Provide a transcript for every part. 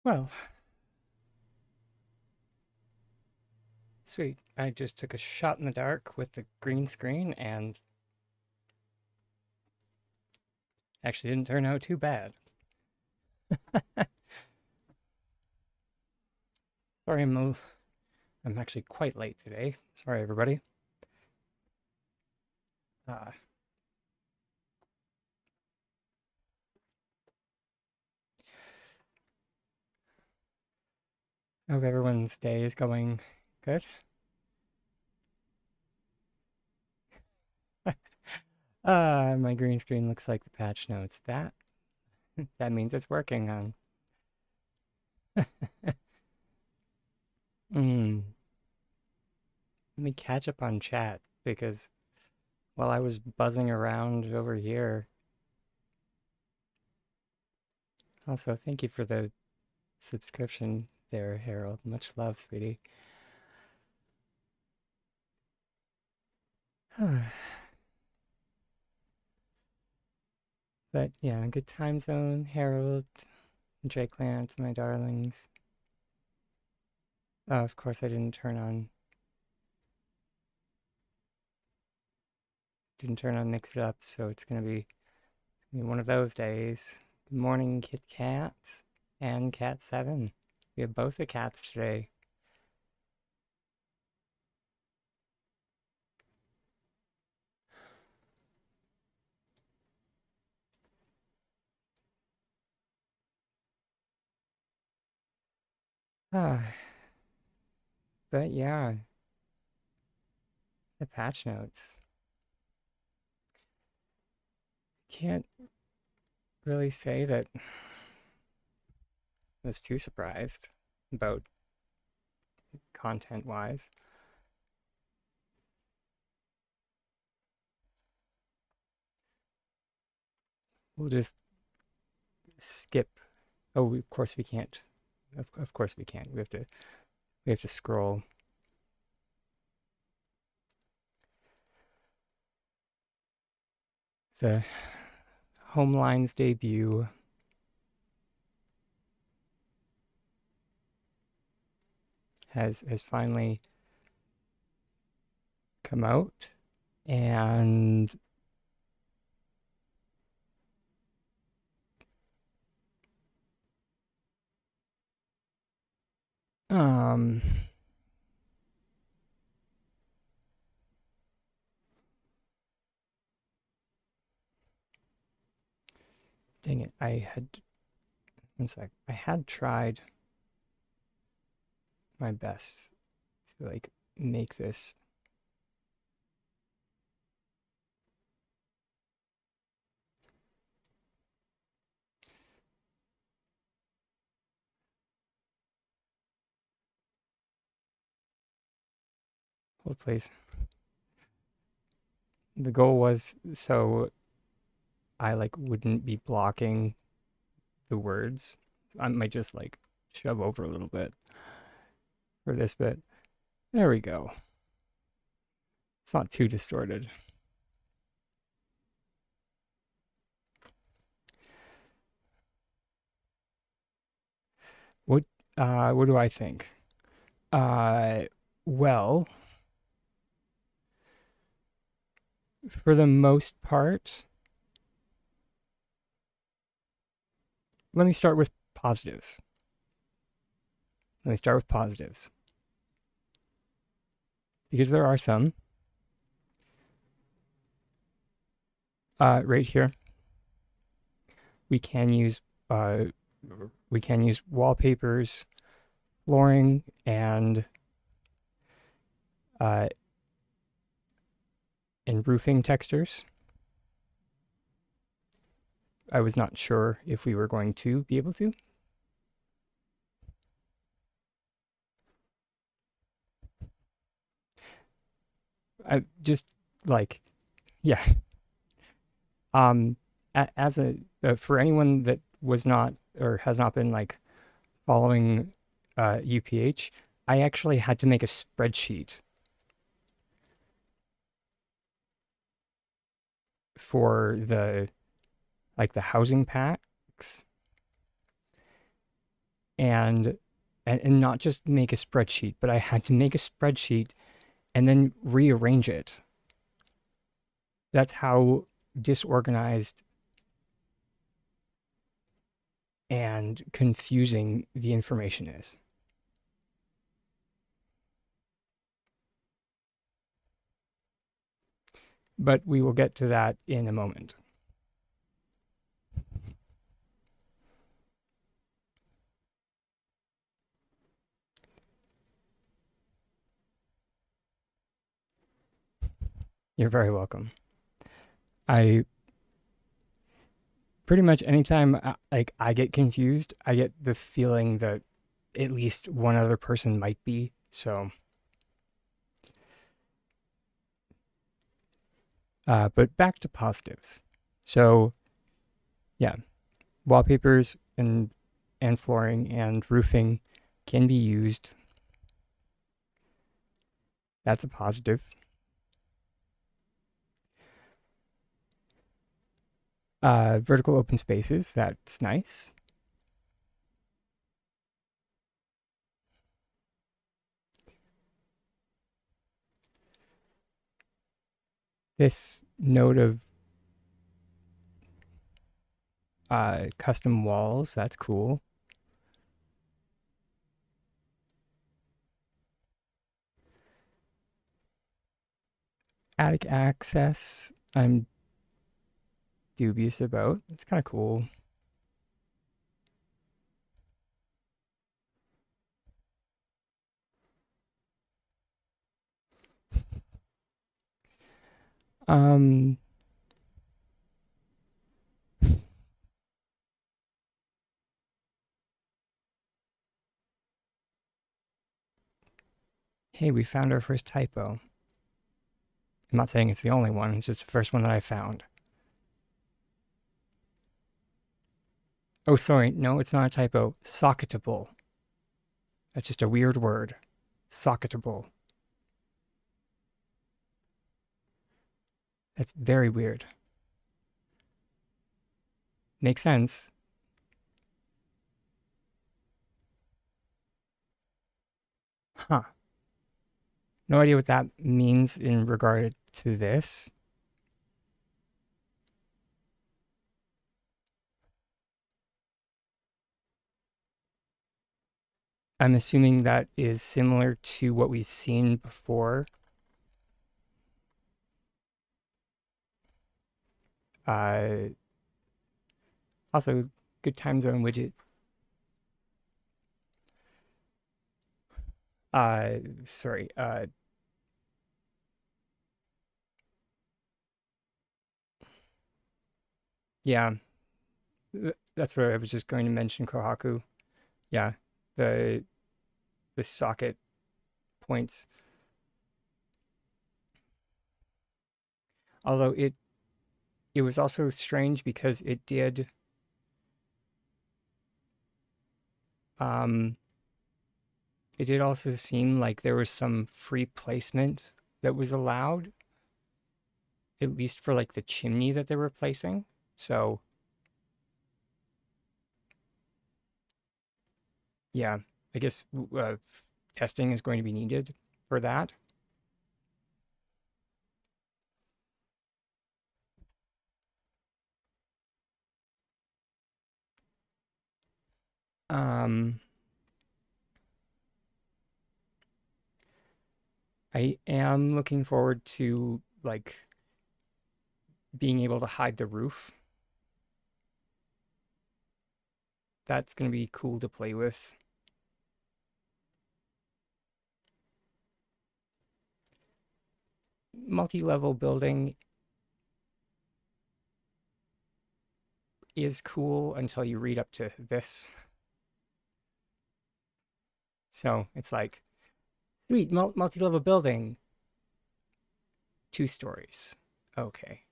Well, sweet. I just took a shot in the dark with the green screen and actually didn't turn out too bad. Sorry, I'm actually quite late today. Sorry, everybody. Uh, I hope everyone's day is going good. My green screen looks like the patch notes. That means it's working on. Mm, let me catch up on chat because while I was buzzing around over here, also thank you for the subscription there, Harold. Much love, sweetie. But yeah, good time zone, Harold, Drake Lance, my darlings. Oh, of course I didn't turn on Mix It Up, so it's gonna be one of those days. Good morning, Kit Kat and Cat 7. We have both the cats today. Ah, but yeah, the patch notes. Can't really say that I was too surprised about content wise. We'll just skip. Oh, of course we can't. Of course we can't. We have to scroll. The Homeline's debut has finally come out, and um dang it, I had tried my best to like make this. Hold please. The goal was so I like wouldn't be blocking the words. So I might just like shove over a little bit for this bit. There we go. It's not too distorted. What what do I think? Uh well, for the most part, let me start with positives. Let me start with positives because there are some. Right here, we can use uh, we can use wallpapers, flooring, uh, and roofing textures. I was not sure if we were going to be able to. I just like, yeah. Um, as a for anyone that was not or has not been like following UPH, I actually had to make a spreadsheet for the housing packs. and and not just make a spreadsheet, but I had to make a spreadsheet and then rearrange it. That's how disorganized and confusing the information is. But we will get to that in a moment. You're very welcome. I pretty much anytime I get confused, I get the feeling that at least one other person might be. So, but back to positives. So, yeah, wallpapers and flooring and roofing can be used. That's a positive. Vertical open spaces, that's nice. This note of custom walls, that's cool. Attic access, I'm dubious about. It's kind of cool. Um, hey, we found our first typo. I'm not saying it's the only one, it's just the first one that I found. Oh, sorry, no, it's not a typo. Socketable. That's just a weird word. Socketable. That's very weird. Makes sense. Huh. No idea what that means in regard to this. I'm assuming that is similar to what we've seen before. Uh, Also, good time zone widget. Sorry. Yeah, that's what I was just going to mention. Kohaku. Yeah, the the socket points. Although it was also strange because um it did also seem like there was some free placement that was allowed, at least for like the chimney that they were placing. So yeah, I guess testing is going to be needed for that. Um, I am looking forward to like being able to hide the roof. That's going to be cool to play with. Multi-level building is cool until you read up to this. So it's like, sweet, multi-level building, 2 stories. Okay.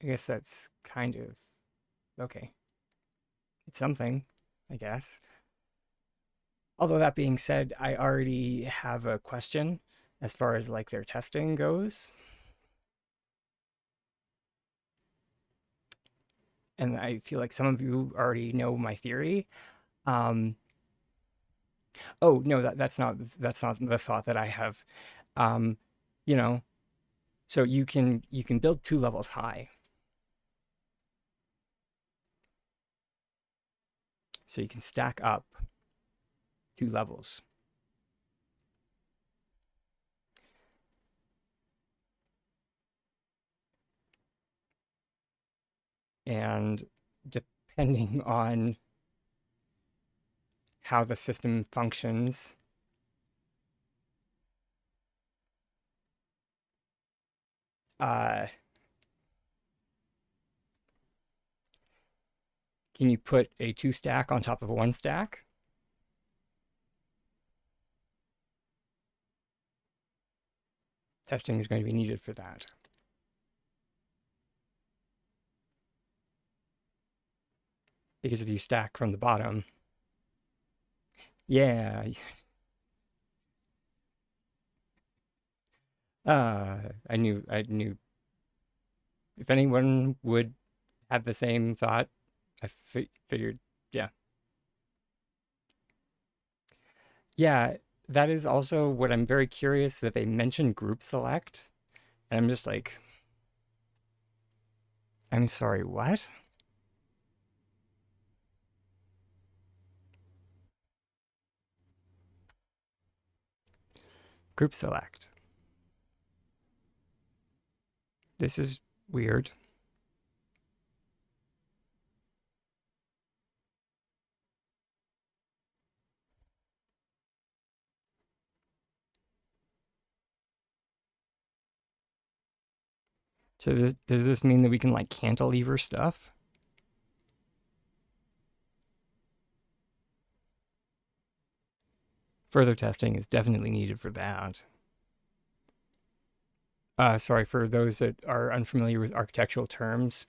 I guess that's kind of okay. It's something, I guess. Although that being said, I already have a question as far as like their testing goes. and I feel like some of you already know my theory. Um, oh no, that's not the thought that I have. Um, you know, so you can build two levels high. So you can stack up two levels. And depending on how the system functions, uh, can you put a two stack on top of a one stack? Testing is going to be needed for that. Because if you stack from the bottom, yeah, I knew if anyone would have the same thought, figured, yeah. Yeah, that is also what I'm very curious that they mentioned group select. And I'm just like, I'm sorry, what? Group select. This is weird. So does this mean that we can like cantilever stuff? Further testing is definitely needed for that. Sorry, for those that are unfamiliar with architectural terms,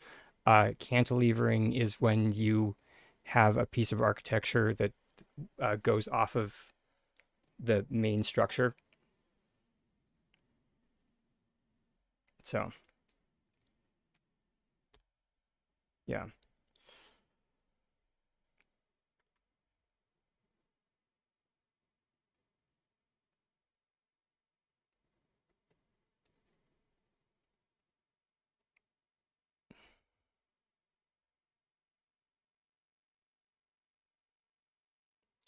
cantilevering is when you have a piece of architecture that goes off of the main structure. So, yeah.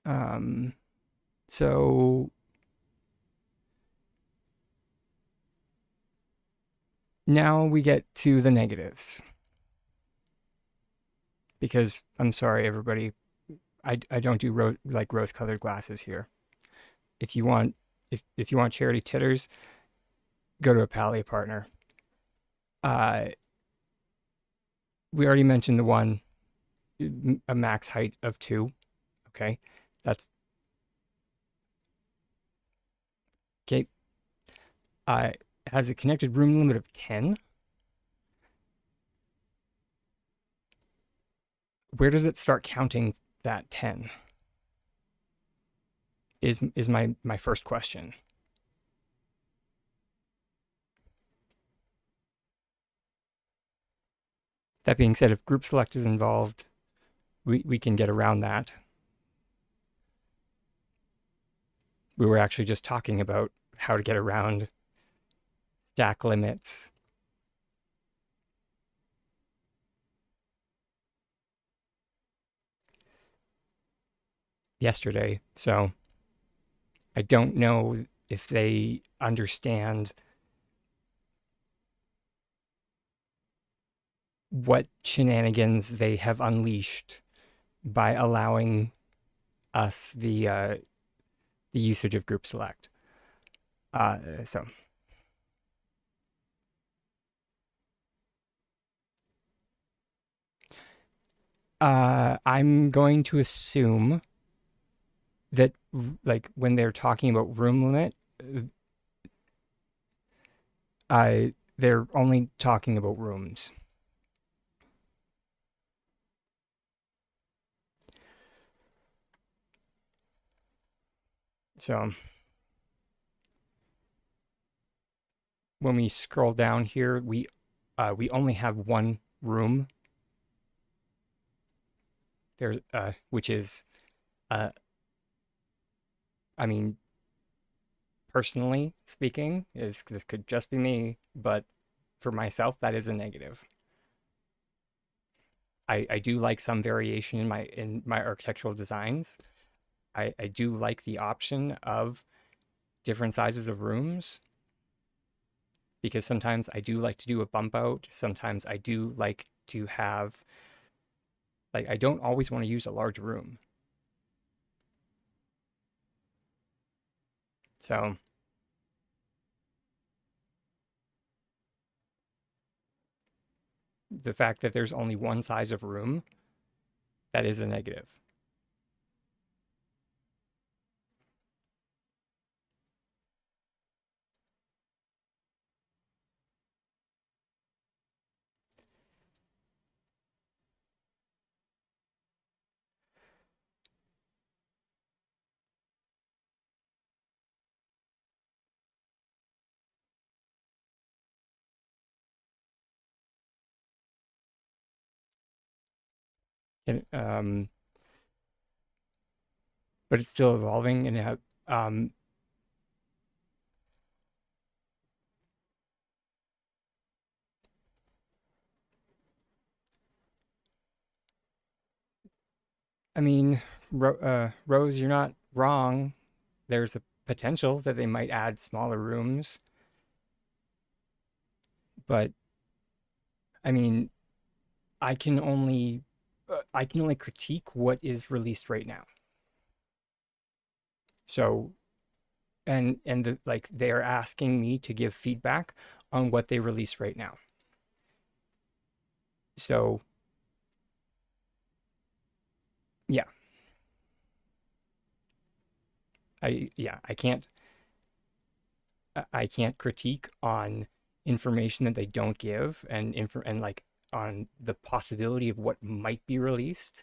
Um, so now we get to the negatives because I'm sorry, everybody, I don't do like rose colored glasses here. If you want if you want charity titters, go to a Palia partner. Uh, we already mentioned the one a max height of 2. Okay, that's okay. Uh, has a connected room limit of 10. Where does it start counting that 10? Is my first question. That being said, if group select is involved, we can get around that. We were actually just talking about how to get around stack limits yesterday. So I don't know if they understand what shenanigans they have unleashed by allowing us the usage of group select. So I'm going to assume that like when they're talking about room limit, they're only talking about rooms. So when we scroll down here, we only have one room there's which is uh I mean, personally speaking, is this could just be me, but for myself, that is a negative. I do like some variation in my architectural designs. I do like the option of different sizes of rooms because sometimes I do like to do a bump out. Sometimes I do like to have, like, I don't always want to use a large room. So the fact that there's only one size of room, that is a negative. And, but it's still evolving and I mean, Rose, you're not wrong. There's a potential that they might add smaller rooms, but I mean, I can only I can only critique what is released right now. So, and the, like they are asking me to give feedback on what they release right now. So, yeah, I can't critique on information that they don't give and like on the possibility of what might be released.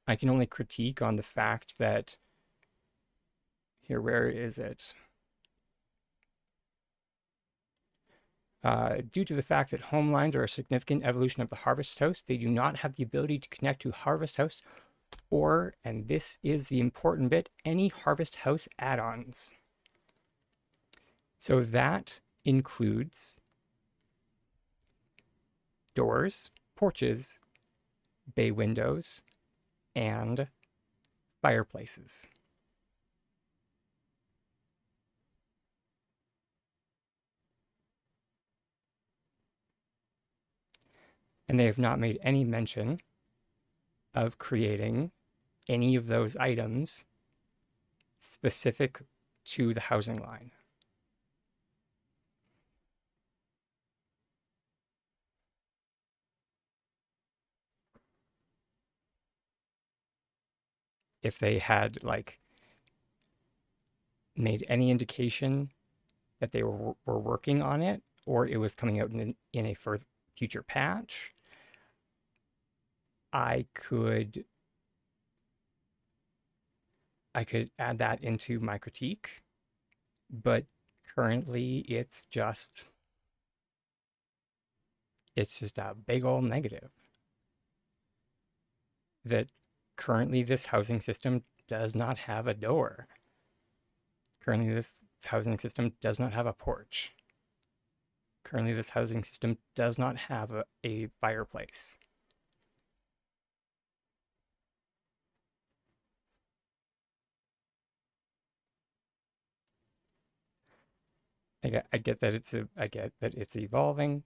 I can only critique on the fact that here, where is it? Due to the fact that home lines are a significant evolution of the Harvest House, they do not have the ability to connect to Harvest House or, and this is the important bit, any Harvest House add-ons. So that includes doors, porches, bay windows, and fireplaces. And they have not made any mention of creating any of those items specific to the housing line. If they had like made any indication that they were working on it or it was coming out in a future patch, I could I could add that into my critique, but currently it's just a big old negative that currently this housing system does not have a door. Currently this housing system does not have a porch. Currently this housing system does not have a fireplace. I get that I get that it's evolving.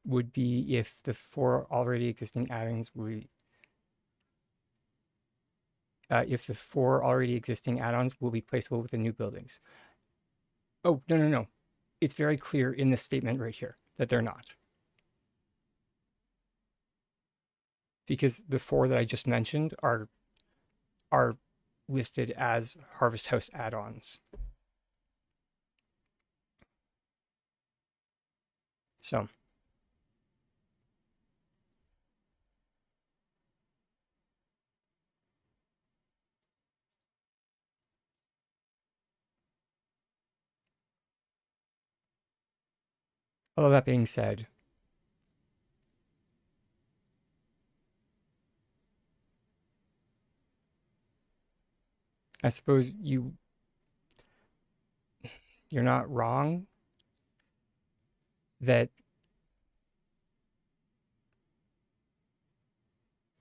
Would be if the four already existing add-ons we if the four already existing add-ons will be placeable within new buildings. Oh, no, no, no. It's very clear in this statement right here that they're not. Because the four that I just mentioned are listed as Harvest House add-ons. So, all of that being said, I suppose you're not wrong that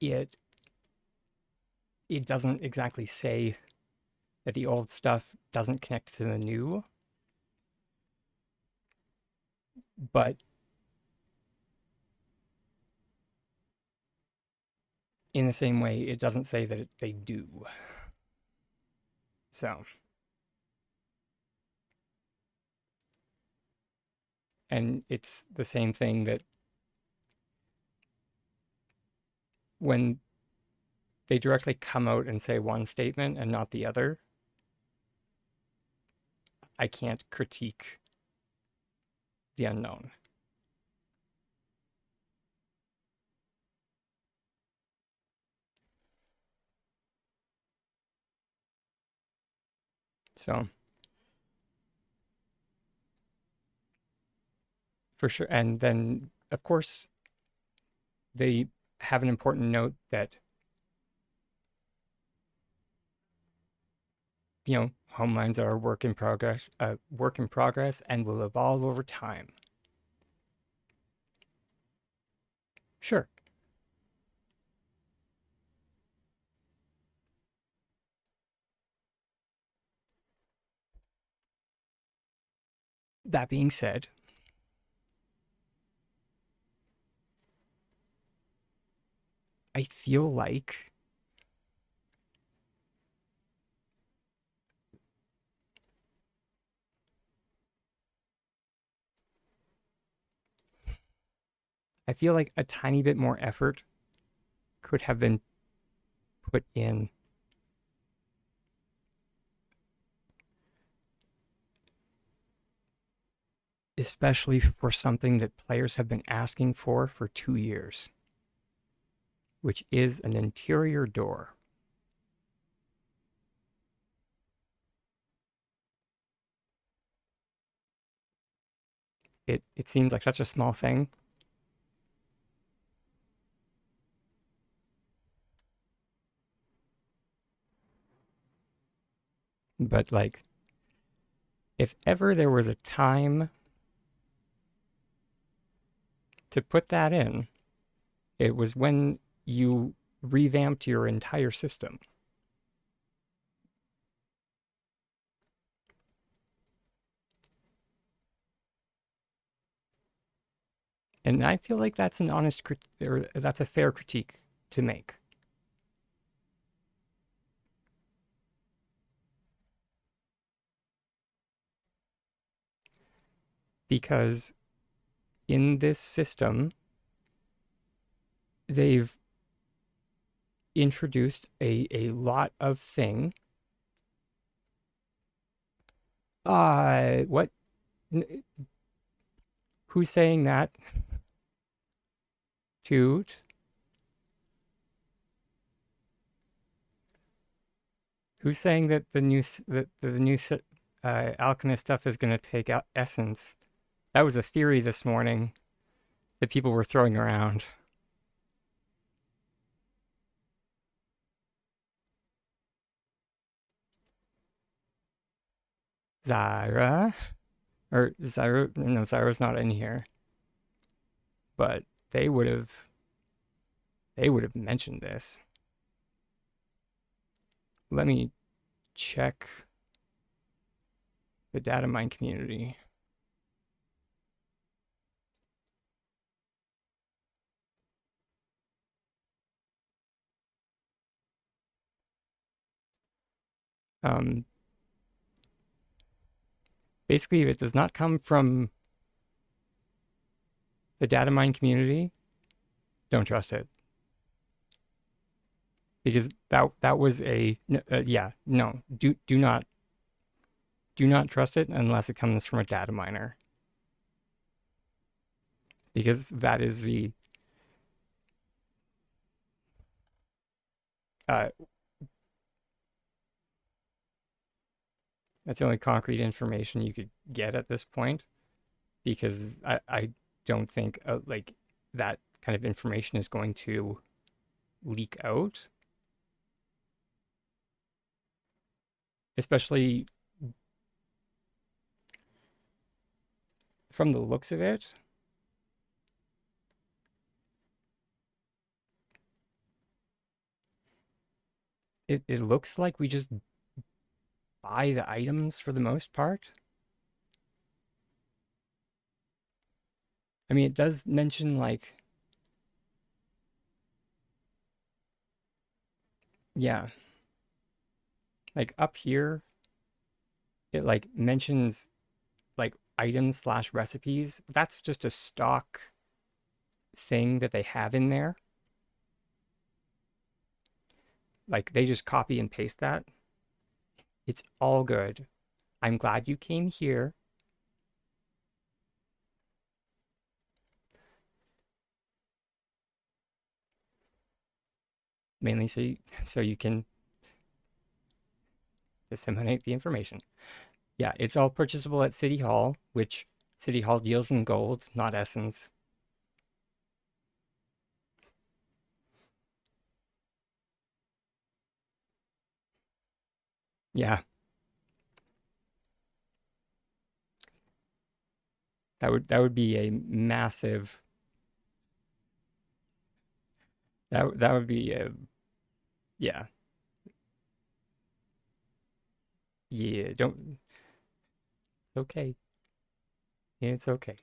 it it doesn't exactly say that the old stuff doesn't connect to the new, but in the same way, it doesn't say that they do. So, and it's the same thing that when they directly come out and say one statement and not the other, I can't critique the unknown. So, for sure. And then, of course, they have an important note that, home mines are a work in progress and will evolve over time. Sure. That being said, I feel like a tiny bit more effort could have been put in, especially for something that players have been asking for 2 years, which is an interior door. It seems like such a small thing, but like, if ever there was a time to put that in, it was when you revamped your entire system. And I feel like that's an honest or that's a fair critique to make. Because in this system, they've introduced a lot of thing. What? Who's saying that? Toot. Who's saying that the new alchemist stuff is going to take out essence? That was a theory this morning that people were throwing around. Zyra, or Zyra? No, Zyra's not in here. But they would have mentioned this. Let me check the data mine community. Um, Basically, if it does not come from the data mine community, don't trust it. Because that was yeah, no, do not trust it unless it comes from a data miner. Because that is uh, that's the only concrete information you could get at this point. Because I don't think like that kind of information is going to leak out. especially from the looks of it. It looks like we just buy the items for the most part. I mean, it does mention like, yeah, like up here, it like mentions like items slash recipes. That's just a stock thing that they have in there. Like they just copy and paste that. It's all good. I'm glad you came here. Mainly so you can disseminate the information. Yeah, it's all purchasable at City Hall, which City Hall deals in gold, not essence. Yeah, that would be a massive that would be a yeah. Yeah, don't it's okay. It's okay.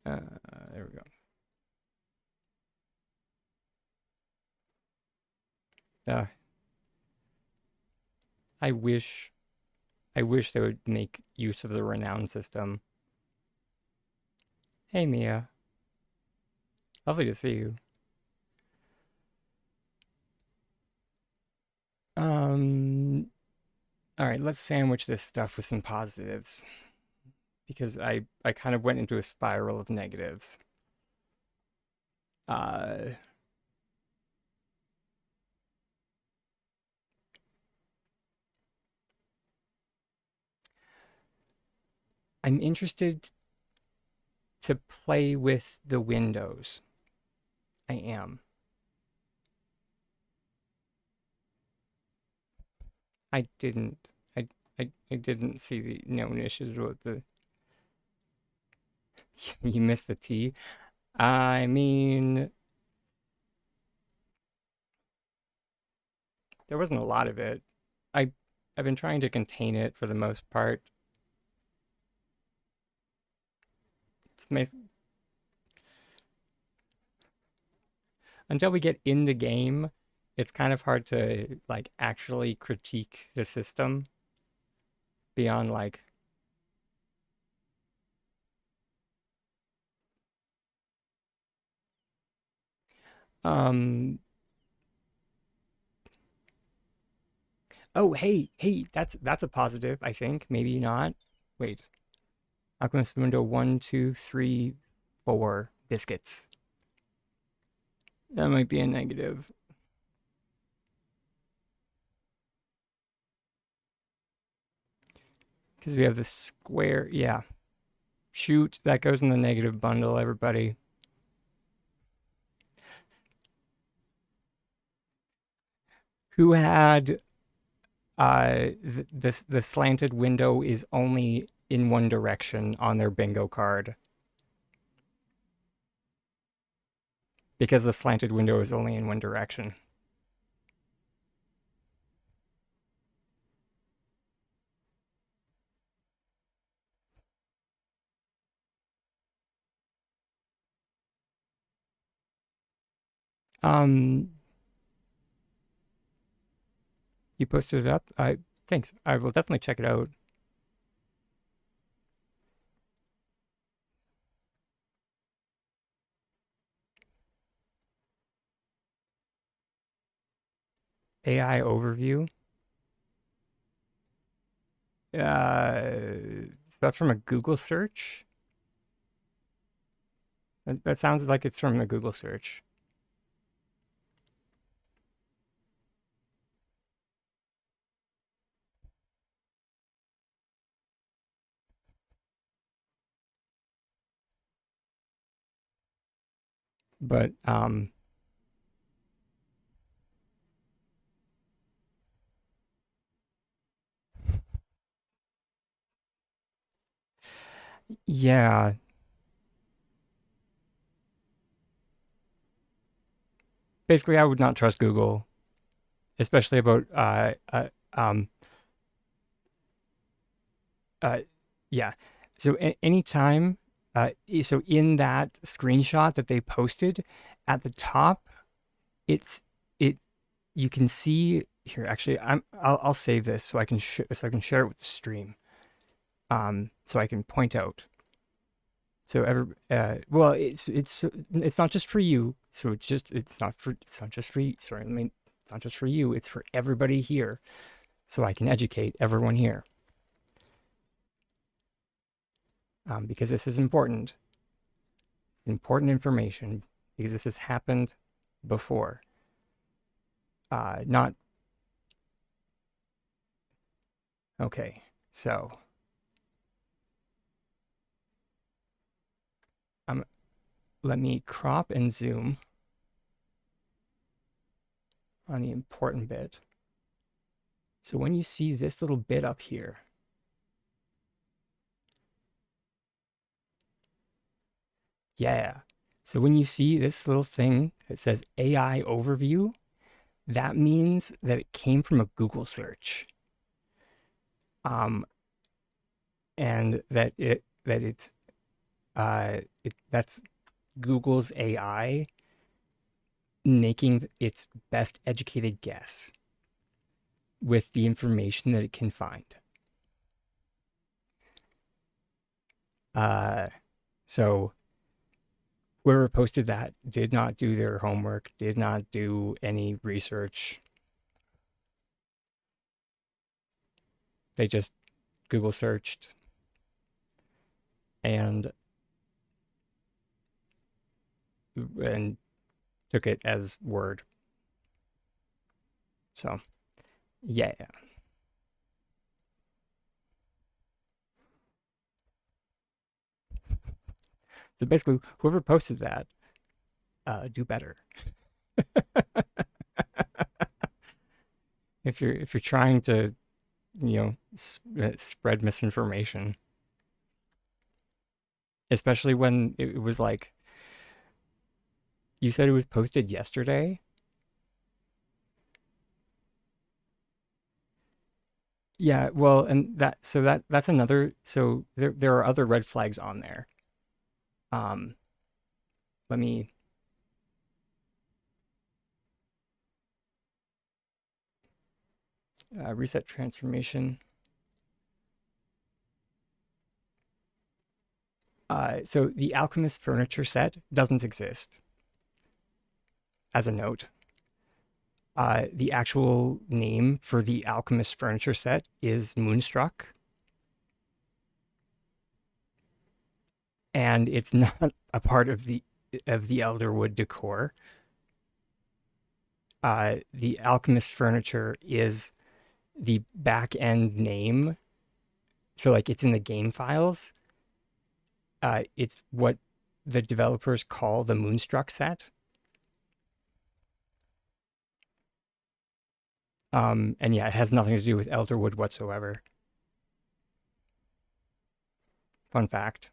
Uh, there we go. Uh, I wish I wish they would make use of the renown system. Hey Mia, lovely to see you. Um, all right, let's sandwich this stuff with some positives because I kind of went into a spiral of negatives. Uh, I'm interested to play with the windows. I am. I didn't. I didn't see the known issues with the. You missed the T. I mean, there wasn't a lot of it. I I've been trying to contain it for the most part. It's until we get in the game, it's kind of hard to like actually critique the system beyond like um oh hey that's a positive, I think. Maybe not. Wait. Alchemist window one, two, three, four biscuits. That might be a negative. Because we have the square. Yeah. Shoot, that goes in the negative bundle, everybody. Who had the slanted window is only in one direction on their bingo card because the slanted window is only in one direction. Um, you posted it up. I Thanks. I will definitely check it out. AI overview. So that's from a Google search. That sounds like it's from a Google search. But yeah, basically, I would not trust Google, especially about um uh yeah. So anytime so in that screenshot that they posted at the top, it's it you can see here. Actually, I'll save this so so I can share it with the stream. So I can point out. So well, it's not just for you. So it's not just for you. Sorry, I mean, it's not just for you. It's for everybody here. So I can educate everyone here, because this is important. It's important information because this has happened before. Not okay. So um, let me crop and zoom on the important bit. So when you see this little bit up here, yeah. So when you see this little thing that says AI overview, that means that it came from a Google search. Um, and that's Google's AI making its best educated guess with the information that it can find. Uh, so whoever posted that did not do their homework, did not do any research. They just Google searched and and took it as word. So yeah. So basically, whoever posted that, do better. If you're trying to spread misinformation, especially when it was like you said it was posted yesterday. Yeah, well, and that's another. So there are other red flags on there. Um, let me reset transformation. So the Alchemist furniture set doesn't exist as a note. The actual name for the Alchemist furniture set is Moonstruck, and it's not a part of the Elderwood decor. The Alchemist furniture is the back end name, so like it's in the game files. It's what the developers call the Moonstruck set. And yeah, it has nothing to do with Elderwood whatsoever. Fun fact.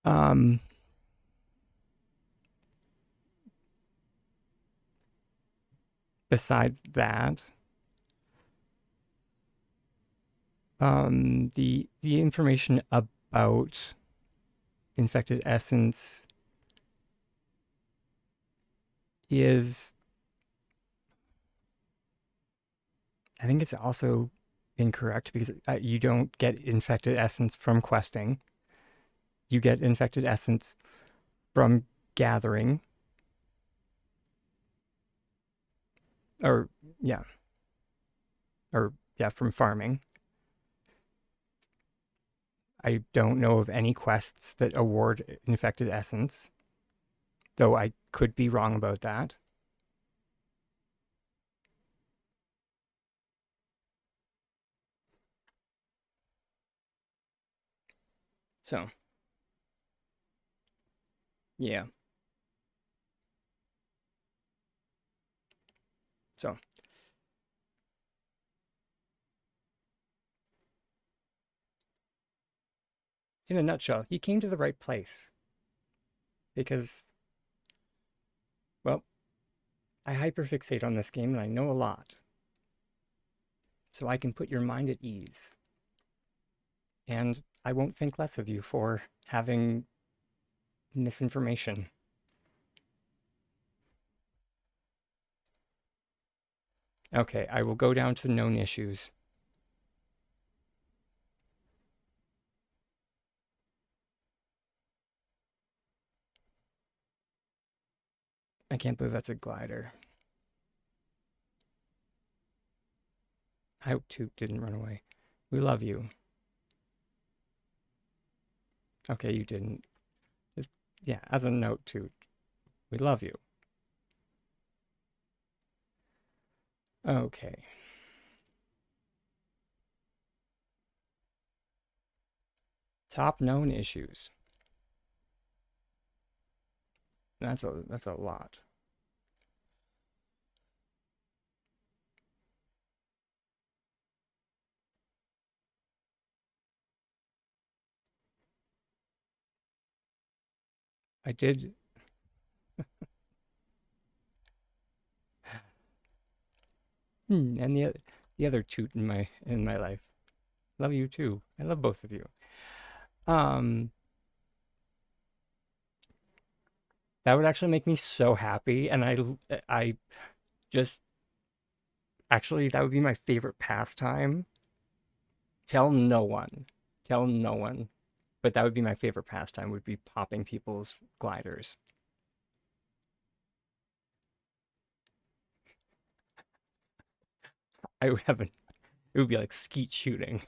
Um, Besides that, the information about infected essence is, I think it's also incorrect because you don't get infected essence from questing. You get infected essence from gathering, or yeah, or yeah, from farming. I don't know of any quests that award infected essence, though I could be wrong about that. So, yeah. So, in a nutshell, he came to the right place because, well, I hyperfixate on this game and I know a lot. So I can put your mind at ease. And I won't think less of you for having misinformation. Okay, I will go down to known issues. I can't believe that's a glider. I hope Toot didn't run away. We love you. Okay, you didn't. Just, yeah, as a note, Toot, we love you. Okay. Top known issues. That's a lot. I did. And the other Toot in my life. Love you too. I love both of you. Um, that would actually make me so happy, and I just actually that would be my favorite pastime. Tell no one. Tell no one. But that would be my favorite pastime would be popping people's gliders. I would have a, it would be like skeet shooting.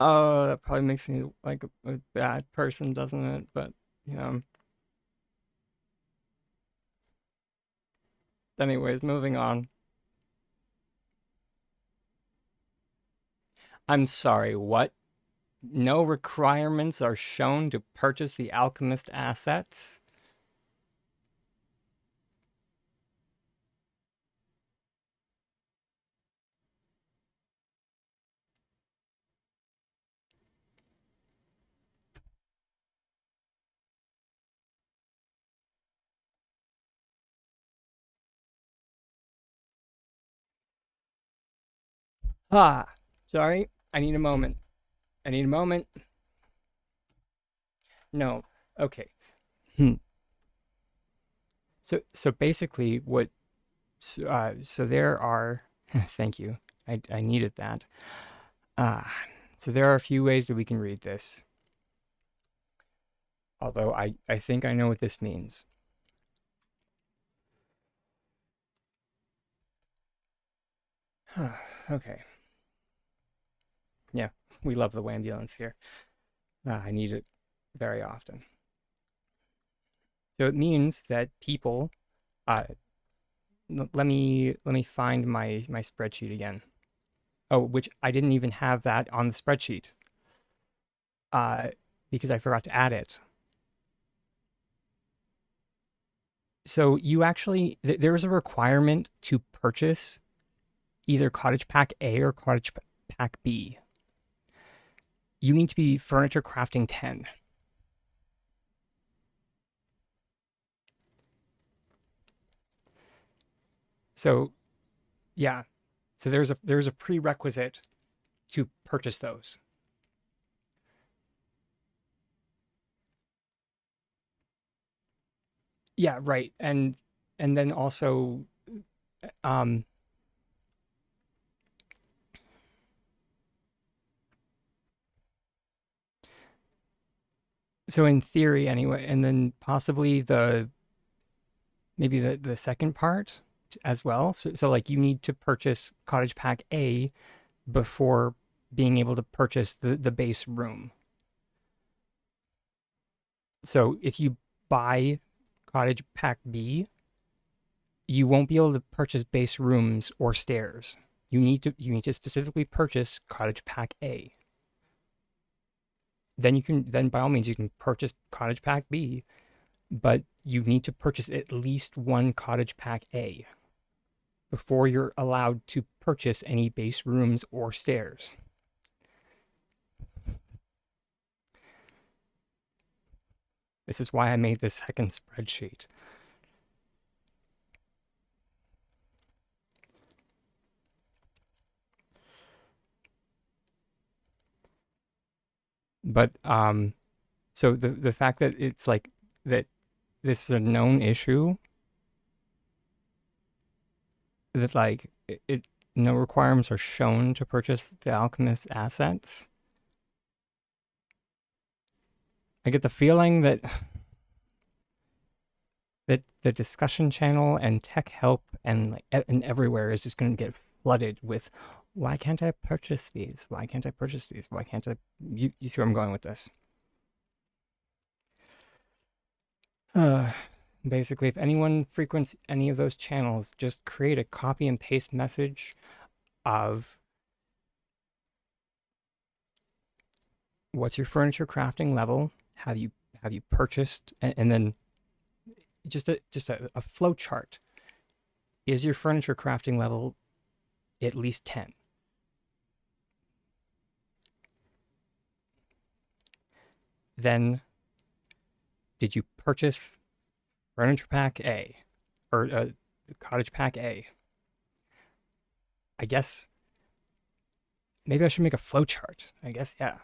Oh, that probably makes me like a bad person, doesn't it? But yeah. Anyways, moving on. I'm sorry, what? No requirements are shown to purchase the alchemist assets? Ah, sorry. I need a moment. I need a moment. No. Okay. Hmm. So basically so there are thank you. I needed that. Ah, so there are a few ways that we can read this. Although I think I know what this means. Okay. Yeah, we love the ambulance here. I need it very often. So it means that people uh, let me find my spreadsheet again. Oh, which I didn't even have that on the spreadsheet uh, because I forgot to add it. So you actually there is a requirement to purchase either Cottage Pack A or Cottage Pack B. You need to be Furniture Crafting 10. So yeah, so there's a prerequisite to purchase those. Yeah, right. And then also um so in theory anyway, and then possibly maybe the second part as well. So like you need to purchase Cottage Pack A before being able to purchase the base room. So if you buy Cottage Pack B, you won't be able to purchase base rooms or stairs. You need to specifically purchase Cottage Pack A. Then by all means you can purchase Cottage Pack B, but you need to purchase at least one Cottage Pack A before you're allowed to purchase any base rooms or stairs. This is why I made this second spreadsheet. But so the fact that it's like that this is a known issue, that like no requirements are shown to purchase the alchemist assets. I get the feeling that the discussion channel and tech help and like and everywhere is just going to get flooded with, why can't I purchase these? Why can't I purchase these? Why can't I? You see where I'm going with this? Uh, Basically, if anyone frequents any of those channels, just create a copy and paste message of what's your furniture crafting level? Have you purchased? And then just a flow chart. Is your furniture crafting level at least 10? Then did you purchase furniture pack A or cottage pack A? I guess maybe I should make a flow chart. I guess, yeah.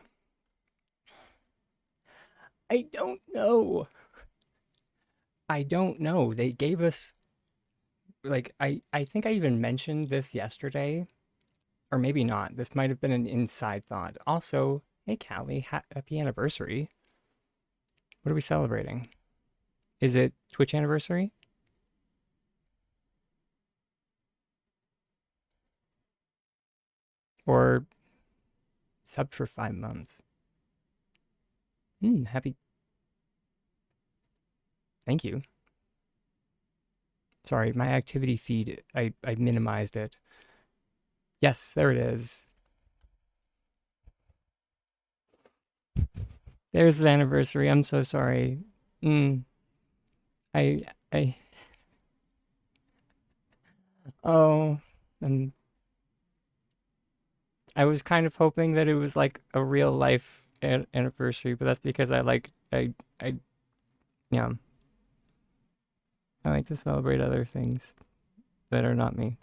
I don't know. I don't know. They gave us like I think I even mentioned this yesterday, or maybe not. This might have been an inside thought. Also, hey Callie, happy anniversary. What are we celebrating? Is it Twitch anniversary or sub for 5 months? Happy. Thank you. Sorry, my activity feed, I minimized it. Yes, there it is. There's the anniversary. I'm so sorry. Mm, I, I, oh, um, I was kind of hoping that it was like a real life anniversary, but that's because yeah, I like to celebrate other things that are not me.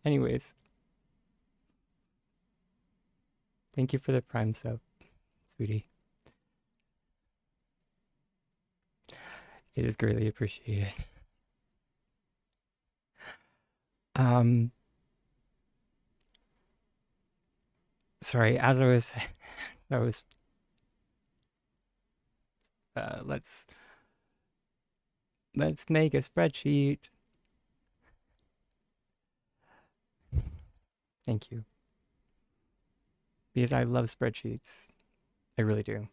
Anyways, thank you for the prime sub, sweetie. It is greatly appreciated. Um, Sorry, as I was, let's make a spreadsheet. Thank you, because I love spreadsheets. I really do.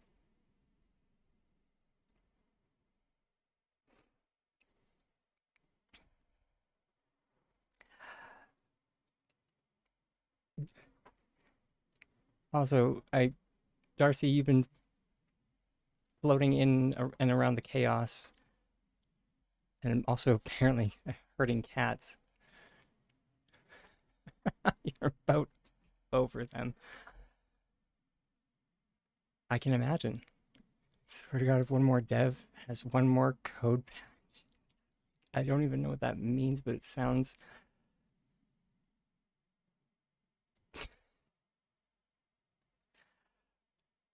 Also, Darcy, you've been floating in and around the chaos, and also apparently hurting cats. You're about over them. I can imagine. Swear to God, if one more dev has one more code patch, I don't even know what that means, but it sounds.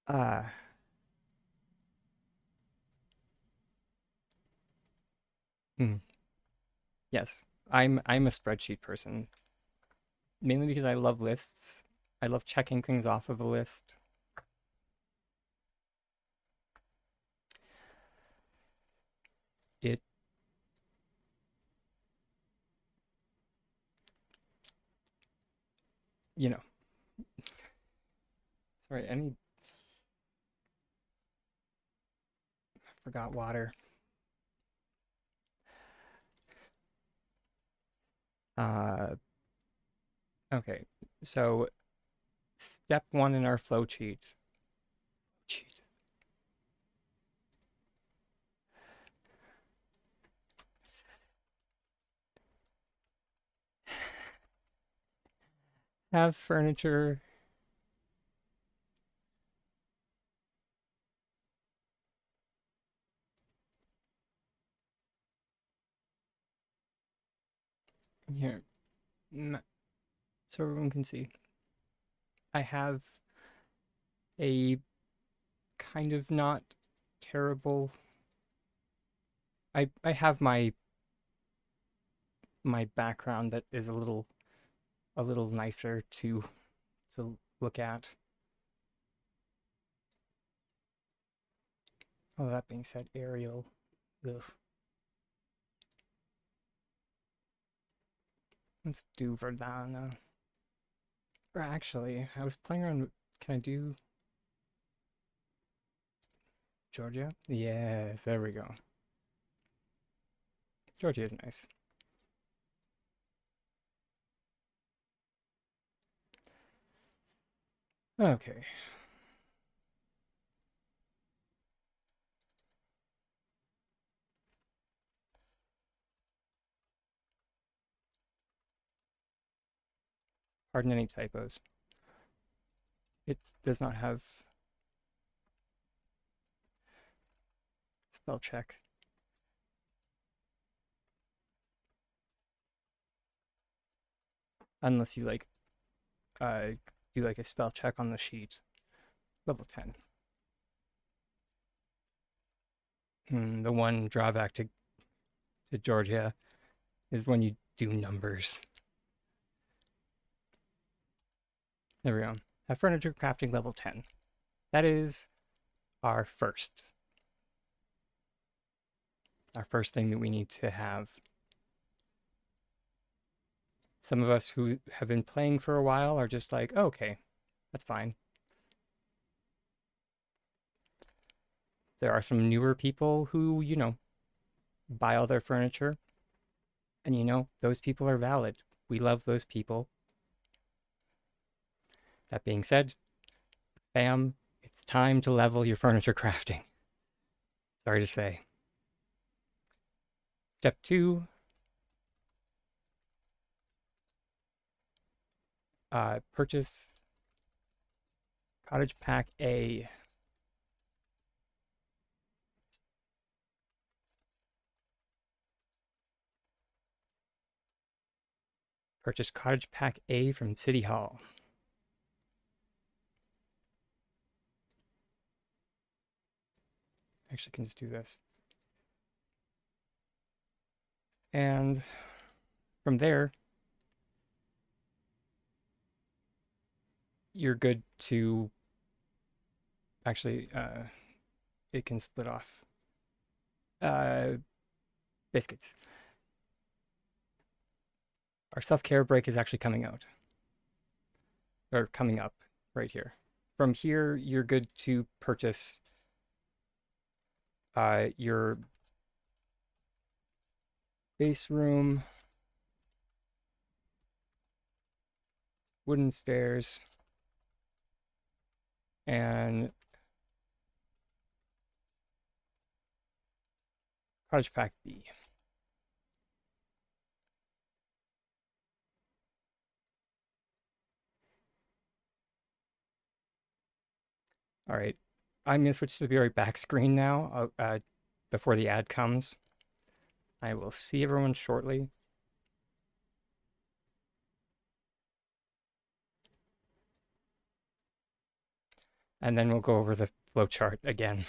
Uh, hmm, yes, I'm a spreadsheet person, mainly because I love lists. I love checking things off of a list. It you know, sorry, I forgot water. Uh, okay, so step one in our flow cheat. Cheat. Have furniture. Here, so everyone can see. I have a kind of not terrible. I have my background that is a little nicer to look at. Oh, that being said, Ariel. Ugh. Let's do Verdana. Or actually, I was playing around. Can I do Georgia? Yes, there we go. Georgia is nice. Okay. Pardon any typos. It does not have spell check. Unless you like uh do like a spell check on the sheet. Level 10. The one drawback to Georgia is when you do numbers. There we go. Have furniture crafting level 10. That is our first thing that we need to have. Some of us who have been playing for a while are just like, oh, okay, that's fine. There are some newer people who, buy all their furniture, and those people are valid. We love those people. That being said, fam, it's time to level your furniture crafting. Sorry to say. Step 2, purchase Cottage Pack A. Purchase Cottage Pack A from City Hall. Actually, can just do this. And from there, you're good to actually, it can split off. Biscuits. Our self-care break is actually coming out, or coming up right here. From here, you're good to purchase your base room, wooden stairs, and Cottage Pack B. All right, I'm gonna switch to the Be Right Back screen now before the ad comes. I will see everyone shortly. And then we'll go over the flowchart again.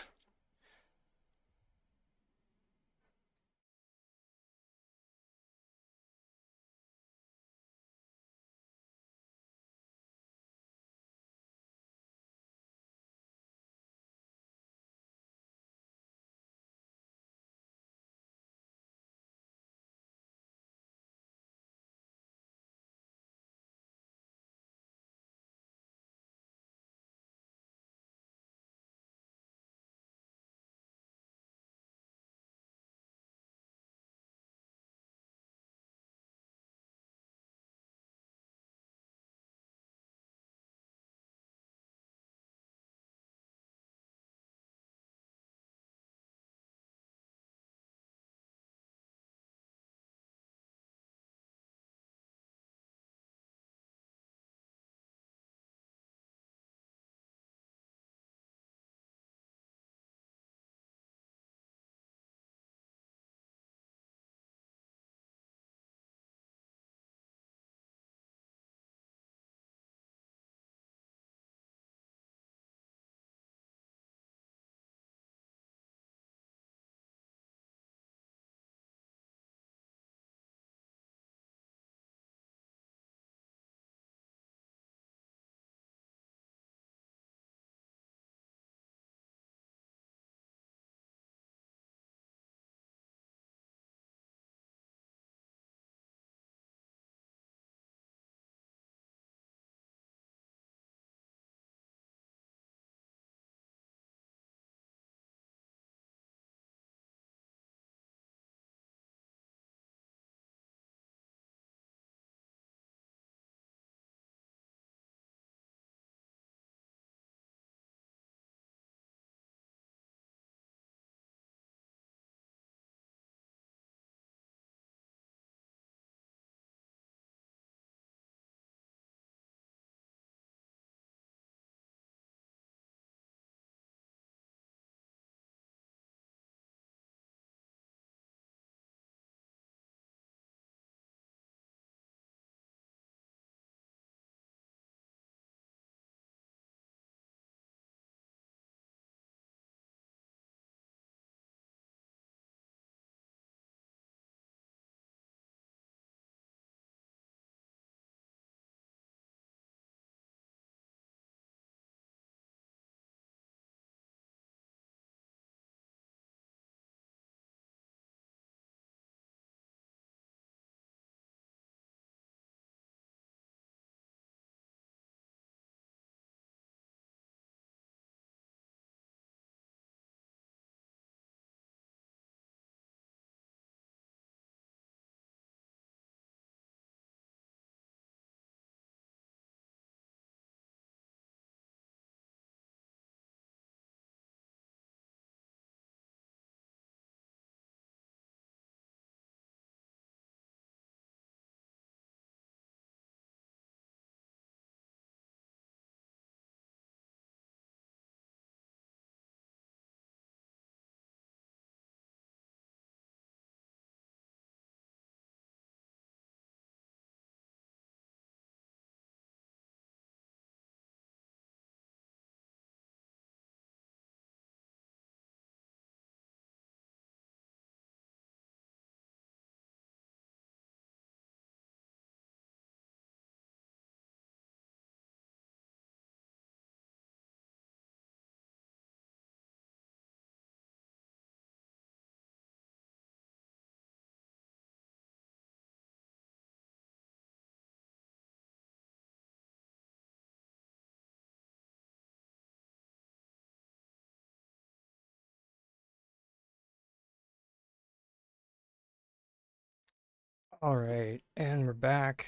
All right, and we're back.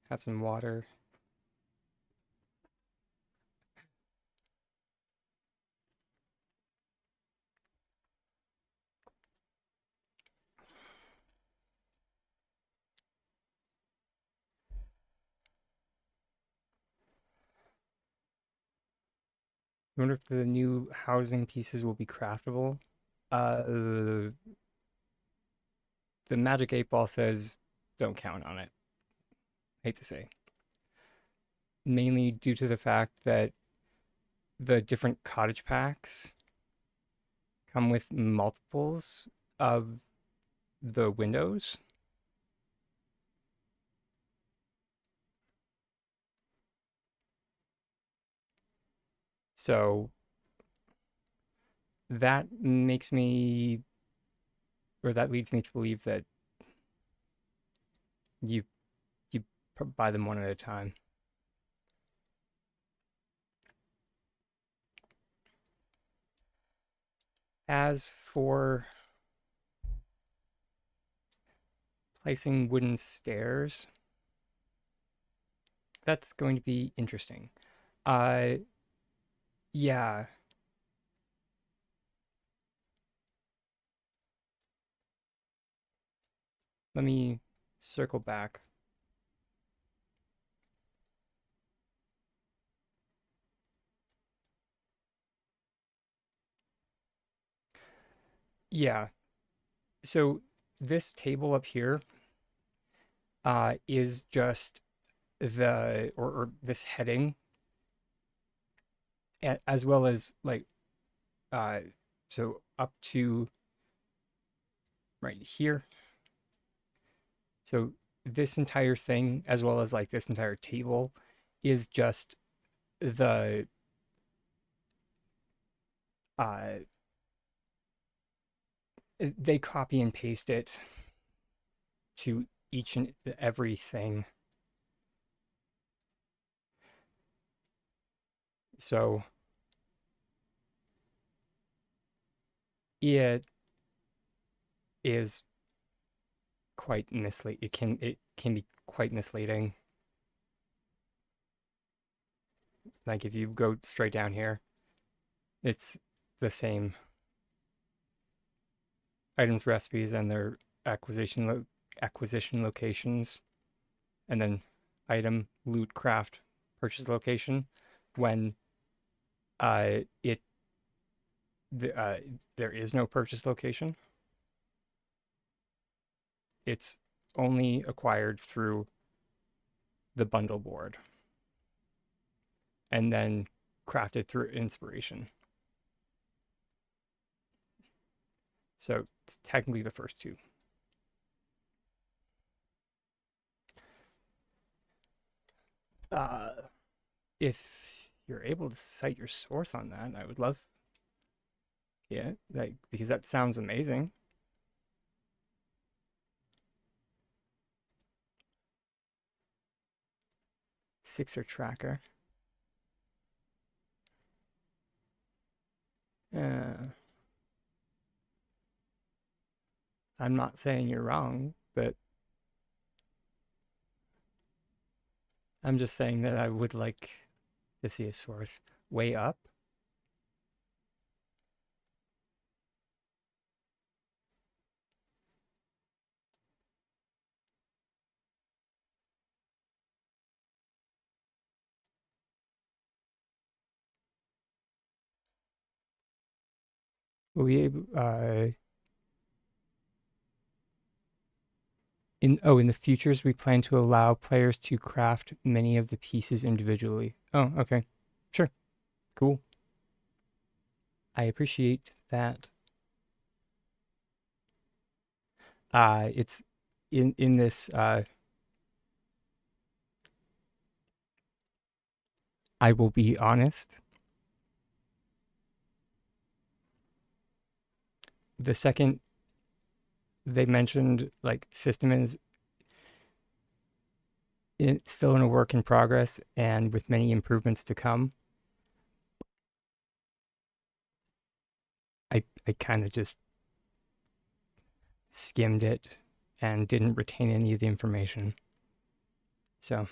Have some water. I wonder if the new housing pieces will be craftable. The Magic 8 Ball says don't count on it. Hate to say. Mainly due to the fact that the different cottage packs come with multiples of the windows. So that makes me, or that leads me to believe that you you buy them one at a time. As for placing wooden stairs, that's going to be interesting. Uh, yeah. Let me circle back. Yeah. So this table up here is just or this heading, as well as like uh, so up to right here. So this entire thing, as well as like this entire table, is just the uh, they copy and paste it to each and everything. So it is quite misleading. It can be quite misleading. Like if you go straight down here, it's the same items, recipes, and their acquisition locations, and then item, loot, craft, purchase location. When it the, there is no purchase location, it's only acquired through the bundle board and then crafted through inspiration. So it's technically the first two. Uh, if you're able to cite your source on that, I would love, yeah, like because that sounds amazing. Sixer tracker. Uh, I'm not saying you're wrong, but I'm just saying that I would like to see a source way up. We in the futures we plan to allow players to craft many of the pieces individually. Oh, okay. Sure. Cool. I appreciate that. It's in this I will be honest. The second they mentioned like system is still in a work in progress and with many improvements to come, I kind of just skimmed it and didn't retain any of the information. So,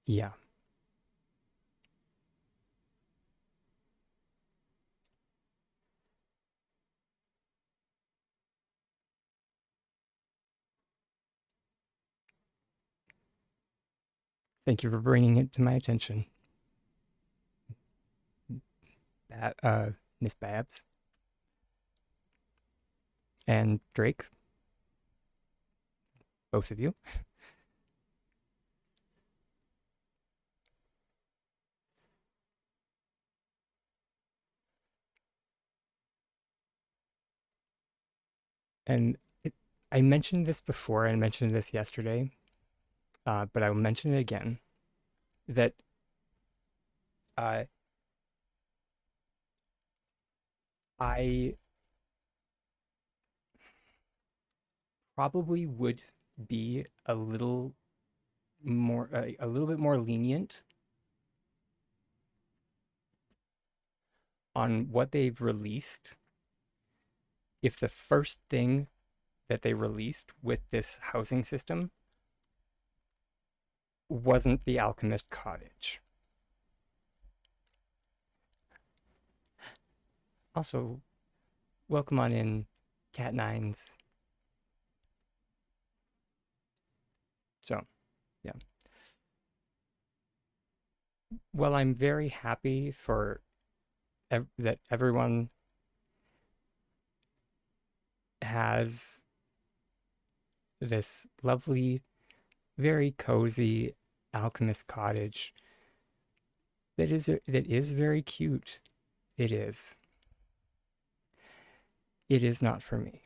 yeah. Thank you for bringing it to my attention, Miss Babs and Drake, both of you. And I mentioned this before, and I mentioned this yesterday, but I will mention it again that uh, I probably would be a little bit more lenient on what they've released if the first thing that they released with this housing system wasn't the Alchemist Cottage. Also, welcome on in, Cat Nines. So, yeah. Well, I'm very happy for that everyone has this lovely, very cozy alchemist cottage that is very cute. It is. It is not for me.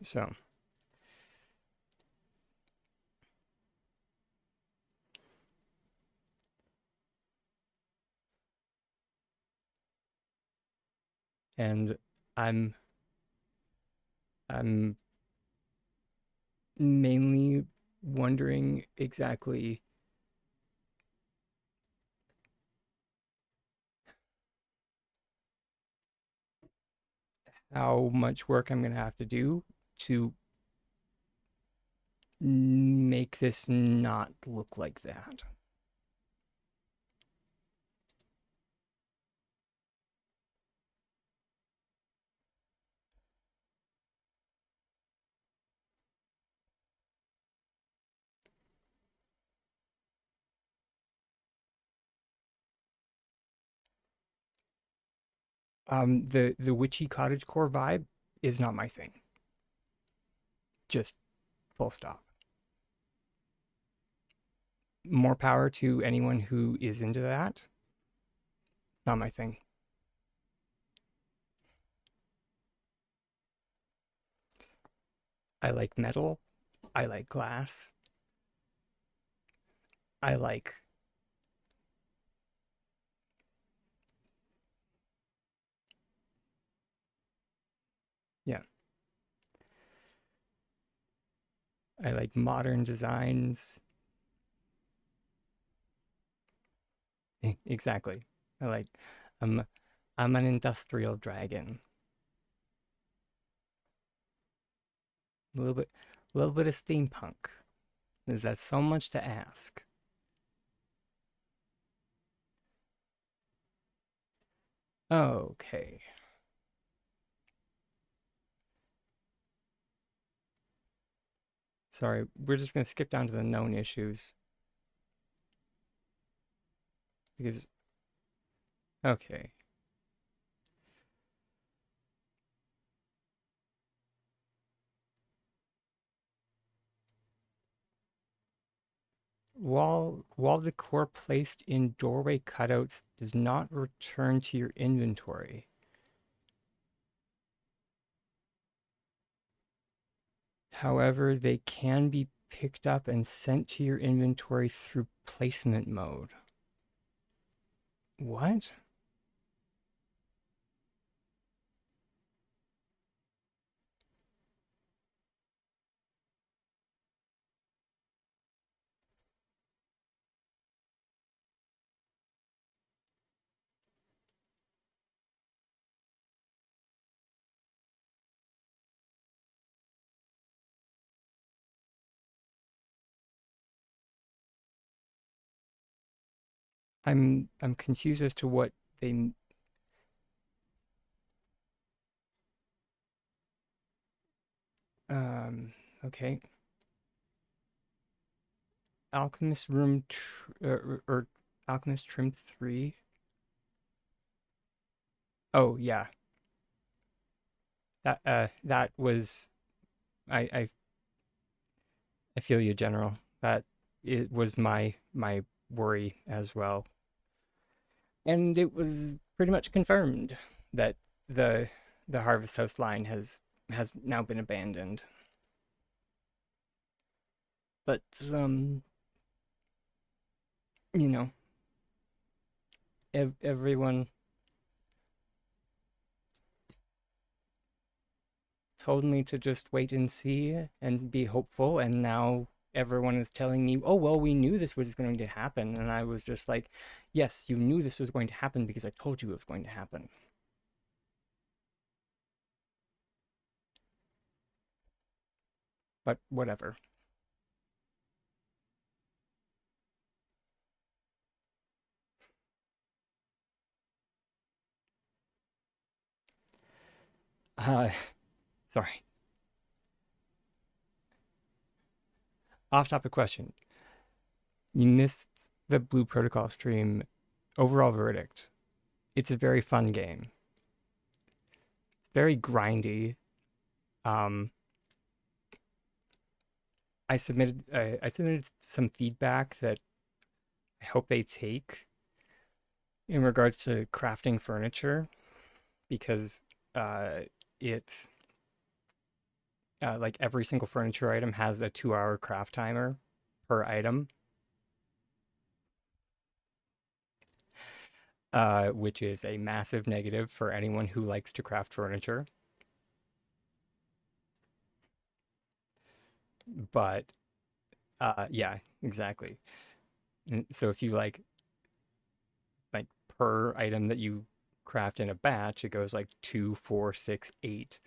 So, and I'm I'm mainly wondering exactly how much work I'm going to have to do to make this not look like that. The witchy cottagecore vibe is not my thing. Just full stop. More power to anyone who is into that. Not my thing. I like metal. I like glass. I like, yeah, I like modern designs. Exactly. I like, I'm, I'm an industrial dragon. A little bit of steampunk. Is that so much to ask? Okay. Sorry, we're just gonna skip down to the known issues because, okay. Wall decor placed in doorway cutouts does not return to your inventory. However, they can be picked up and sent to your inventory through placement mode. What? I'm confused as to what they um okay. Alchemist room or Alchemist trim 3. Oh yeah. That was I I feel you, General. That it was my worry as well. And it was pretty much confirmed that the the Harvest House line has now been abandoned. But you know, everyone told me to just wait and see and be hopeful, and now everyone is telling me, "Oh, well, we knew this was going to happen." And I was just like, "Yes, you knew this was going to happen because I told you it was going to happen." But whatever. Uh, sorry. Off-topic question. You missed the Blue Protocol stream. Overall verdict. It's a very fun game. It's very grindy. Um, I submitted some feedback that I hope they take in regards to crafting furniture because uh, it like every single furniture item has a 2 hour craft timer per item, which is a massive negative for anyone who likes to craft furniture. But yeah, exactly. So if you like per item that you craft in a batch, it goes like 2, 4, 6, 8,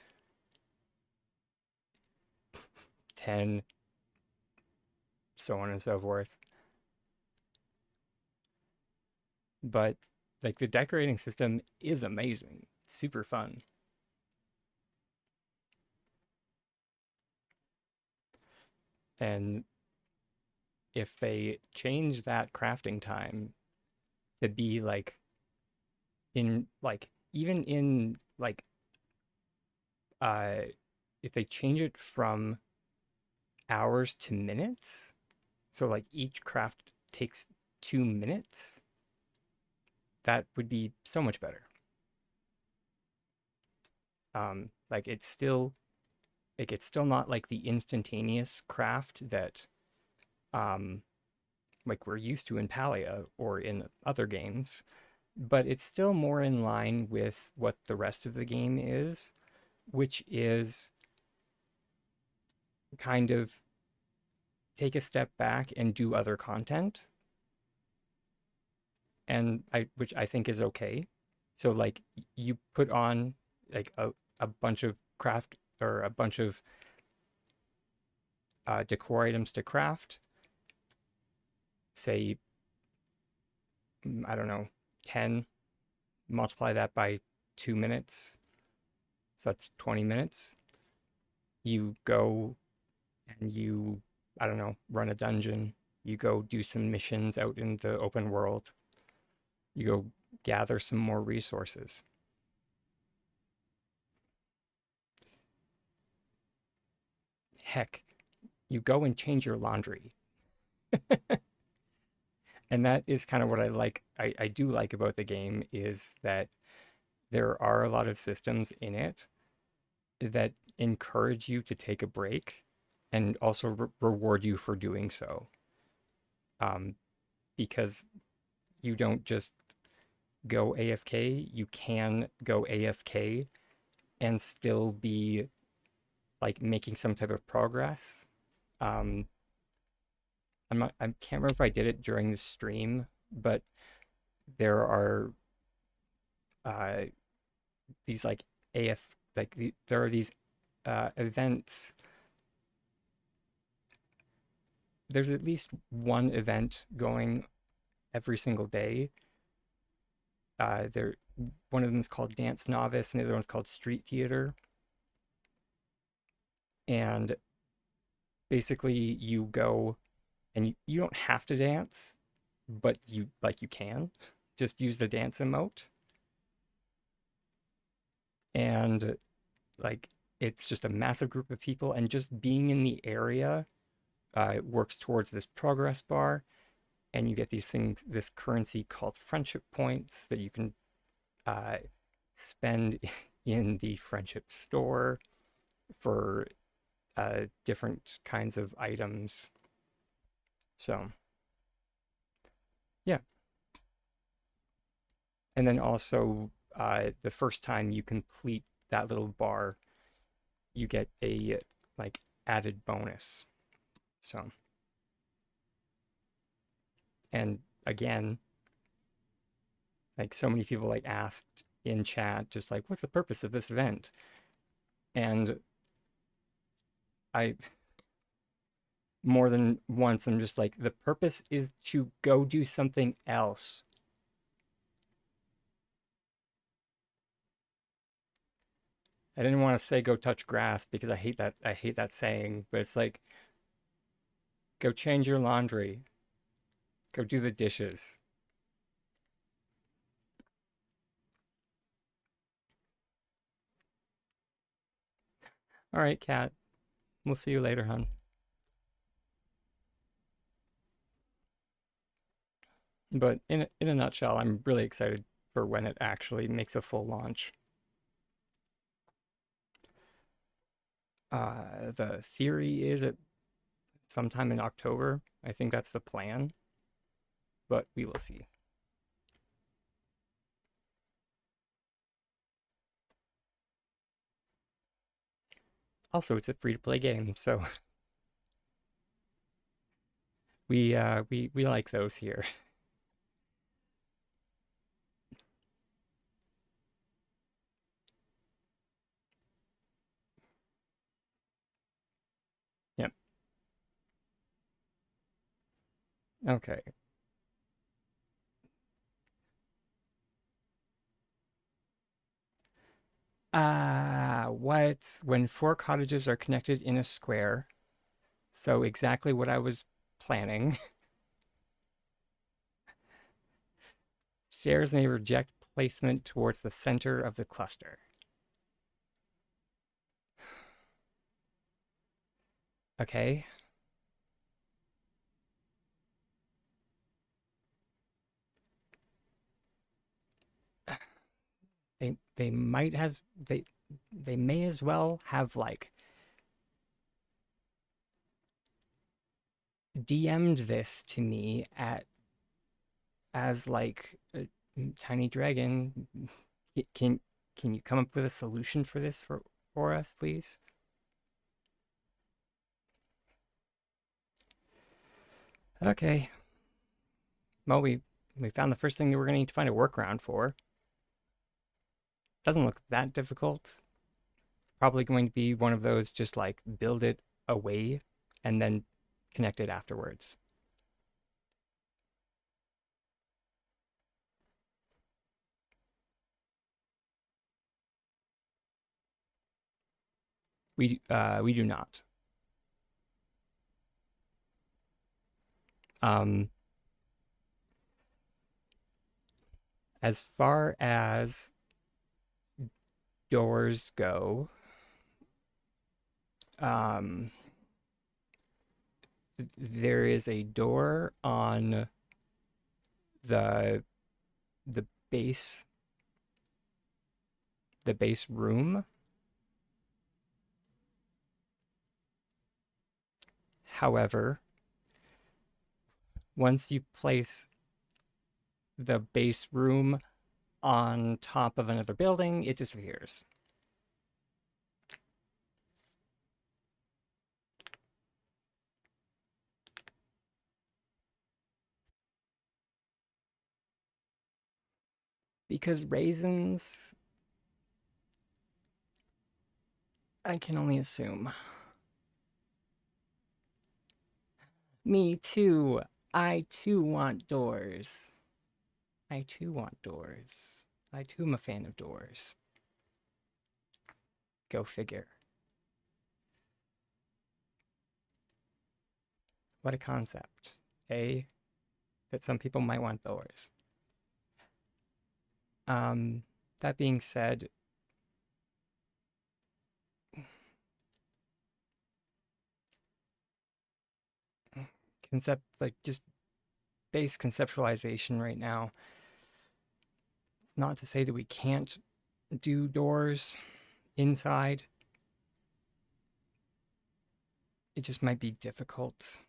10, so on and so forth. But like the decorating system is amazing, super fun. And if they change that crafting time to be like in like even in like uh if they change it from hours to minutes, so like each craft takes 2 minutes, that would be so much better. Like it's still not like the instantaneous craft that um like we're used to in Palia or in other games, but it's still more in line with what the rest of the game is, which is kind of take a step back and do other content, and I which I think is okay. So like you put on like a bunch of craft or a bunch of decor items to craft, say I don't know, 10, multiply that by 2 minutes, so that's 20 minutes. You go and you, I don't know, run a dungeon. You go do some missions out in the open world. You go gather some more resources. Heck, you go and change your laundry. And that is kind of what I do like about the game is that there are a lot of systems in it that encourage you to take a break and also reward you for doing so. Um, because you don't just go AFK, you can go AFK and still be like making some type of progress. Um, I can't remember if I did it during the stream, but there are uh, these like there are these events. There's at least one event going every single day. They're one of them is called Dance Novice, and the other one's called Street Theater. And basically, you go and you don't have to dance, but you can just use the dance emote, and like it's just a massive group of people, and just being in the area works towards this progress bar, and you get these things, this currency called friendship points that you can uh, spend in the friendship store for different kinds of items. So yeah, and then also the first time you complete that little bar, you get a like added bonus. So, and again, like so many people like asked in chat, just like, what's the purpose of this event? And I more than once I'm just like, the purpose is to go do something else. I didn't want to say go touch grass because I hate that saying, but it's like go change your laundry, go do the dishes. All right, Kat. We'll see you later, hon. But in a nutshell, I'm really excited for when it actually makes a full launch. The theory is at sometime in October. I think that's the plan, but we will see. Also, it's a free to play game, so we like those here. Yep. Okay. What? When four cottages are connected in a square. So exactly what I was planning. Stairs may reject placement towards the center of the cluster. Okay. They might has they may as well have like DM'd this to me at as like a tiny dragon. Can can you come up with a solution for this for us, please? Okay. Well, we found the first thing that we're gonna need to find a workaround for. Doesn't look that difficult. It's probably going to be one of those just like build it away and then connect it afterwards. We do not. Um, as far as doors go, um, there is a door on the the base the base room. However, once you place the base room on top of another building, it disappears. Because raisins, I can only assume. Me too. I too want doors. I too want doors. I too am a fan of doors. Go figure. What a concept. That some people might want doors. Um, that being said, just base conceptualization right now. It's not to say that we can't do doors inside. It just might be difficult.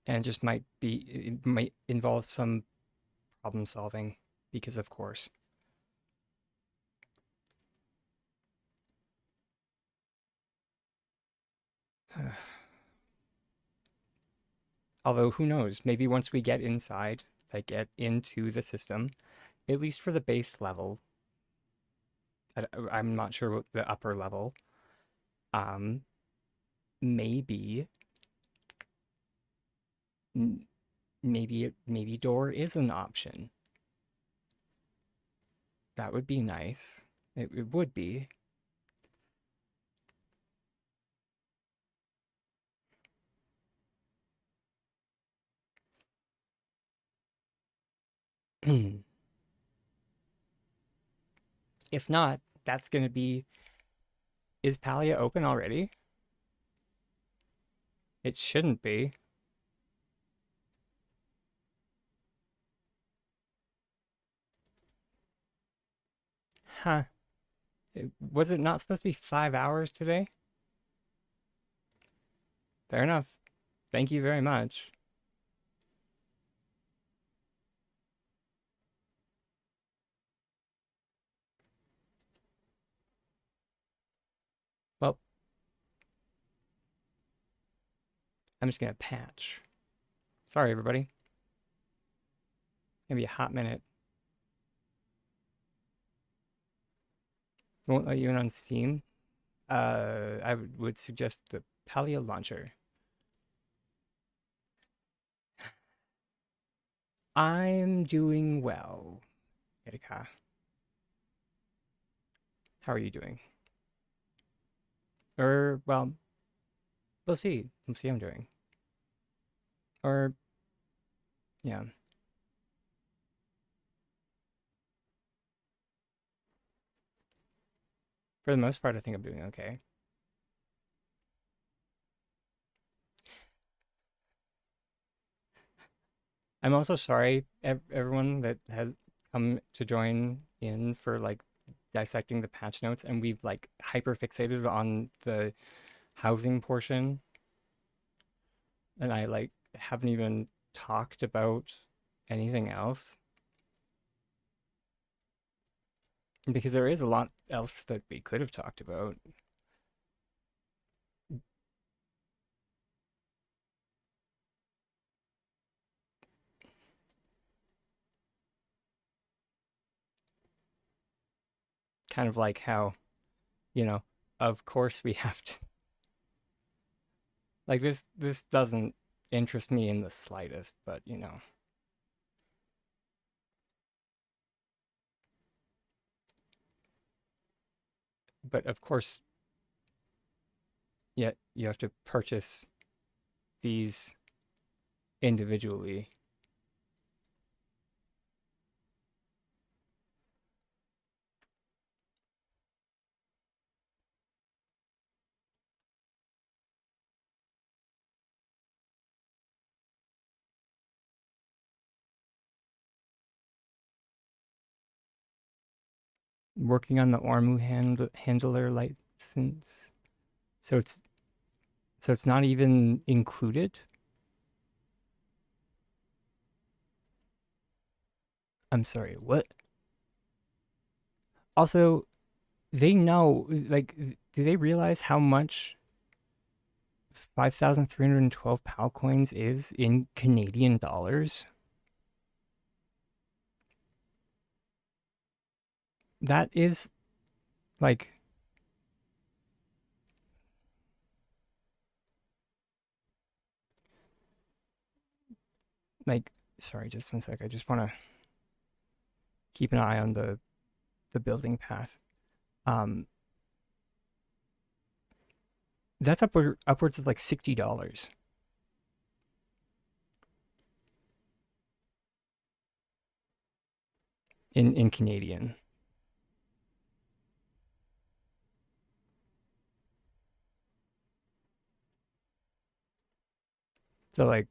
And it might involve some problem solving because, of course. Although, who knows? Maybe once we get inside, like get into the system, at least for the base level, I'm not sure what the upper level, um, maybe, maybe door is an option. That would be nice. It would be. If not, that's going to be. Is Palia open already? It shouldn't be. Huh. Was it not supposed to be 5 hours today? Fair enough. Thank you very much. Well, I'm just going to patch. Sorry, everybody. Maybe a hot minute. Won't let you in on Steam. I would suggest the Palia launcher. I'm doing well, Erika. How are you doing? Or, well, we'll see. We'll see how I'm doing. Or, yeah. For the most part, I think I'm doing okay. I'm also sorry, everyone that has come to join in for like dissecting the patch notes, and we've like hyper fixated on the housing portion, and I like haven't even talked about anything else because there is a lot else that we could have talked about. Kind of like how, you know, of course we have to like this doesn't interest me in the slightest, but you know. But of course, yet you have to purchase these individually. Working on the handler license. So it's not even included? I'm sorry, what? Also, they know, like, do they realize how much 5,312 PAL coins is in Canadian dollars? That is, like, like, sorry, just one sec. I just want to keep an eye on the building path. Um, that's upwards of like $60 in Canadian. So like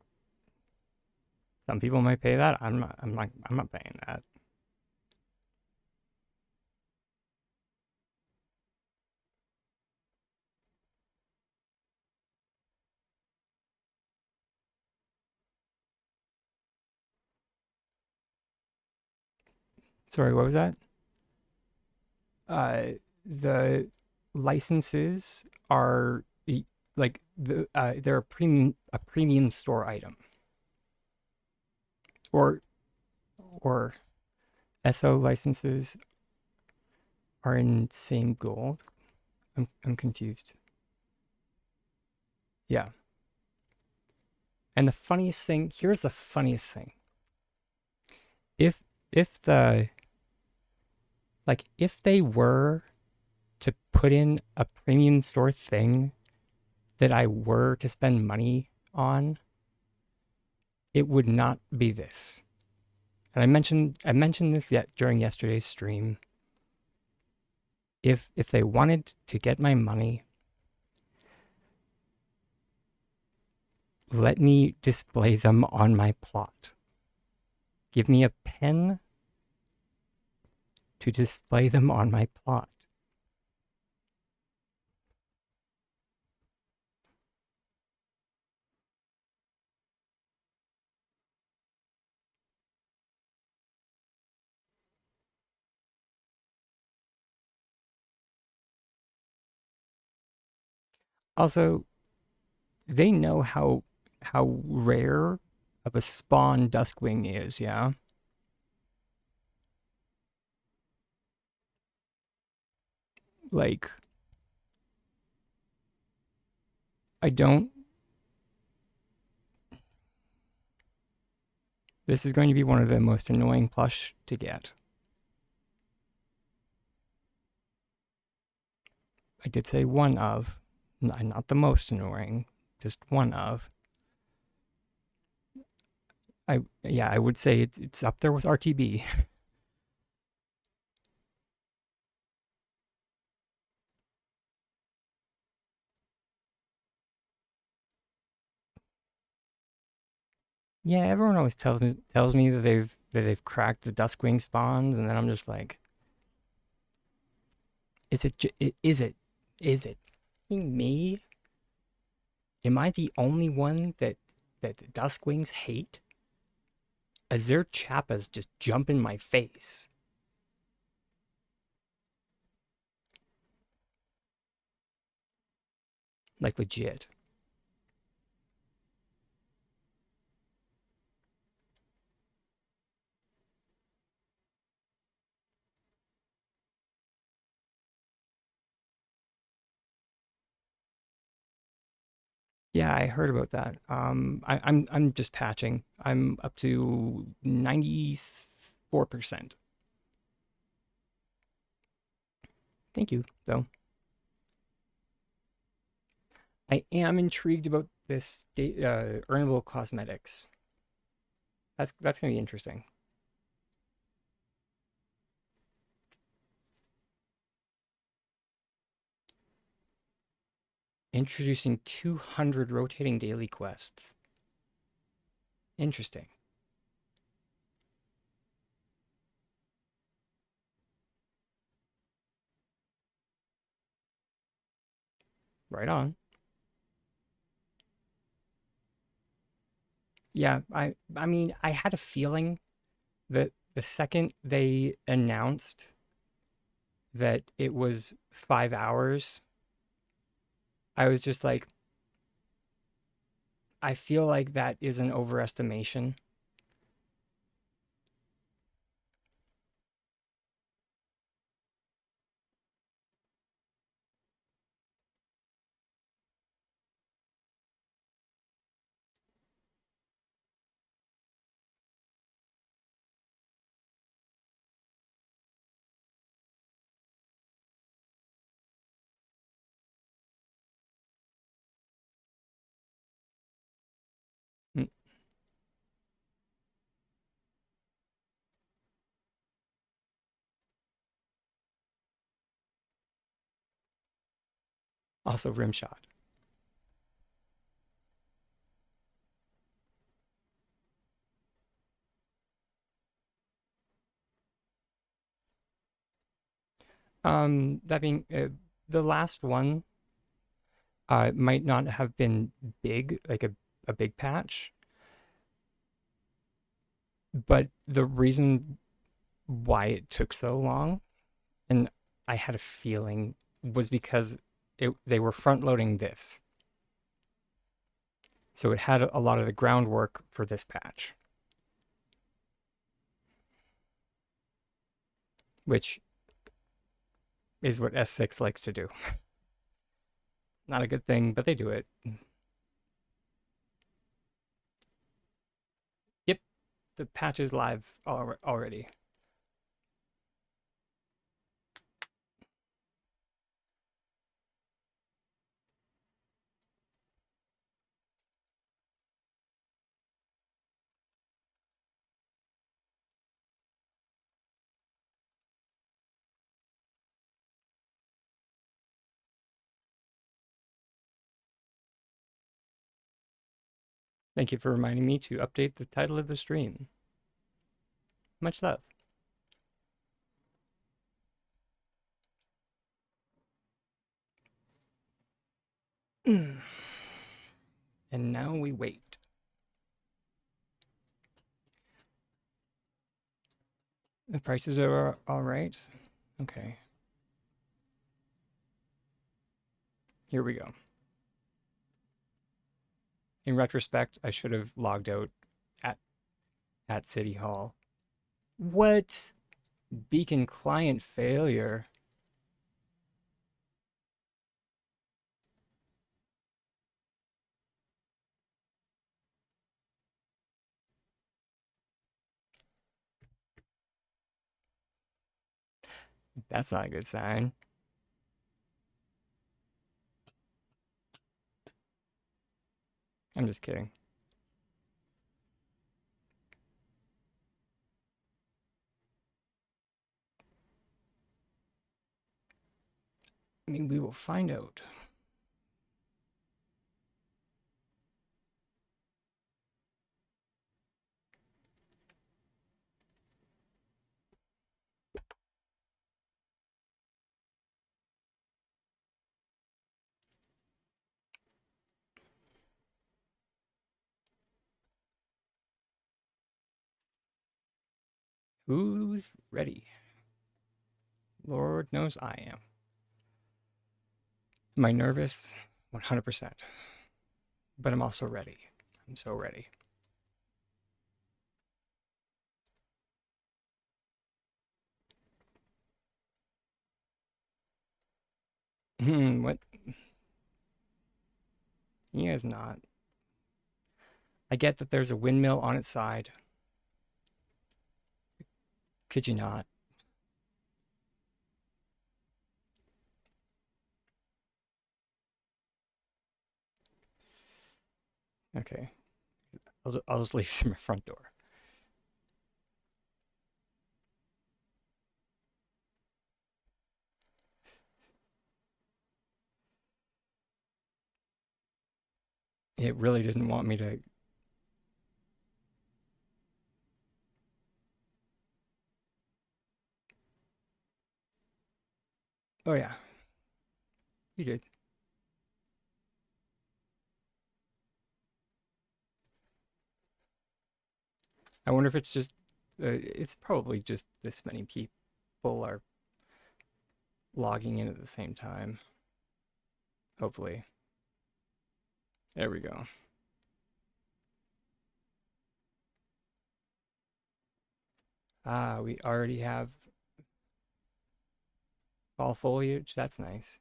some people might pay that. I'm not paying that. Sorry, what was that? Uh, the licenses are like they're a premium store item, or or SO licenses are in same gold. I'm confused. Yeah. And the funniest thing, here's the funniest thing. If if the if they were to put in a premium store thing that I were to spend money on, it would not be this. And I mentioned this yet during yesterday's stream. If they wanted to get my money, let me display them on my plot. Give me a pen to display them on my plot. Also, they know how rare of a spawn Duskwing is, yeah? Like, I don't. This is going to be one of the most annoying plush to get. I did say one of, not the most annoying, just one of. I would say it's up there with RTB. Yeah, everyone always tells me that they've cracked the Duskwing spawns, and then I'm just like, is it me? Am I the only one that the Duskwings hate? As their chappas just jump in my face, like legit. Yeah, I heard about that. I'm just patching. I'm up to 94%. Thank you, though. I am intrigued about this earnable cosmetics. That's gonna be interesting. Introducing 200 rotating daily quests. Interesting. Right on. Yeah, I mean, I had a feeling that the second they announced that it was 5 hours, I was just like, I feel like that is an overestimation. Also rim shot. That being the last one might not have been big, like a big patch, but the reason why it took so long, and I had a feeling, was because they were front loading this. So it had a lot of the groundwork for this patch, which is what S6 likes to do. Not a good thing, but they do it. Yep, the patch is live already. Thank you for reminding me to update the title of the stream. Much love. And now we wait. The prices are all right. Okay. Here we go. In retrospect, I should have logged out at City Hall. What? Beacon client failure. That's not a good sign. I'm just kidding. I mean, we will find out. Who's ready? Lord knows I am. Am I nervous? 100%. But I'm also ready. I'm so ready. What? He is not. I get that there's a windmill on its side. Could you not? Okay. I'll just leave through my front door. It really didn't want me to. Oh, yeah. You did. I wonder if it's just. It's probably just this many people are logging in at the same time. Hopefully. There we go. Ah, we already have fall foliage. That's nice.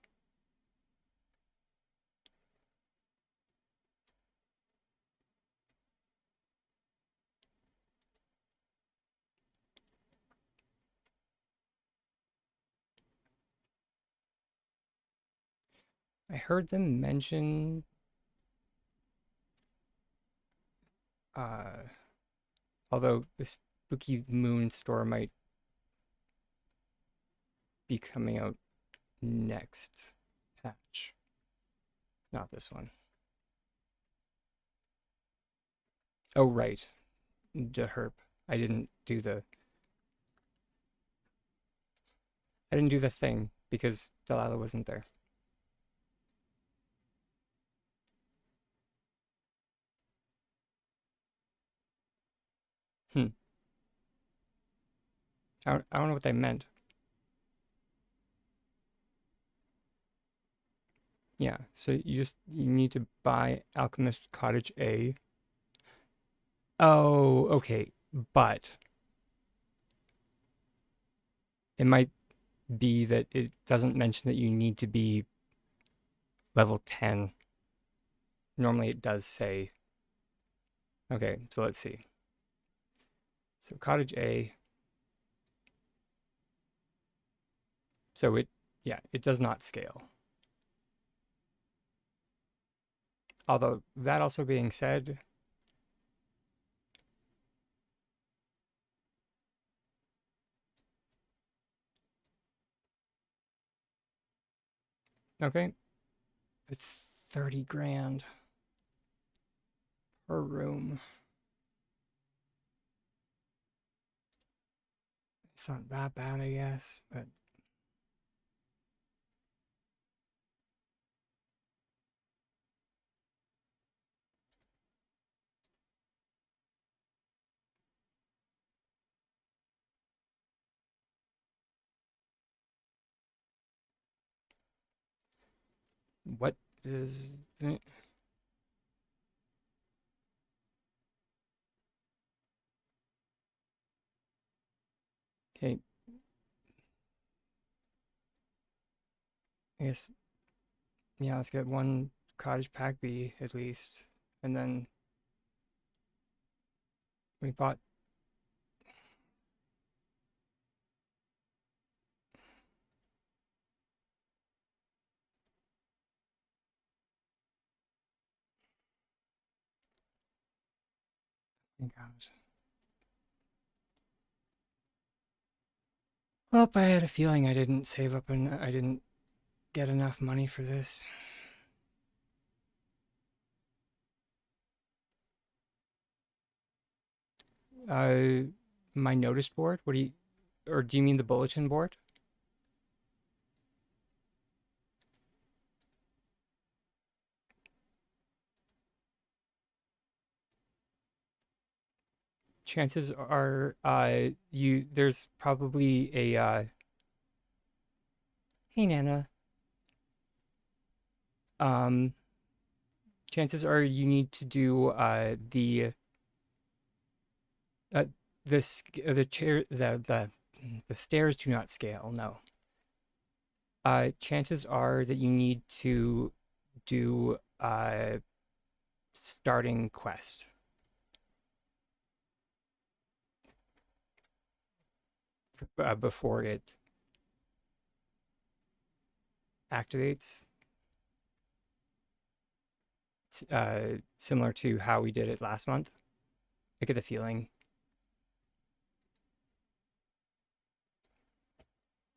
I heard them mention uh although the Spooky Moon store might be coming out next patch. Not this one. Oh, right. The herp. I didn't do the I didn't do the thing because Delilah wasn't there. Hmm. I don't know what they meant. Yeah, so you need to buy Alchemist Cottage A. Oh, okay. But it might be that it doesn't mention that you need to be level 10. Normally it does say. Okay, so let's see. So Cottage A. So yeah, it does not scale. Although that also being said, okay, it's 30 grand per room. It's not that bad, I guess, but what is okay? I guess yeah. Let's get one cottage pack B at least, and then we bought. Oh my God. Well, I had a feeling I didn't save up and I didn't get enough money for this. Uh, my notice board. What do you, or do you mean the bulletin board? Chances are, there's probably a, hey Nana, um, chances are you need to do, uh, the chair, the stairs do not scale, no. Chances are that you need to do, starting quest, before it activates. Similar to how we did it last month. I get the feeling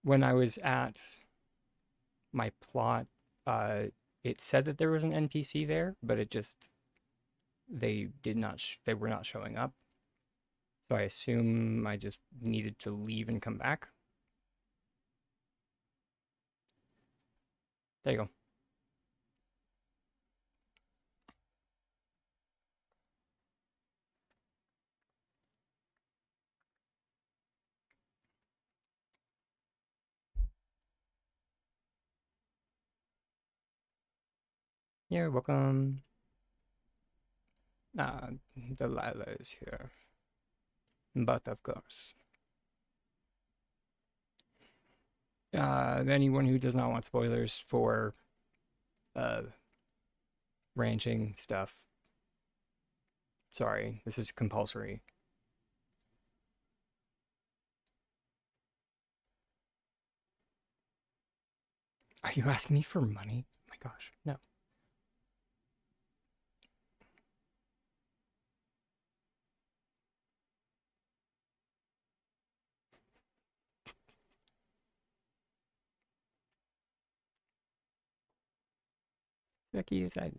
when I was at my plot, uh, it said that there was an NPC there, but it just they did not they were not showing up. So I assume I just needed to leave and come back. There you go. You're welcome. Delilah is here, but of course, anyone who does not want spoilers for uh, ranching stuff, sorry, this is compulsory. Are you asking me for money? Oh my gosh, no. Becky is I.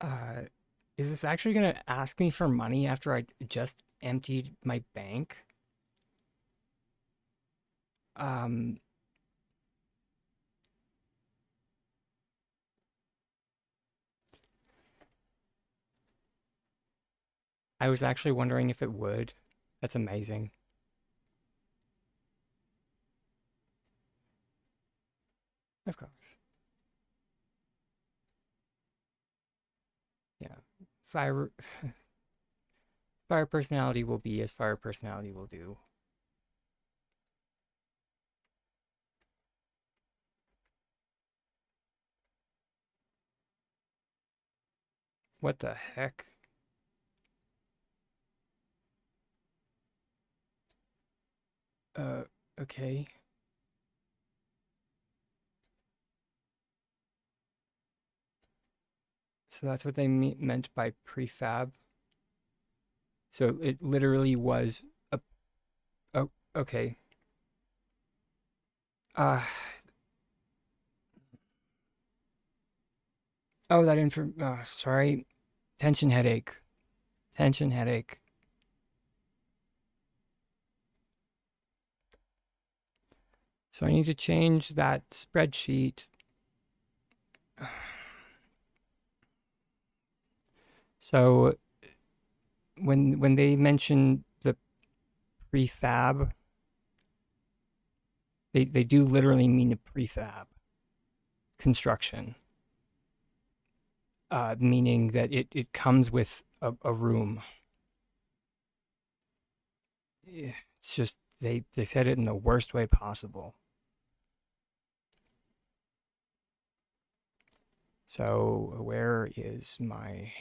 Uh, is this actually gonna ask me for money after I just emptied my bank? Um, I was actually wondering if it would. That's amazing. Of course. Yeah. Fire fire personality will be as fire personality will do. What the heck? Uh, okay. So that's what they meant by prefab. So it literally was a. Oh, okay. Uh, oh, that info. Sorry. Tension headache. Tension headache. So I need to change that spreadsheet. So when they mention the prefab, they do literally mean the prefab construction, meaning that it comes with a room. It's just they said it in the worst way possible. So where is my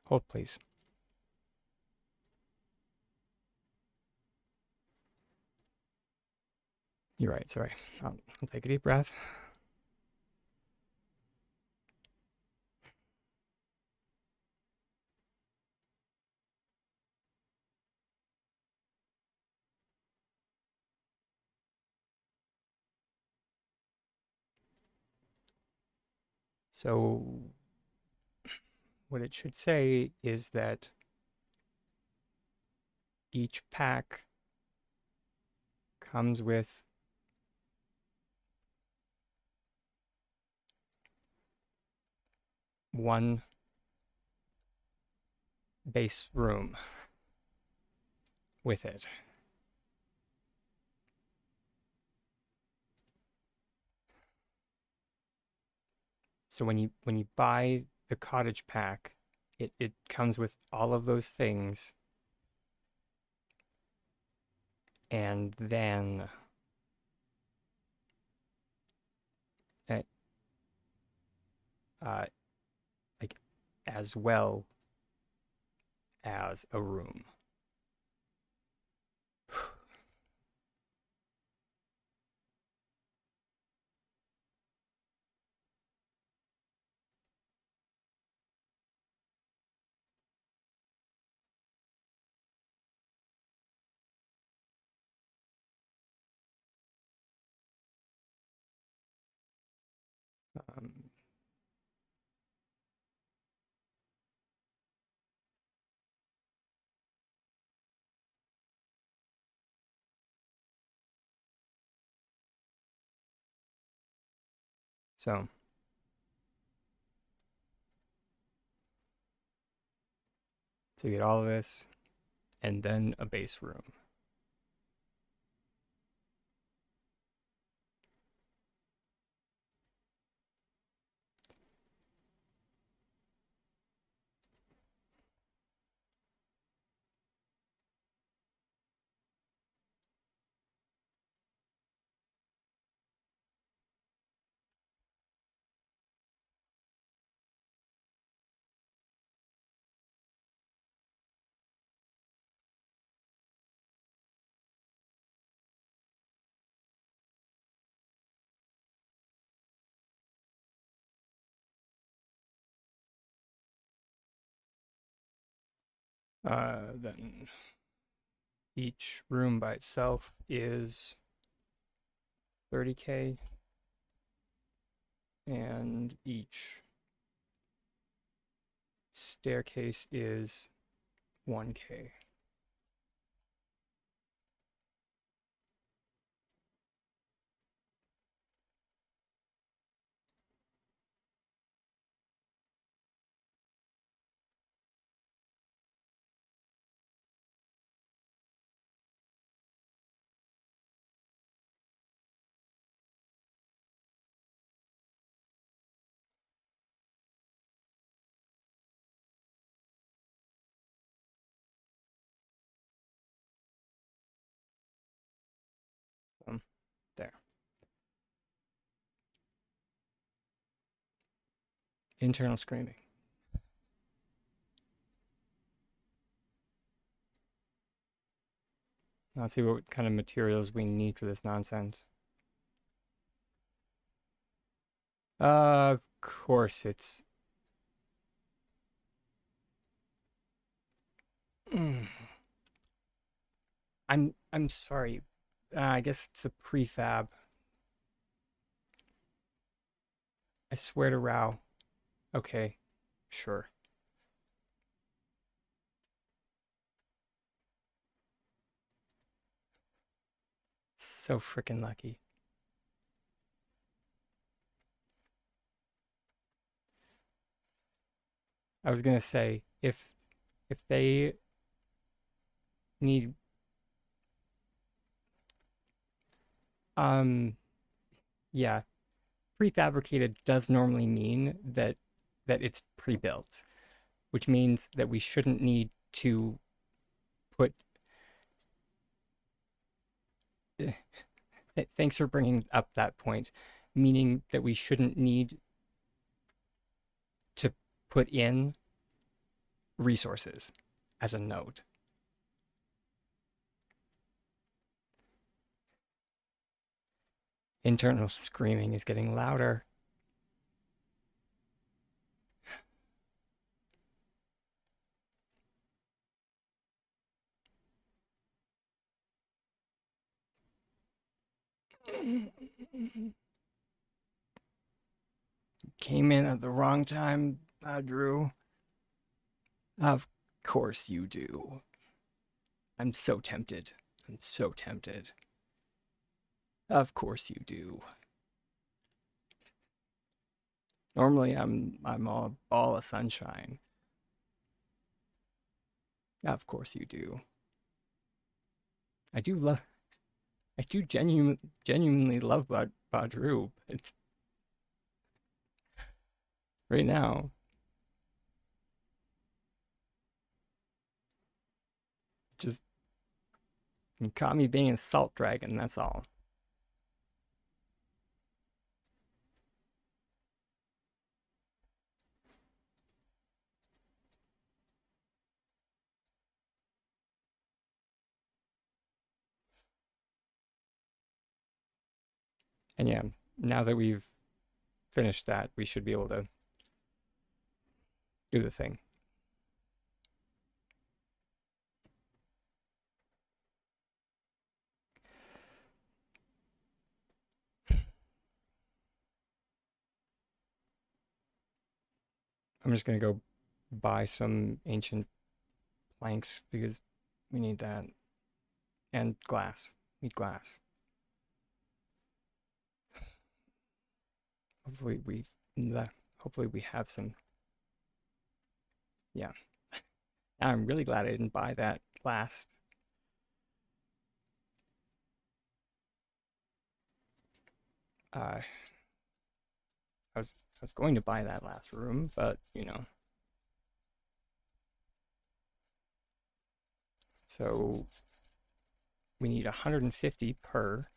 hold, please? You're right. Sorry. I'll take a deep breath. So what it should say is that each pack comes with one base room with it. So when you buy the cottage pack, it comes with all of those things, and then uh, uh, like as well as a room. Um, so you get all of this, and then a base room. Then each room by itself is 30K, and each staircase is 1K. There. Internal screaming. Let's see what kind of materials we need for this nonsense. Of course it's... I'm sorry. I guess it's the prefab. I swear to Rao. Okay, sure. So freaking lucky. I was gonna say if they need um yeah, prefabricated does normally mean that it's pre-built, which means that we shouldn't need to put thanks for bringing up that point, meaning that we shouldn't need to put in resources as a node. Internal screaming is getting louder. Came in at the wrong time, Drew. Of course you do. I'm so tempted. I'm so tempted. Of course you do. Normally I'm all a ball of sunshine. Of course you do. I do love I do genuinely love Badru, but right now just you caught me being a salt dragon, that's all. And yeah, now that we've finished that, we should be able to do the thing. I'm just gonna go buy some ancient planks because we need that. And glass. We need glass. Hopefully we hopefully we have some. Yeah. I'm really glad I didn't buy that last. I was going to buy that last room, but you know. So we need 150 per.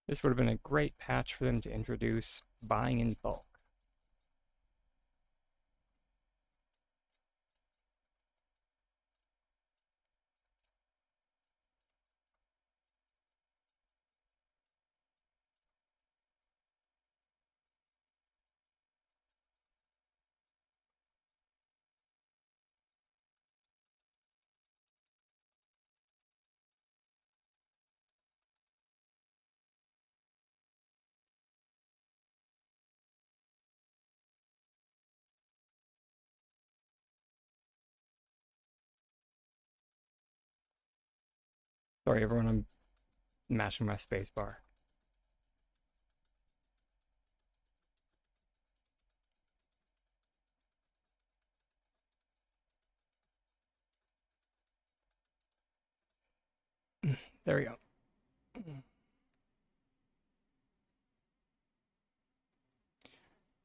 This would have been a great patch for them to introduce buying in bulk. Sorry, everyone, I'm mashing my space bar. There we go.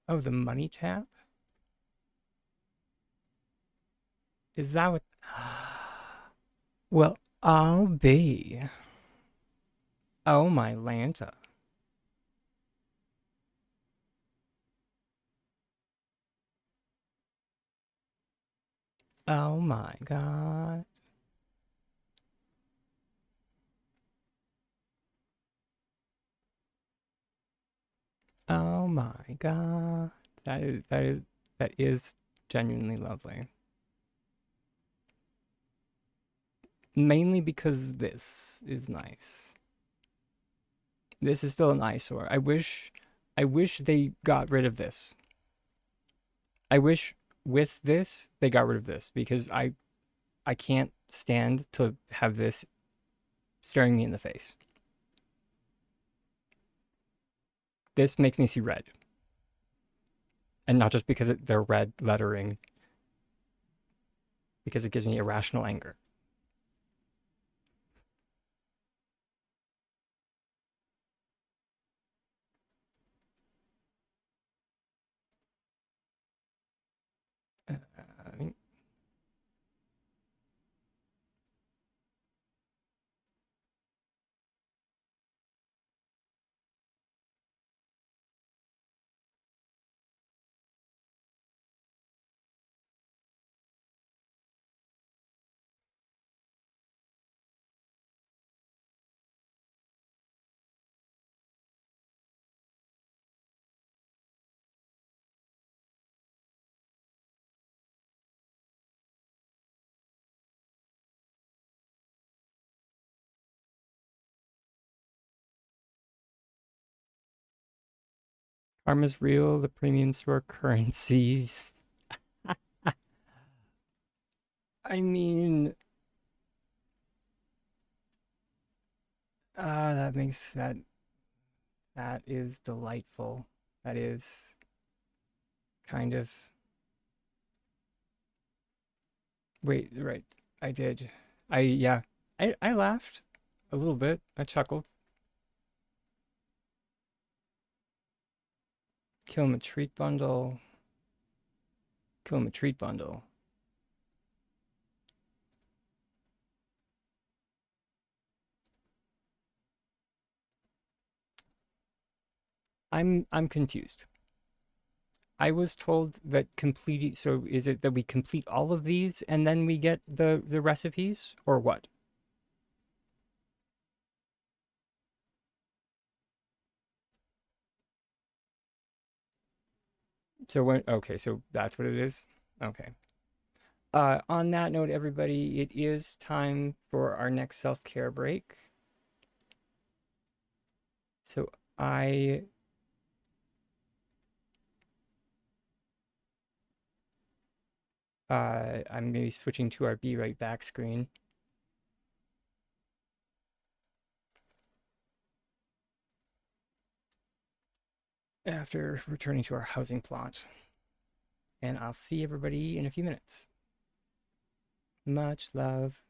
Oh, the money tap? Is that what? Well, I'll be. Oh, my Lanta. Oh my god. Oh my god. That is genuinely lovely. Mainly because this is nice. This is still an eyesore. I wish they got rid of this. I wish with this they got rid of this because I can't stand to have this staring me in the face. This makes me see red. And not just because they're red lettering, because it gives me irrational anger. I mean, karma's real, the premium store currencies. I mean, that makes that is delightful. That is kind of. Wait, right. I did. Yeah. I laughed a little bit. I chuckled. Kill 'em a treat bundle. Kill 'em a treat bundle. I'm confused. I was told that complete. So is it that we complete all of these and then we get the recipes, or what? So when okay, so that's what it is. Okay. On that note, everybody, it is time for our next self-care break. So I I'm maybe switching to our be right back screen after returning to our housing plot. And I'll see everybody in a few minutes. Much love.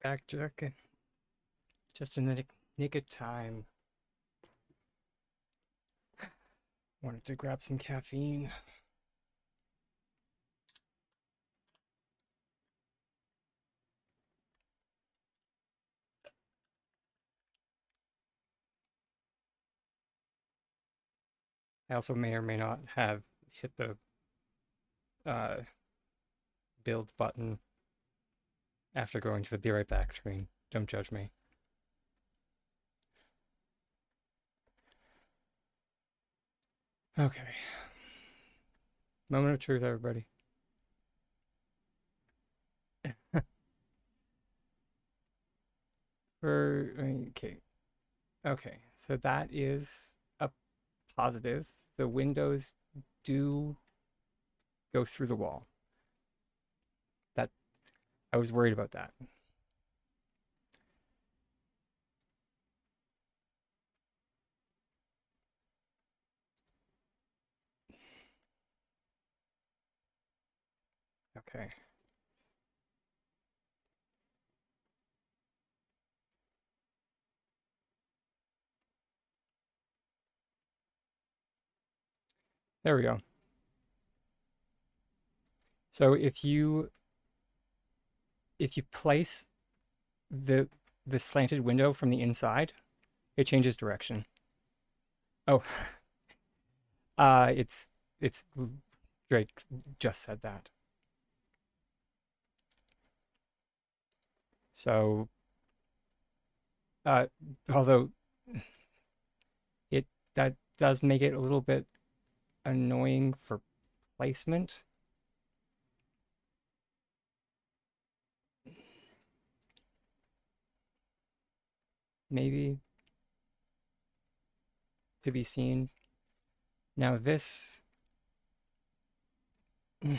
Back jerk. Just in the nick of time. Wanted to grab some caffeine. I also may or may not have hit the uh, build button after going to the be right back screen. Don't judge me. Okay. Moment of truth, everybody. Okay. Okay. So that is a positive. The windows do go through the wall. That I was worried about that. Okay. There we go. So if you place the the slanted window from the inside, it changes direction. Oh, it's Drake just said that. So, uh, although it that does make it a little bit annoying for placement. Maybe to be seen. Now this is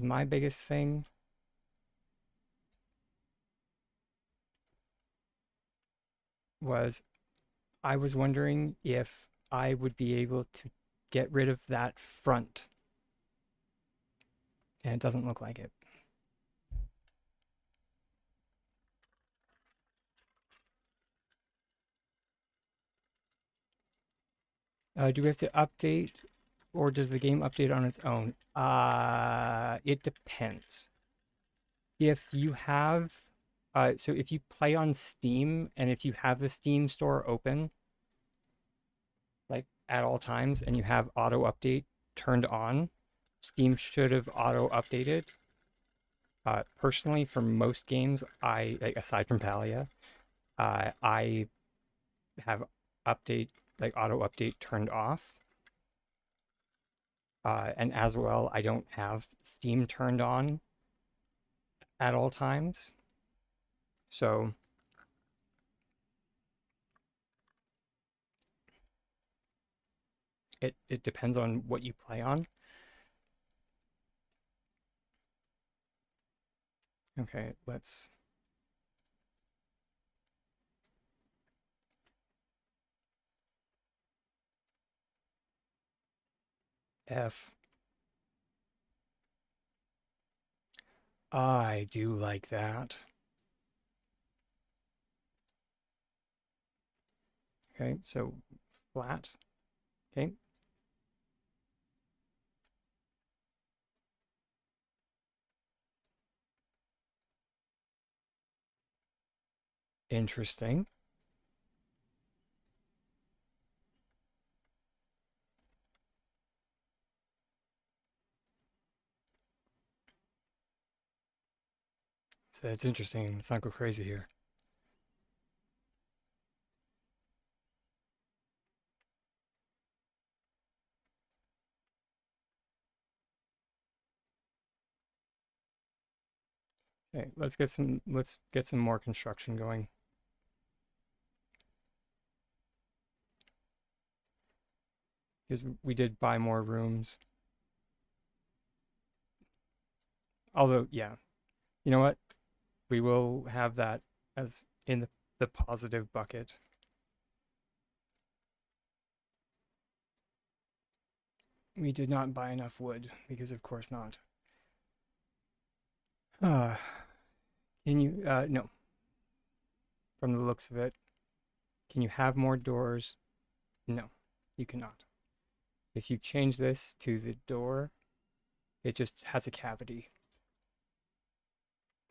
my biggest thing was I was wondering if I would be able to get rid of that front, and it doesn't look like it. Do we have to update, or does the game update on its own? It depends. If you have, so if you play on Steam and if you have the Steam store open, like at all times, and you have auto update turned on, Steam should have auto updated. Personally, for most games, like, aside from Palia, I have update like auto update turned off. And as well, I don't have Steam turned on at all times. So it depends on what you play on. Okay, let's F. I do like that. Okay, so flat. Okay, interesting. So it's interesting. Let's not go crazy here. Okay, let's get some more construction going. Because we did buy more rooms. Although, yeah, you know what? We will have that as in the positive bucket. We did not buy enough wood, because of course not. Uh, can you, no, from the looks of it, can you have more doors? No, you cannot. If you change this to the door, it just has a cavity.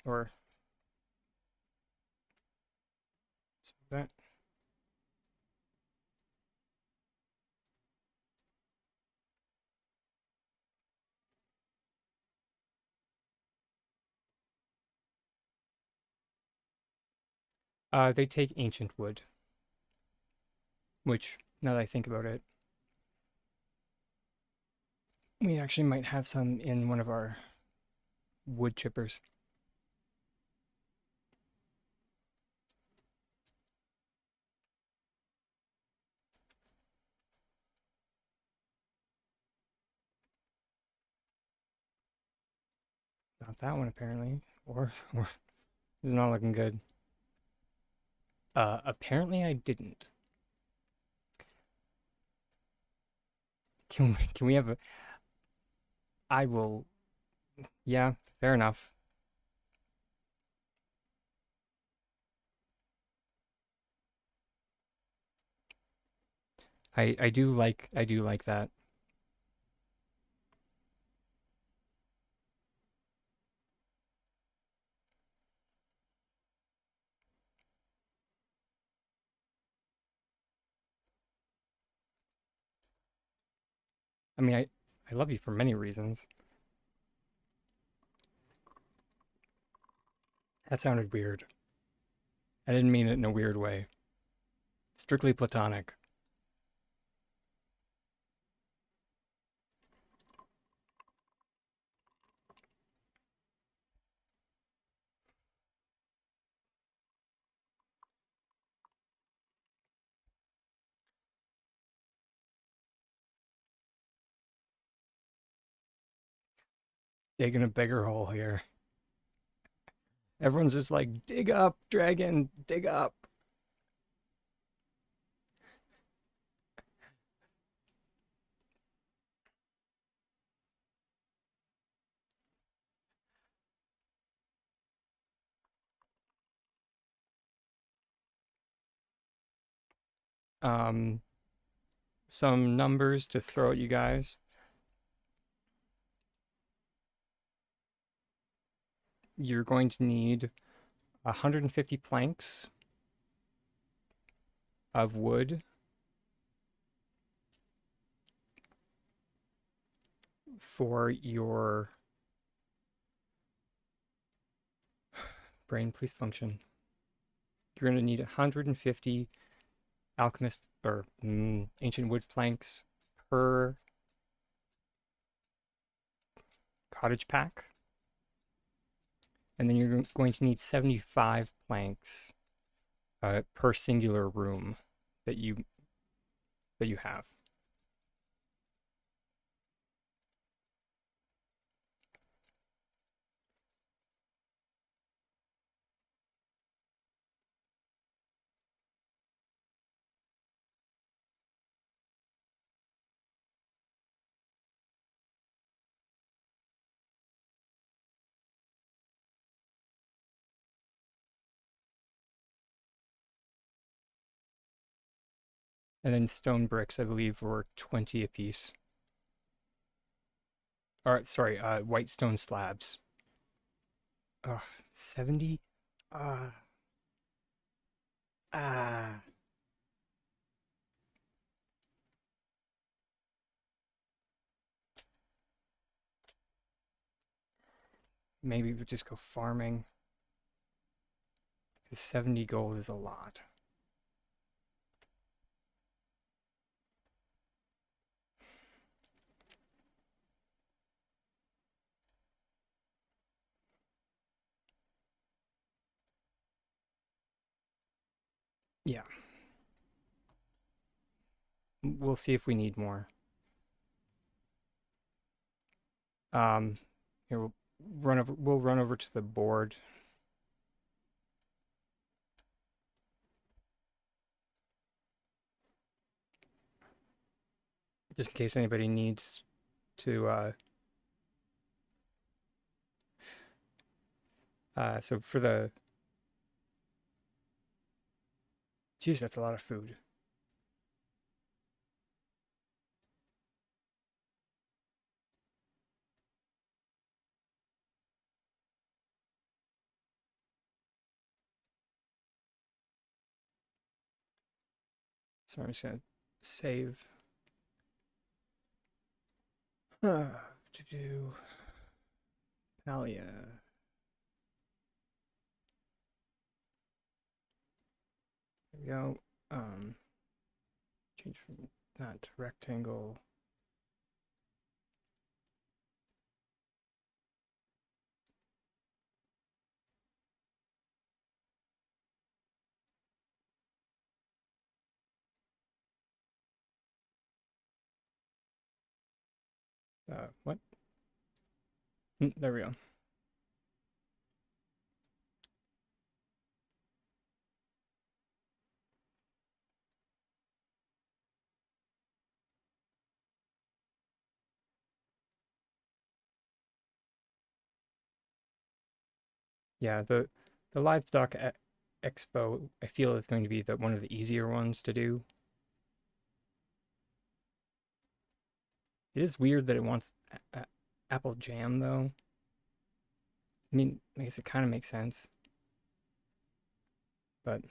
Or that. They take ancient wood, which, now that I think about it, we actually might have some in one of our wood chippers. Not that one, apparently. Or it's not looking good. Apparently I didn't. Can we have a? I will. Yeah, fair enough. I do like that. I mean, I love you for many reasons. That sounded weird. I didn't mean it in a weird way. Strictly platonic. Digging a bigger hole here. Everyone's just like, dig up, dragon, dig up. Um, some numbers to throw at you guys. You're going to need 150 planks of wood for your brain, please function. You're going to need 150 alchemist or ancient wood planks per cottage pack. And then you're going to need 75 planks per singular room that you have. And then stone bricks, I believe, were 20 apiece. Or sorry, white stone slabs. Ugh, 70? Uh, ah. Maybe we just go farming. 'Cause 70 gold is a lot. Yeah, we'll see if we need more. Um, Here we'll run over to the board. Just in case anybody needs to So for the, geez, that's a lot of food. So I'm just gonna save. To do Palia. There we go. Change from that to rectangle. What? There we go. Yeah, the livestock expo I feel is going to be one of the easier ones to do. It is weird that it wants apple jam though. I mean, I guess it kind of makes sense, but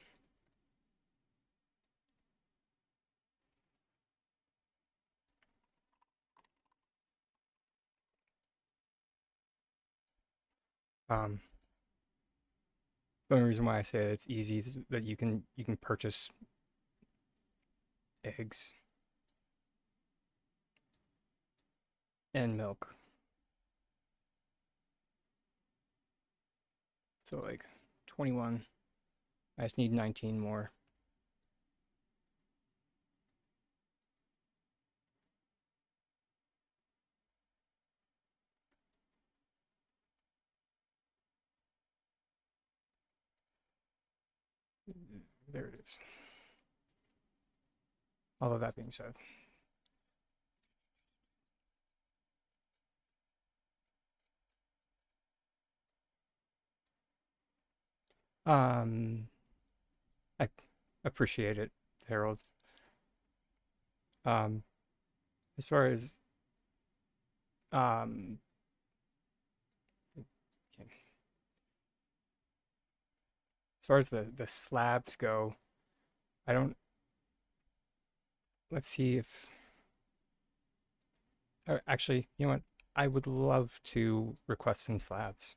um, the only reason why I say it's easy is that you can purchase eggs and milk. So like 21. I just need 19 more. There it is. Although that being said, um, I appreciate it, Harold. Um, as far as um, as far as the slabs go, I don't. Let's see if actually, you know what? I would love to request some slabs.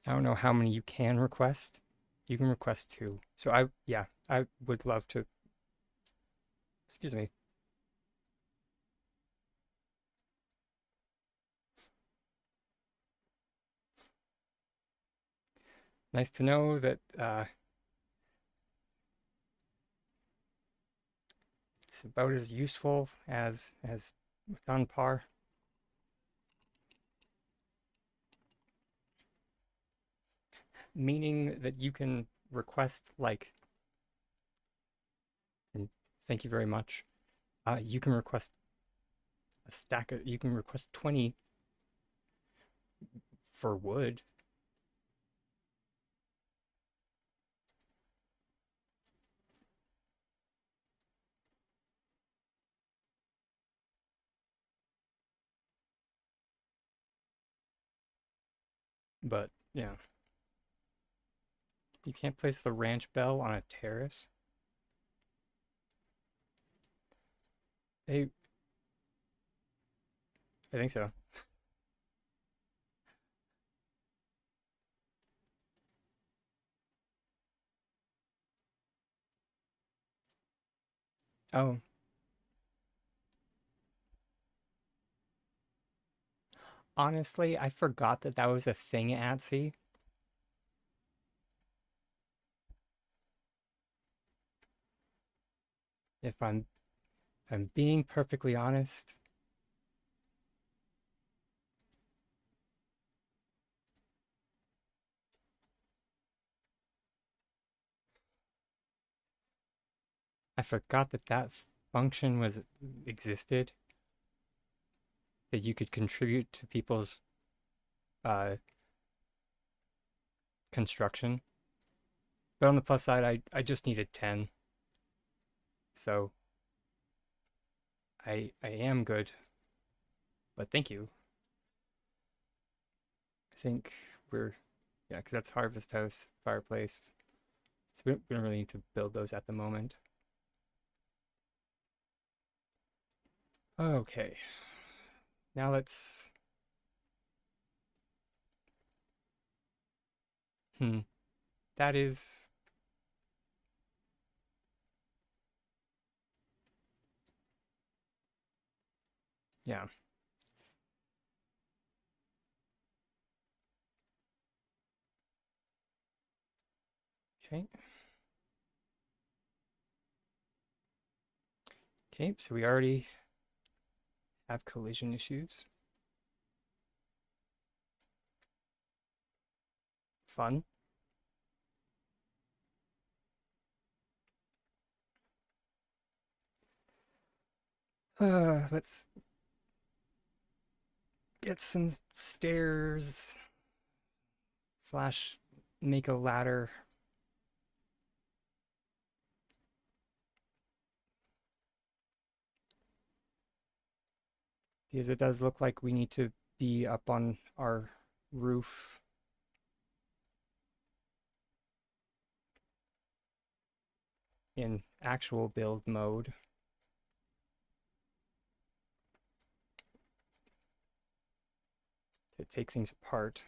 I don't know how many you can request. You can request two. So yeah, I would love to. Excuse me. Nice to know that it's about as useful as with on par. Meaning that you can request like, and thank you very much. You can request a stack of. You can request 20 for wood, but yeah, you can't place the ranch bell on a terrace. They, I think so. Oh, honestly, I forgot that that was a thing at sea. If I'm being perfectly honest, I forgot that that function was existed. that you could contribute to people's uh, construction. But on the plus side, I just needed 10. So I am good. But thank you. I think we're, yeah, because that's Harvest House, Fireplace. So we don't really need to build those at the moment. Okay. Now let's, hmm, that is, yeah. Okay. Okay, so we already have collision issues. Fun. Let's get some stairs slash make a ladder. Because it does look like we need to be up on our roof. In actual build mode. To take things apart.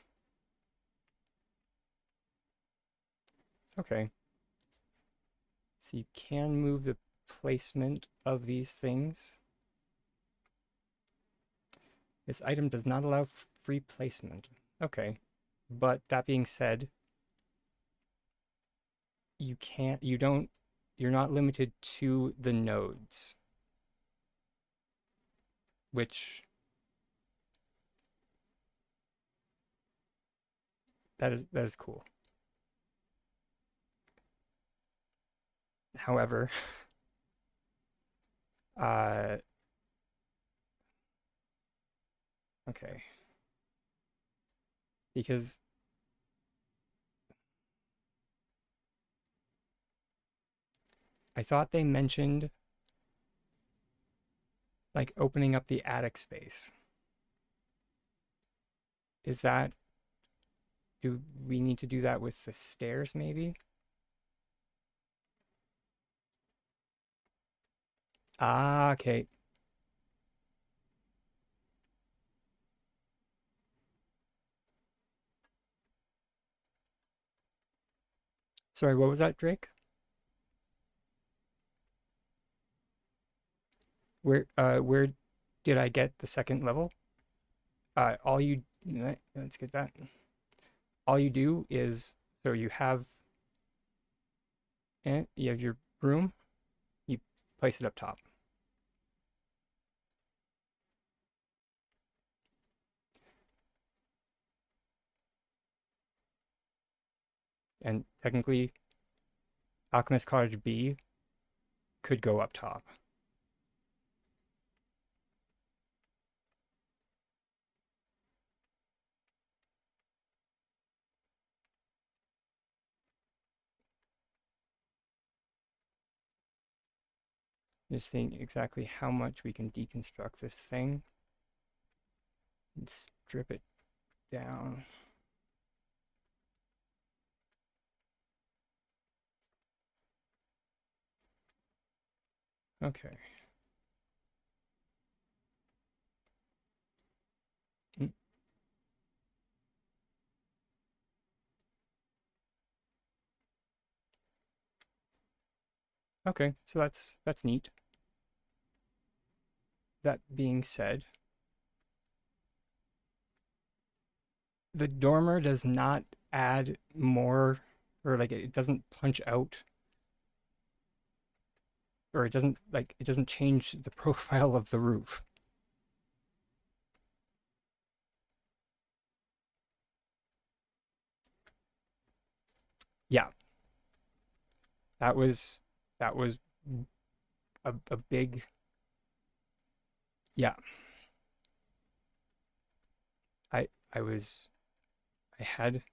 Okay. So you can move the placement of these things. This item does not allow free placement. Okay. But that being said, you're not limited to the nodes, which that is cool. However, uh, okay, because I thought they mentioned like opening up the attic space. Is that, do we need to do that with the stairs maybe? Ah, okay. Sorry, what was that, Drake? Where did I get the second level? All you let's get that. All you do is, so you have your broom, you place it up top. And technically Alchemist Cottage B could go up top. Just seeing exactly how much we can deconstruct this thing and strip it down. Okay. Mm, okay, so that's neat. That being said, the dormer does not add more, or like it doesn't punch out, or it doesn't change the profile of the roof. Yeah, that was that was a big, yeah. I was I had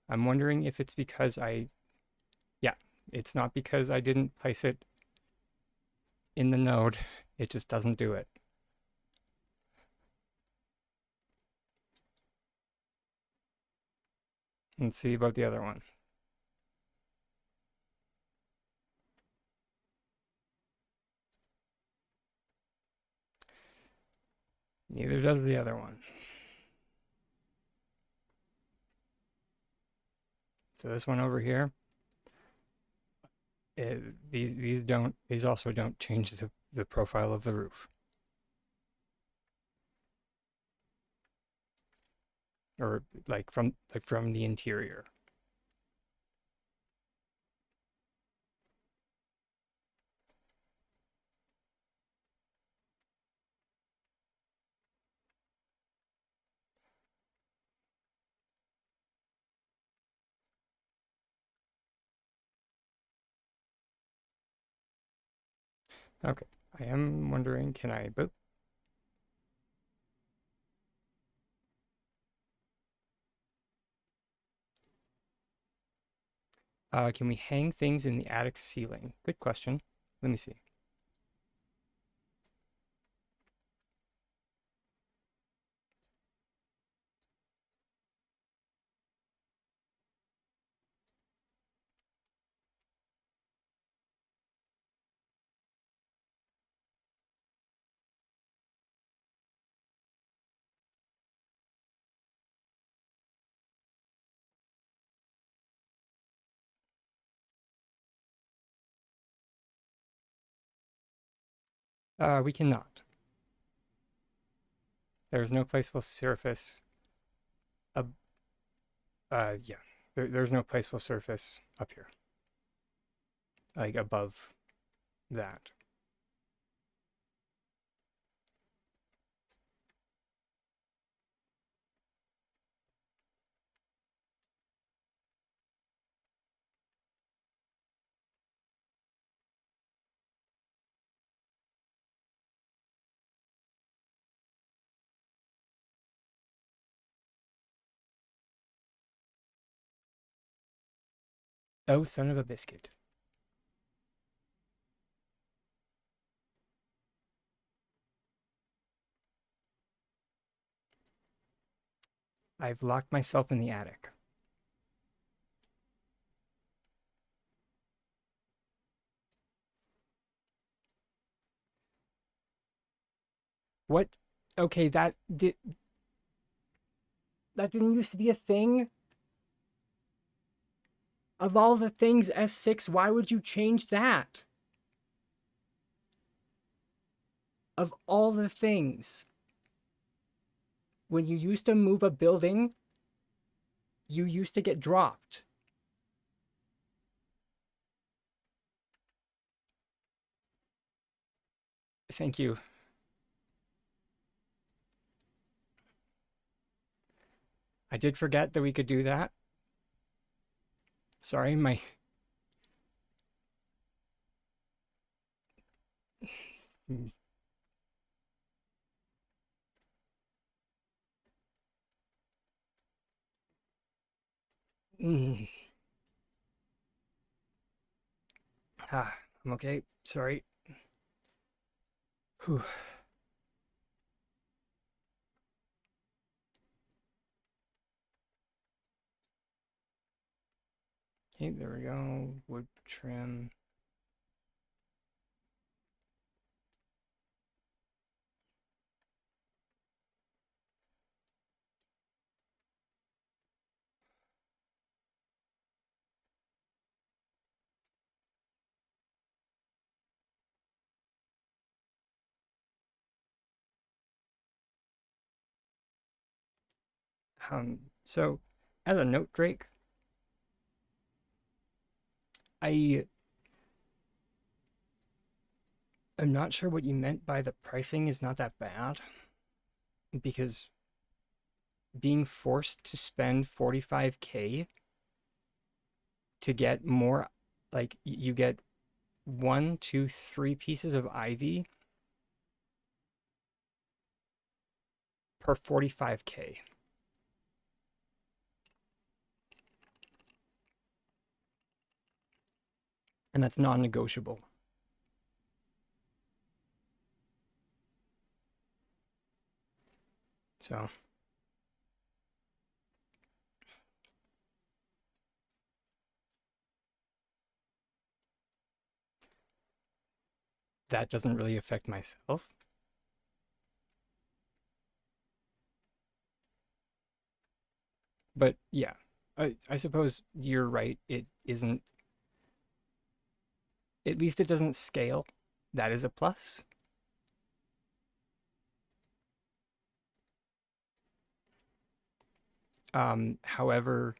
I'm wondering if it's because yeah, it's not because I didn't place it in the node. It just doesn't do it. Let's see about the other one. Neither does the other one. So this one over here, these also don't change the profile of the roof, or like from the interior. Okay, I am wondering, can I boop? Can we hang things in the attic ceiling? Good question. Let me see. We cannot. There is no placeable surface. Ab yeah. There's no placeable surface up here, like above that. Oh, son of a biscuit. I've locked myself in the attic. What? Okay, that didn't used to be a thing. Of all the things, S6, why would you change that? Of all the things. When you used to move a building, you used to get dropped. Thank you. I did forget that we could do that. Sorry, my... I'm okay. Sorry. Whew. Okay, there we go. Wood trim. So, as a note, Drake, I am not sure what you meant by the pricing is not that bad, because being forced to spend 45K to get more, like, you get 1, 2, 3 pieces of ivy per 45K. and that's non-negotiable. So that doesn't really affect myself. But yeah, I suppose you're right. It isn't, at least it doesn't scale. That is a plus. However,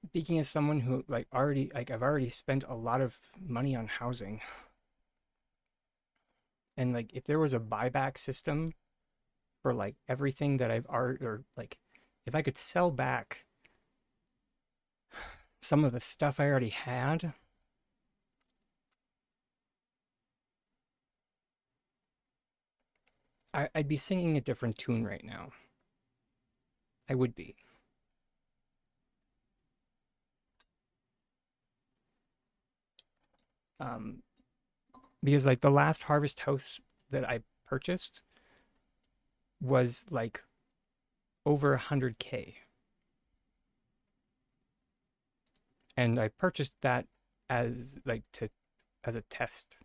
speaking as someone who I've already spent a lot of money on housing, and like if there was a buyback system for like everything that I've already, or like if I could sell back some of the stuff I already had, I'd be singing a different tune right now. I would be. Um, because like the last harvest house that I purchased was like over 100K, and I purchased that as like to as a test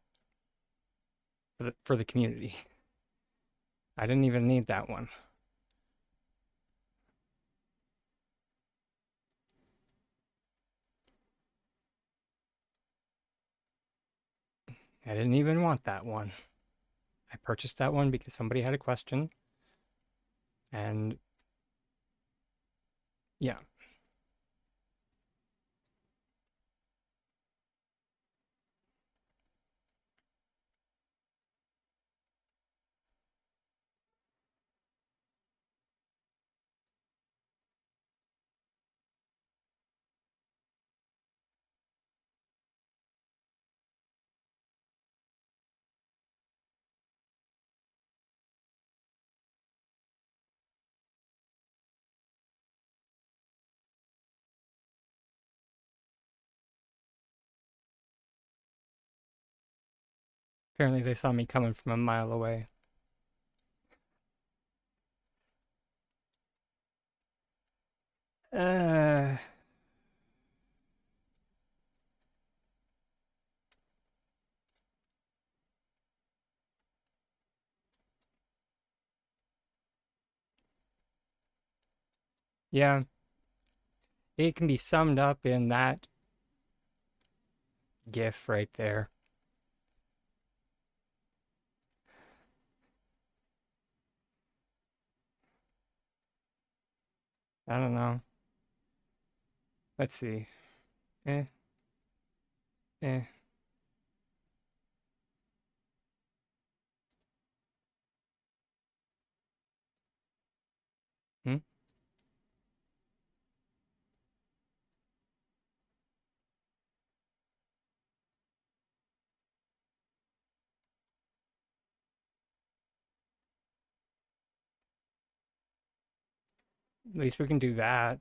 for the community. I didn't even need that one. I didn't even want that one. I purchased that one because somebody had a question, and yeah, apparently they saw me coming from a mile away. Uh, yeah, it can be summed up in that GIF right there. I don't know. Let's see. Eh, eh. Hmm? At least we can do that.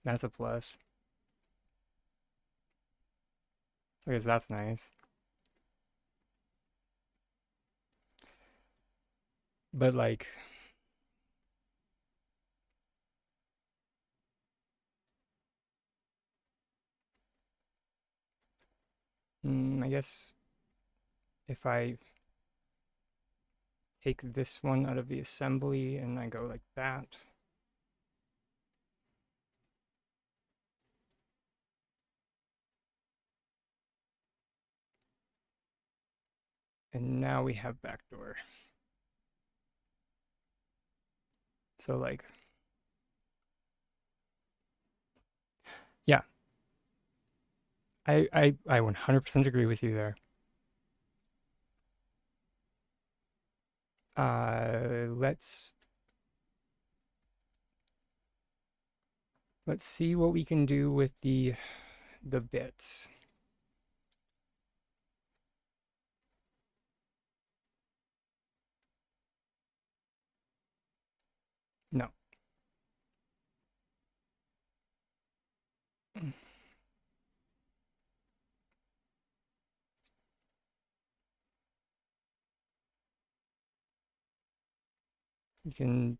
That's a plus. Because that's nice. But like, I guess if I take this one out of the assembly and I go like that, and now we have backdoor. So like, yeah, I 100% agree with you there. Let's see what we can do with the bits. No. You can.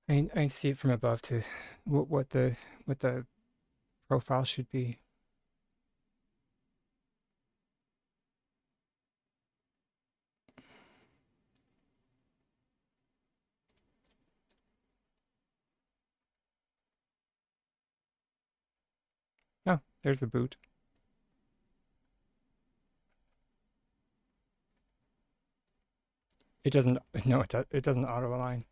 I see it from above to what the profile should be. Oh, there's the boot. It doesn't. No, it doesn't auto align.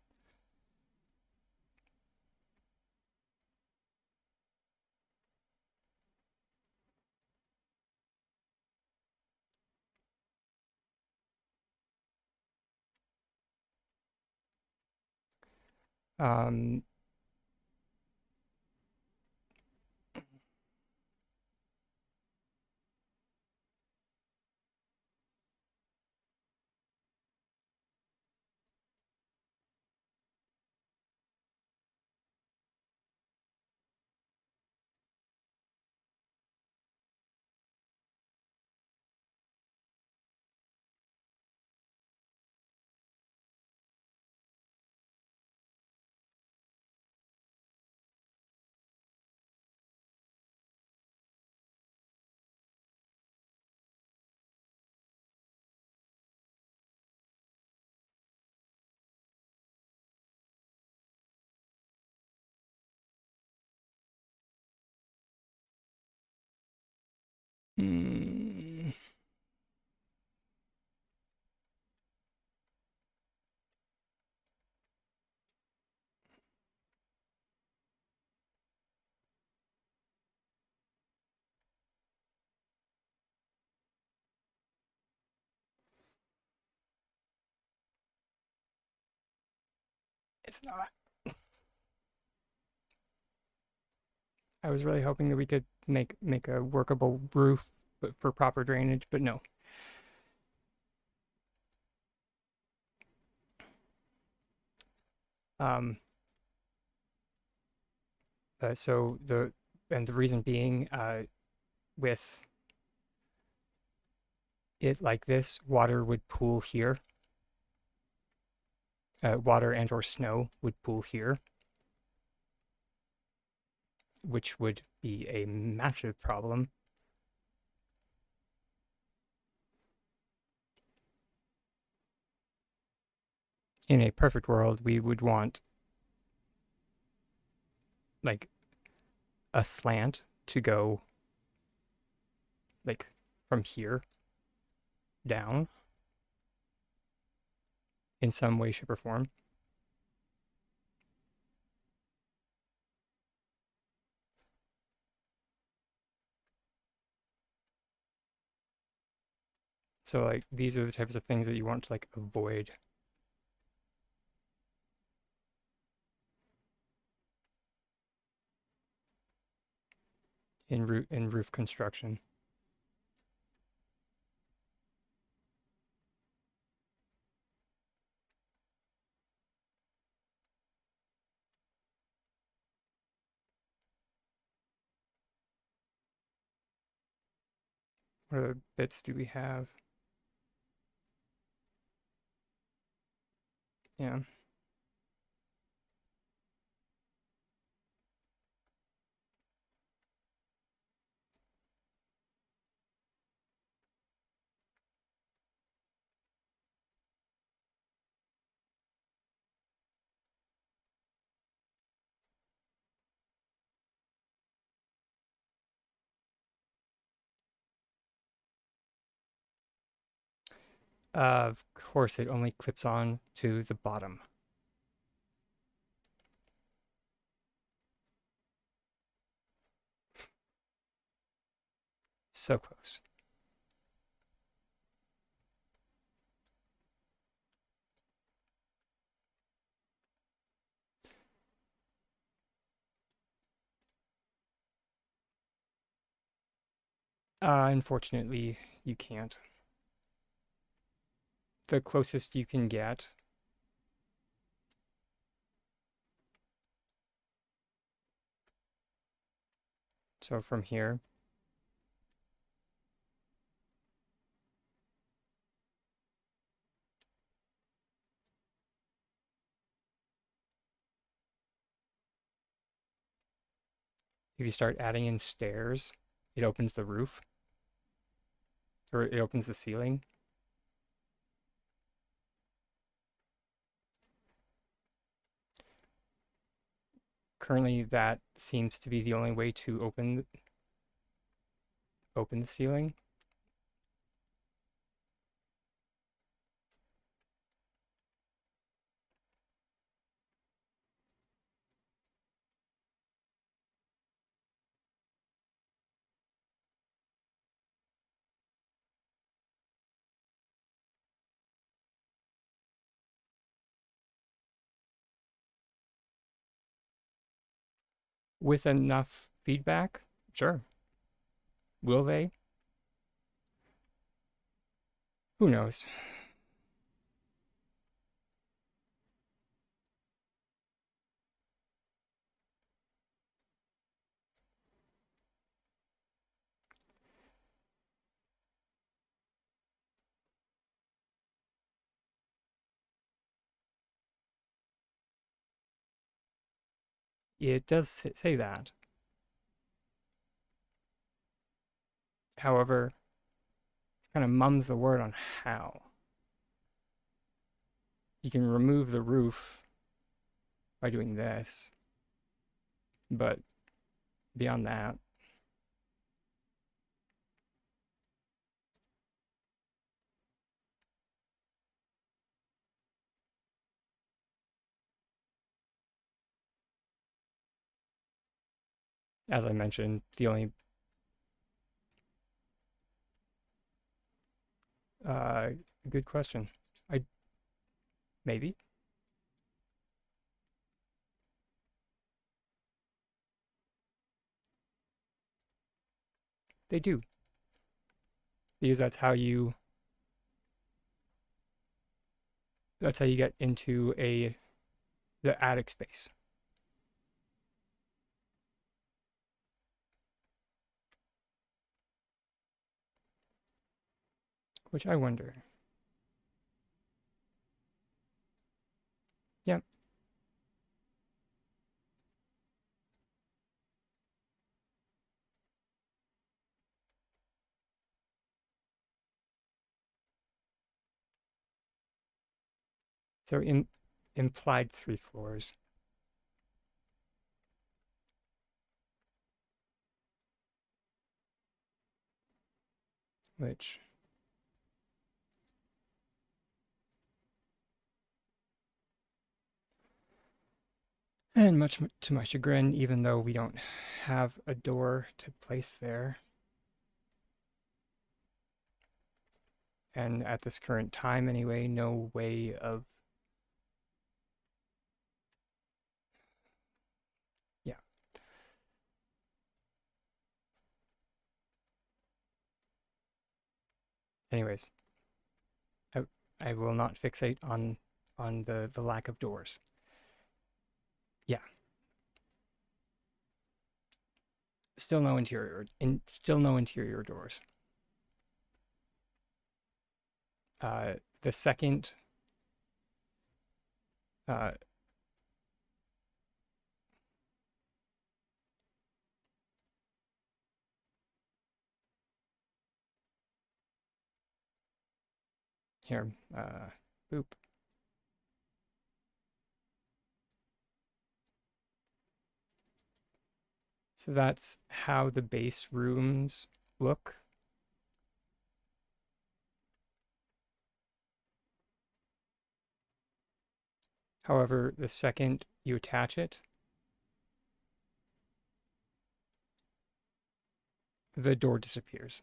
Um, mm, it's not. I was really hoping that we could make a workable roof, but for proper drainage. But no. Um, so the reason being, with it like this, water would pool here. Water and or snow would pool here, which would be a massive problem. In a perfect world, we would want like a slant to go like from here down in some way, shape, or form. So like these are the types of things that you want to like avoid in roof construction. What other bits do we have? Yeah. Of course, it only clips on to the bottom. So close. Unfortunately, you can't. The closest you can get So from here, if you start adding in stairs, it opens the roof or it opens the ceiling. Currently, that seems to be the only way to open the ceiling. With enough feedback, sure. Will they? Who knows? It does say that. However, it kind of mums the word on how. You can remove the roof by doing this, but beyond that, as I mentioned, the only uh, good question. I maybe they do because that's how you get into the attic space. Which I wonder. Yeah. So implied 3 floors, which and much to my chagrin, even though we don't have a door to place there, and at this current time anyway, no way of yeah. Anyways, I I will not fixate on the lack of doors. Yeah, still no interior doors. The second uh, here, boop. So that's how the base rooms look. However, the second you attach it, the door disappears.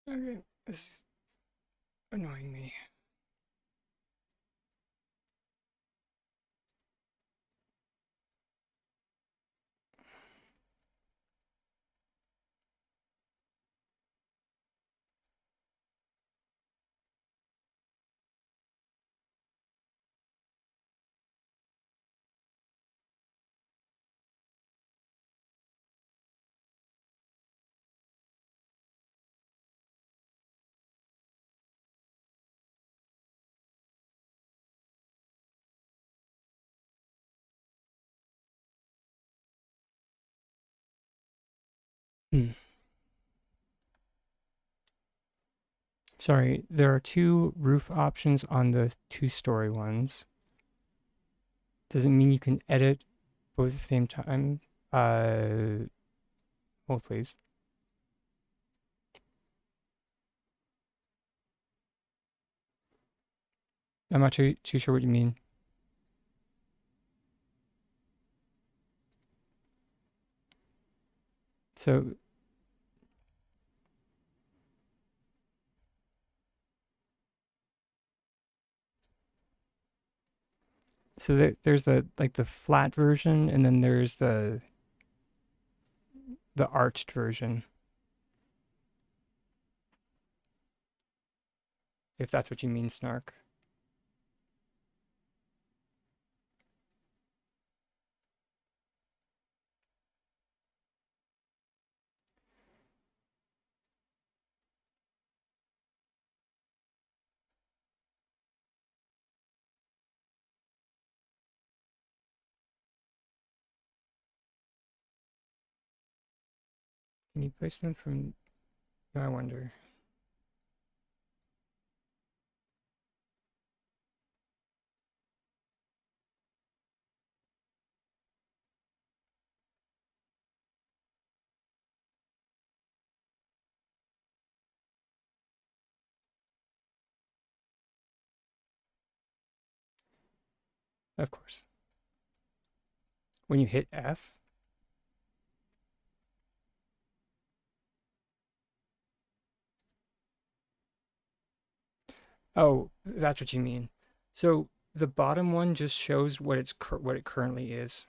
Okay, this is annoying me. Hmm. Sorry, there are two roof options on the two-story ones. Does it mean you can edit both at the same time? Hold please. I'm not too sure what you mean. So, there's the like the flat version, and then there's the arched version, if that's what you mean, Snark. Can you place them from? I wonder. Of course. When you hit F, oh, that's what you mean. So the bottom one just shows what it currently is.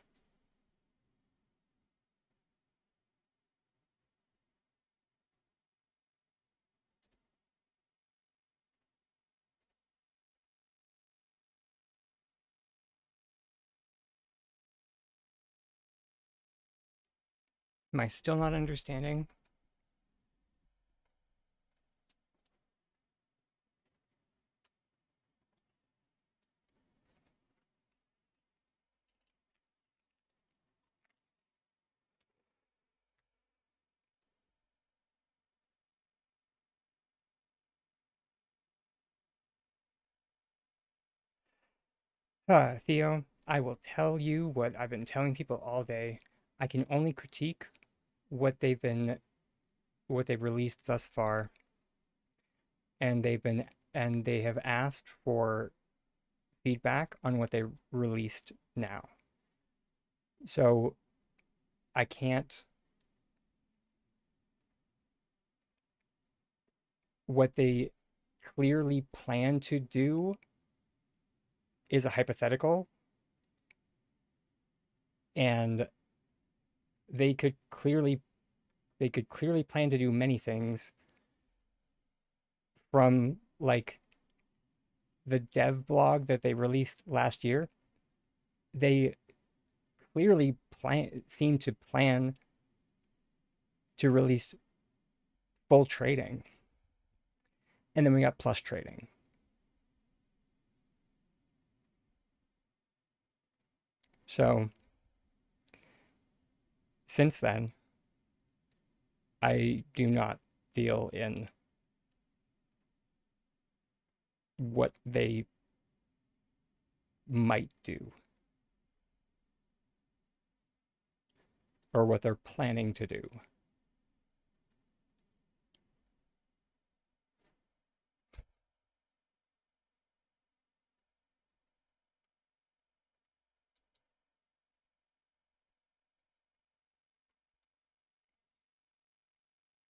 Am I still not understanding? Theo, I will tell you what I've been telling people all day. I can only critique what what they've released thus far, and they have asked for feedback on what they released now. So I can't what they clearly plan to do is a hypothetical, and they could clearly plan to do many things from like the dev blog that they released last year. They clearly seem to plan to release full trading, and then we got plus trading. So since then, I do not deal in what they might do or what they're planning to do.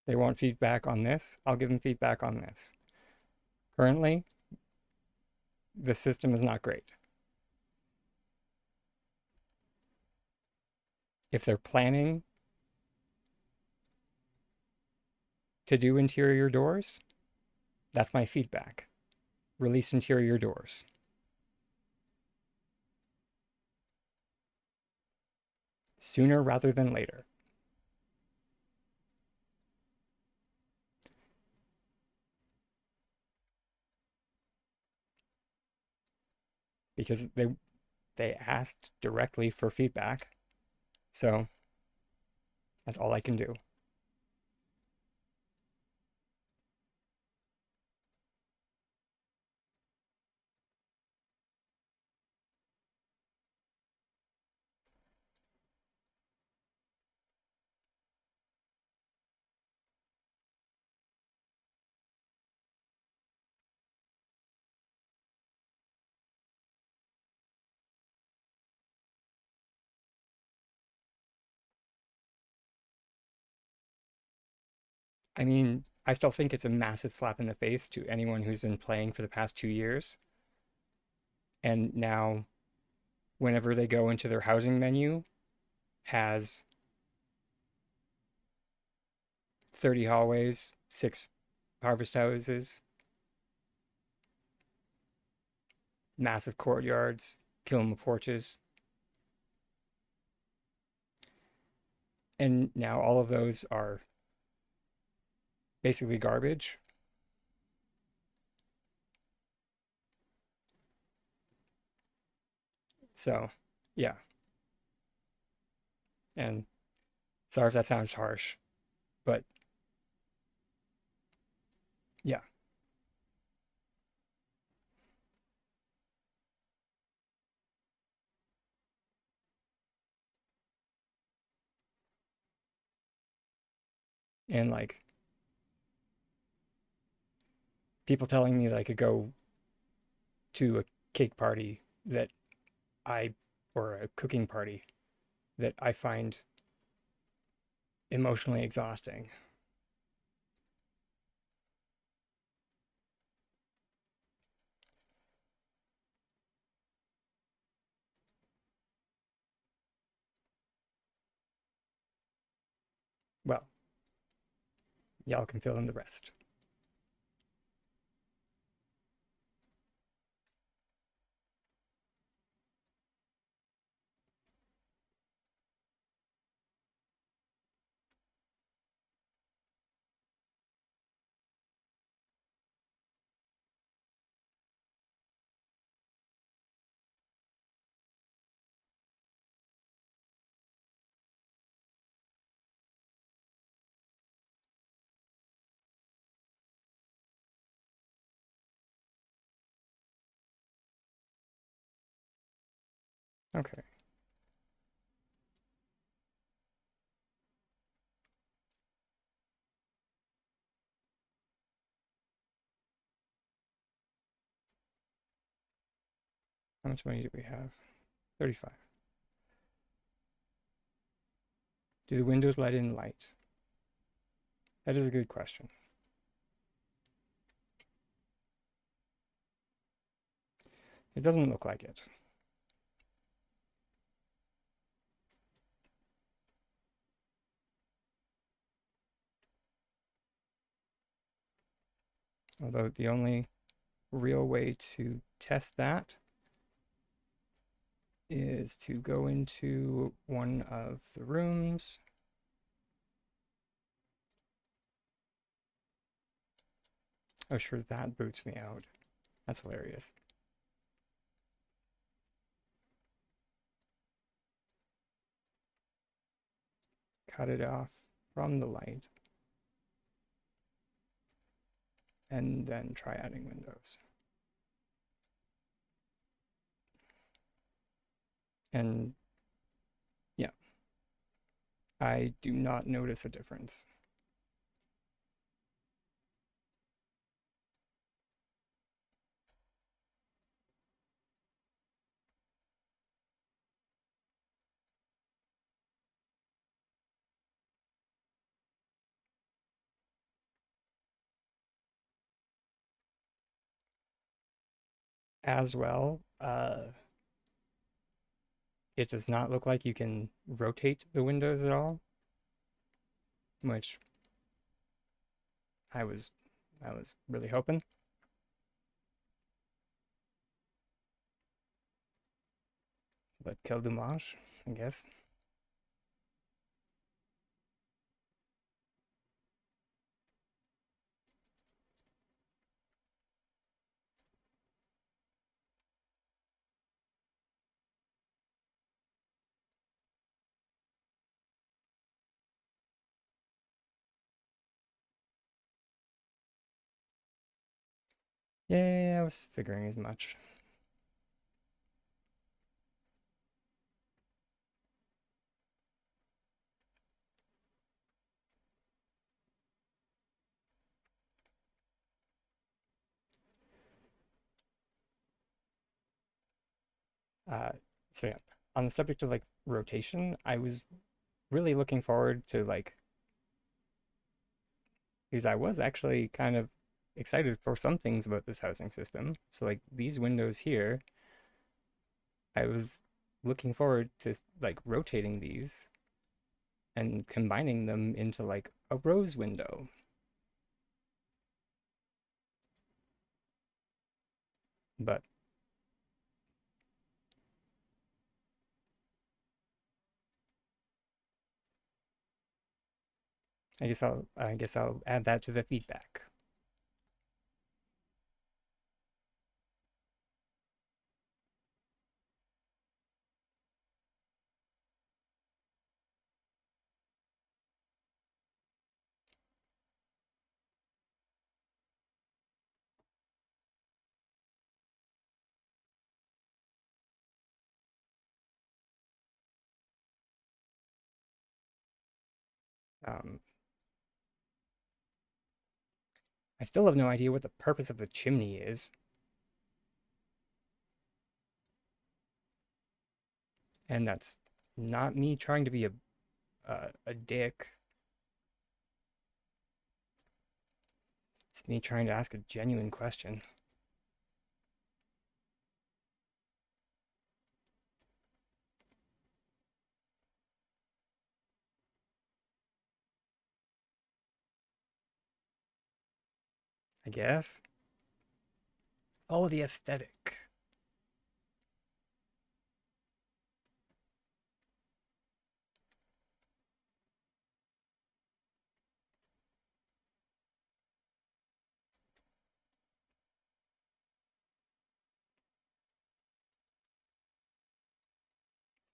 They want feedback on this, I'll give them feedback on this. Currently, the system is not great. If they're planning to do interior doors, that's my feedback. Release interior doors. Sooner rather than later. Because they asked directly for feedback. So that's all I can do. I mean, I still think it's a massive slap in the face to anyone who's been playing for the past 2 years. And now, whenever they go into their housing menu, has 30 hallways, 6 harvest houses, massive courtyards, kiln porches. And now all of those are basically garbage. So, yeah. And sorry if that sounds harsh, but yeah. And like people telling me that I could go to a cake party that I, or a cooking party that I find emotionally exhausting. Well, y'all can fill in the rest. Okay. How much money do we have? 35. Do the windows let in light? That is a good question. It doesn't look like it. Although the only real way to test that is to go into one of the rooms. Oh, sure, that boots me out. That's hilarious. Cut it off from the light. And then try adding windows. And yeah, I do not notice a difference. as well. It does not look like you can rotate the windows at all, which I was I was really hoping. But quel dommage, I guess. Yeah, I was figuring as much. Uh, so yeah, on the subject of like rotation, I was really looking forward to like because I was actually kind of excited for some things about this housing system. So like these windows here, I was looking forward to like rotating these and combining them into like a rose window. But I guess I'll add that to the feedback. Um, I still have no idea what the purpose of the chimney is, and that's not me trying to be a dick. It's me trying to ask a genuine question. I guess. Oh, the aesthetic.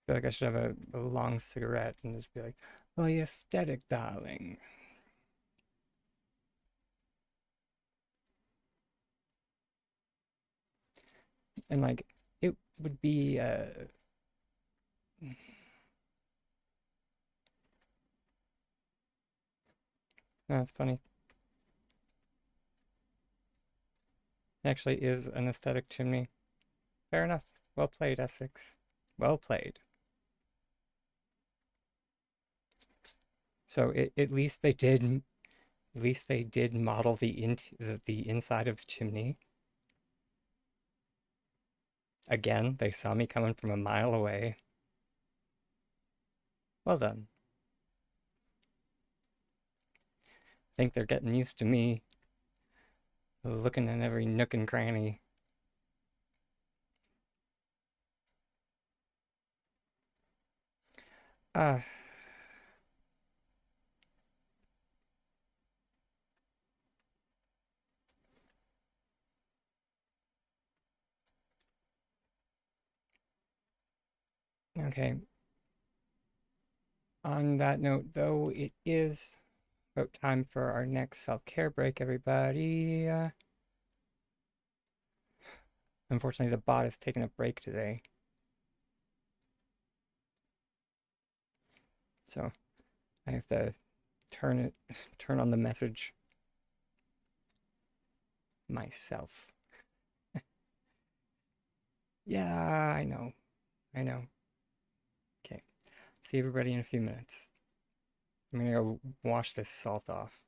I feel like I should have a long cigarette and just be like, oh, the aesthetic, darling. And like, it would be, no, it's funny. It actually is an aesthetic chimney. Fair enough. Well played, Essex. Well played. So at least they did model the inside of the chimney. Again, they saw me coming from a mile away. Well done. Think they're getting used to me looking in every nook and cranny. Ah, okay. On that note, though, it is about time for our next self-care break, everybody. Unfortunately, the bot is taking a break today, so I have to turn on the message myself. Yeah, I know. Okay, see everybody in a few minutes. I'm gonna go wash this salt off.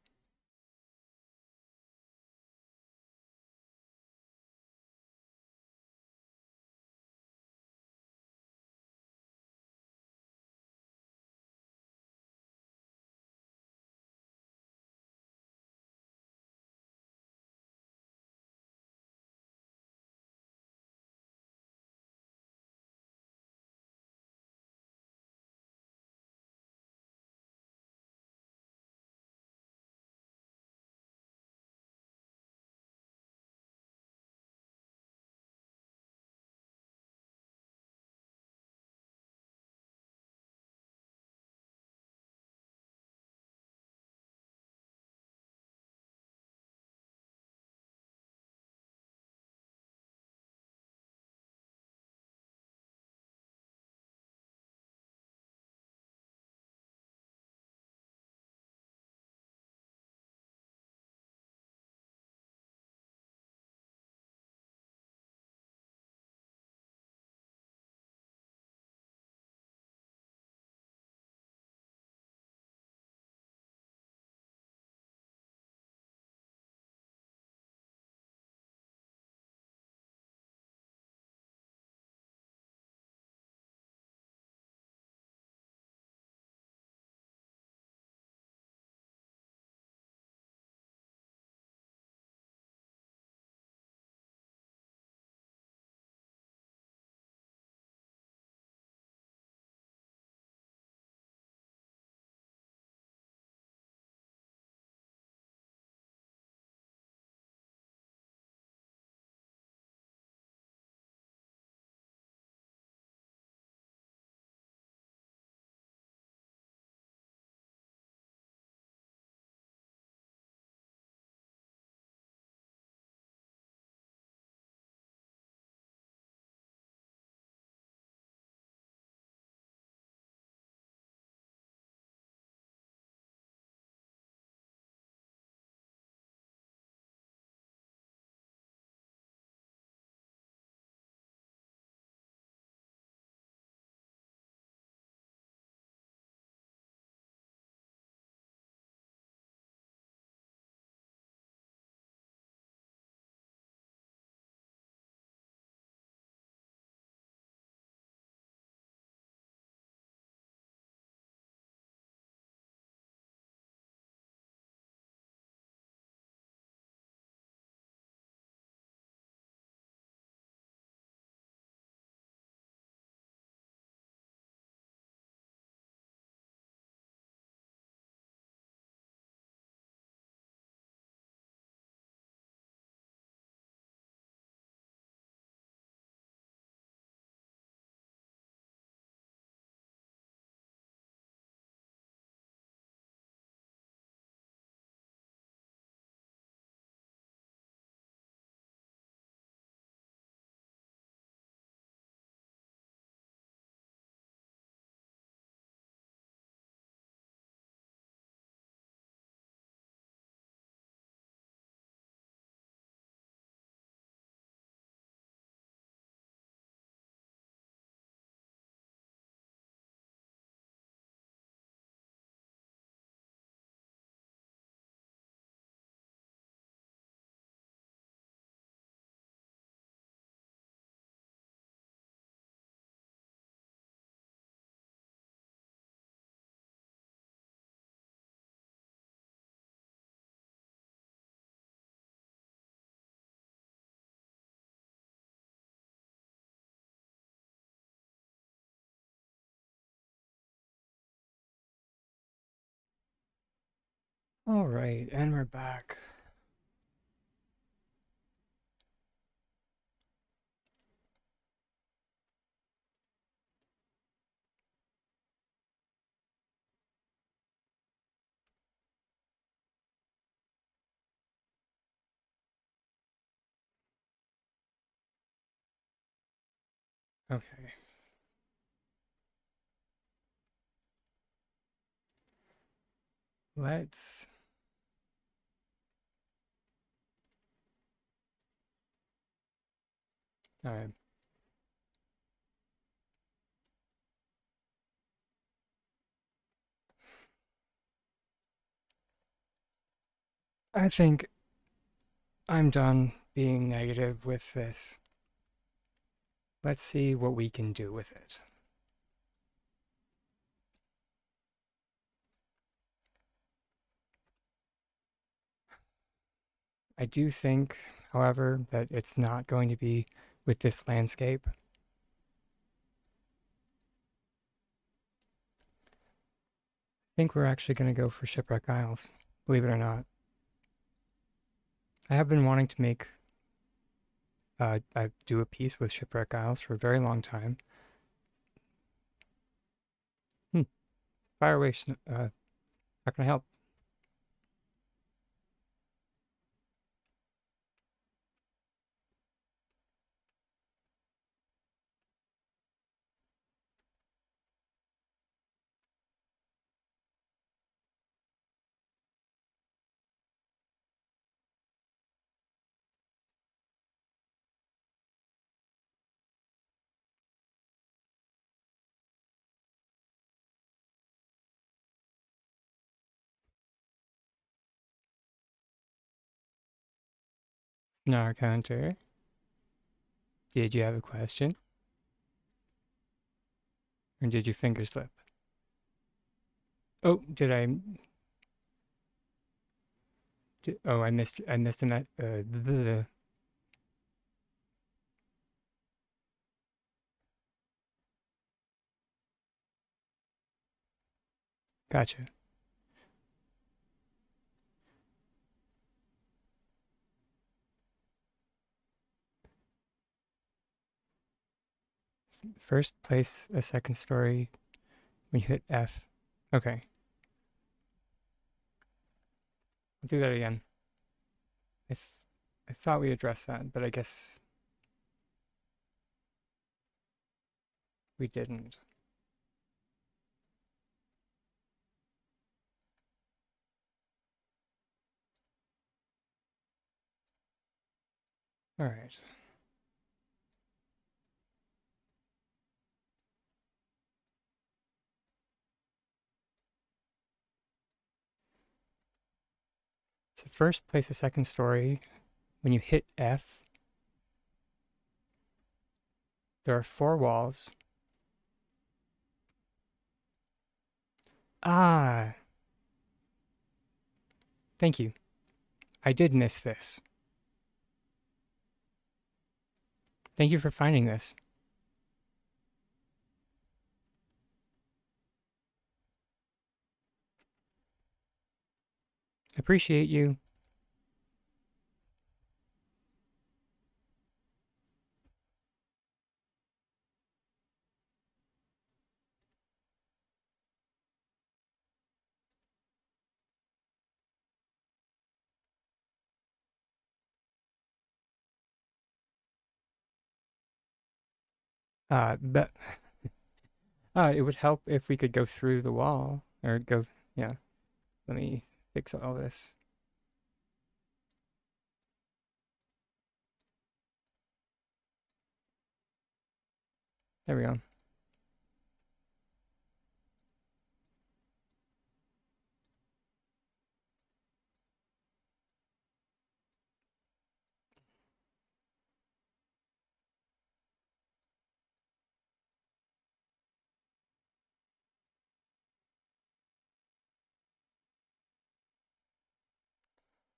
All right, and we're back. Okay. Let's all right. I think I'm done being negative with this. Let's see what we can do with it. I do think, however, that it's not going to be with this landscape. I think we're actually going to go for Shipwreck Isles, believe it or not. I have been wanting to make, I do a piece with Shipwreck Isles for a very long time. Hmm, fire away, how can I help? Snar counter. Did you have a question? Or did your finger slip? Oh, did I? Oh, I missed him at. Gotcha. First place a second story when you hit F. Okay, I'll do that again. I, th- I thought we addressed that, but I guess we didn't. All right. So first place a second story when you hit F. There are four walls. Ah, thank you. I did miss this. Thank you for finding this. Appreciate you. But it would help if we could go through the wall or go. Yeah. Let me fix all this. There we go.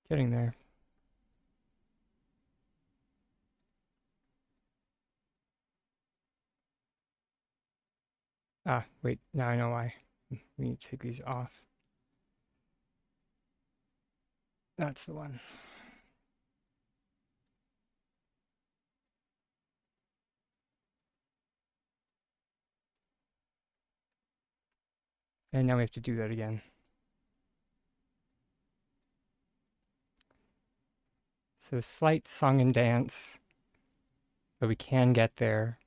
Getting there. Ah, wait. Now I know why. We need to take these off. That's the one. And now we have to do that again. So slight song and dance, but we can get there.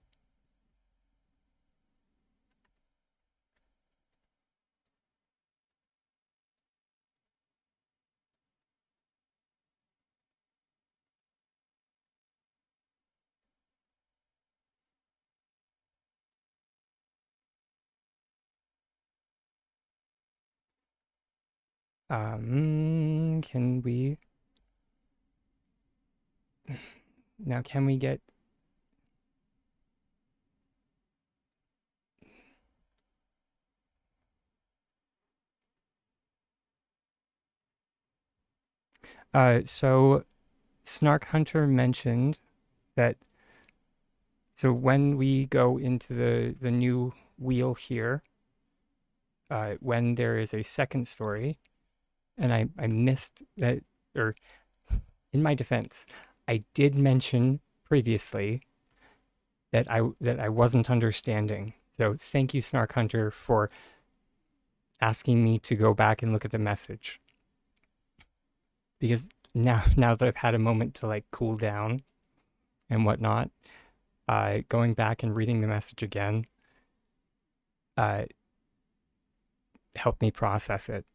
Can we now? Can we get? So Snark Hunter mentioned that. So when we go into the new wheel here, when there is a second story, and I missed that, or in my defense, I did mention previously that I wasn't understanding. So thank you, Snark Hunter, for asking me to go back and look at the message. Because now that I've had a moment to like cool down and whatnot, going back and reading the message again uh, helped me process it.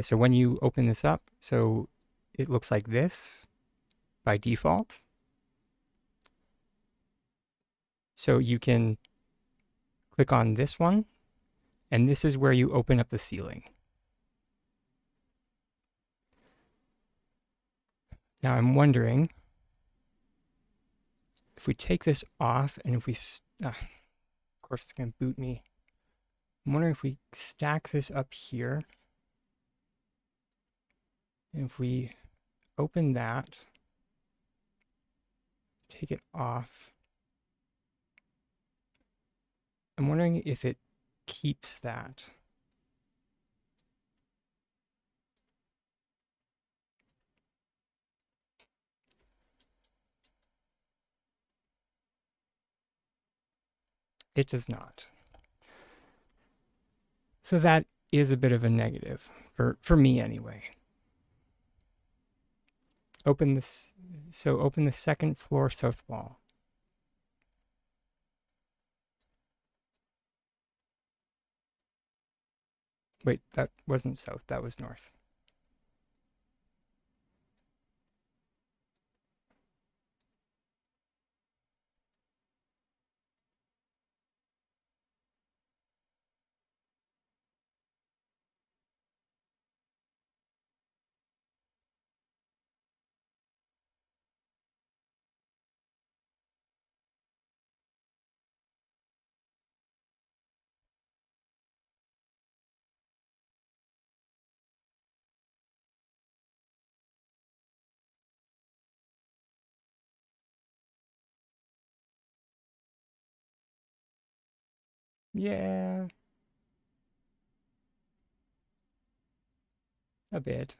So when you open this up, so it looks like this by default. So you can click on this one, and this is where you open up the ceiling. Now I'm wondering if we take this off and if we, of course it's going to boot me. I'm wondering if we stack this up here, and if we open that, take it off. I'm wondering if it keeps that. It does not. So that is a bit of a negative for me anyway. Open this. So open the second floor south wall. Wait, that wasn't south. That was north. Yeah, a bit.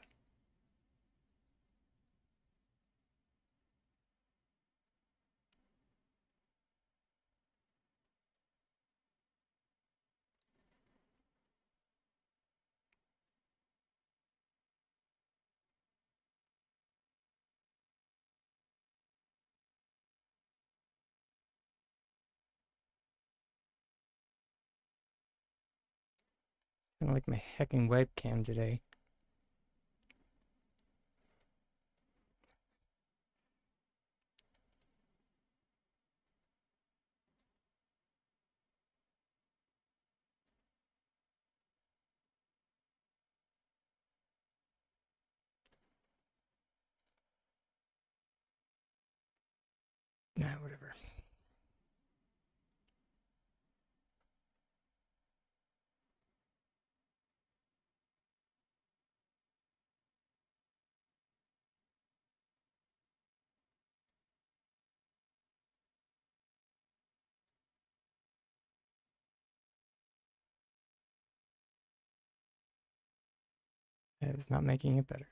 Kind of like my heckin' webcam today. Nah, whatever. It's not making it better.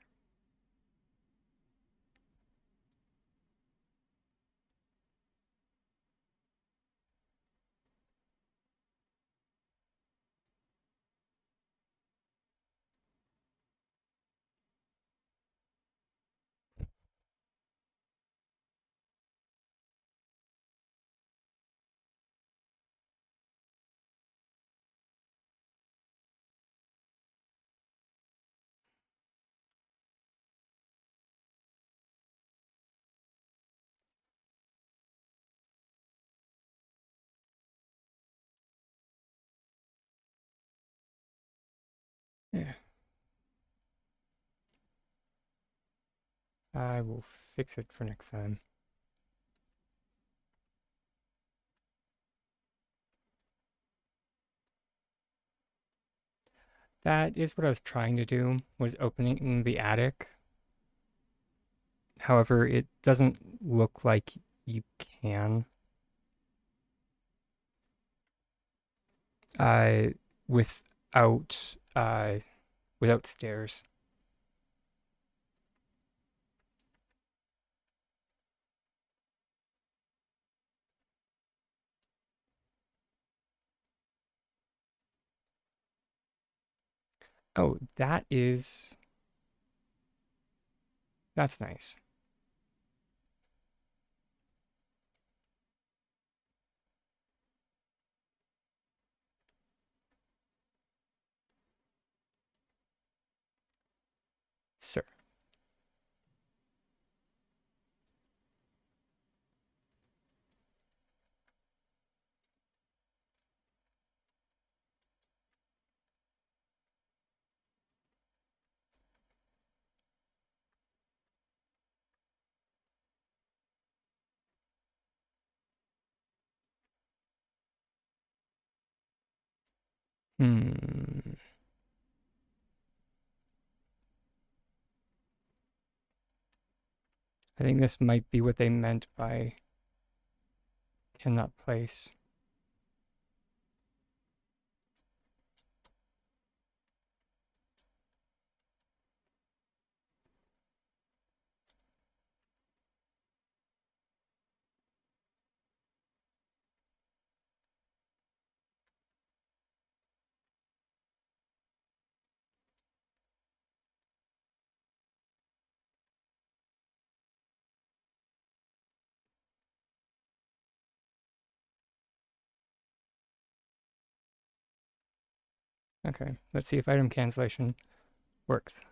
Yeah. I will fix it for next time. That is what I was trying to do, was opening the attic. However, it doesn't look like you can. Uh, without without stairs. Oh, that's nice. Sir. Hmm. I think this might be what they meant by cannot place. Okay, let's see if item cancellation works.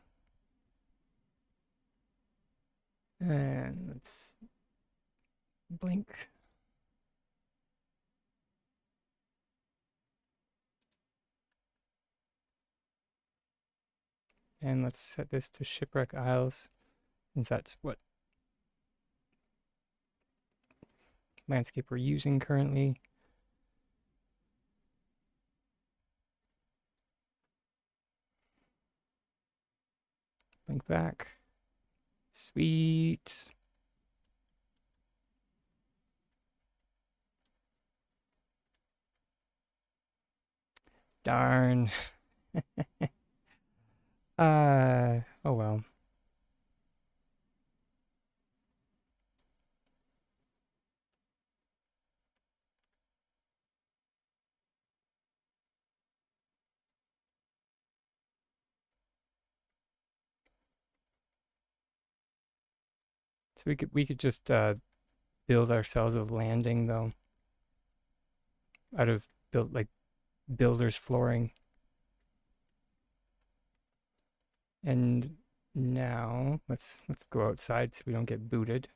And let's blink. And let's set this to Shipwreck Isles, since that's what landscape we're using currently. Blink back. Sweet. Darn. Oh well. So we could just build ourselves a landing though, out of built like builder's flooring. And now let's go outside so we don't get booted.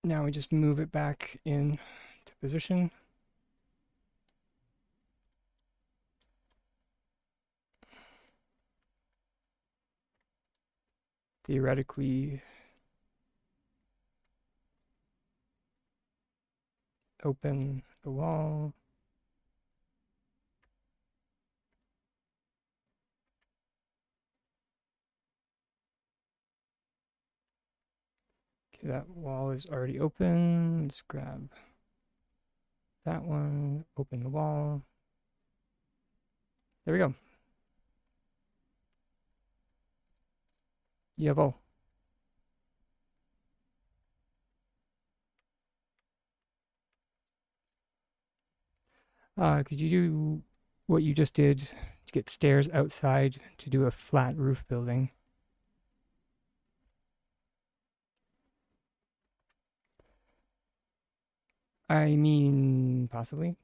Now we just move it back in to position. Theoretically open the wall. Okay, that wall is already open. Let's grab that one, open the wall. There we go. Jawohl. Could you do what you just did to get stairs outside to do a flat roof building? I mean, possibly.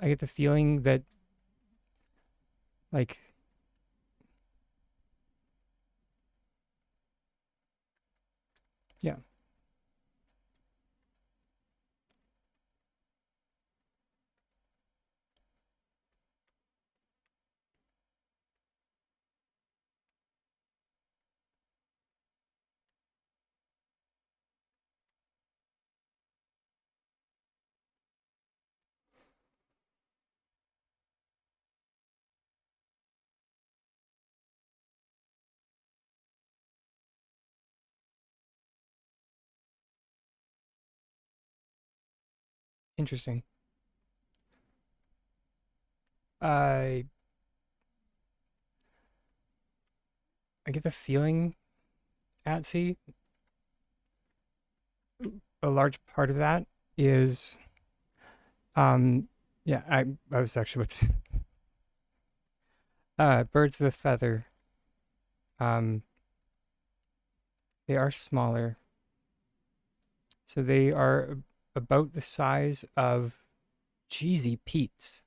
I get the feeling that Like, yeah, interesting. I I get the feeling at sea, a large part of that is um yeah, I was actually with birds of a feather. Um they are smaller. So they are about the size of cheesy Pete's.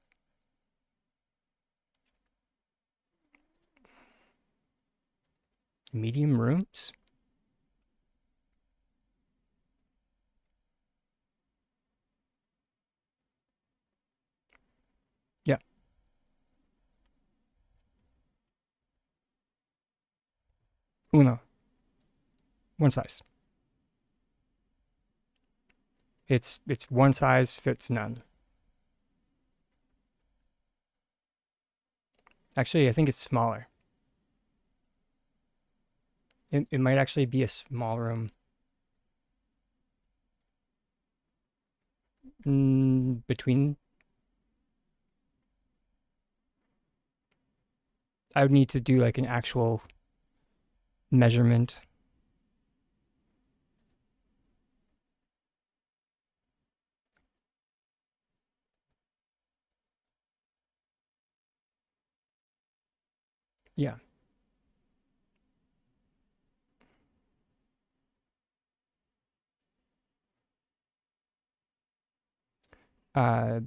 Medium rooms? Yeah. Uno. One size. It's one size fits none. Actually, I think it's smaller. It might actually be a small room. Between, I would need to do like an actual measurement. Yeah.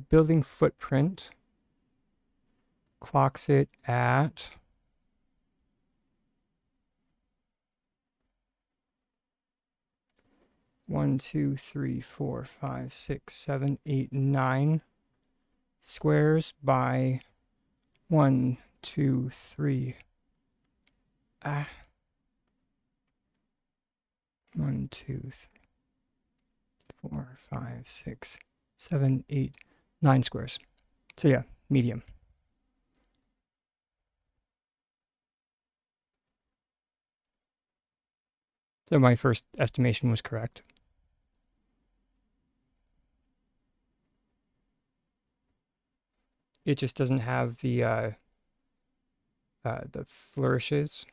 Building footprint clocks it at 1, 2, 3, 4, 5, 6, 7, 8, 9 squares by 1, 2, 3. Ah, 1, 2, 3, 4, 5, 6, 7, 8, 9 squares. So yeah, medium. So my first estimation was correct. It just doesn't have the flourishes.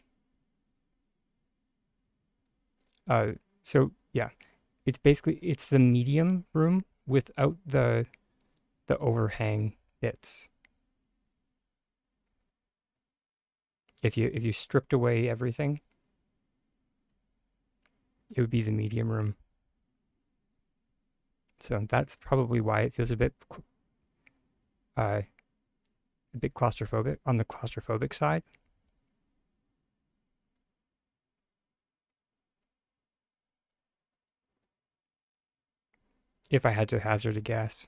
Uh, so yeah, it's the medium room without the overhang bits. If you stripped away everything, it would be the medium room. So that's probably why it feels uh, a bit claustrophobic on the claustrophobic side. If I had to hazard a guess,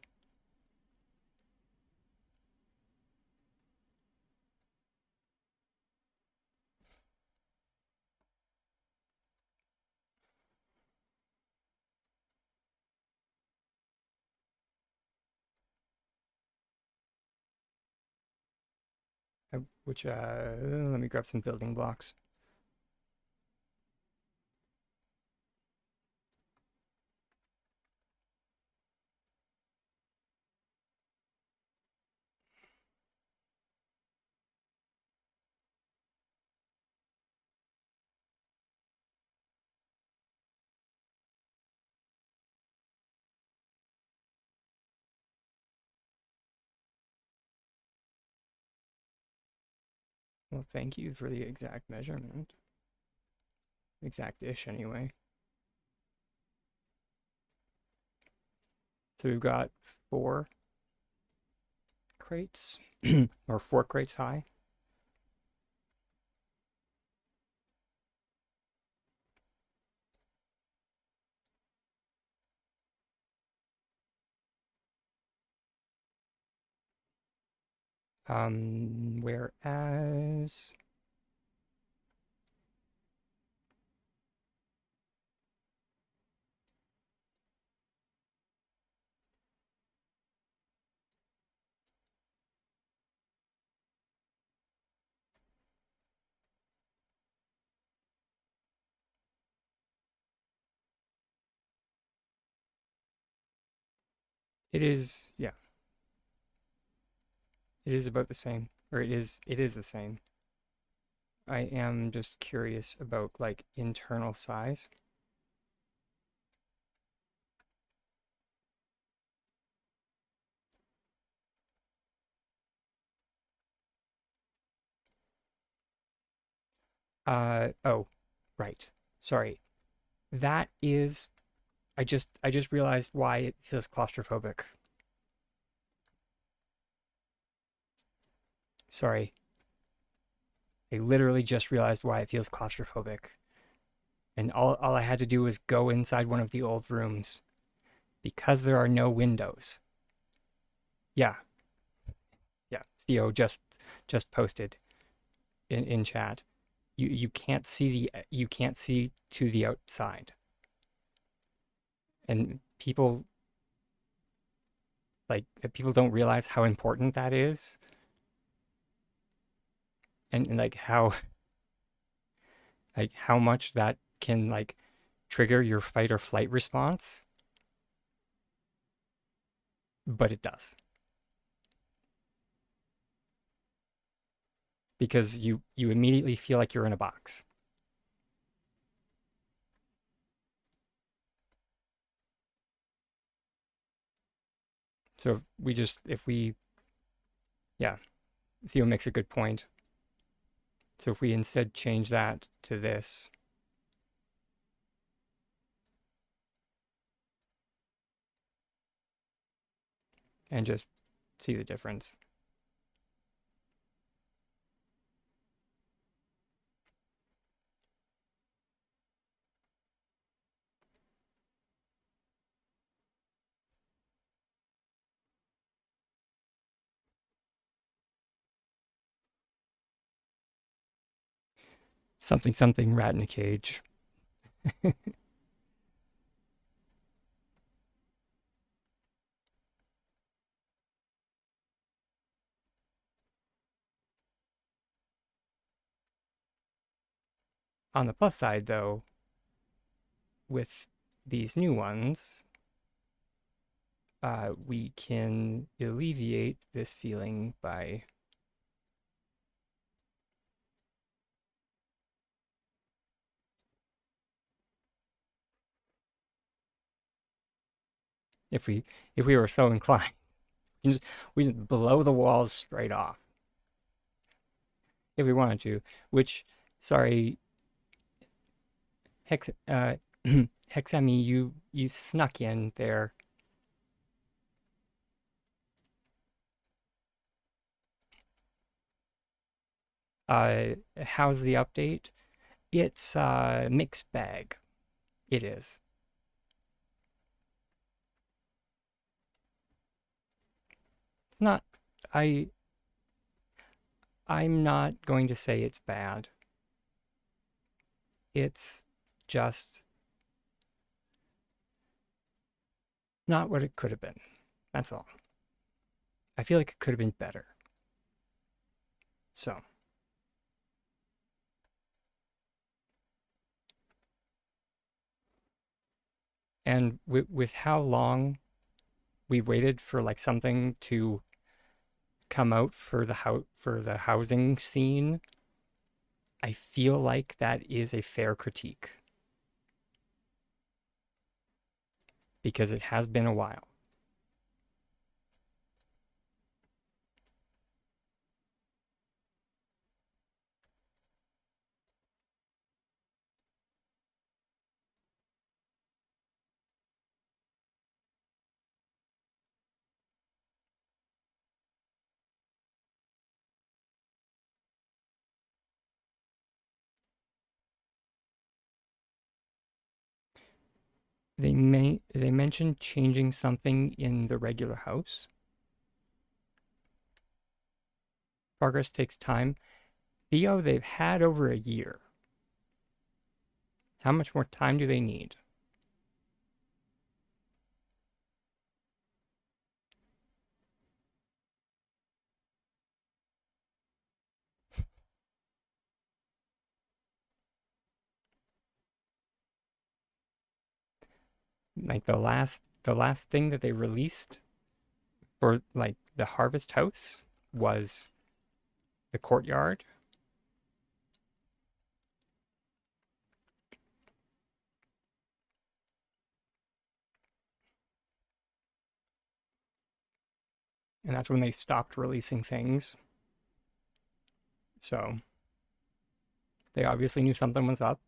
which let me grab some building blocks. Well, thank you for the exact measurement. Exact-ish, anyway. So we've got 4 crates, or 4 crates high. Whereas it is, yeah, it is about the same, or it is the same. I am just curious about like internal size. Oh, right. Sorry. That is, I just realized why it feels claustrophobic. Sorry. I literally just realized why it feels claustrophobic. And all I had to do was go inside one of the old rooms because there are no windows. Yeah, yeah. Theo just posted in chat. You can't see to the outside. And people don't realize how important that is, and like how much that can like trigger your fight or flight response, but it does because you immediately feel like you're in a box. So if we yeah, Theo makes a good point. So if we instead change that to this and just see the difference. Something something rat in a cage. On the plus side though, with these new ones, we can alleviate this feeling by if we were so inclined. We just blow the walls straight off if we wanted to. Which, sorry, Hexemi, you snuck in there. How's the update? It's a mixed bag. It is. It's not. I I'm not going to say it's bad. It's just not what it could have been. That's all. I feel like it could have been better. So, and with how long we've waited for like something to come out for the housing scene, I feel like that is a fair critique because it has been a while. They mentioned changing something in the regular house. Progress takes time. Theo, they've had over a year. How much more time do they need? Like the last thing that they released for like the Harvest House was the courtyard. And that's when they stopped releasing things. So they obviously knew something was up,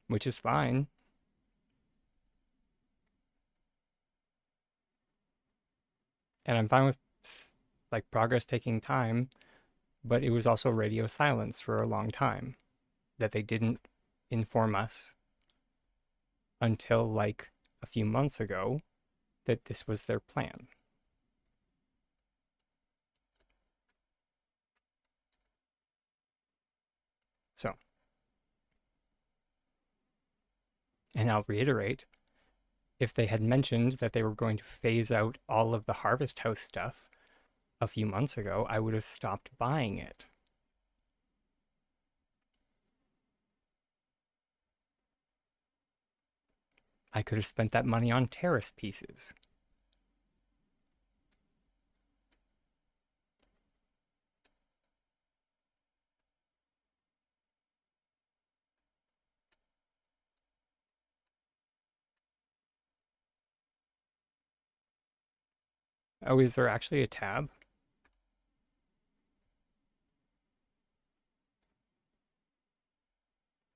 which is fine. And I'm fine with like progress taking time, but it was also radio silence for a long time that they didn't inform us until like a few months ago that this was their plan. So, and I'll reiterate, if they had mentioned that they were going to phase out all of the Harvest House stuff a few months ago, I would have stopped buying it. I could have spent that money on terrace pieces. Oh, is there actually a tab?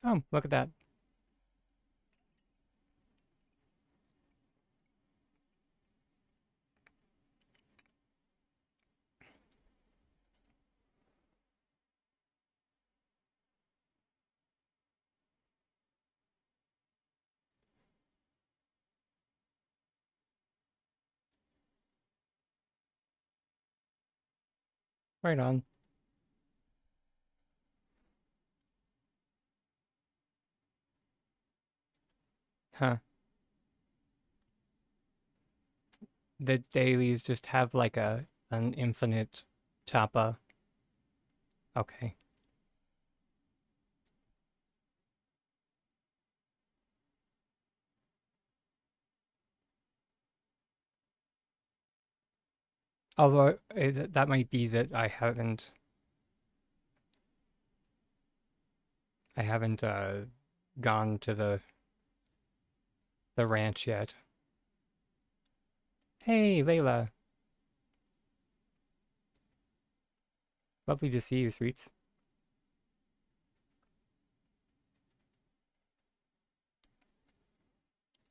Oh, look at that. Right on. Huh. The dailies just have like an infinite chapa. Okay. Although that might be that I haven't gone to the ranch yet. Hey, Layla. Lovely to see you, sweets.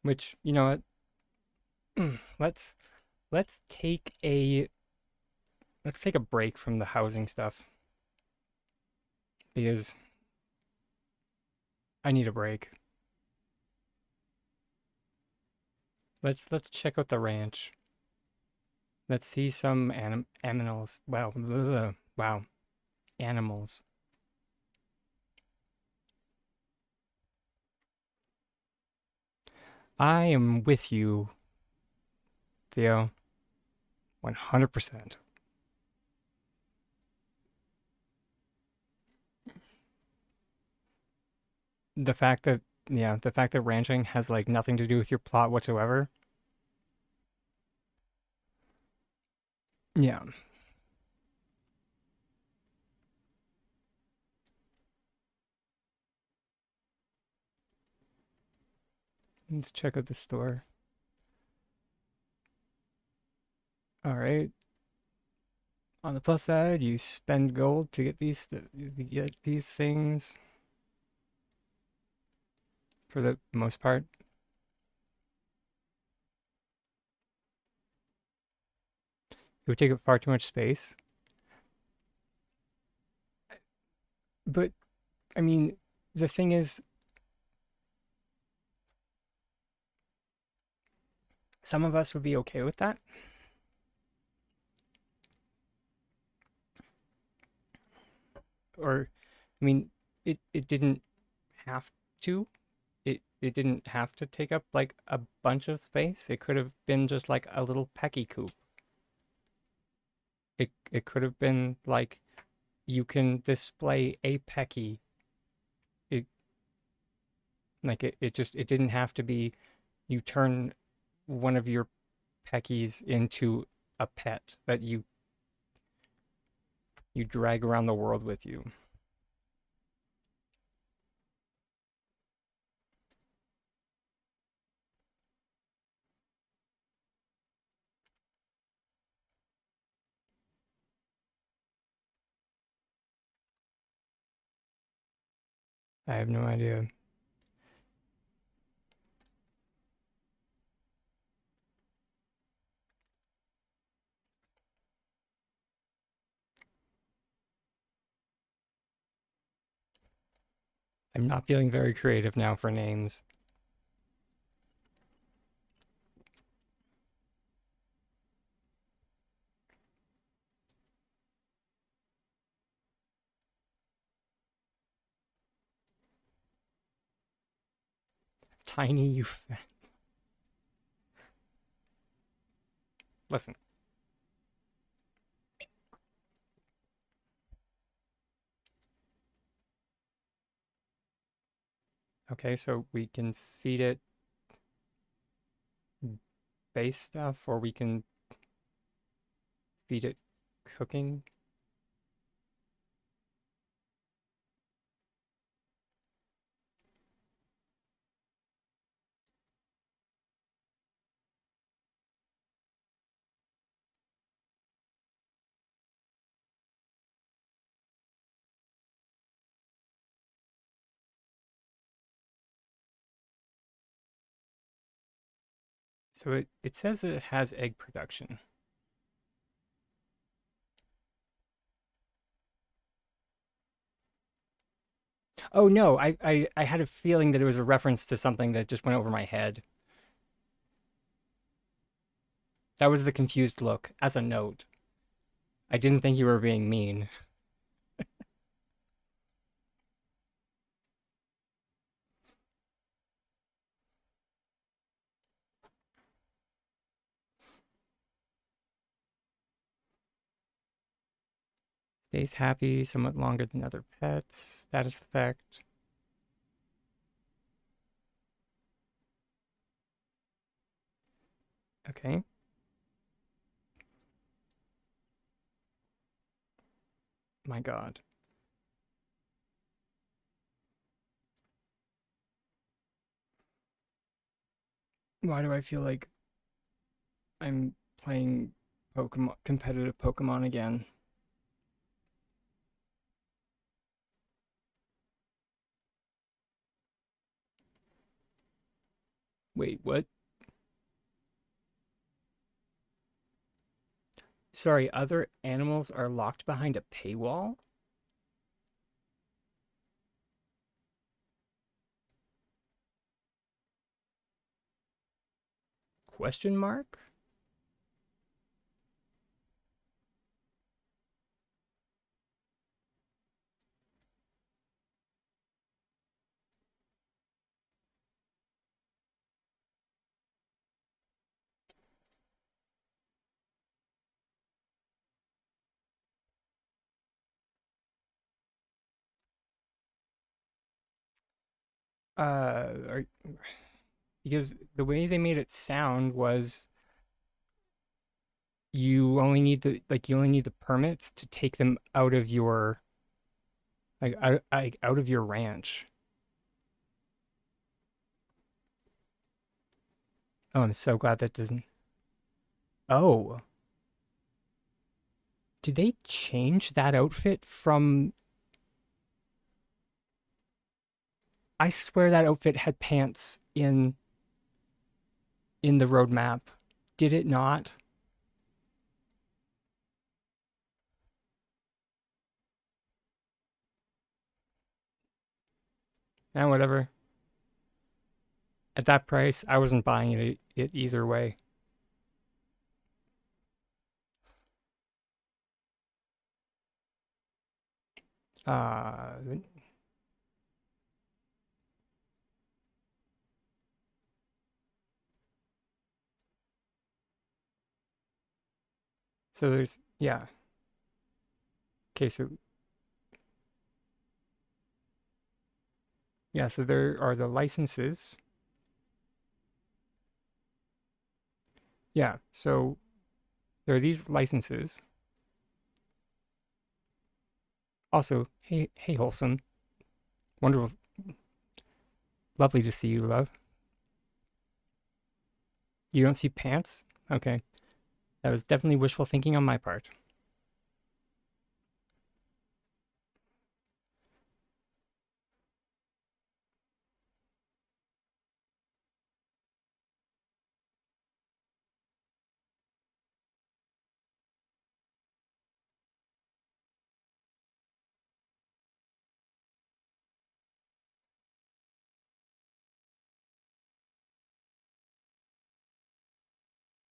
Which, you know what? let's let's take a let's take a break from the housing stuff because I need a break. Let's check out the ranch. Let's see some animals. Wow, wow, animals. I am with you, Theo. 100%. The fact that yeah, the fact that ranching has like nothing to do with your plot whatsoever. Yeah. Let's check out the store. All right. On the plus side, you spend gold to get these things for the most part. It would take up far too much space. But I mean, the thing is, some of us would be okay with that. Or, I mean, it didn't have to. It didn't have to take up like a bunch of space. It could have been just like a little pecky coop. It could have been like you can display a pecky. It it didn't have to be you turn one of your peckies into a pet that you drag around the world with you. I have no idea. I'm not feeling very creative now for names. Tiny, you. Listen. Okay, so we can feed it base stuff, or we can feed it cooking. So it says it has egg production. Oh no, I had a feeling that it was a reference to something that just went over my head. That was the confused look as a note. I didn't think you were being mean. Stays happy somewhat longer than other pets. Status effect. Okay. My God. Why do I feel like I'm playing Pokemon competitive Pokemon again? Wait, what? Sorry, other animals are locked behind a paywall? Question mark? Are, because the way they made it sound was you only need the permits to take them out of your out of your ranch. Oh, I'm so glad that doesn't. Oh, did they change that outfit from? I swear that outfit had pants in the roadmap. Did it not? Eh, whatever. At that price, I wasn't buying it either way. Uh, so there's, yeah. Okay, so yeah, so there are the licenses. Yeah, so there are these licenses. Also, hey, wholesome, wonderful, lovely to see you, love. You don't see pants? Okay, that was definitely wishful thinking on my part.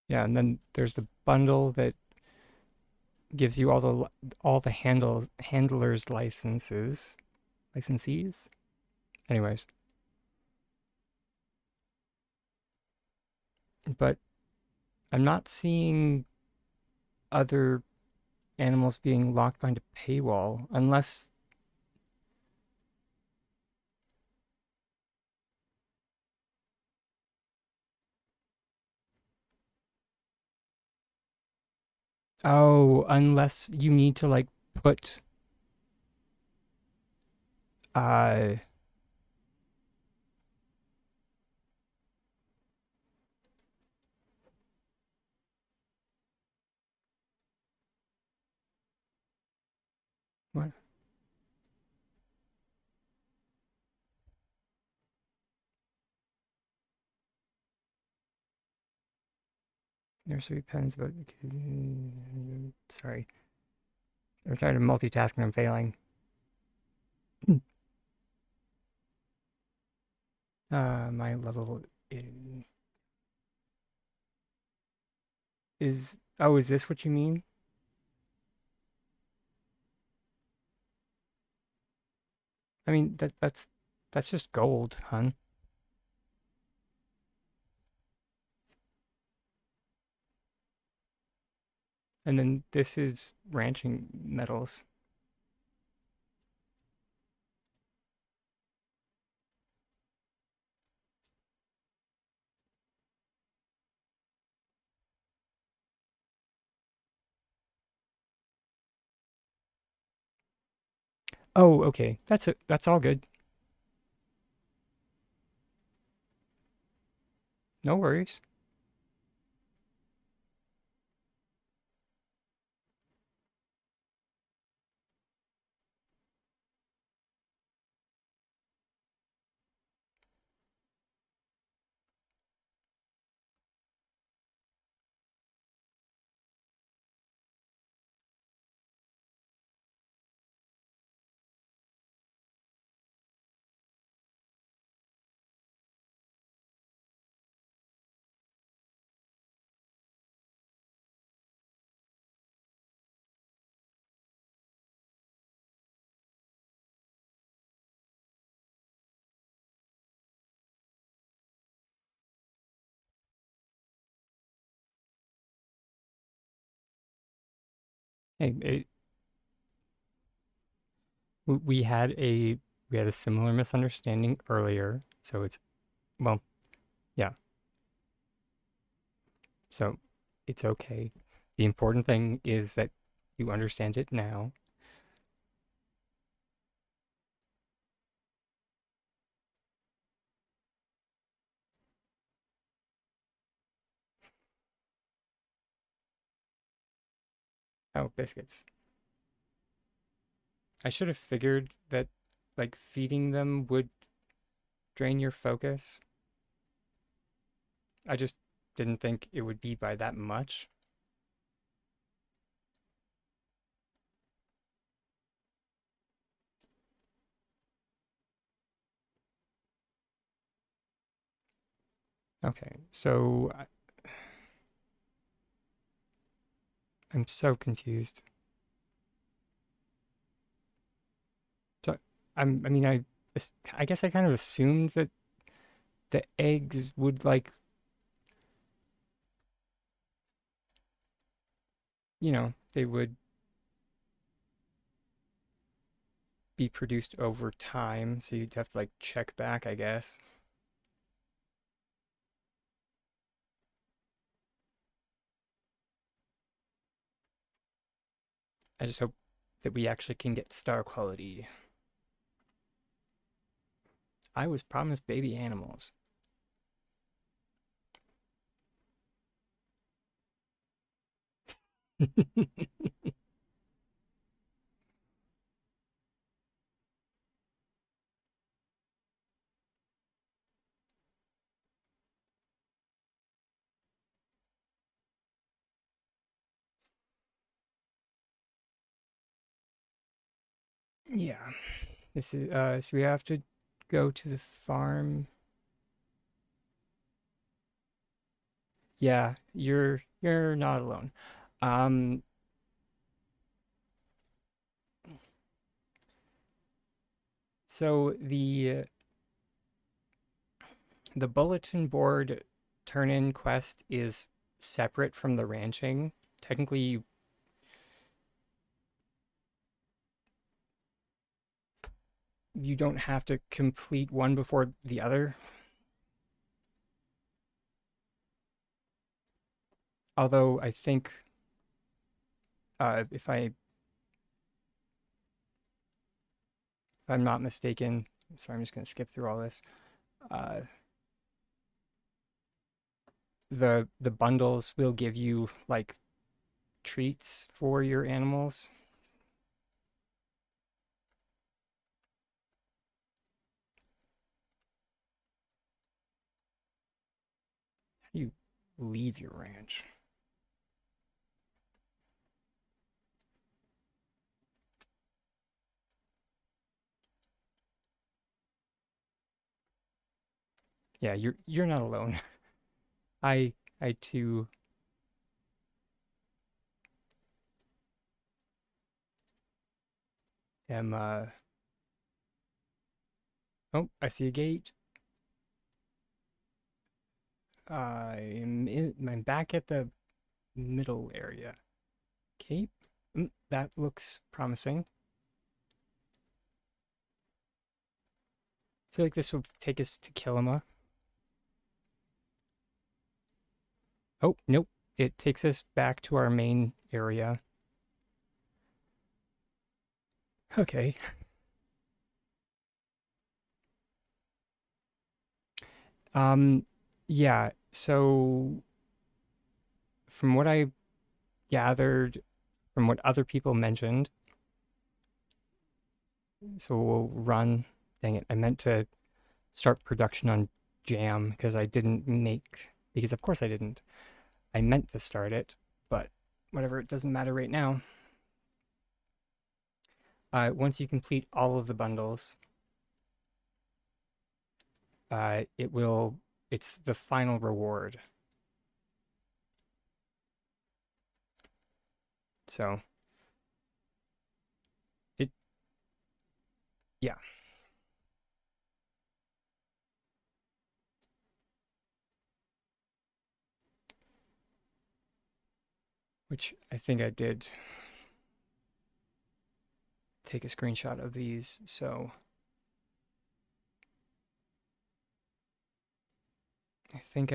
Yeah, and then there's the bundle that gives you all the handlers licensees. Anyways, but I'm not seeing other animals being locked behind a paywall unless. Oh, unless you need to like put uh what, nursery pens, but sorry, I'm trying to multitask and I'm failing. My level is, oh, is this what you mean? I mean that's just gold, hun. And then this is ranching metals. Oh, okay. That's it. That's all good. No worries. Hey, we had a similar misunderstanding earlier, so it's, well, yeah. So it's okay. The important thing is that you understand it now. Oh, biscuits. I should have figured that like feeding them would drain your focus. I just didn't think it would be by that much. Okay, so I'm so confused. I mean, I guess I kind of assumed that the eggs would like, they would be produced over time, so you'd have to like check back, I guess. I just hope that we actually can get star quality. I was promised baby animals. Yeah. This is so we have to go to the farm. Yeah, you're not alone. Um so the bulletin board turn-in quest is separate from the ranching. Technically, you don't have to complete one before the other. Although I think if I'm not mistaken, sorry, I'm just going to skip through all this. Uh, the bundles will give you like treats for your animals. How do you leave your ranch? Yeah, you're not alone. I too am oh, I see a gate. I'm back at the middle area. Cape? That looks promising. I feel like this will take us to Kilima. Oh, nope. It takes us back to our main area. Okay. Um, yeah, so from what I gathered from what other people mentioned, so we'll run. Dang it, I meant to start production on Jam because I didn't make, because of course I didn't. I meant to start it, but whatever, it doesn't matter right now. Once you complete all of the bundles, it will, it's the final reward. So it, yeah, which I think I did take a screenshot of these. So I think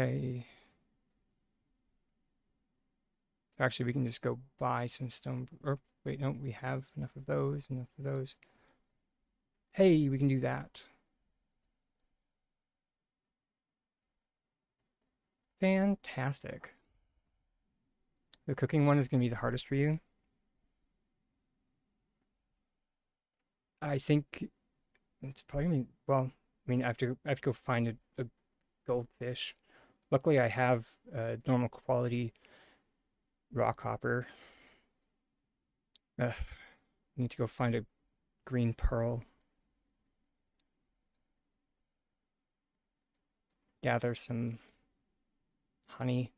actually, we can just go buy some stone. Or wait, no, we have enough of those, enough of those. Hey, we can do that. Fantastic. The cooking one is going to be the hardest for you. I think it's probably going to be, well, I mean, I have to go find a goldfish. Luckily, I have a normal quality rock hopper. Ugh, I need to go find a green pearl. Gather some honey.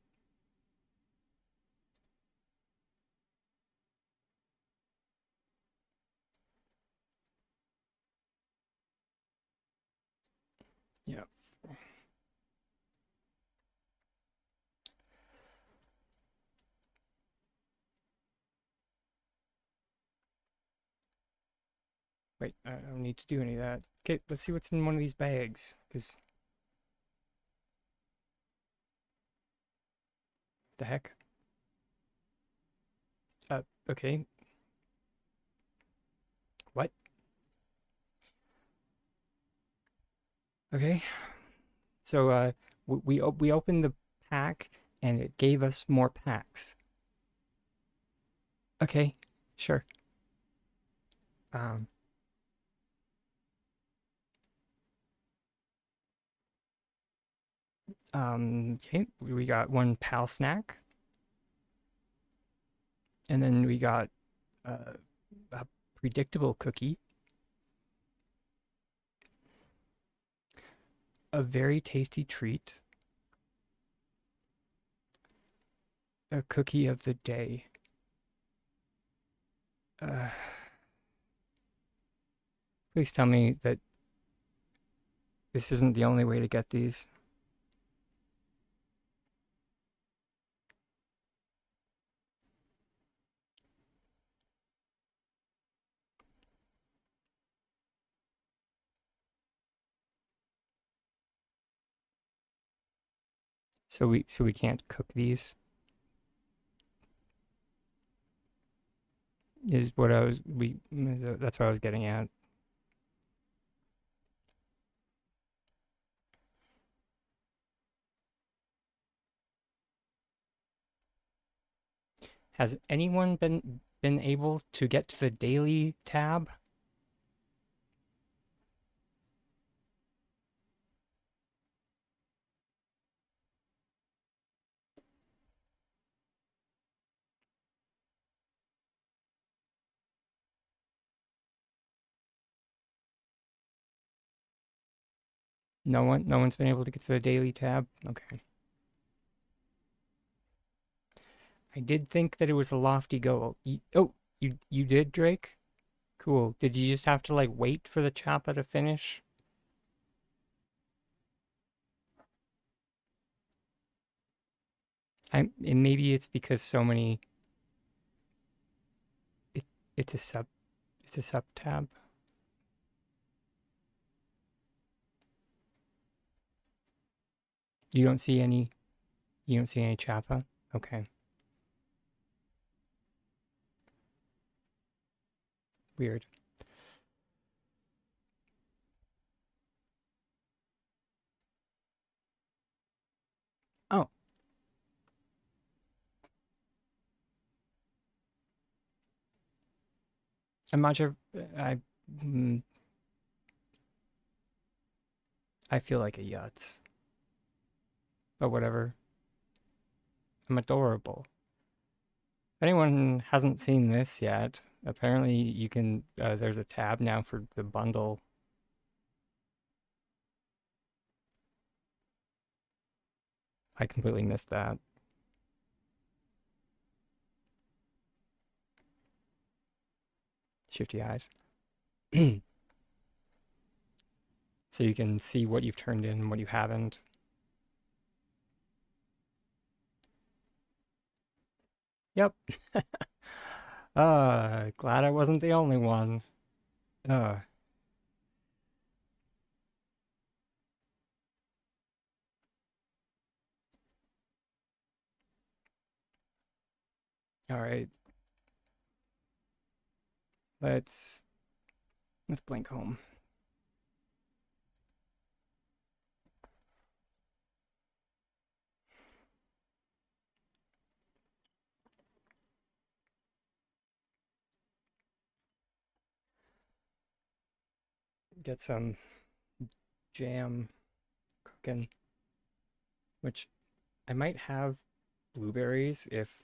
Yeah. Wait, I don't need to do any of that. Okay, let's see what's in one of these bags. Because the heck? Okay. What? Okay. So, we opened the pack and it gave us more packs. Okay, sure. Um, okay, we got one pal snack, and then we got uh, a predictable cookie, a very tasty treat, a cookie of the day. Uh, Please tell me that this isn't the only way to get these. So we can't cook these. Is what I was we that's what I was getting at. Has anyone been able to get to the daily tab? No one's been able to get to the daily tab. Okay. I did think that it was a lofty goal. You did, Drake? Cool. Did you just have to like wait for the choppa to finish? And maybe it's because so many it, it's a sub tab. You don't see any you don't see any choppa? Okay. Weird. Oh, I'm not sure I mm, I feel like a yutz. But whatever. I'm adorable. If anyone hasn't seen this yet, apparently you can there's a tab now for the bundle. I completely missed that. Shifty eyes. So you can see what you've turned in and what you haven't. Yep. Glad I wasn't the only one. Uh, all right. Let's let's blink home. Get some jam cooking, which I might have blueberries if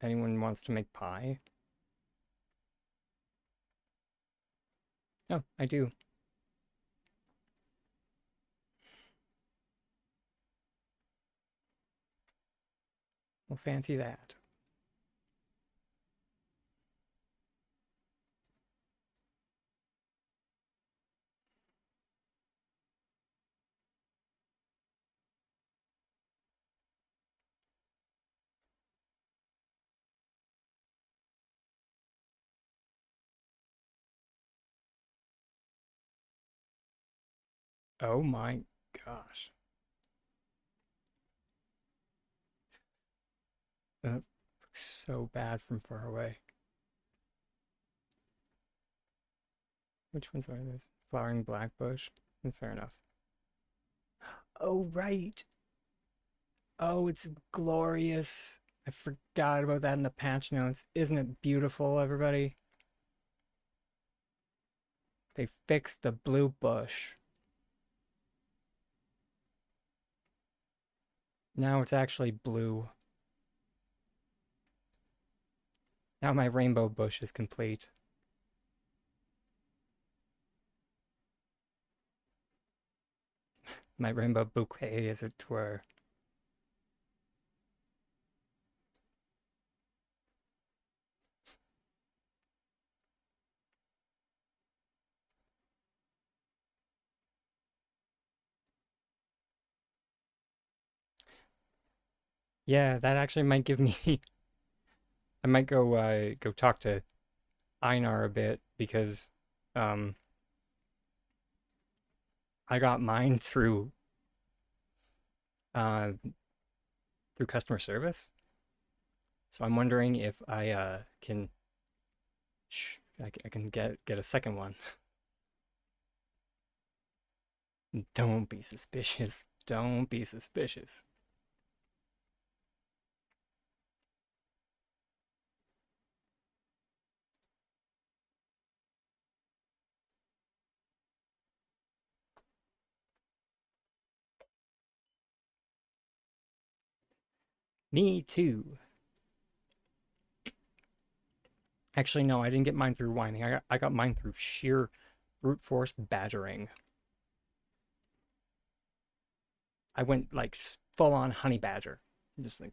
anyone wants to make pie. Oh, I do. Well, fancy that. Oh my gosh. That looks so bad from far away. Which ones are those? Flowering blackbush? Fair enough. Oh, right. Oh, it's glorious. I forgot about that in the patch notes. Isn't it beautiful, everybody? They fixed the blue bush. Now it's actually blue. Now my rainbow bush is complete. My rainbow bouquet, as it were. Yeah, that actually might give me. I might go talk to Einar a bit because um I got mine uh through customer service. So I'm wondering if I can I can get a second one. Don't be suspicious. Don't be suspicious. Me too. Actually, no, I didn't get mine through whining. I got mine through sheer brute force badgering. I went like full on honey badger. Just like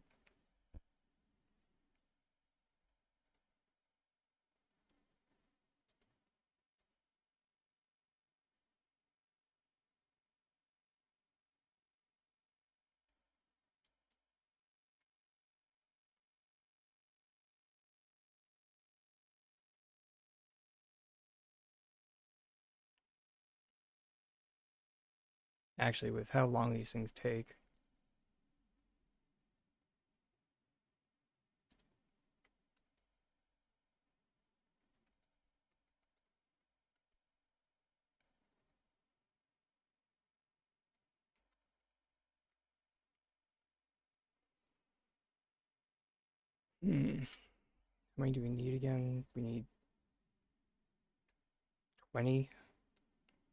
actually with how long these things take. Hmm. How many do we need again? We need 20.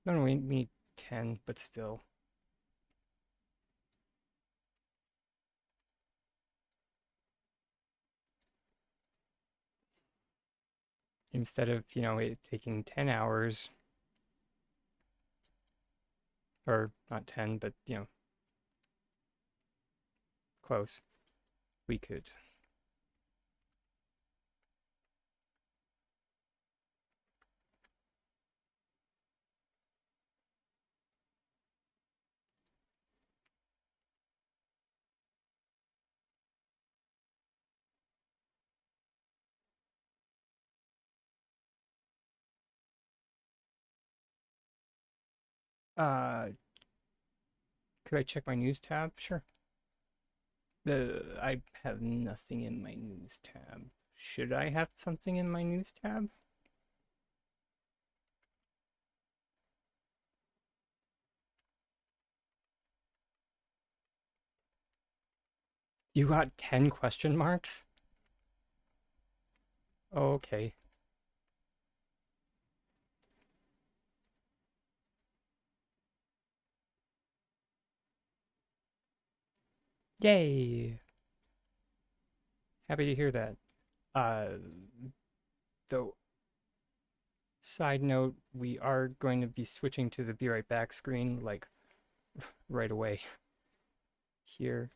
No, no, we need 10, but still. Instead of, it taking 10 hours, or not 10, but, close, we could. Uh, could I check my news tab? Sure. I have nothing in my news tab. Should I have something in my news tab? You got 10 question marks? Okay. Yay! Happy to hear that. Uh, though, side note, we are going to be switching to the be right back screen, like, right away. Here.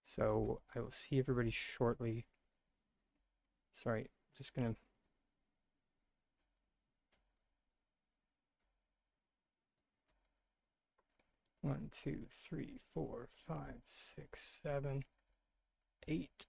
So, I will see everybody shortly. Sorry, just gonna. One, two, three, four, five, six, 7, 8.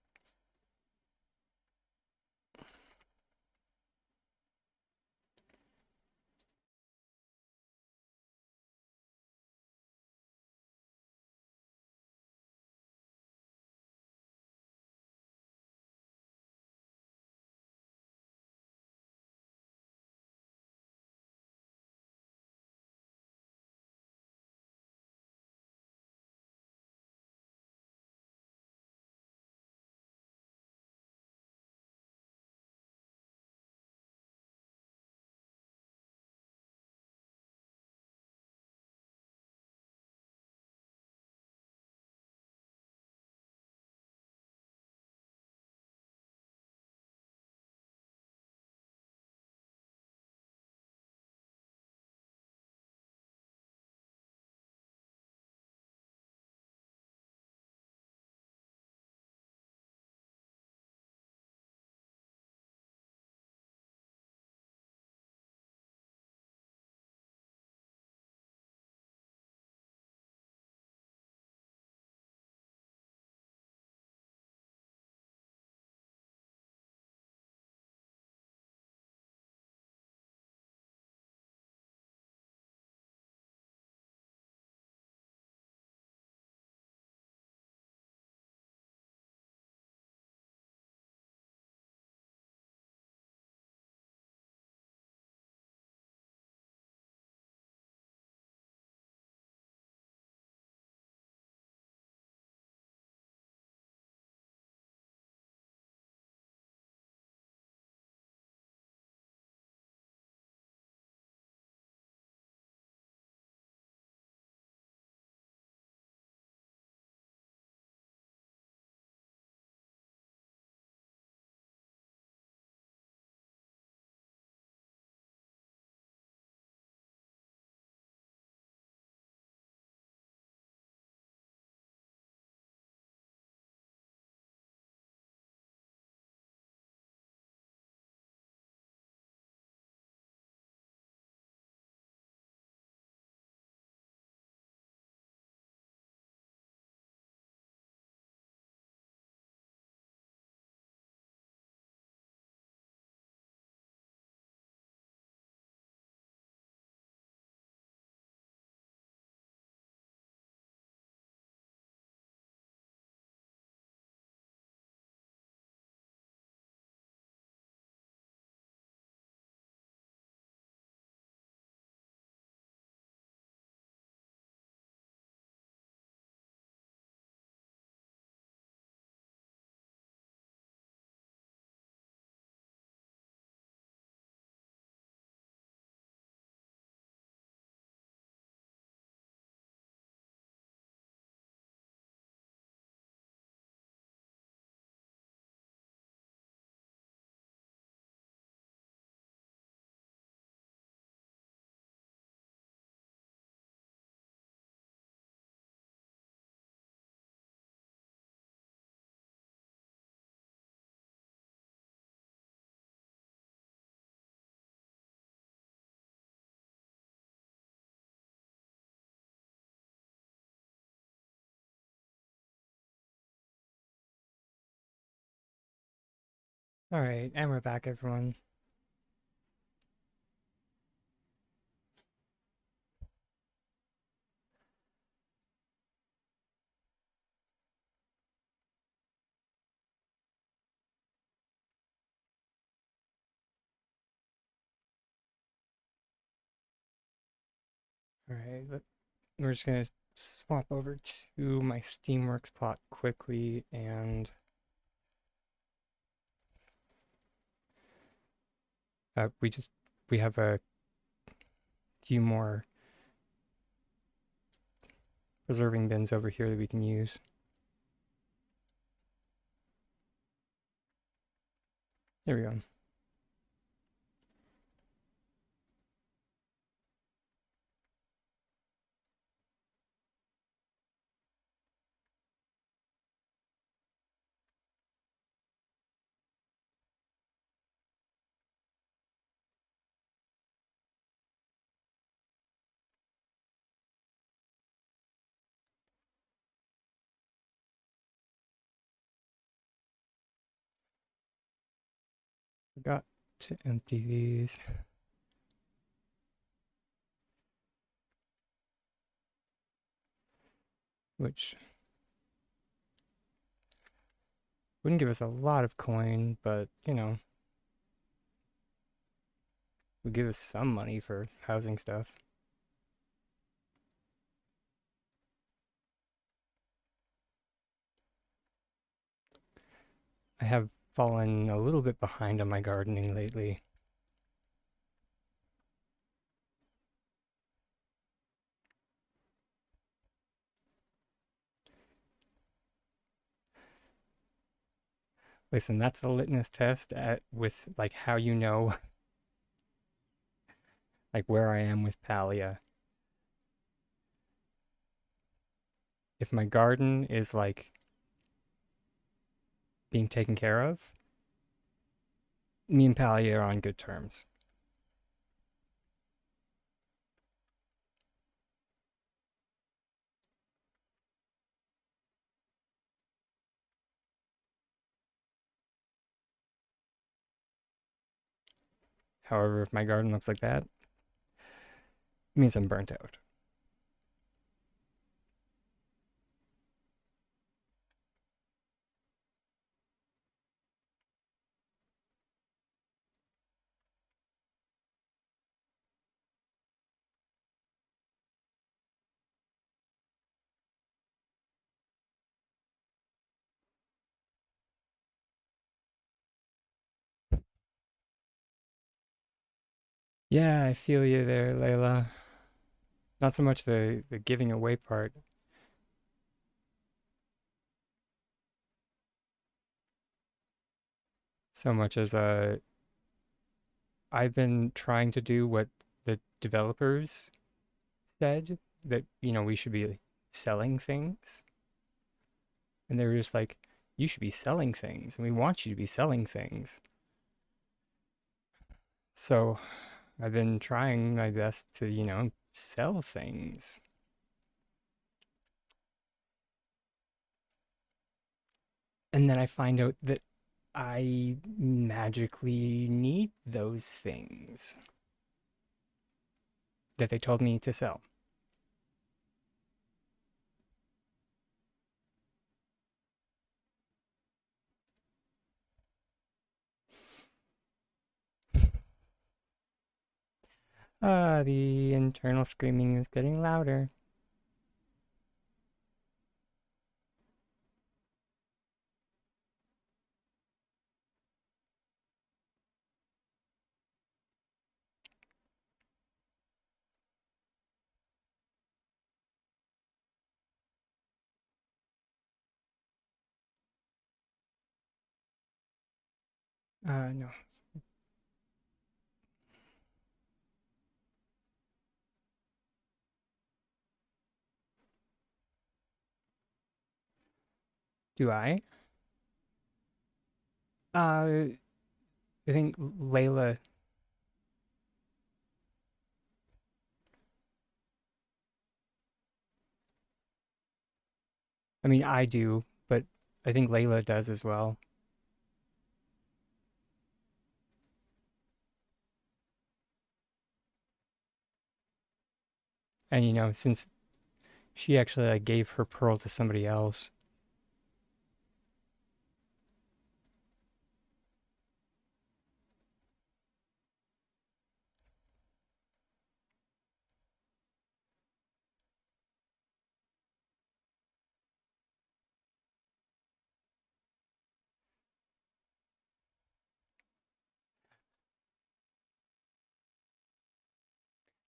All right, and we're back, everyone. All right, we're just gonna swap over to my Steamworks plot quickly, and uh, we just we have a few more preserving bins over here that we can use. There we go. Forgot to empty these, which wouldn't give us a lot of coin, but would give us some money for housing stuff. I have fallen a little bit behind on my gardening lately. Listen, that's the litmus test with like how you know like where I am with Palia. If my garden is like being taken care of, me and Palia are on good terms. However, if my garden looks like that, it means I'm burnt out. Yeah, I feel you there, Layla. Not so much the giving away part, so much as I've been trying to do what the developers said that we should be selling things, and they were just like, you should be selling things, and we want you to be selling things. So I've been trying my best to sell things, and then I find out that I magically need those things that they told me to sell. The internal screaming is getting louder. No. Do I? I think Layla. I mean, I do, but I think Layla does as well. And since she actually like gave her pearl to somebody else.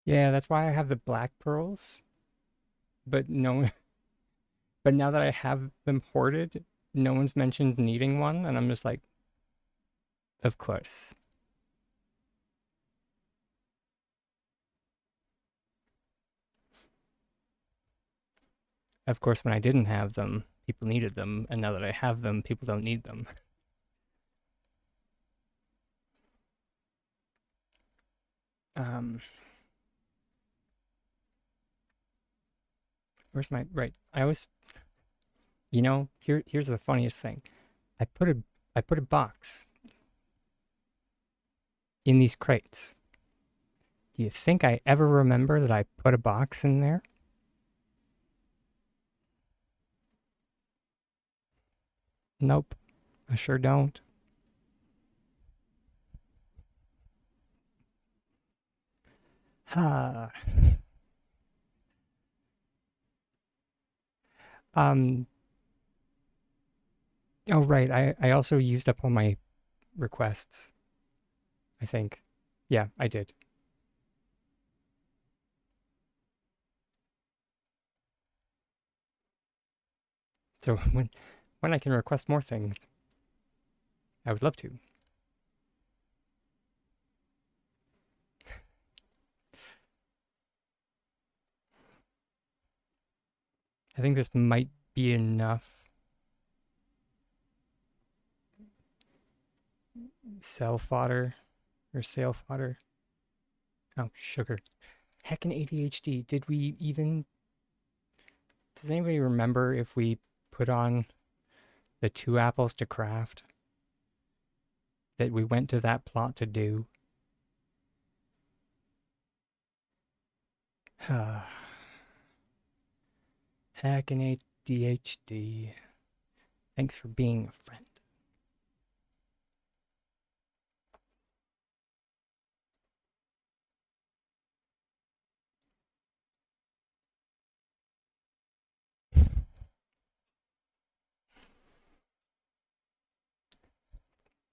Yeah, that's why I have the black pearls. But no, but now that I have them hoarded, no one's mentioned needing one, and I'm just like, of course. Of course, when I didn't have them, people needed them, and now that I have them, people don't need them. Um, where's my right? I always, here's the funniest thing. I put a I put a box in these crates. Do you think I ever remember that I put a box in there? Nope, I sure don't. Ha. Um. Oh right. I also used up all my requests. I think. Yeah, I did. So when I can request more things, I would love to. I think this might be enough. Cell fodder or sale fodder. Oh, sugar. Heckin' ADHD. Did we even? Does anybody remember if we put on the two apples to craft that we went to that plot to do? Heckin' ADHD. Thanks for being a friend.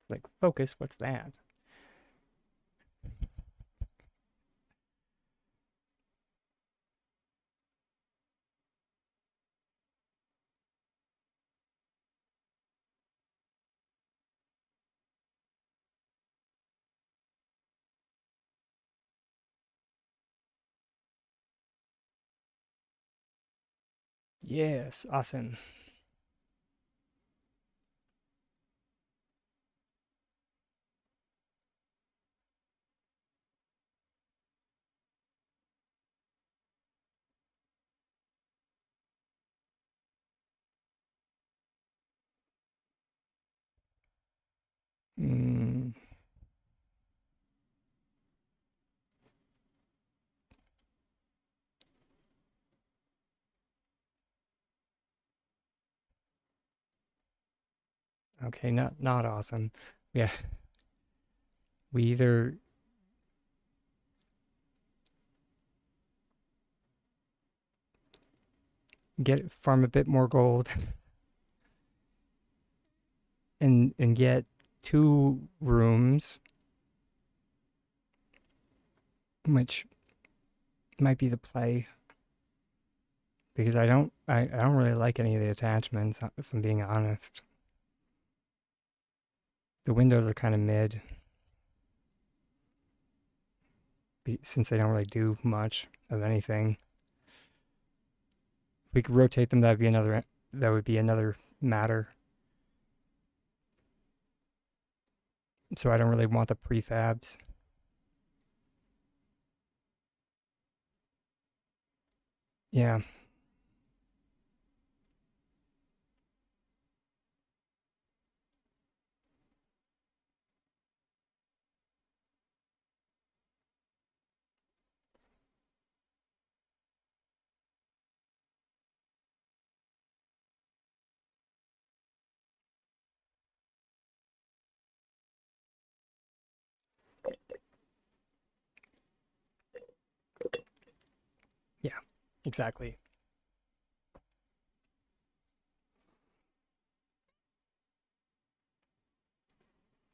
It's like, focus, what's that? Yes, awesome. Mm, okay, not awesome. Yeah, we either get farm a bit more gold and get two rooms, which might be the play because I don't really like any of the attachments if I'm being honest. The windows are kind of mid since they don't really do much of anything. If we could rotate them, that would be another matter. So I don't really want the prefabs. Yeah. Exactly.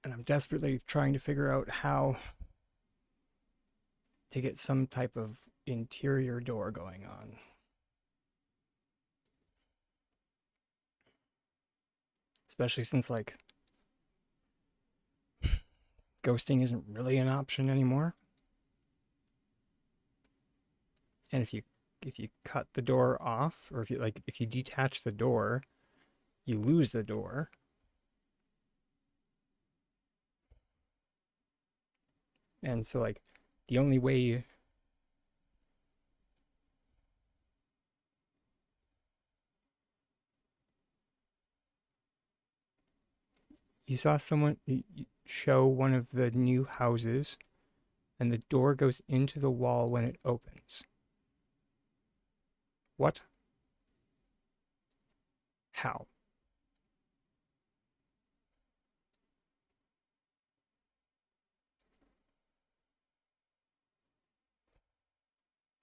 And I'm desperately trying to figure out how to get some type of interior door going on. Especially since like ghosting isn't really an option anymore. And if you cut the door off, or if you detach the door, you lose the door. And so like the only way you saw someone show one of the new houses and the door goes into the wall when it opens. What? How?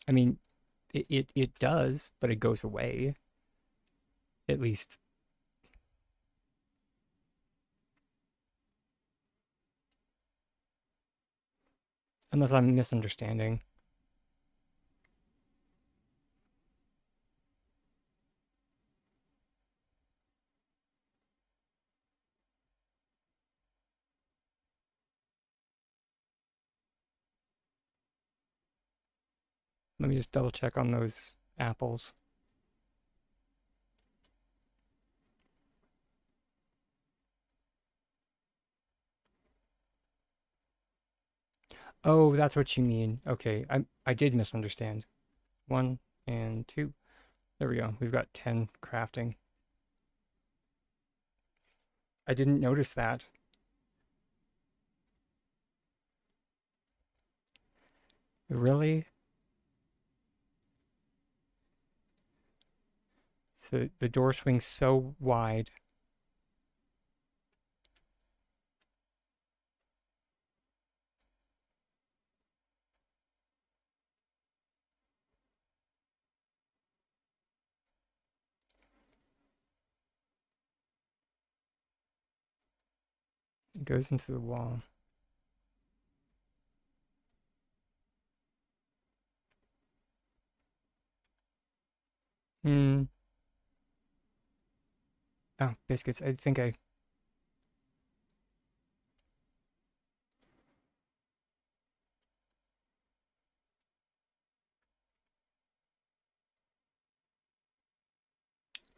I mean, it does, but it goes away. At least, unless I'm misunderstanding. Let me just double check on those apples. Oh, that's what you mean. Okay, I did misunderstand. One and two. There we go. We've got 10 crafting. I didn't notice that. Really? So the door swings so wide. It goes into the wall. Hmm. Oh, biscuits. I think I.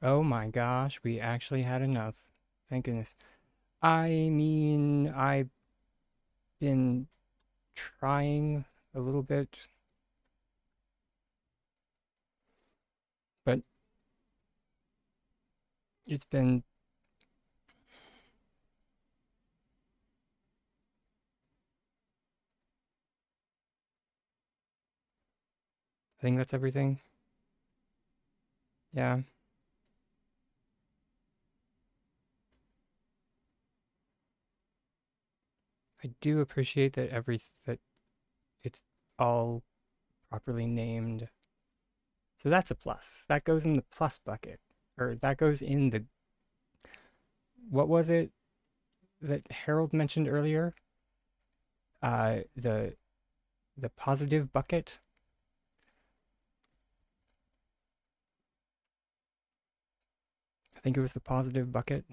Oh my gosh, we actually had enough. Thank goodness. I mean, I've been trying a little bit, but it's been. I think that's everything. Yeah. I do appreciate that it's all properly named. So that's a plus. That goes in the plus bucket. Or that goes in the, what was it that Harold mentioned earlier? The positive bucket. I think it was the positive bucket.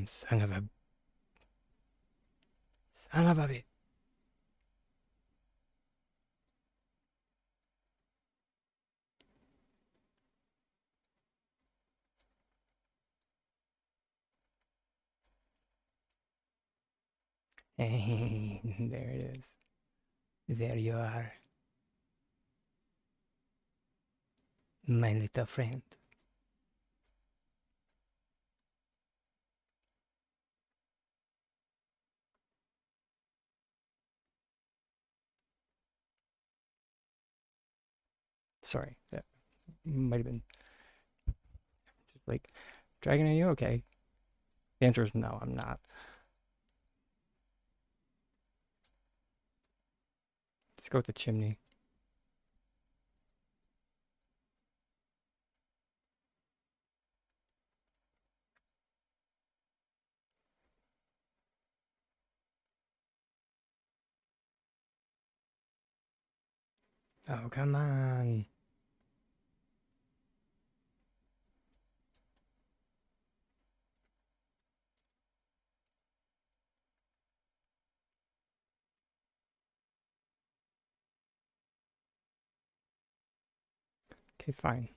Son of a son of a bit. Hey, there it is. There you are, my little friend. sorry, that might have been like, Dragon, are you okay? The answer is no, I'm not. Let's go with the chimney. Oh, come on. Okay, fine.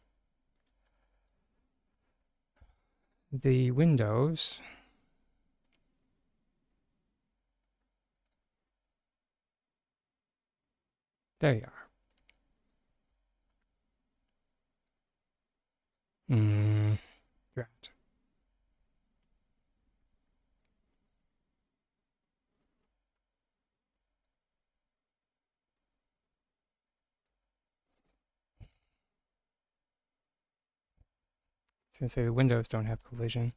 The windows. There you are. Right. I was gonna say the windows don't have collision.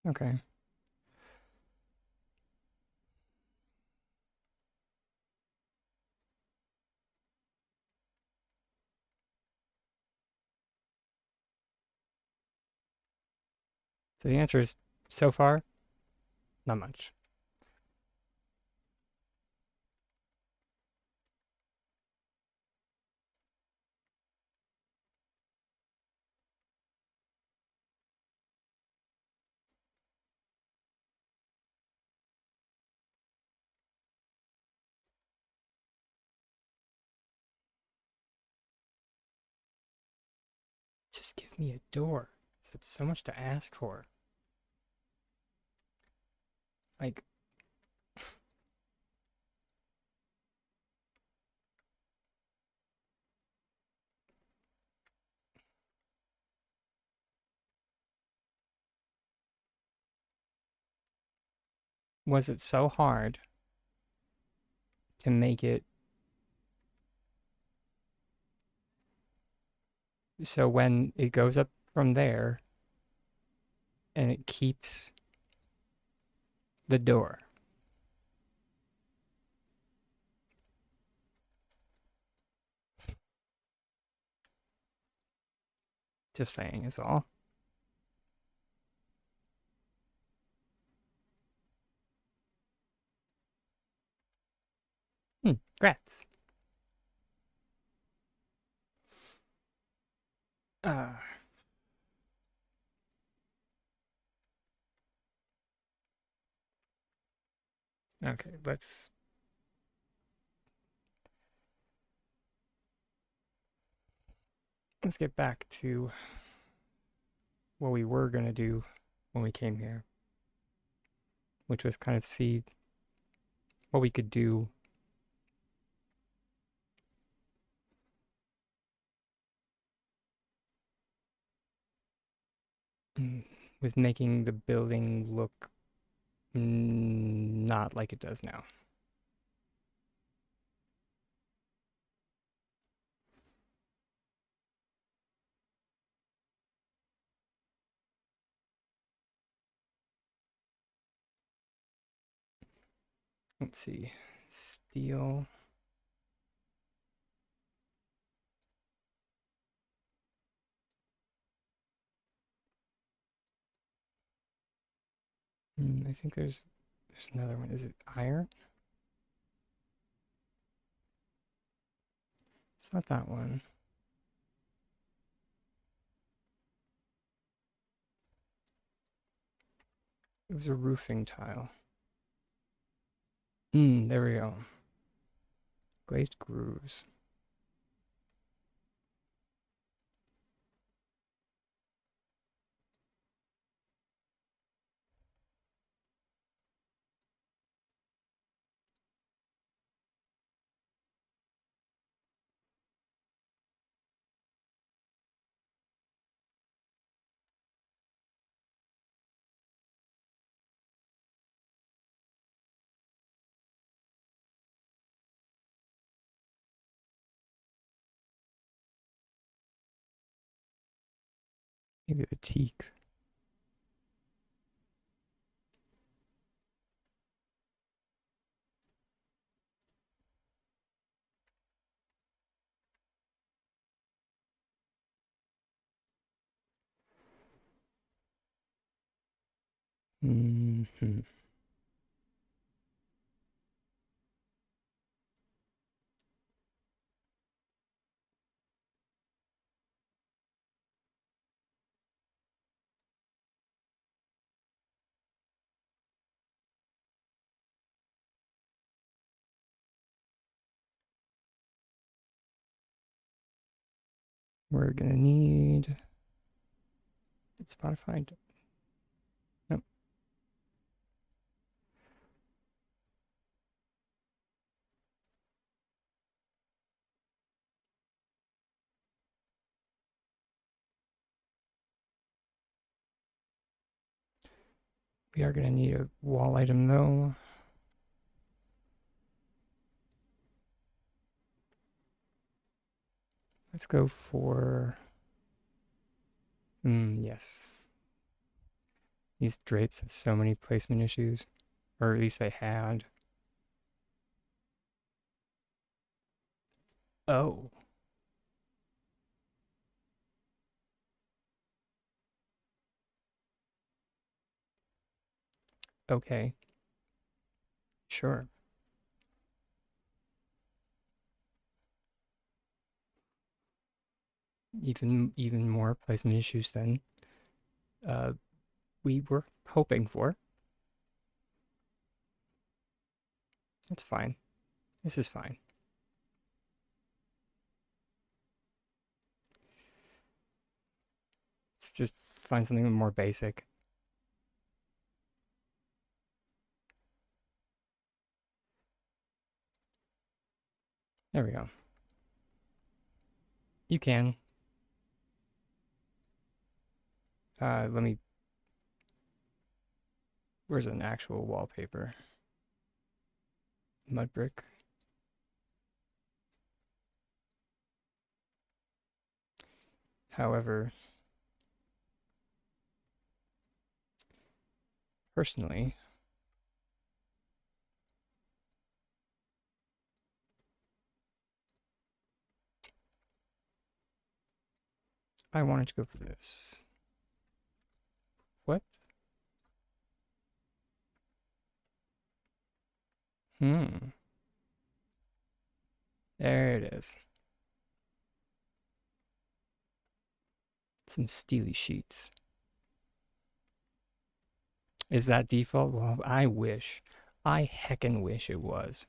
Okay. So the answer is so far, not much. Just give me a door. It's so much to ask for. Like, was it so hard to make it so when it goes up from there and it keeps the door? Just saying is all. Grats. Uh, okay, let's get back to what we were gonna do when we came here, which was kind of see what we could do with making the building look not like it does now. Let's see. Steel. I think there's another one. Is it iron? It's not that one. It was a roofing tile. There we go. Glazed grooves. Maybe the teak. Mm-hmm. We're gonna need Spotify. Nope. We are gonna need a wall item though. Let's go for. Yes. These drapes have so many placement issues, or at least they had. Oh, okay, sure. Even more placement issues than uh, we were hoping for. That's fine. This is fine. Let's just find something more basic. There we go. You can. Let me. Where's an actual wallpaper? Mud brick. However, personally, I wanted to go for this. What? Hmm. There it is. Some steely sheets. Is that default? Well, I wish. I heckin' wish it was.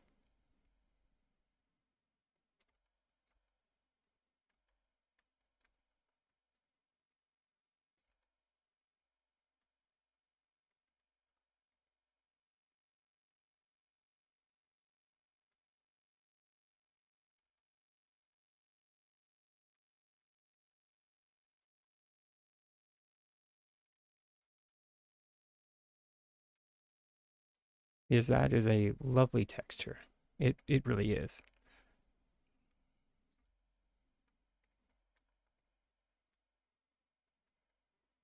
Is that is a lovely texture. It really is.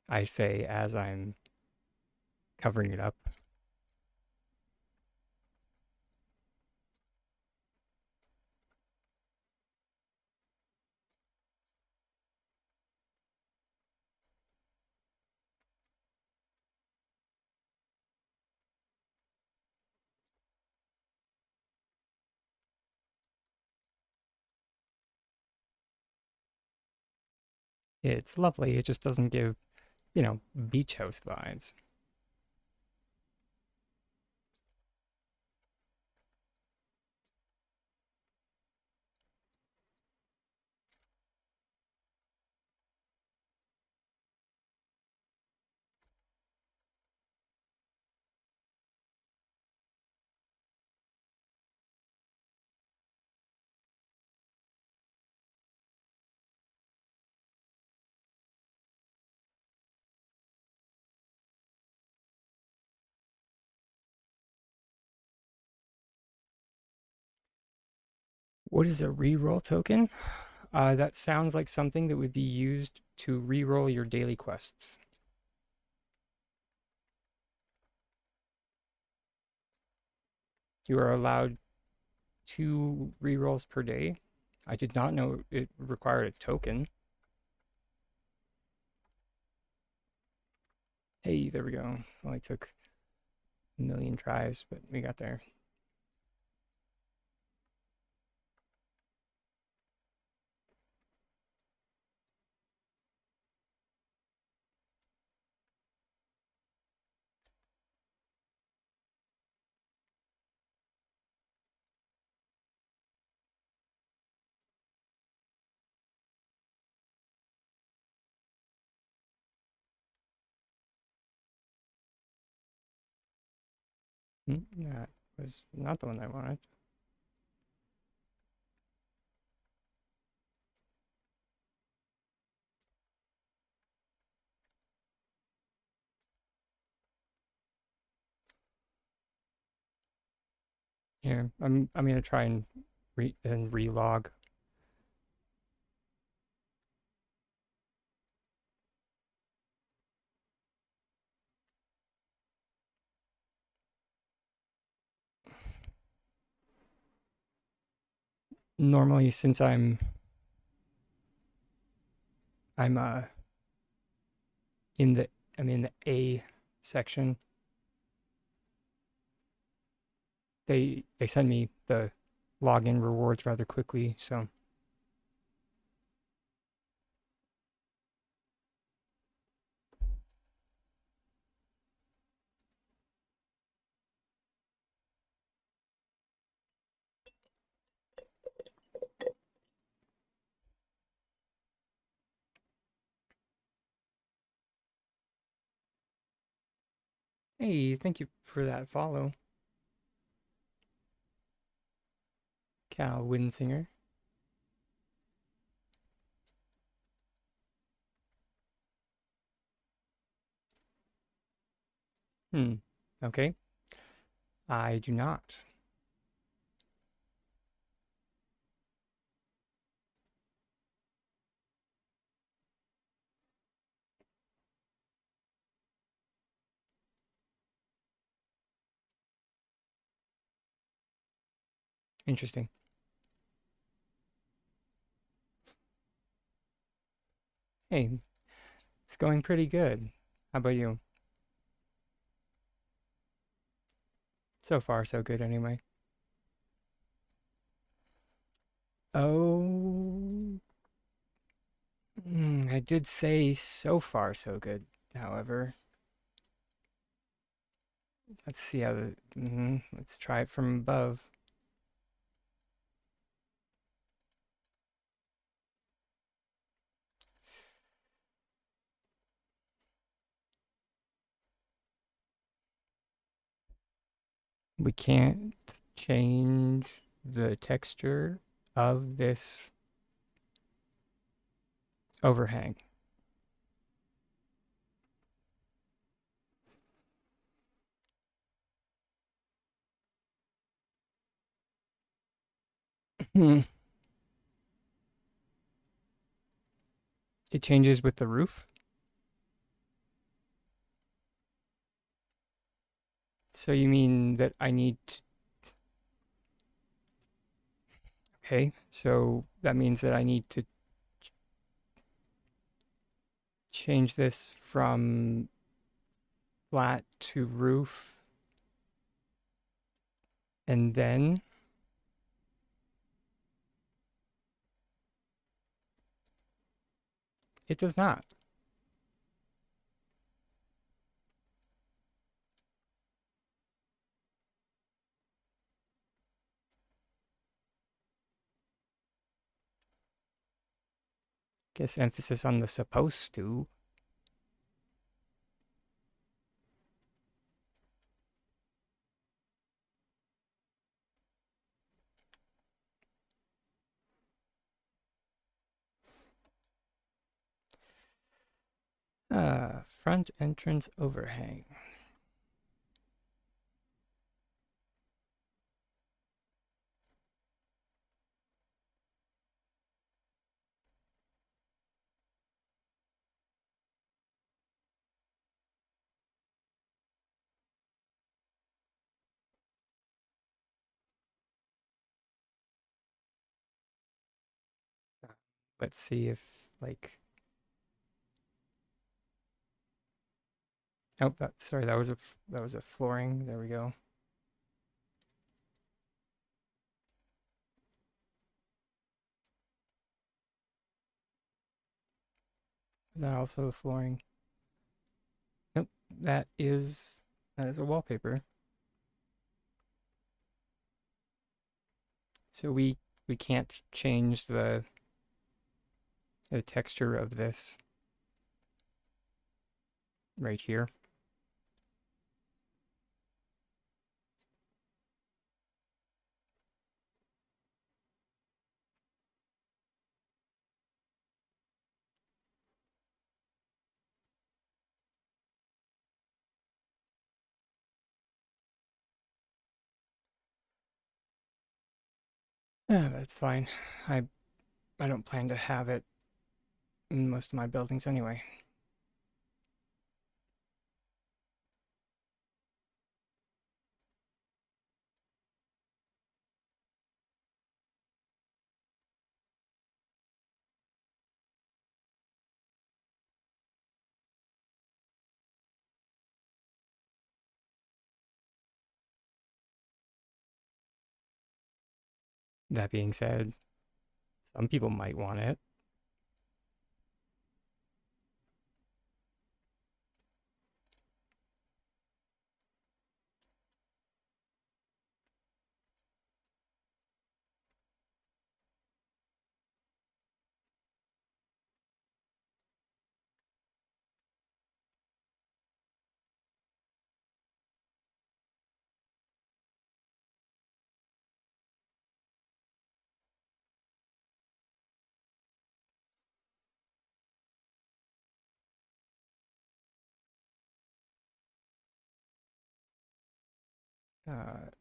I say as I'm covering it up. It's lovely. It just doesn't give, beach house vibes. What is a reroll token? That sounds like something that would be used to reroll your daily quests. You are allowed 2 rerolls per day. I did not know it required a token. Hey, there we go. Only took a million tries, but we got there. That was not the one I wanted. Here, I'm gonna try and relog. Normally, since I'm in the I'm in the A section, they send me the login rewards rather quickly, so hey, thank you for that follow, Cal Winsinger. Okay. I do not. Interesting. Hey, it's going pretty good. How about you? So far, so good anyway. Oh, I did say so far, so good. However, let's see how let's try it from above. We can't change the texture of this overhang. It changes with the roof. So you mean that I need to, okay, so that means that I need to change this from flat to roof and then it does not. Guess emphasis on the supposed to. Front entrance overhang. Let's see if like, oh, sorry, that was a flooring. There we go. Is that also a flooring? Nope, that is a wallpaper. So we can't change the texture of this right here. Yeah, that's fine. I I don't plan to have it in most of my buildings anyway. That being said, some people might want it.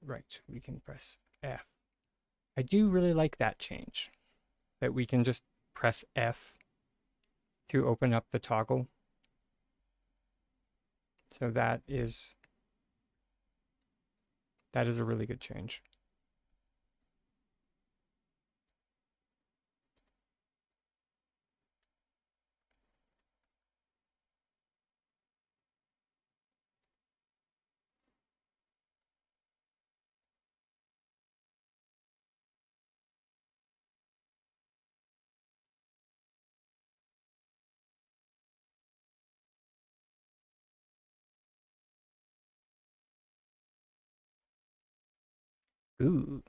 Right, we can press F. I do really like that change, that we can just press F to open up the toggle. So that is a really good change. Ooh,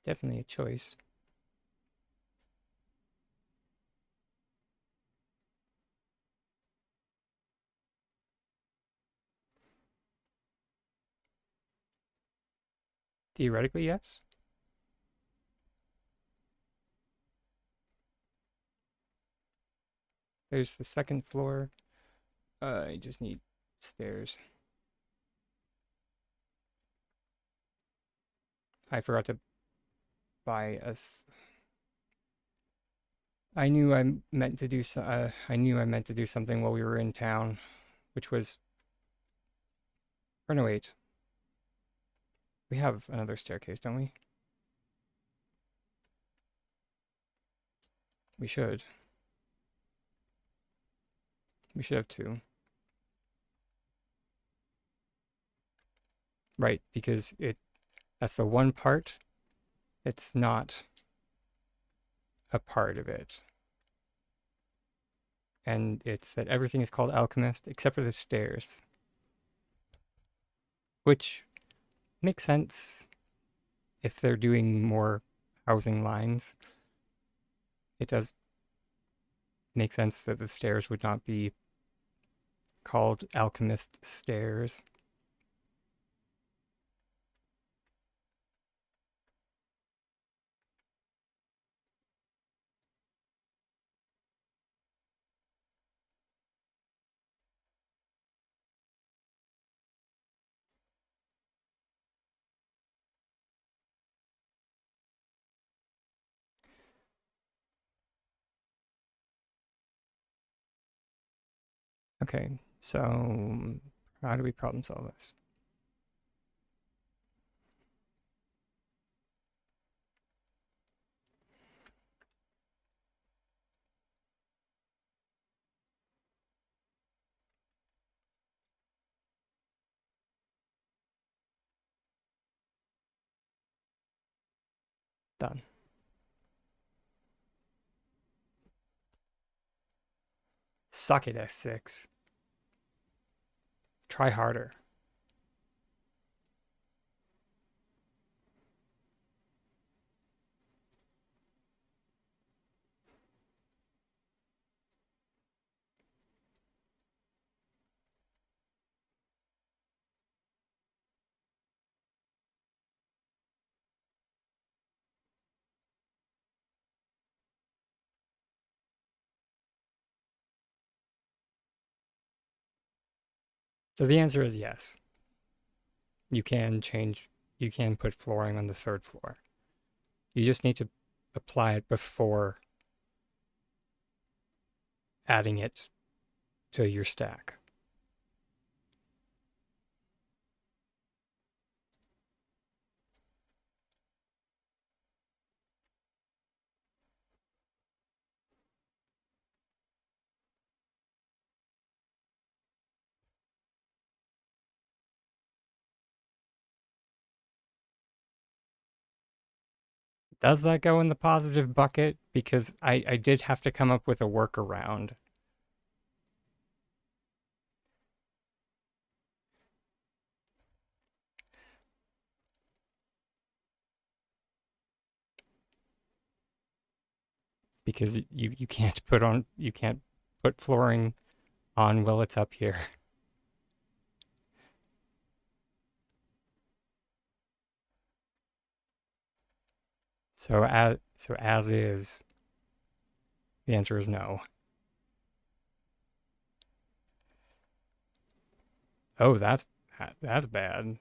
definitely a choice. Theoretically, yes. There's the second floor. I just need stairs. I forgot to buy a. I knew I meant to do so. I knew I meant to do something while we were in town, which was, or no, wait. We have another staircase, don't we? We should. We should have two. Right, because that's the one part. It's not a part of it. And it's that everything is called Alchemist except for the stairs, which makes sense if they're doing more housing lines. It does make sense that the stairs would not be called Alchemist stairs. Okay, So, how do we problem solve this? Done. Suck it, S6. Try harder. So the answer is yes. You can change, you can put flooring on the third floor. You just need to apply it before adding it to your stack. Does that go in the positive bucket? Because I did have to come up with a workaround. Because you can't put flooring on while it's up here. So as is, the answer is no. Oh, that's bad.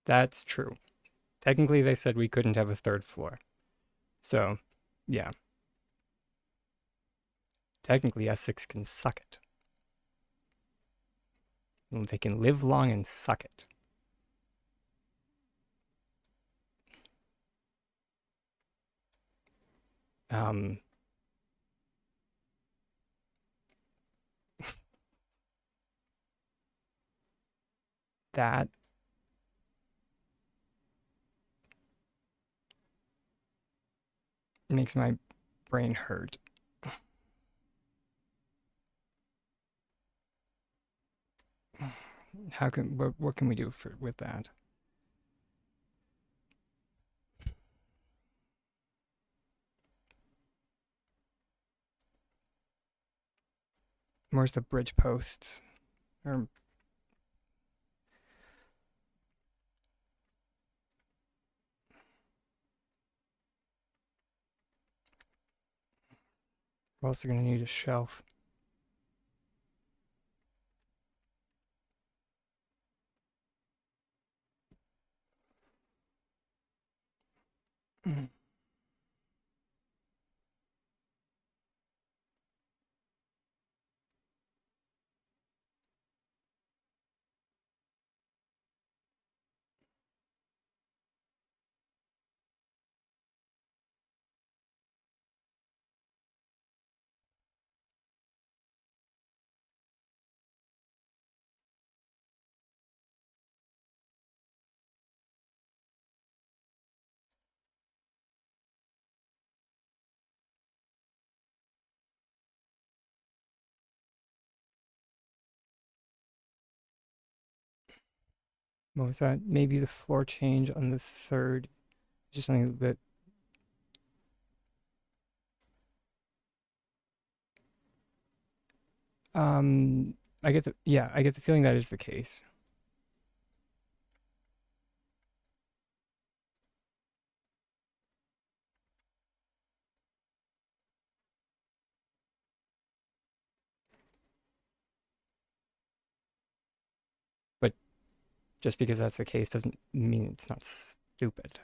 That's true. Technically, they said we couldn't have a third floor. So, yeah, technically S6 can suck it. They can live long and suck it. Um, that makes my brain hurt. What can we do with that? Where's the bridge post? Or we're also gonna need a shelf. What was that? Maybe the floor change on the third. Just something that. Um, I get the feeling that is the case. But just because that's the case doesn't mean it's not stupid.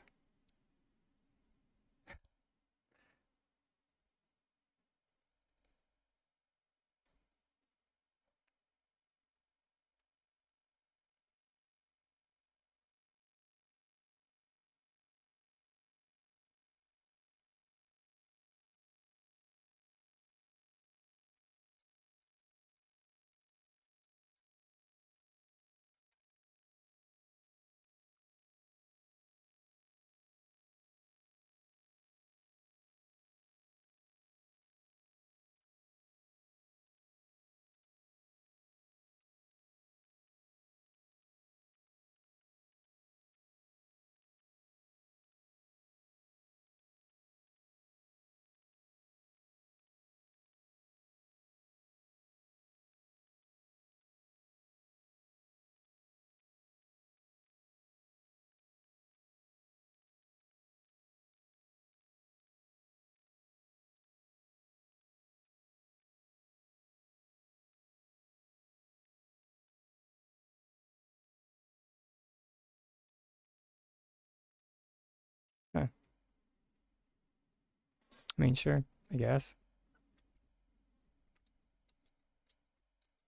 I mean, sure, I guess.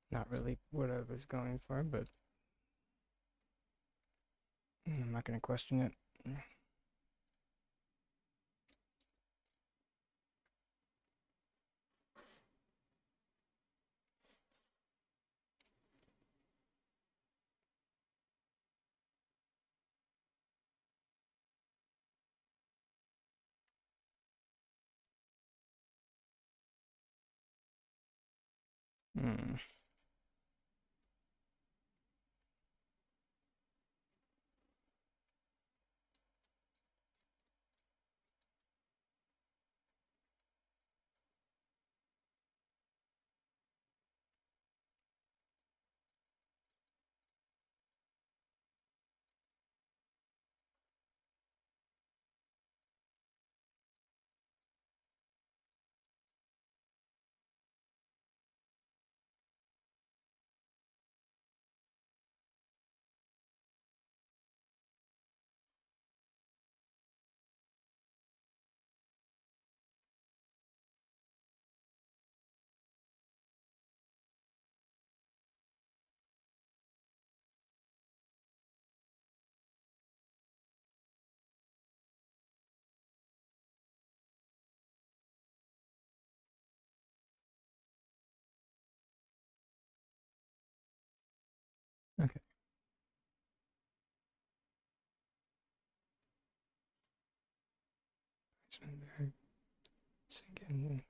Not really what I was going for, but I'm not going to question it. Hmm. Okay. Sink in.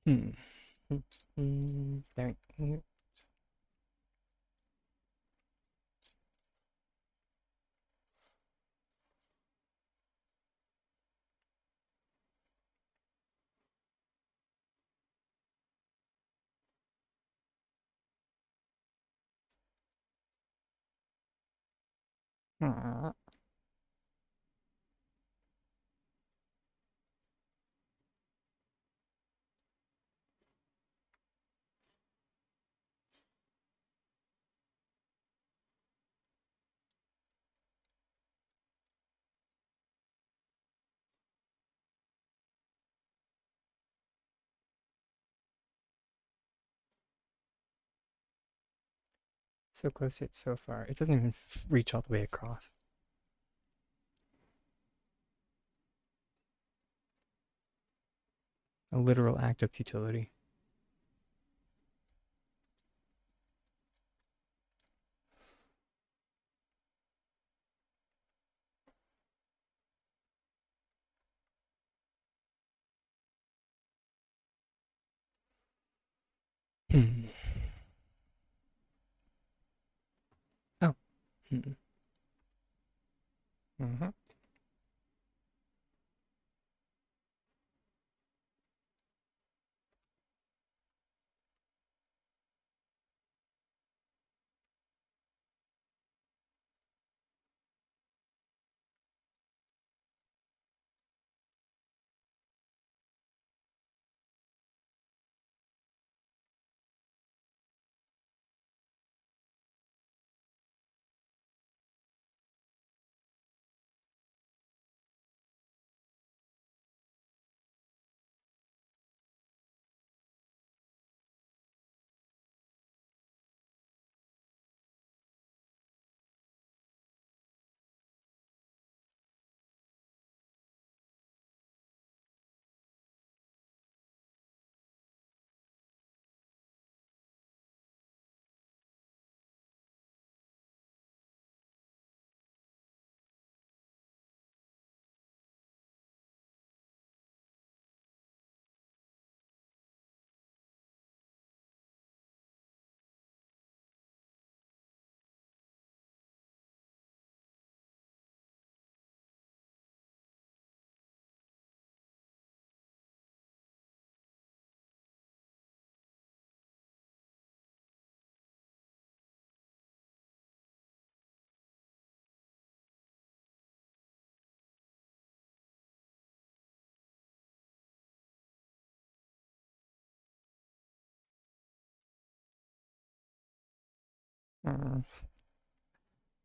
Hmm. There. So close yet so far. It doesn't even reach all the way across. A literal act of futility. Hmm. Oh. Hmm. Mm-hmm.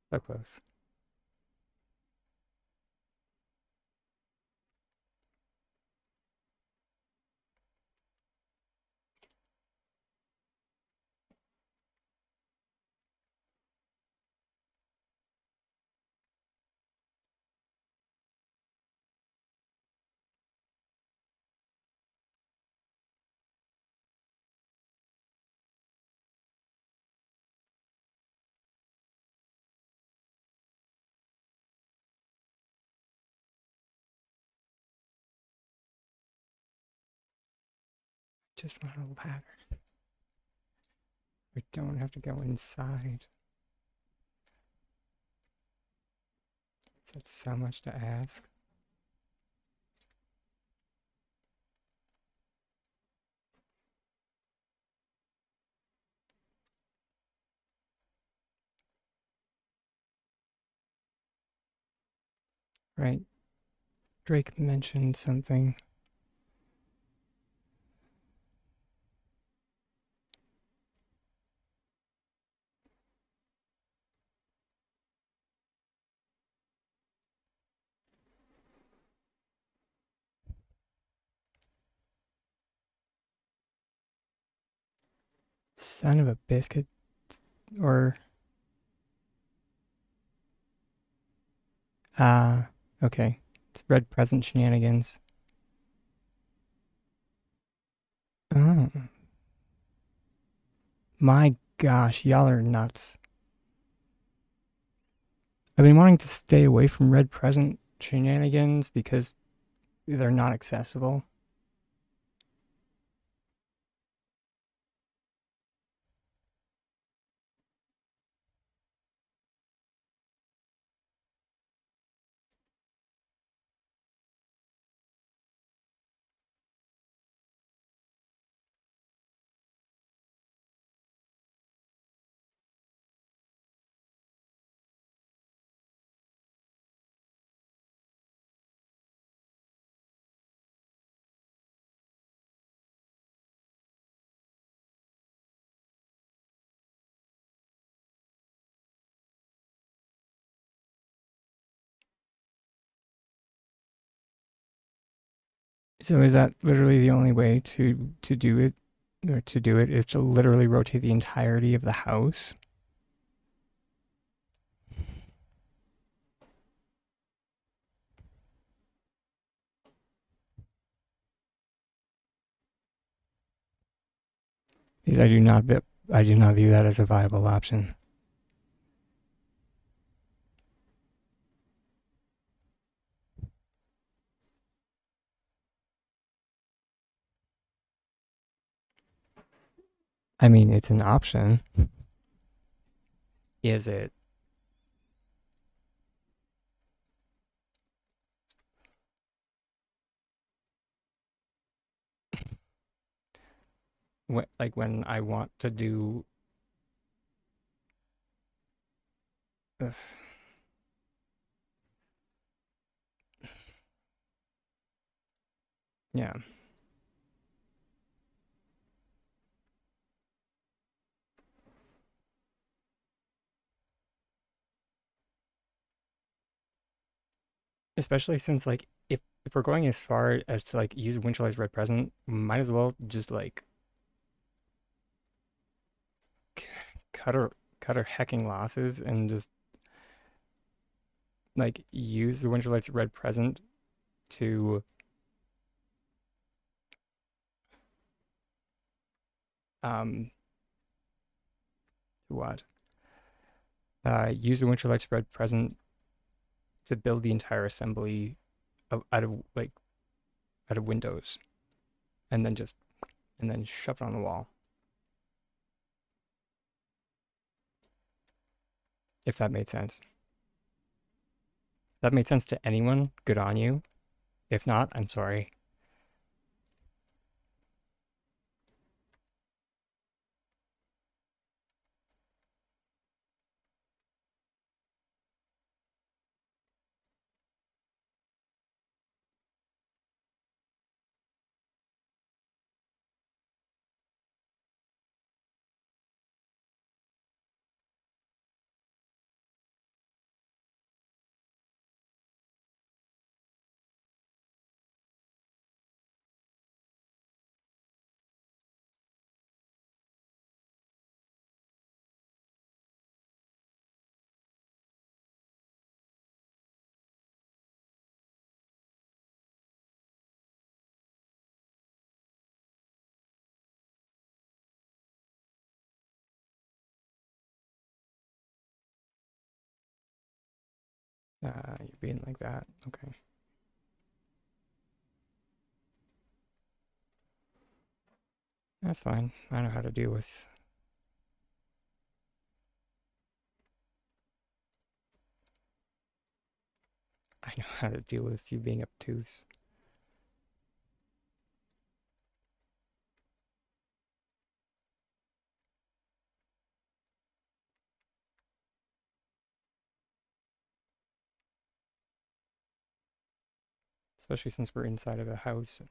So close. Just want a ladder. We don't have to go inside. Is that so much to ask? Right. Drake mentioned something. Son of a biscuit. Or, okay. It's red present shenanigans. Oh, my gosh, y'all are nuts. I've been wanting to stay away from red present shenanigans because they're not accessible. So is that literally the only way to do it, or to do it is to literally rotate the entirety of the house? Because I do not view that as a viable option. I mean, it's an option. Is it? Like when I want to do, ugh, yeah, especially since like if we're going as far as to like use Winterlight's red present, might as well just like cut our cut our hecking losses and just like use the Winterlight's red present to um to what? Use the Winterlight's red present to build the entire assembly out of like out of windows, and then just and then shove it on the wall. If that made sense. If that made sense to anyone, good on you. If not, I'm sorry. You're being like that. Okay. That's fine. I know how to deal with. I know how to deal with you being obtuse. Especially since we're inside of a house.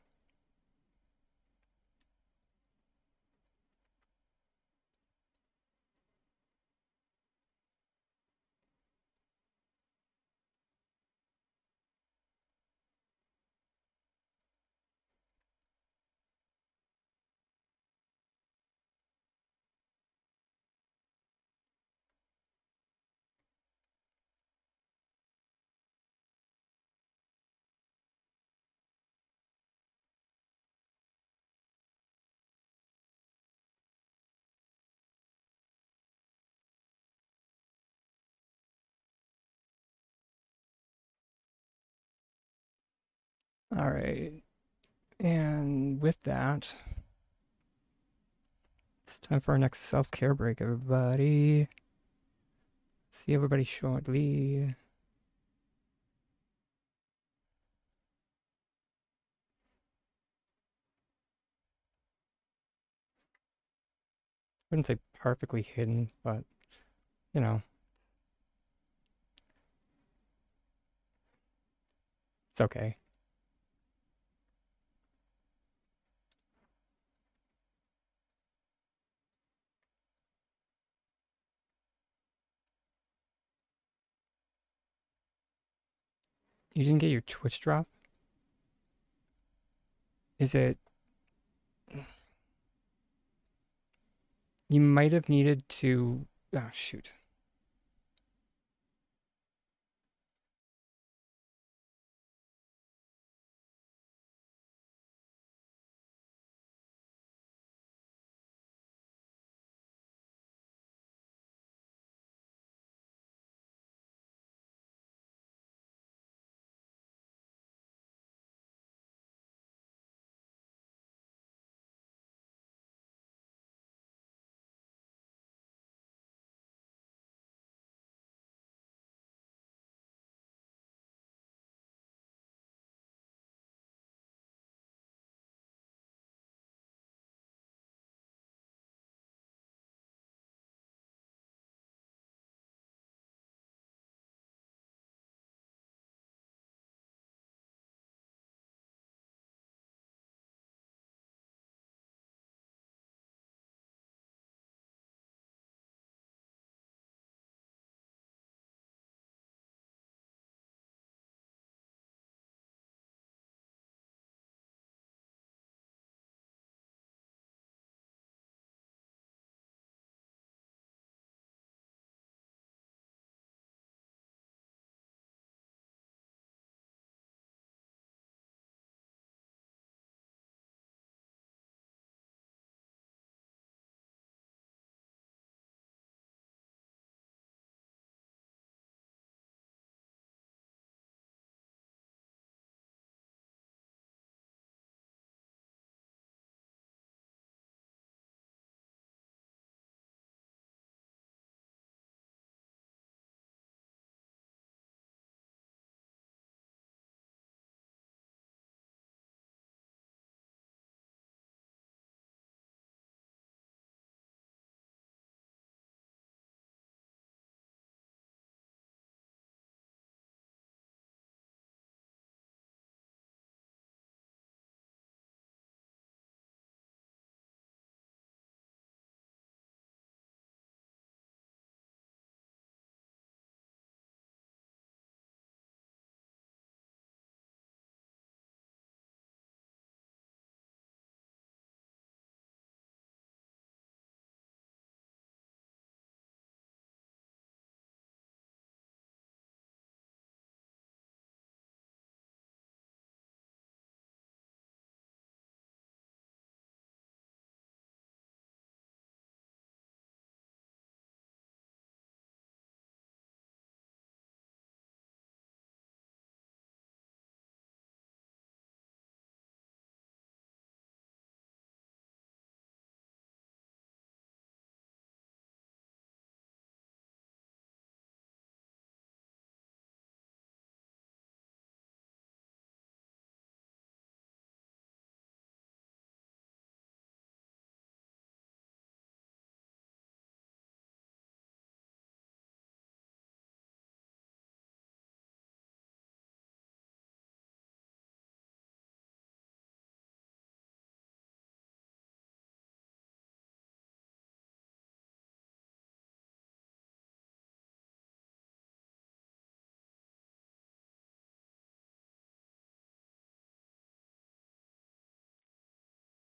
All right. And with that, it's time for our next self care break, everybody. See everybody shortly. Wouldn't say perfectly hidden, but you know, it's okay. You didn't get your Twitch drop? Is it. You might have needed to. Oh, shoot.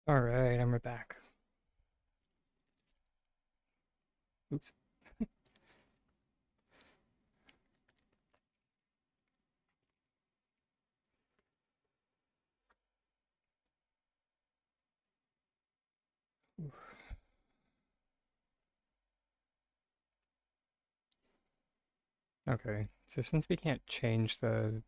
All right, I'm right back. Oops. Okay, so since we can't change the,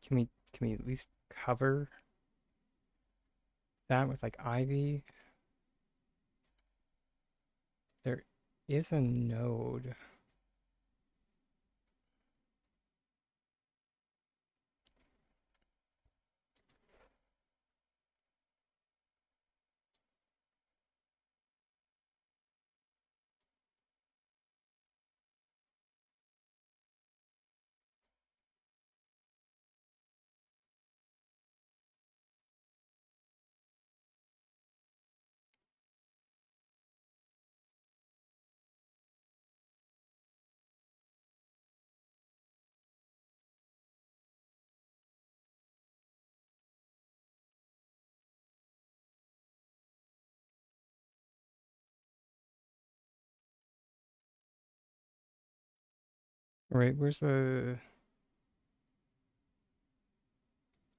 can we at least cover that with like ivy? There is a node. Right, where's the,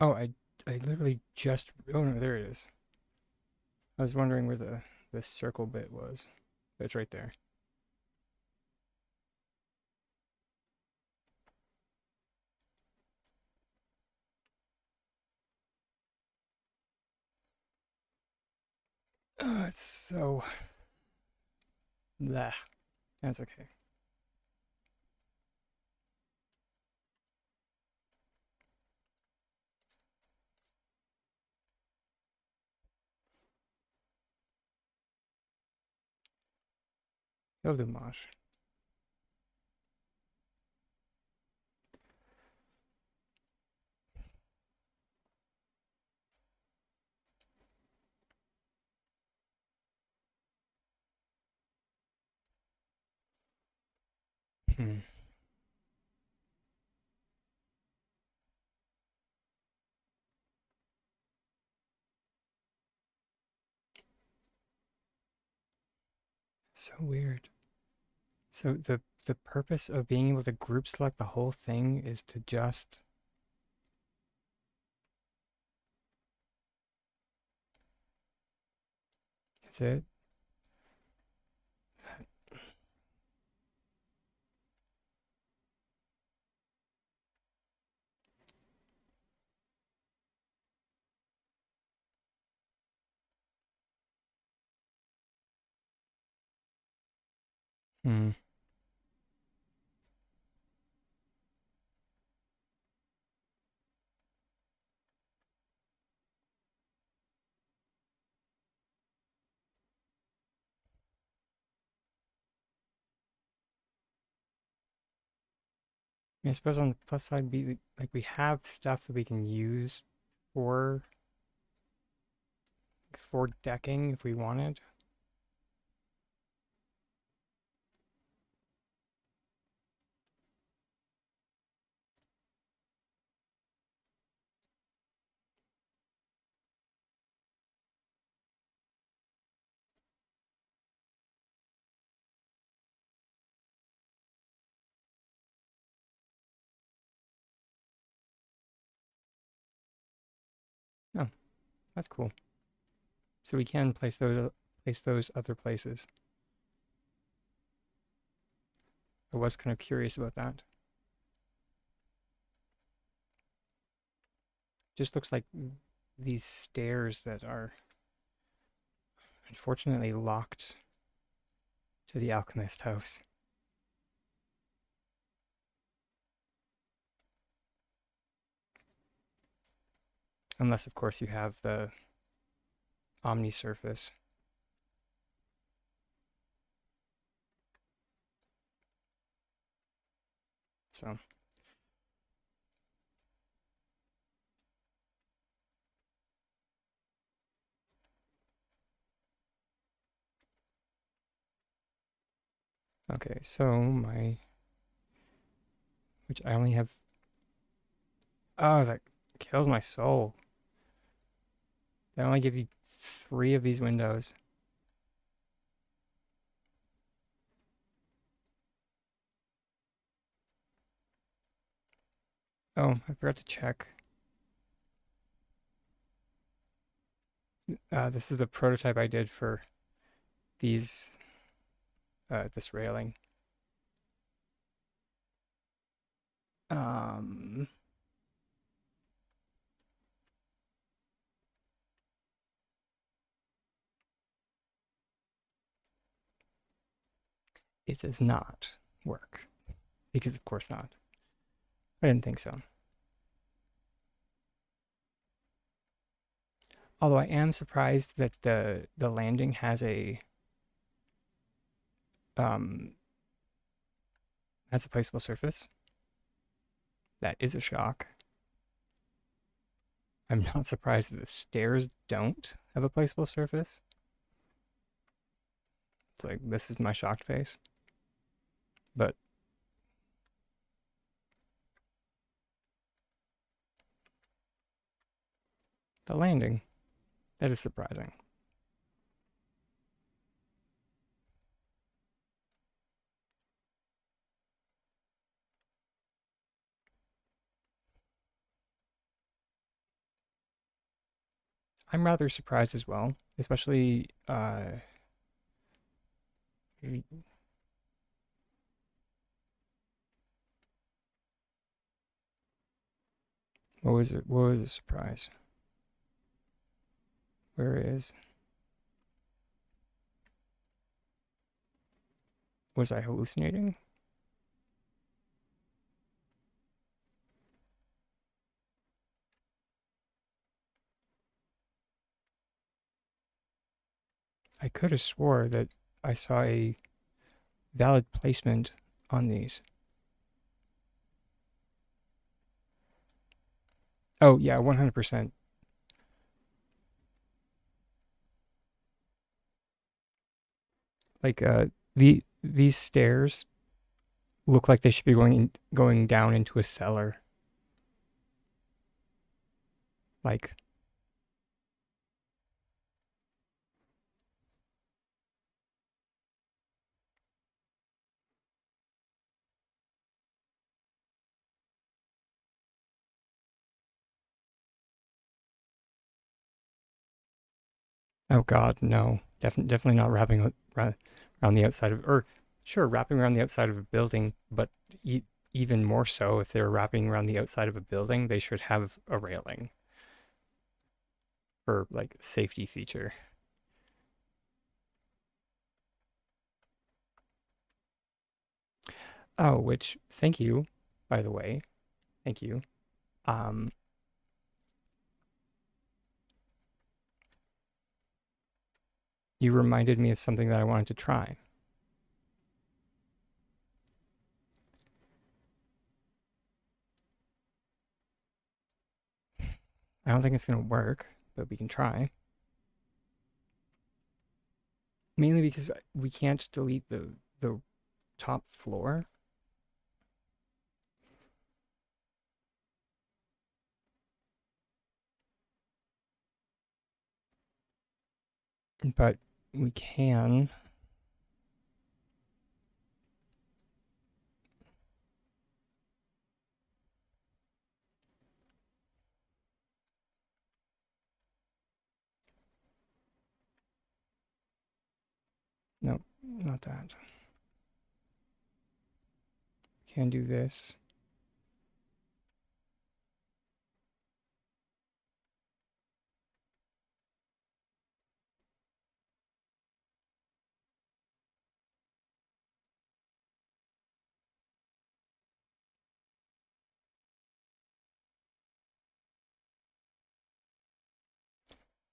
oh, I literally just, oh no, there it is. I was wondering where the circle bit was. It's right there. Oh, it's so, bleh. That's okay. Go do mosh. Hmm. So weird. So the purpose of being able to group select the whole thing is to just, that's it. Hmm. I suppose on the plus side, we have stuff that we can use for decking if we wanted. Oh, that's cool. So we can place those other places. I was kind of curious about that. Just looks like these stairs that are unfortunately locked to the alchemist house. Unless, of course, you have the omni surface. So, okay, so which I only have Oh, that kills my soul. They only give you 3 of these windows. Oh, I forgot to check. This is the prototype I did for these, this railing. Um, it does not work because, of course, not. I didn't think so. Although I am surprised that the landing um has a placeable surface. That is a shock. I'm not surprised that the stairs don't have a placeable surface. It's like this is my shocked face. But the landing, that is surprising. I'm rather surprised as well, especially what was it? What was a surprise? Where is was I hallucinating? I could have swore that I saw a valid placement on these. Oh yeah, 100%. Like these stairs look like they should be going down into a cellar. Like, oh God, no, definitely not wrapping around the outside of, or sure, wrapping around the outside of a building, but even more so, if they're wrapping around the outside of a building, they should have a railing for like safety feature. Oh, which thank you, by the way, thank you. Um, you reminded me of something that I wanted to try. I don't think it's gonna work, but we can try. Mainly because we can't delete the top floor, but we can. No, not that. Can do this.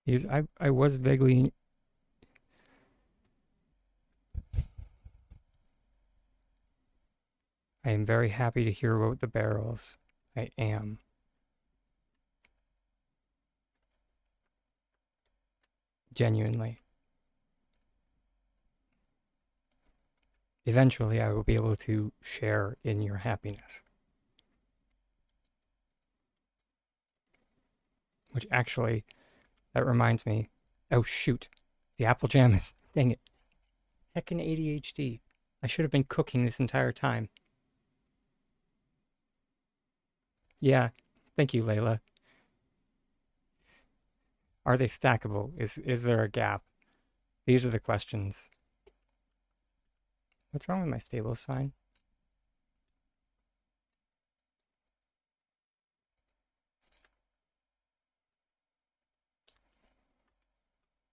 Because I was vaguely. I am very happy to hear about the barrels. I am. Genuinely. Eventually, I will be able to share in your happiness. which actually, that reminds me. Oh, shoot. The apple jam is, dang it, heckin' ADHD. I should have been cooking this entire time. Yeah, thank you, Layla. Are they stackable? Is there a gap? These are the questions. What's wrong with my stable sign?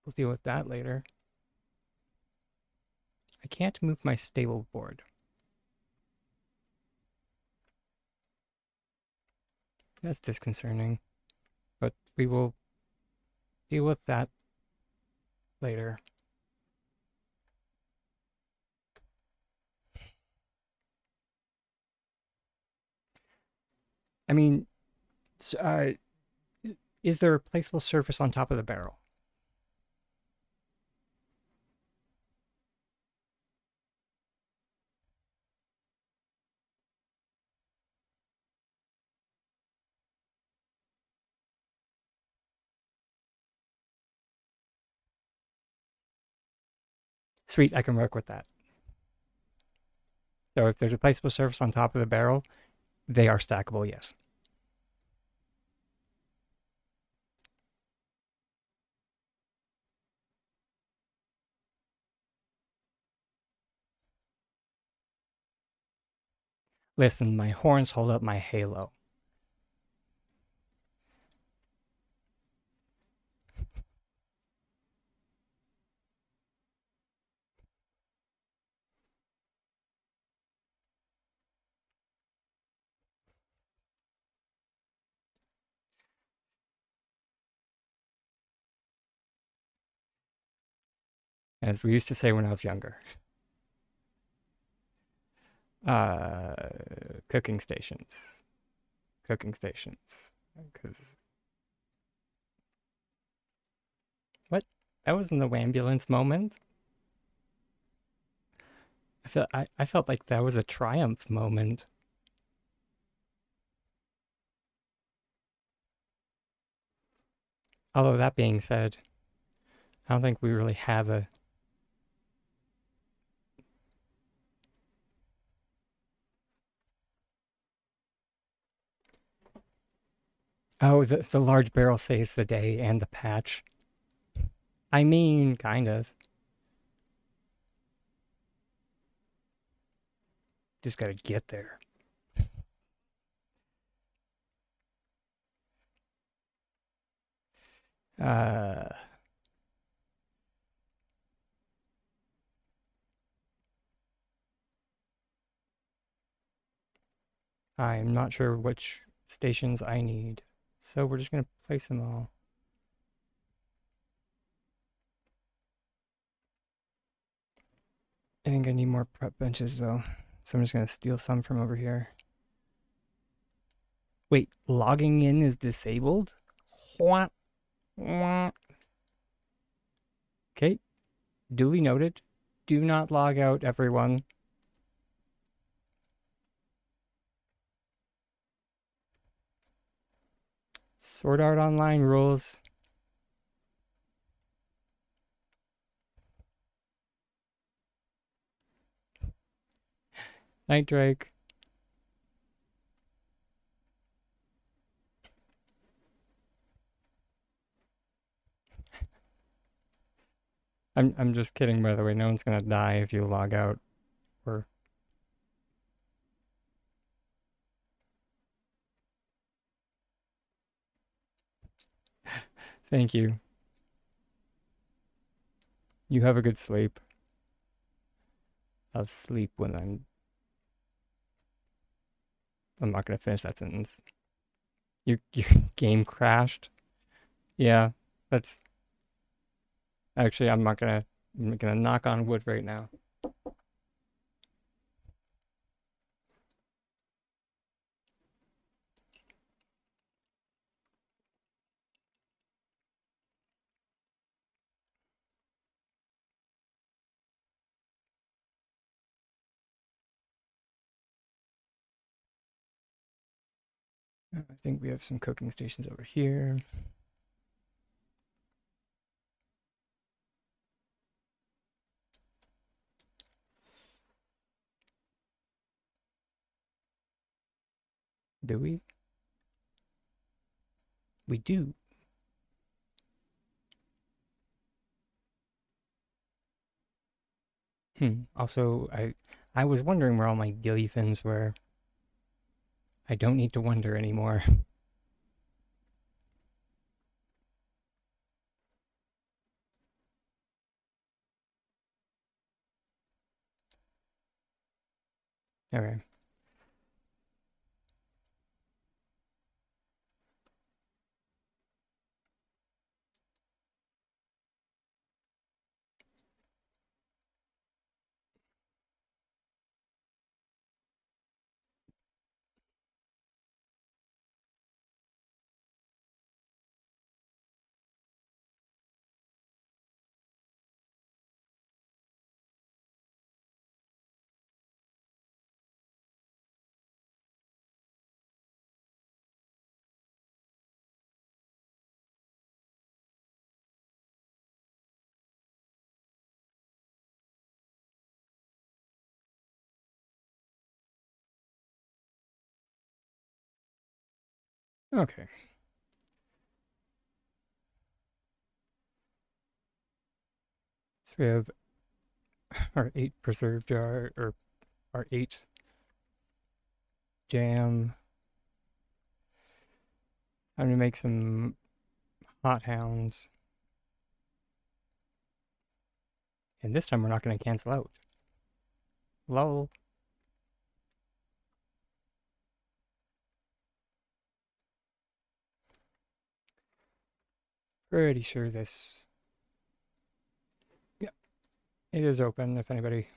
We'll deal with that later. I can't move my stable board. That's disconcerting, but we will deal with that later. I mean, is there a placeable surface on top of the barrel? Sweet, I can work with that. So if there's a placeable surface on top of the barrel, they are stackable, yes. Listen, my horns hold up my halo. As we used to say when I was younger. Uh, Cooking stations. Cooking stations. Because what? That wasn't the ambulance moment. I felt like that was a triumph moment. Although that being said, I don't think we really have a. Oh, the large barrel saves the day and the patch. I mean, kind of. Just gotta get there. Uh, I'm not sure which stations I need, so we're just gonna place them all. I think I need more prep benches though, so I'm just gonna steal some from over here. Wait, logging in is disabled? What? Okay, duly noted. Do not log out, everyone. Sword Art Online rules. Night Drake. I'm just kidding, by the way. No one's gonna die if you log out. Or thank you. You have a good sleep. I'll sleep when I'm not gonna finish that sentence. Your game crashed. Yeah, that's actually I'm gonna knock on wood right now. I think we have some cooking stations over here. Do we? We do. Also, I was wondering where all my gilly fins were. I don't need to wonder anymore. Okay. Okay. So we have our 8 preserve jar, or our 8 jam. I'm gonna make some hot hounds. And this time we're not gonna cancel out. Lol. Pretty sure this. Yeah, it is open if anybody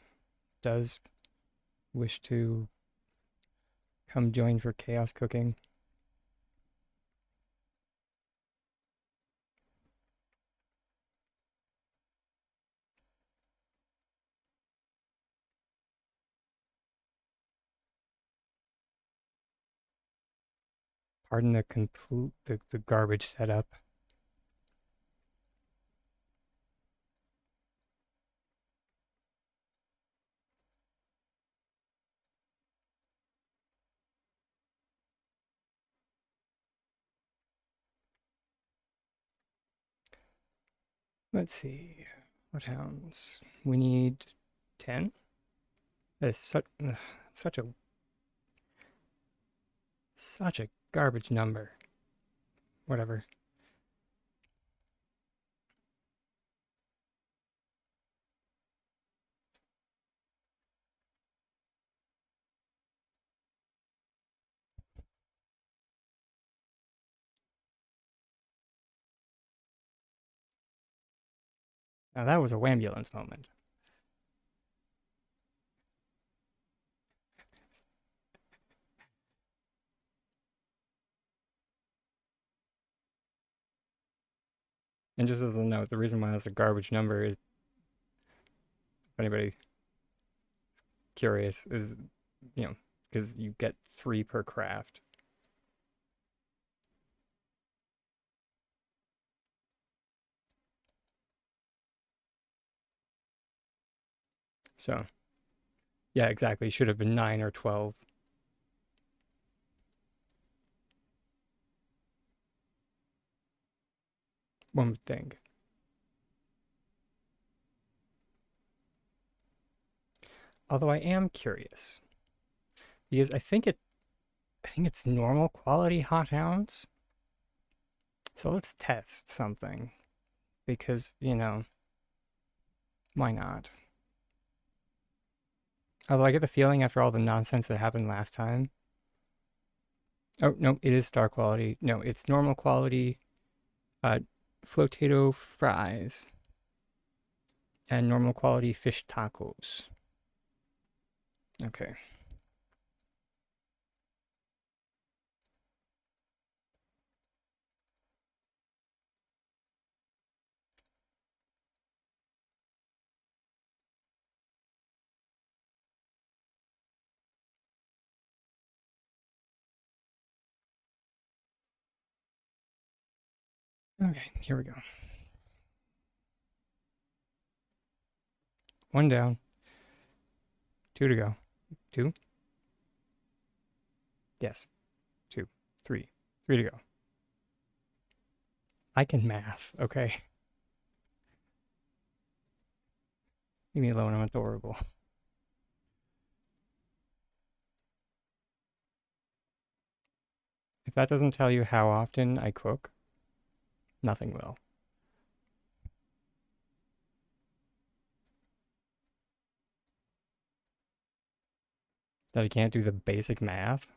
does wish to come join for chaos cooking. Pardon the complete the garbage setup. Let's see. What hounds? We need 10? That is such a garbage number. Whatever. Now that was a wambulance moment. And just as a note, the reason why that's a garbage number is, if anybody curious, is, because you get 3 per craft. So, yeah, exactly. Should have been 9 or 12. One would think. Although I am curious because I think it's normal quality hot hounds. So let's test something because, why not? Although I get the feeling after all the nonsense that happened last time. Oh, no, it is star quality. No, it's normal quality uh flotato fries and normal quality fish tacos. Okay. Okay, here we go. One down. 2 to go. 2? Yes. Three. Three to go. I can math, okay? Leave me alone, I'm adorable. If that doesn't tell you how often I cook, nothing will. That I can't do the basic math?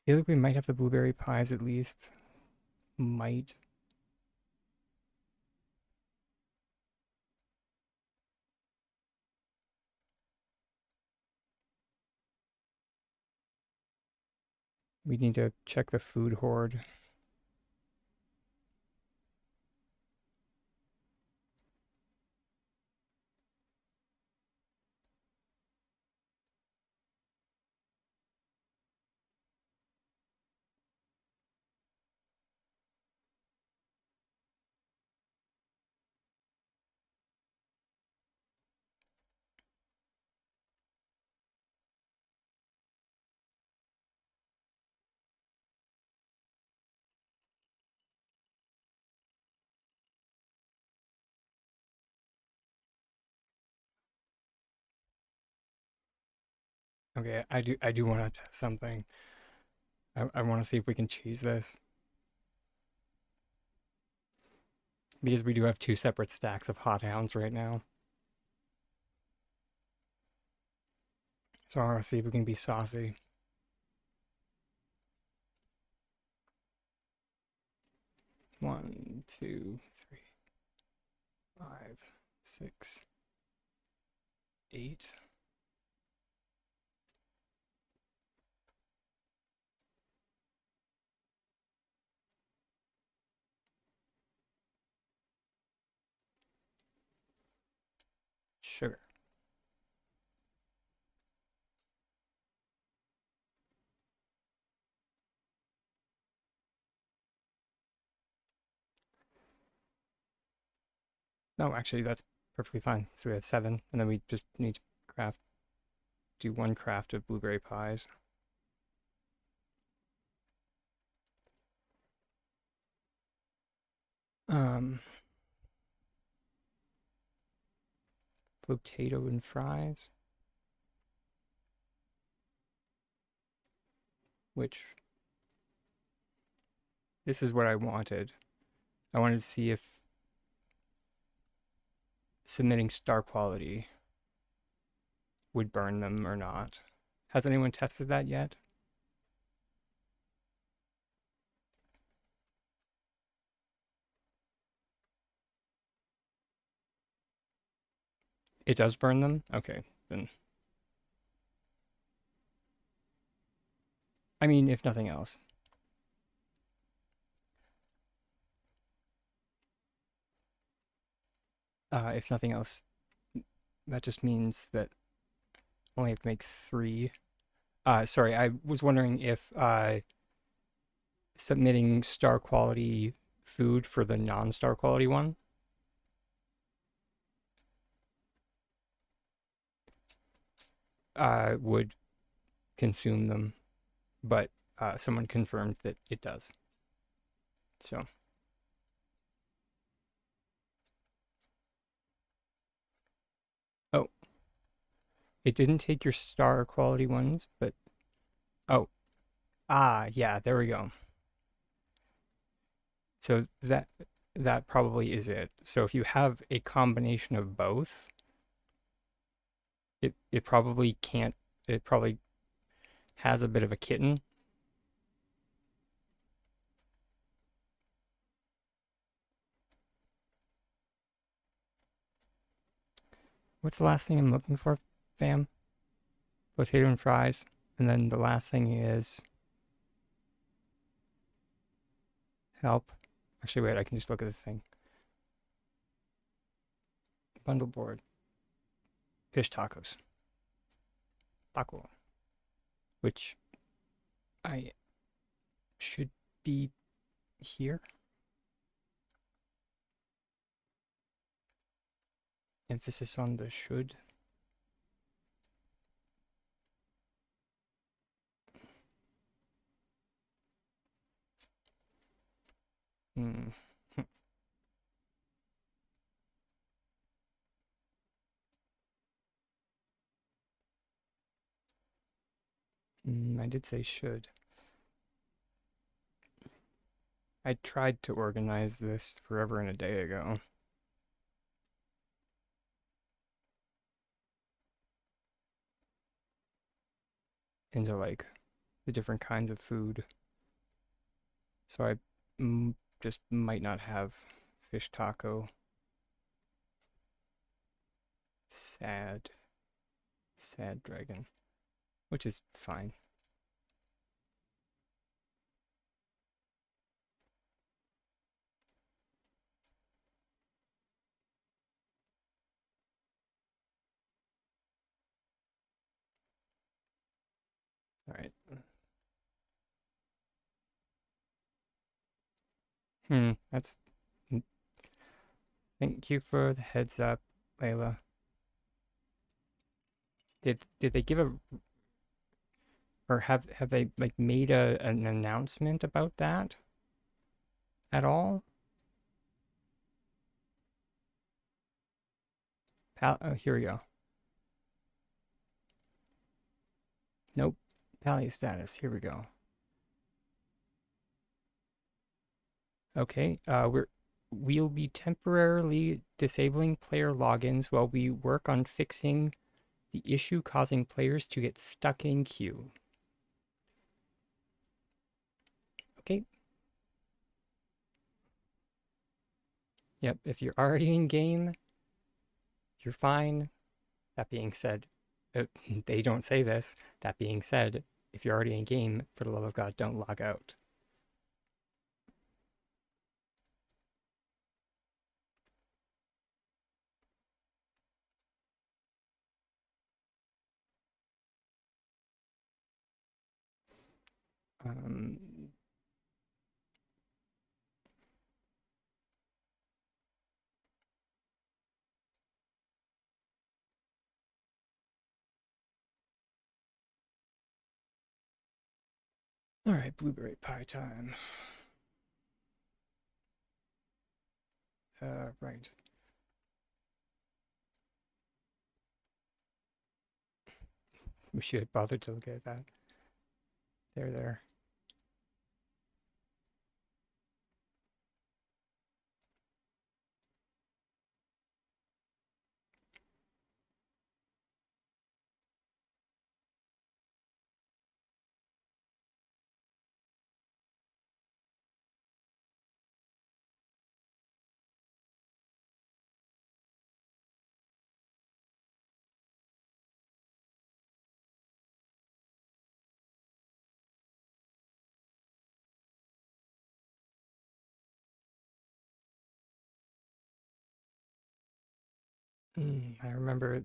I feel like we might have the blueberry pies at least. Might. We need to check the food hoard. Okay, I do want to test something. I want to see if we can cheese this. Because we do have two separate stacks of hot hounds right now. So I want to see if we can be saucy. One, two, three, five, six, eight. Sugar. No, actually, that's perfectly fine. So we have seven, and then we just need to do one craft of blueberry pies. Um, Potato and fries, which this is what I wanted. I wanted to see if submitting star quality would burn them or not. Has anyone tested that yet? It does burn them? Okay, then. I mean, if nothing else. If nothing else, that just means that I only have to make three. Sorry, I was wondering if submitting star quality food for the non-star quality one would consume them, but someone confirmed that it does. So, oh, it didn't take your star quality ones, but oh, yeah, there we go. So that probably is it. So if you have a combination of both, it probably can't. It probably has a bit of a kitten. What's the last thing I'm looking for, fam? Potato and fries. And then the last thing is help. Actually, wait, I can just look at the thing. Bundle board. Fish tacos. Taco. Which I should be here. Emphasis on the should. Hmm. I did say should. I tried to organize this forever and a day ago into like the different kinds of food. So I just might not have fish taco. Sad. Sad dragon. Which is fine. Alright. That's. Thank you for the heads up, Layla. Did they give a or have they like made an announcement about that at all? Oh, here we go. Nope. Palia status. Here we go. Okay. We'll be temporarily disabling player logins while we work on fixing the issue causing players to get stuck in queue. Okay. Yep. If you're already in game, you're fine. That being said, they don't say this. That being said, if you're already in game, for the love of God, don't log out. Um, all right, blueberry pie time. Right. We should have bothered to look at that. There. I remember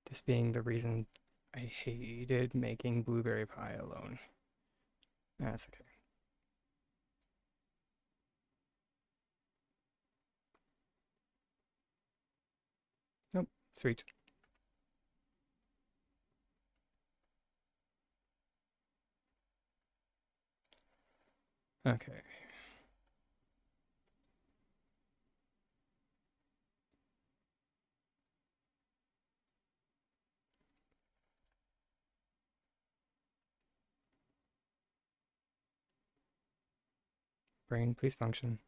this being the reason I hated making blueberry pie alone. That's okay. Nope, sweet. Okay. Brain, please function.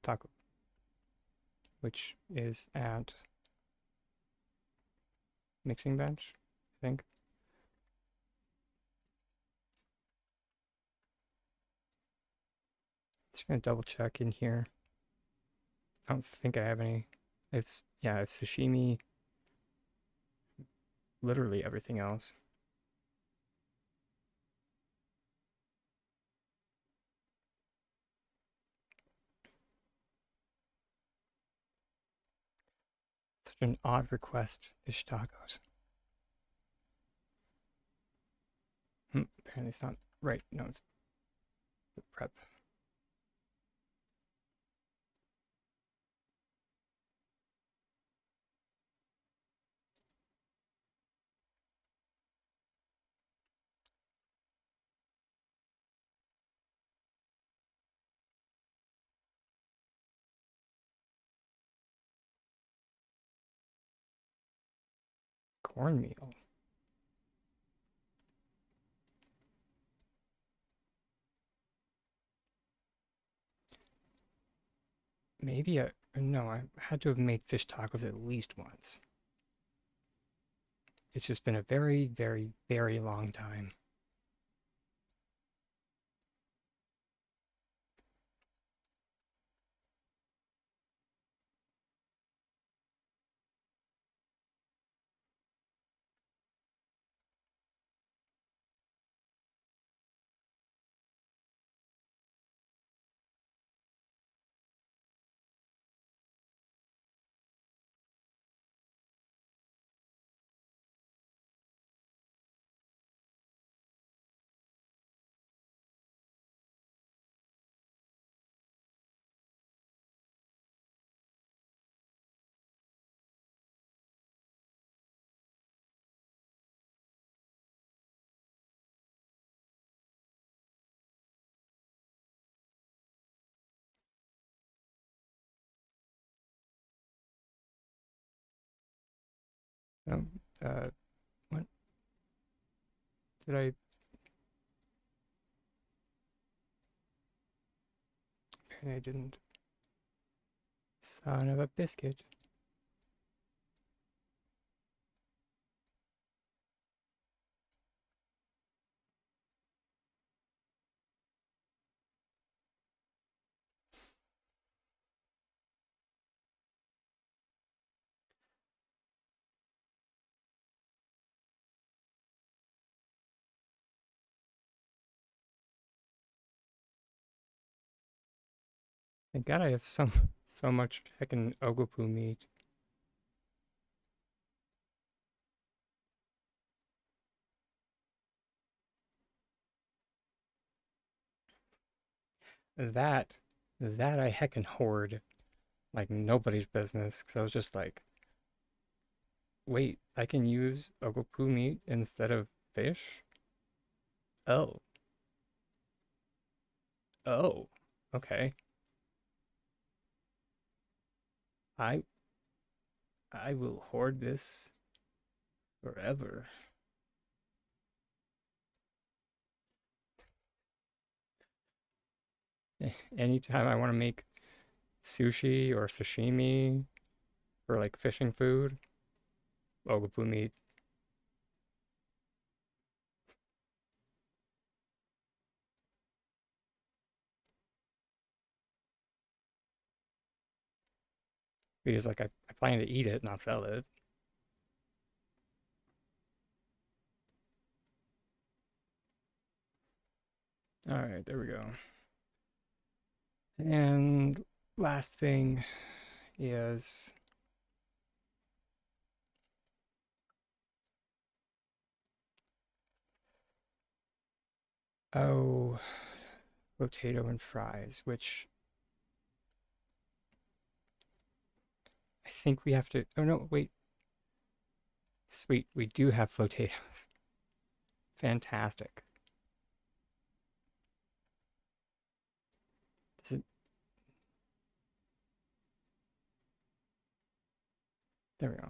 Taco, which is at mixing bench, I think. Just gonna double check in here. I don't think I have any. Yeah, I have sashimi, literally everything else. Such an odd request, fish tacos. Apparently it's not right. No, it's the prep. Cornmeal. Maybe I, no, I had to have made fish tacos at least once. It's just been a very, very, very long time. Um, what did I? Apparently I didn't. Son of a biscuit. Thank God I have so much heckin' ogopu meat. That that I heckin' hoard like nobody's business. Cause I was just like, wait, I can use ogopu meat instead of fish? Oh, oh, okay. I I will hoard this forever. Anytime I want to make sushi or sashimi or like fishing food, ogopu meat. Because like I plan to eat it, not sell it. All right, there we go. And last thing is, oh, potato and fries, which I think we have to. Oh no, wait. Sweet, we do have potatoes. Fantastic. This is, there we go.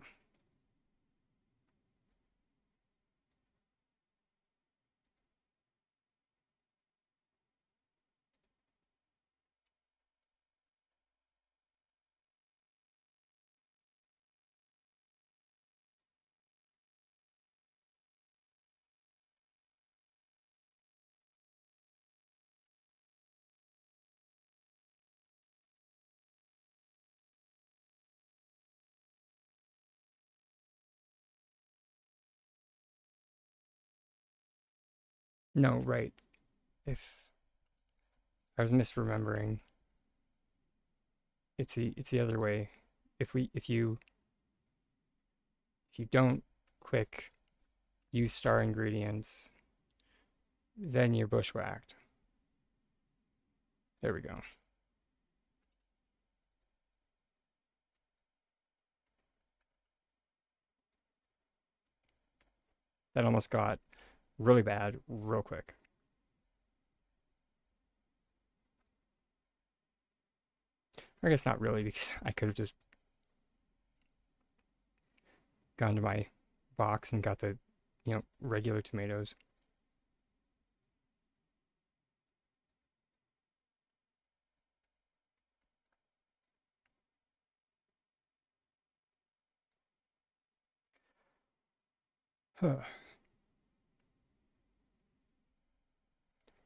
No, right. If I was misremembering, it's the other way. If you don't click use star ingredients, then you're bushwhacked. There we go. That almost got really bad real quick. I guess not really, because I could have just gone to my box and got the, regular tomatoes.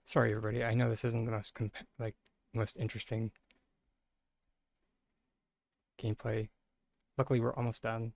Sorry, everybody. I know this isn't the most interesting gameplay. Luckily, we're almost done.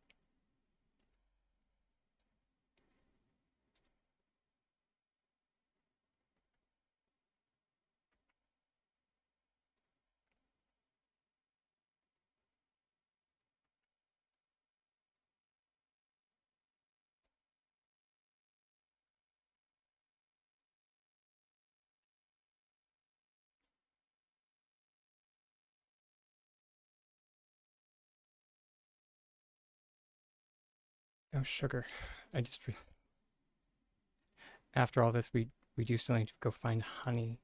Oh, sugar. I just after all this, we do still need to go find honey.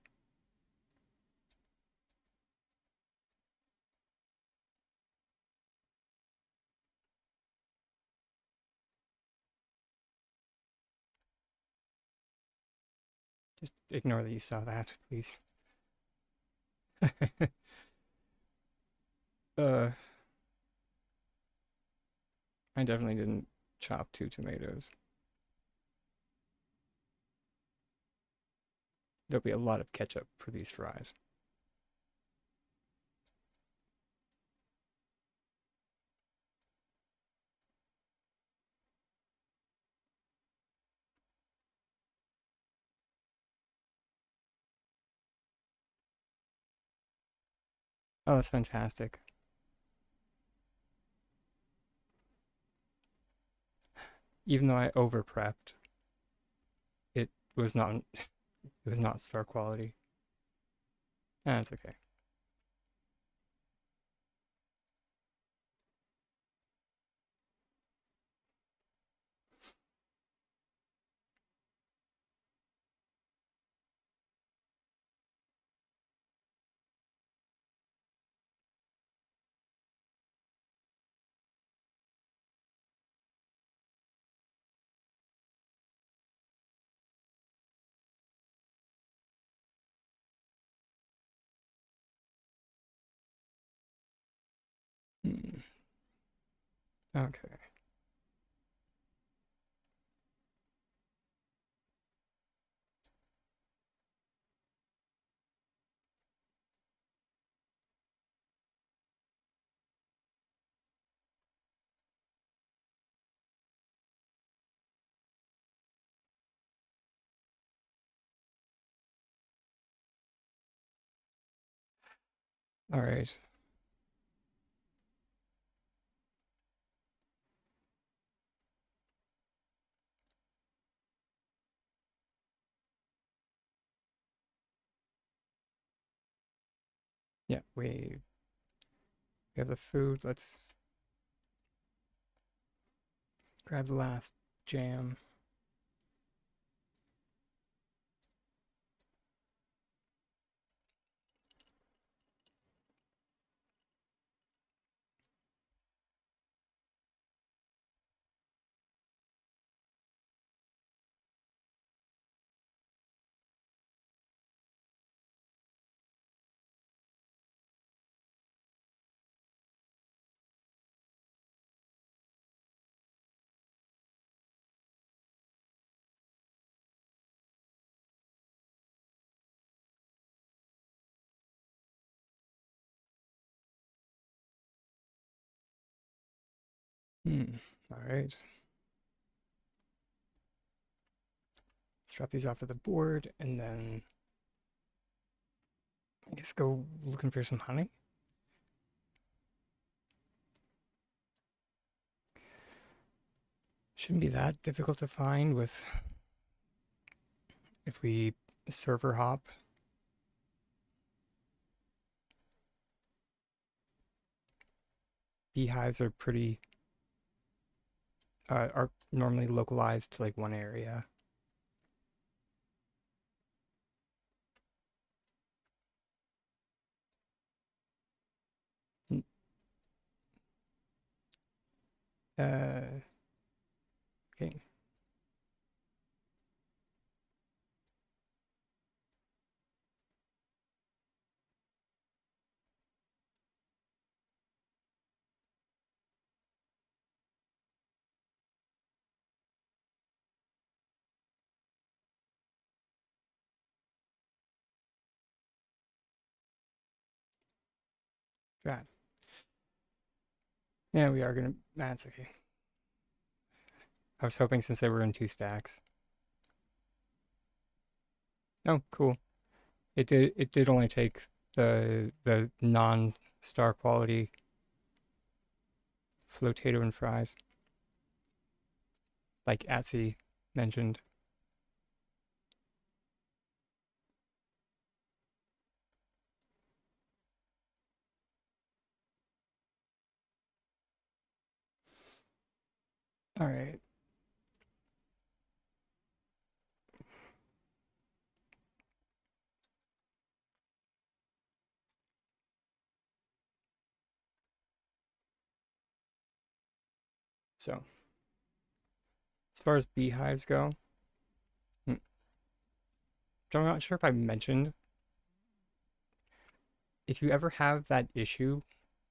Just ignore that you saw that, please. uh, I definitely didn't chop 2 tomatoes. There'll be a lot of ketchup for these fries. Oh, that's fantastic. Even though I over prepped, it was not it was not star quality. That's okay. Hmm. Okay. All right. Yeah, we have the food. Let's grab the last jam. Hmm. All right. Let's drop these off of the board and then I guess go looking for some honey. Shouldn't be that difficult to find with if we server hop. Beehives are pretty are normally localized to like one area. Okay. Drat. Yeah, we are gonna. That's okay. I was hoping since they were in 2 stacks. Oh, cool. It did only take the non-star quality flotato and fries, like Atsy mentioned. All right. So as far as beehives go, hmm, I'm not sure if I mentioned if you ever have that issue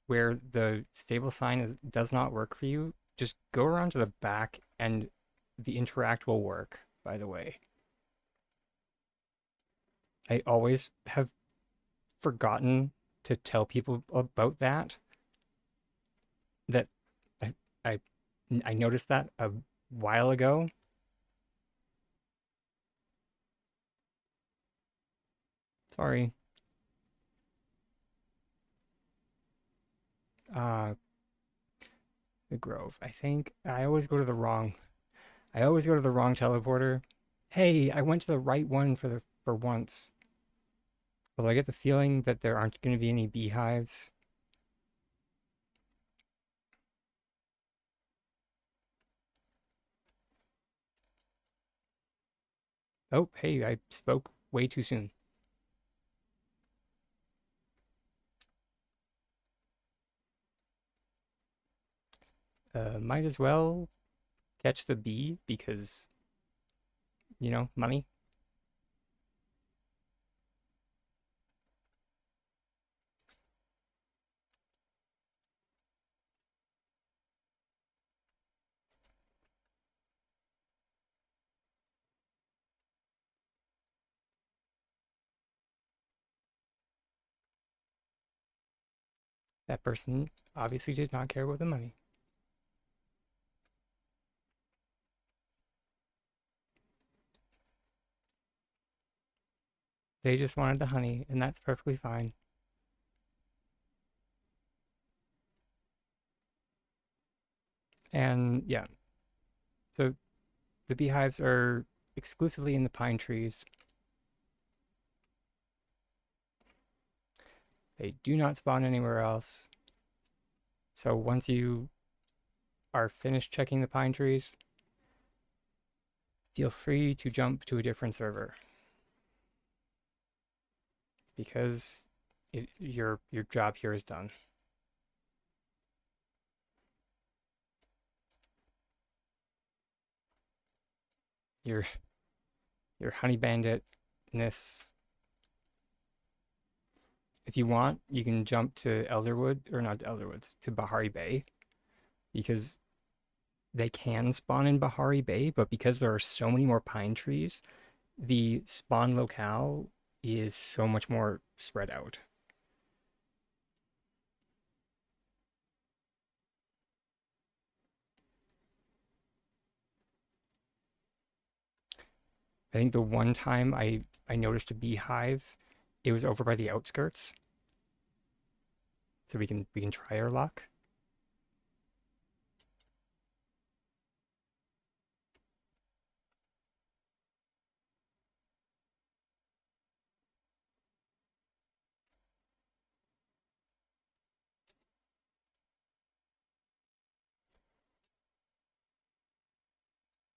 where the stable sign does not work for you, just go around to the back and the interact will work, by the way. I always have forgotten to tell people about that I I I noticed that a while ago. Sorry. Uh the Grove. I think I always go to the wrong teleporter. Hey, I went to the right one for once. Although I get the feeling that there aren't going to be any beehives. Oh, hey, I spoke way too soon. Might as well catch the bee because, money. That person obviously did not care about the money. They just wanted the honey, and that's perfectly fine. And yeah, so the beehives are exclusively in the pine trees. They do not spawn anywhere else. So once you are finished checking the pine trees, feel free to jump to a different server because your job here is done. Your your honey banditness. If you want, you can jump to Elderwood or not to Elderwoods to Bahari Bay because they can spawn in Bahari Bay, but because there are so many more pine trees, the spawn locale is so much more spread out. I think the one time I noticed a beehive, it was over by the outskirts, so we can try our luck.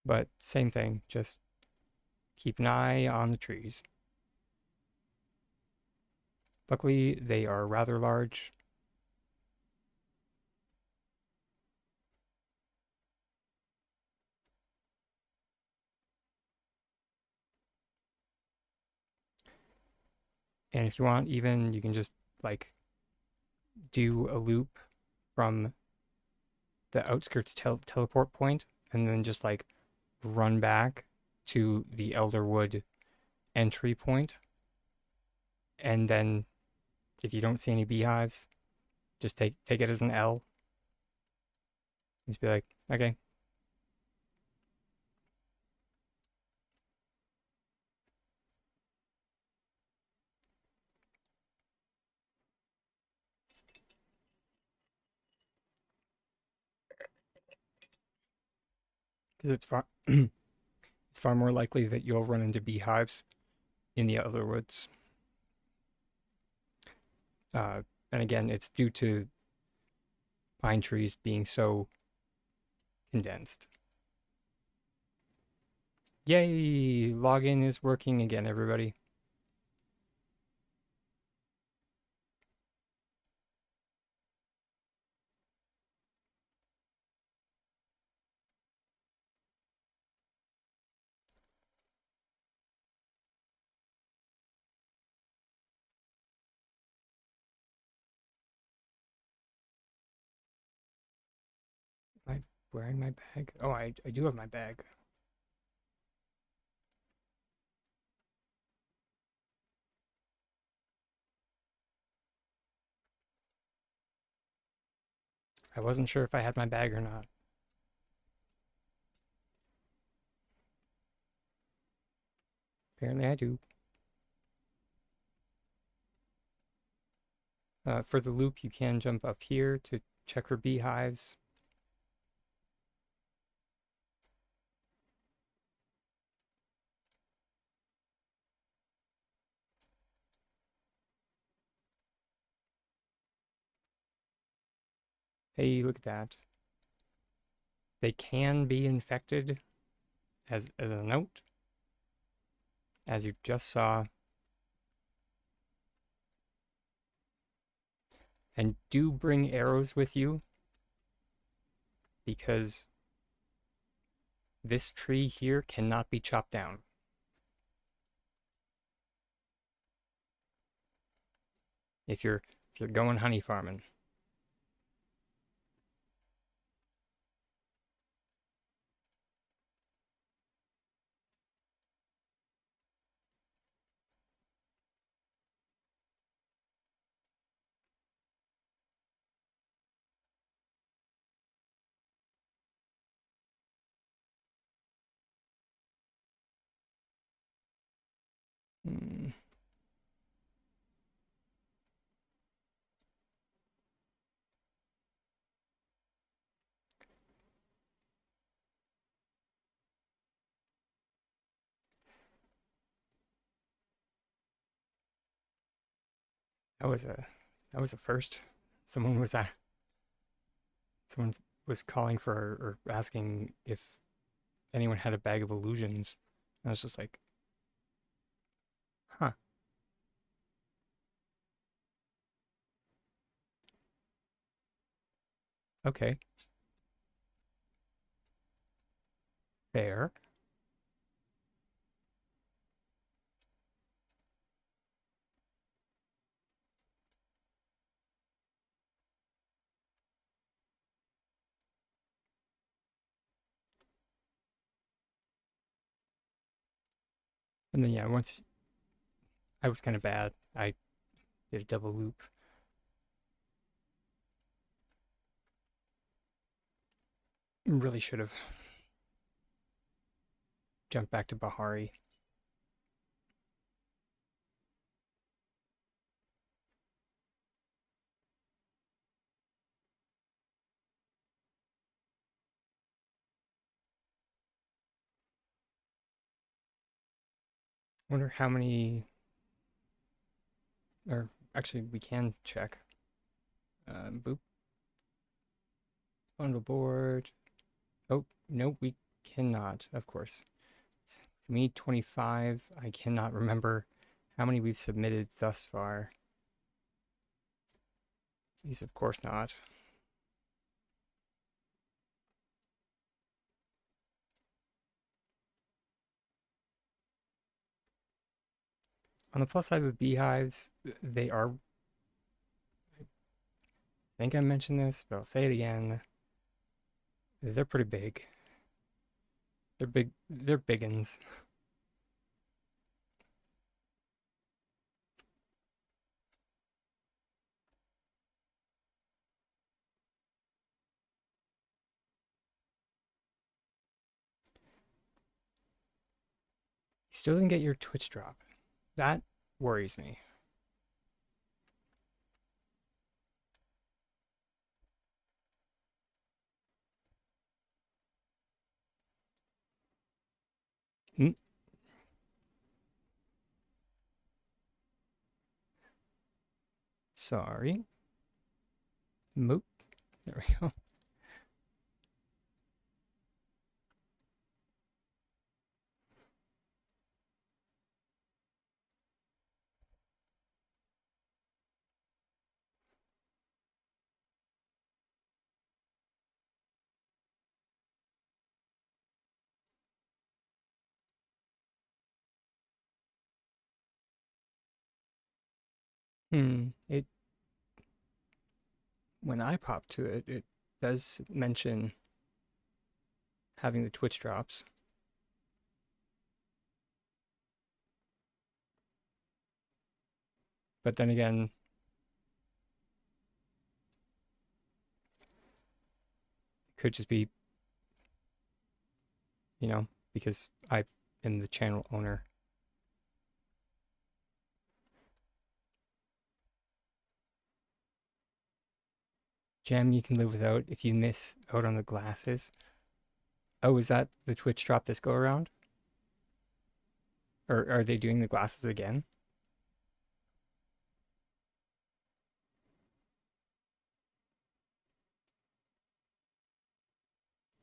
But same thing, just keep an eye on the trees. Luckily, they are rather large. And if you want, even you can just like do a loop from the outskirts teleport point and then just like run back to the Elderwood entry point. And then if you don't see any beehives, just take it as an L. Just be like, okay. Because it's far it's far more likely that you'll run into beehives in the Elderwoods. And again, it's due to pine trees being so condensed. Yay! Login is working again, everybody. Am I wearing my bag? Oh, I do have my bag. I wasn't sure if I had my bag or not. Apparently I do. For the loop, you can jump up here to check for beehives. Hey, look at that. They can be infected, as a note, as you just saw. And do bring arrows with you, because this tree here cannot be chopped down. If you're going honey farming. Mm, that was a first. Someone was at someone was calling for or asking if anyone had a bag of illusions. I was just like, huh, okay, fair. And then yeah, once I was kind of bad, I did a double loop. Really should have jumped back to Bahari. Wonder how many, or actually, we can check. Boop, bundle board. Oh, no, we cannot, of course. So we need 25. I cannot remember how many we've submitted thus far. These, of course, not. On the plus side with beehives, they are, I think I mentioned this, but I'll say it again. They're pretty big. They're biggins. You still didn't get your Twitch drop. That worries me. Hmm, sorry. Moop. There we go. It when I pop to it, it does mention having the Twitch drops. But then again, it could just be, because I am the channel owner. Gem you can live without if you miss out on the glasses. Oh, is that the Twitch drop this go around? Or are they doing the glasses again?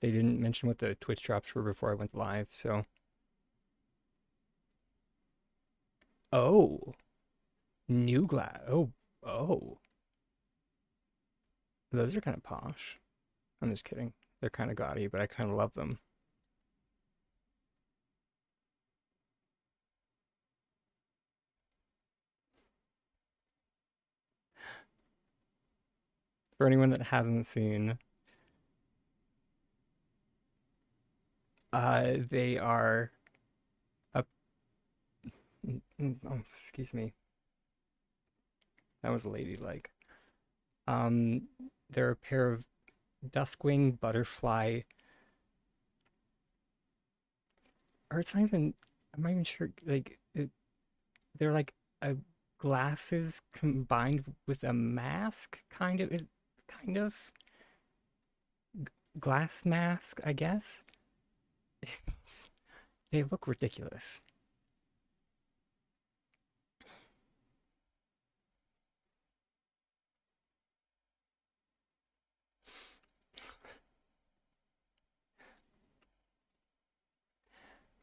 They didn't mention what the Twitch drops were before I went live, so. Oh, new glass. Oh. Those are kind of posh. I'm just kidding. They're kind of gaudy, but I kind of love them. For anyone that hasn't seen, they are up. Oh, excuse me. That was ladylike. Um, they're a pair of Duskwing butterfly, or it's not even. I'm not even sure. They're like a glasses combined with a mask, kind of. Kind of glass mask, I guess. They look ridiculous.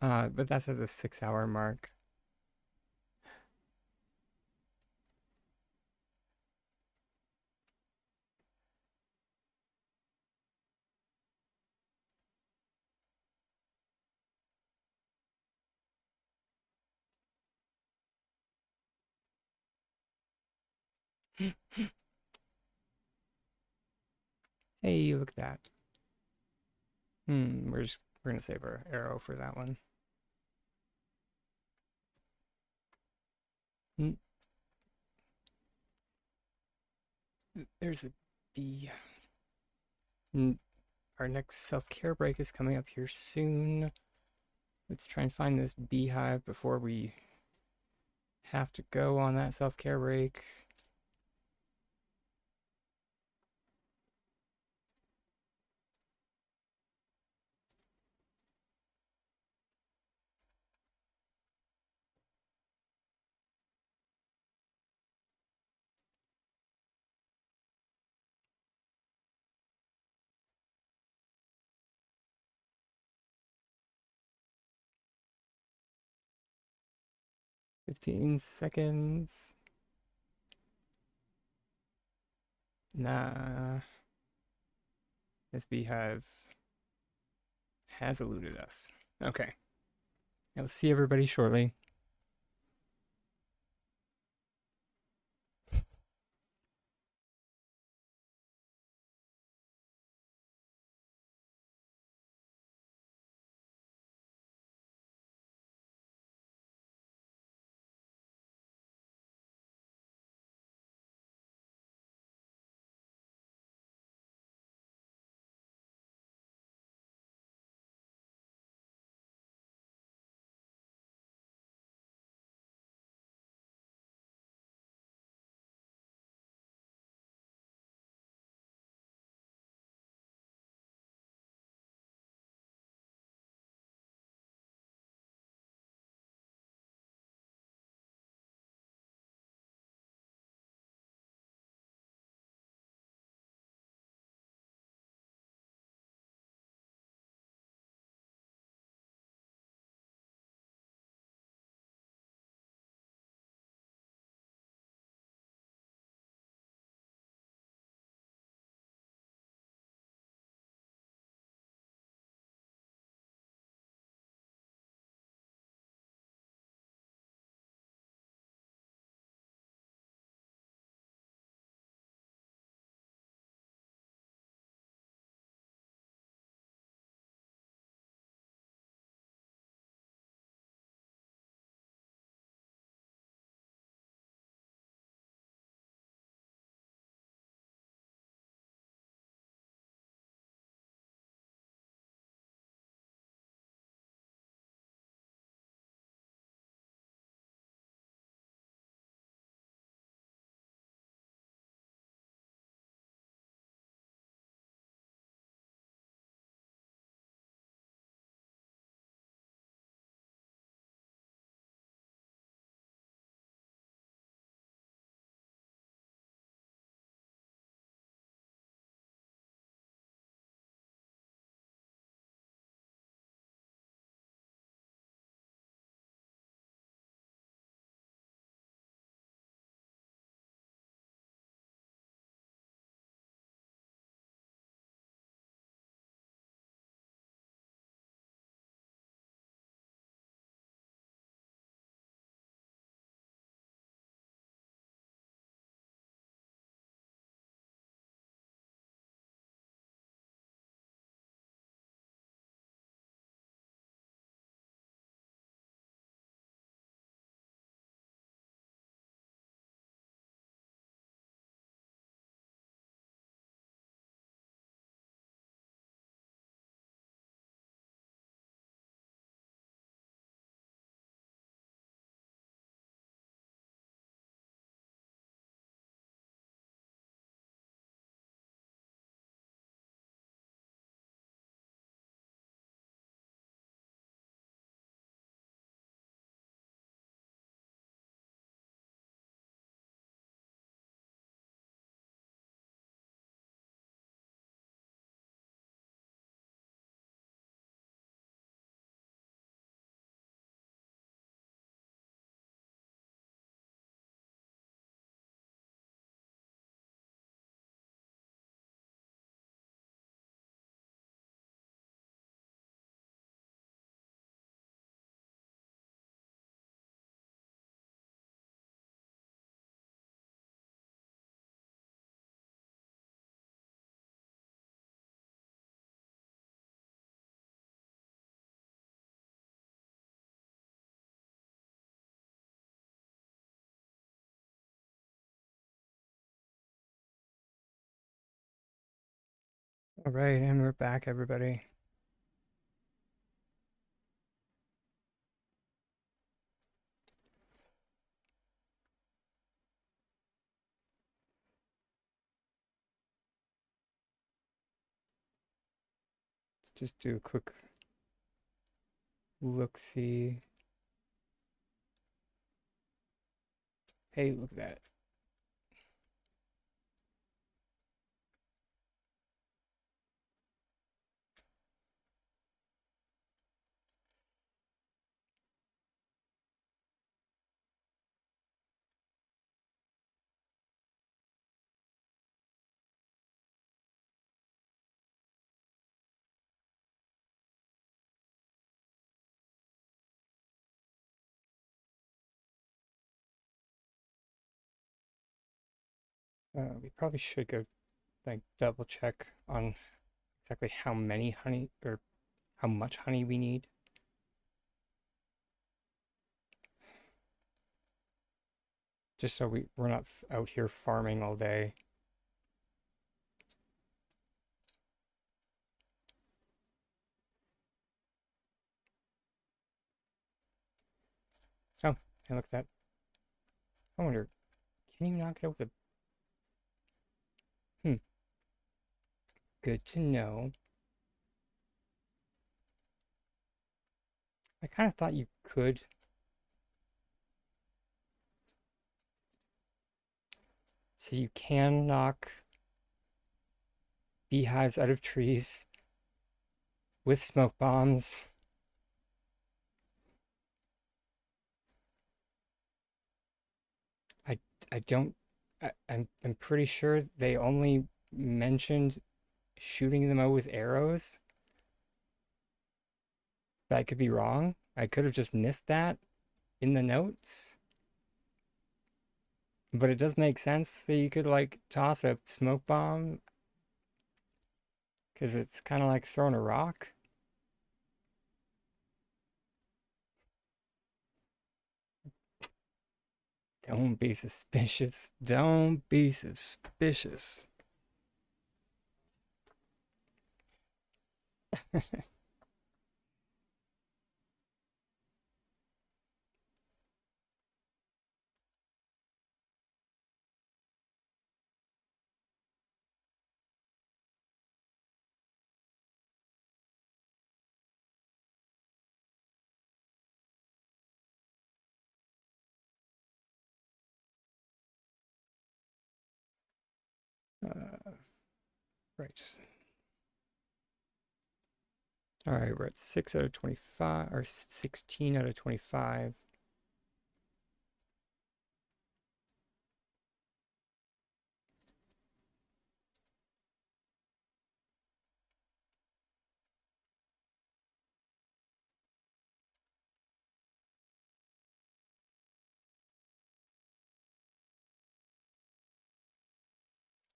But that's at the 6 hour mark. Hey, look at that. We're gonna save our arrow for that one. Hmm, there's a bee. Hmm, our next self-care break is coming up here soon. Let's try and find this beehive before we have to go on that self-care break. 15 seconds. Nah, this beehive has eluded us. Okay, I'll see everybody shortly. All right, and we're back, everybody. Let's just do a quick look-see. Hey, look at that. We probably should go like double check on exactly how many honey or how much honey we need. Just so we're not out here farming all day. Oh, and look at that. I wonder, can you knock it out with a... Hmm, good to know. I kind of thought you could. So you can knock beehives out of trees with smoke bombs. I I don't I'm pretty sure they only mentioned shooting them out with arrows, but I could be wrong. I could have just missed that in the notes. But it does make sense that you could like toss a smoke bomb because it's kind of like throwing a rock. Don't be suspicious. Don't be suspicious. Uh, right. All right, we're at 6 out of 25, or 16 out of 25.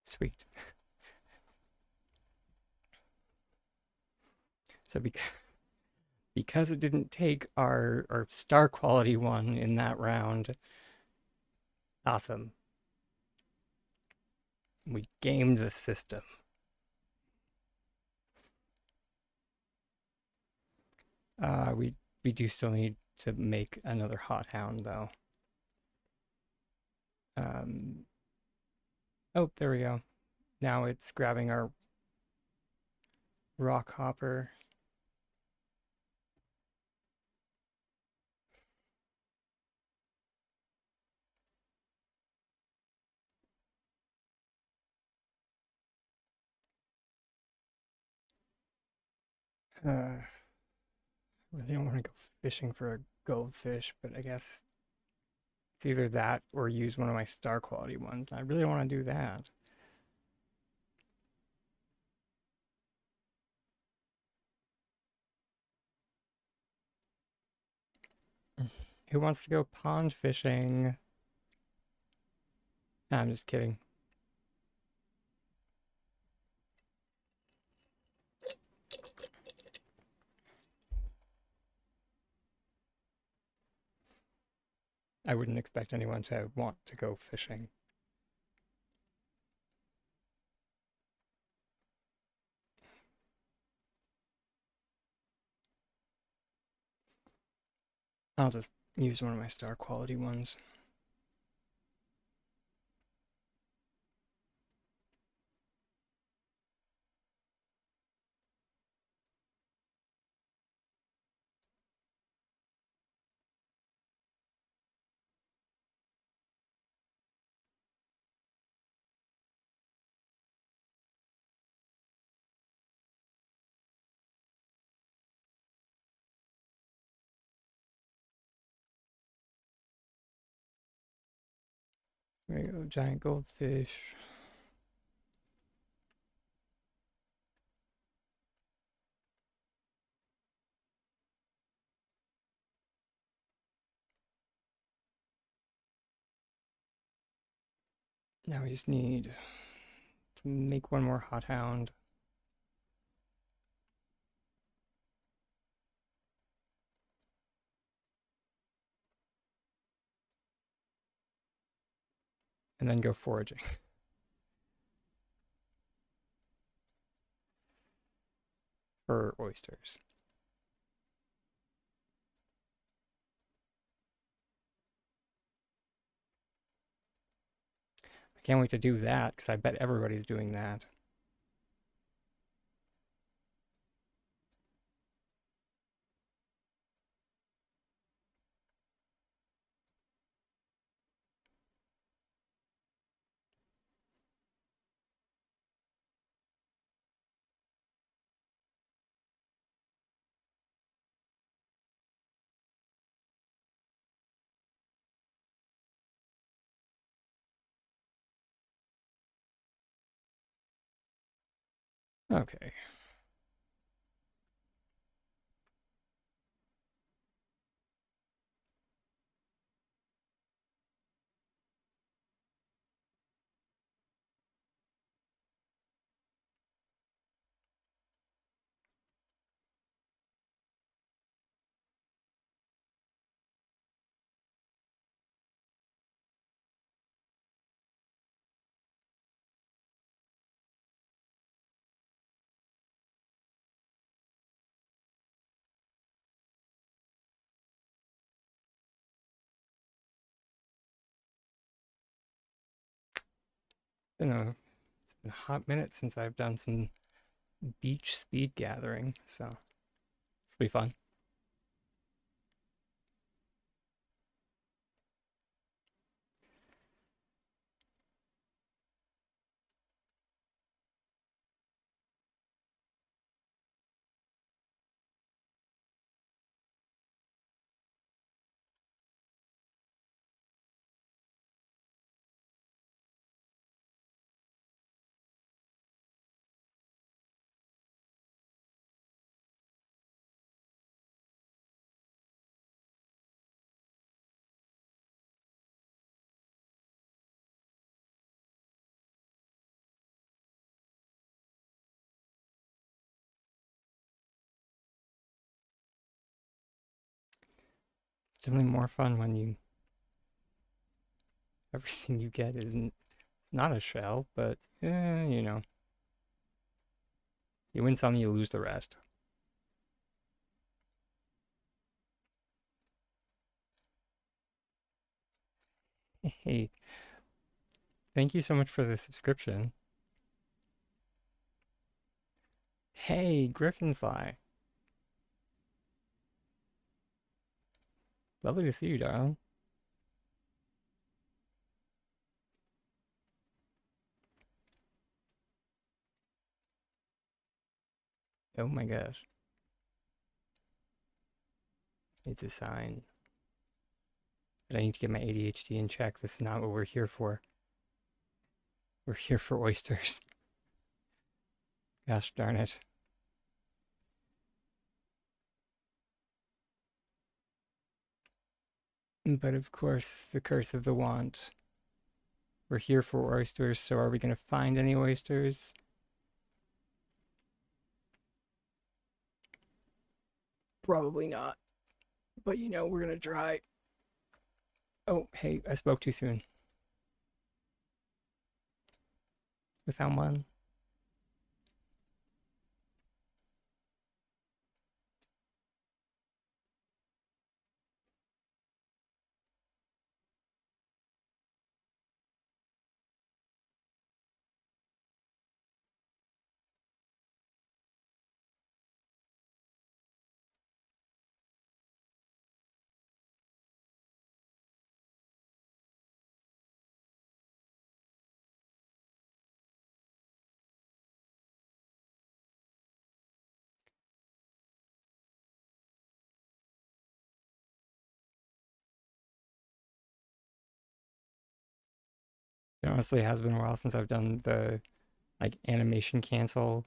Sweet. So because it didn't take our star quality one in that round, awesome. We gamed the system. We do still need to make another hot hound though. Um, oh, there we go. Now it's grabbing our rock hopper. I really don't want to go fishing for a goldfish, but I guess it's either that or use one of my star quality ones. I really want to do that. Who wants to go pond fishing? Nah, I'm just kidding. I wouldn't expect anyone to want to go fishing. I'll just use one of my star quality ones. There we go, giant goldfish. Now we just need to make one more hot hound. And then go foraging for oysters. I can't wait to do that because I bet everybody's doing that. Okay. It's been a hot minute since I've done some beach speed gathering, so this will be fun. It's definitely more fun when you everything you get isn't it's not a shell, but you know, you win some, you lose the rest. Hey, thank you so much for the subscription. Hey, Griffinfly. Lovely to see you, darling. Oh my gosh. It's a sign that I need to get my ADHD in check. That's not what we're here for. We're here for oysters. Gosh darn it. But of course, the curse of the want. We're here for oysters, so are we going to find any oysters? Probably not. But you know, we're going to try. Oh, hey, I spoke too soon. We found one. It honestly has been a while since I've done the like animation cancel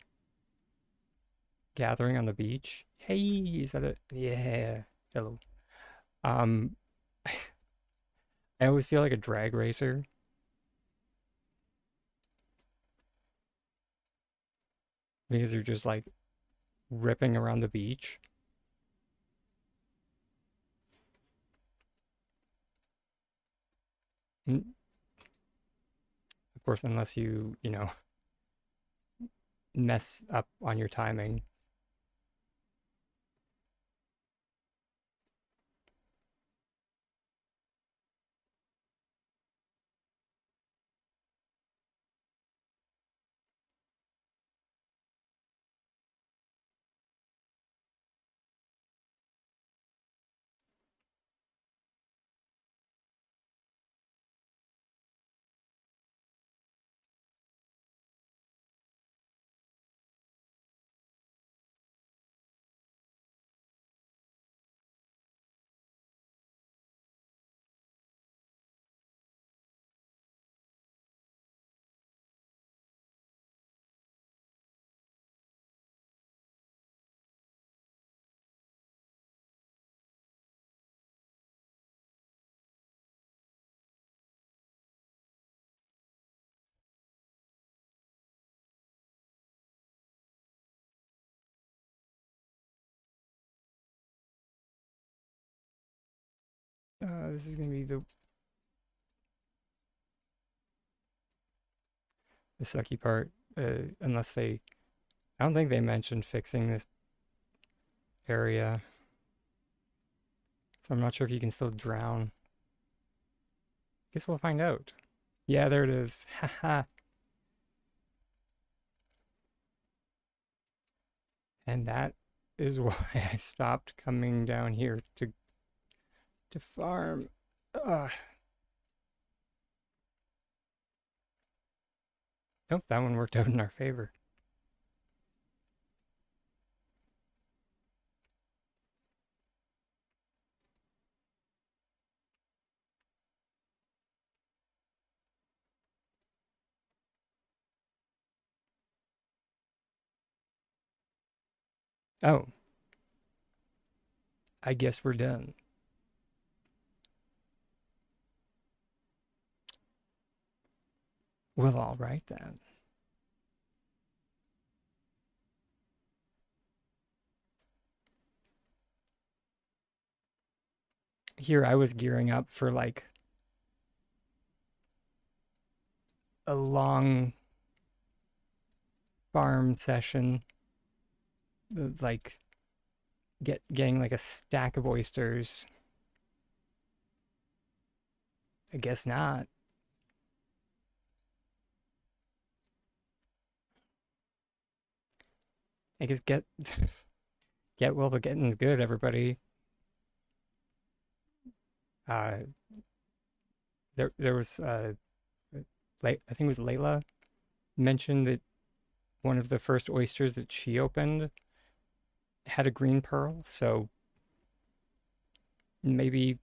gathering on the beach. Hey, is that it? Yeah. Hello. Um, I always feel like a drag racer because you're just like ripping around the beach. Of course, unless you mess up on your timing. This is gonna be the sucky part. Unless I don't think they mentioned fixing this area, so I'm not sure if you can still drown. Guess we'll find out. Yeah, there it is. Haha. And that is why I stopped coming down here to farm. Ugh. Nope, that one worked out in our favor. Oh, I guess we're done. Well, all right then. Here I was gearing up for like a long farm session, like getting like a stack of oysters. I guess not. I guess get while the getting's good, everybody. Uh, there was I think it was Layla mentioned that one of the first oysters that she opened had a green pearl, so maybe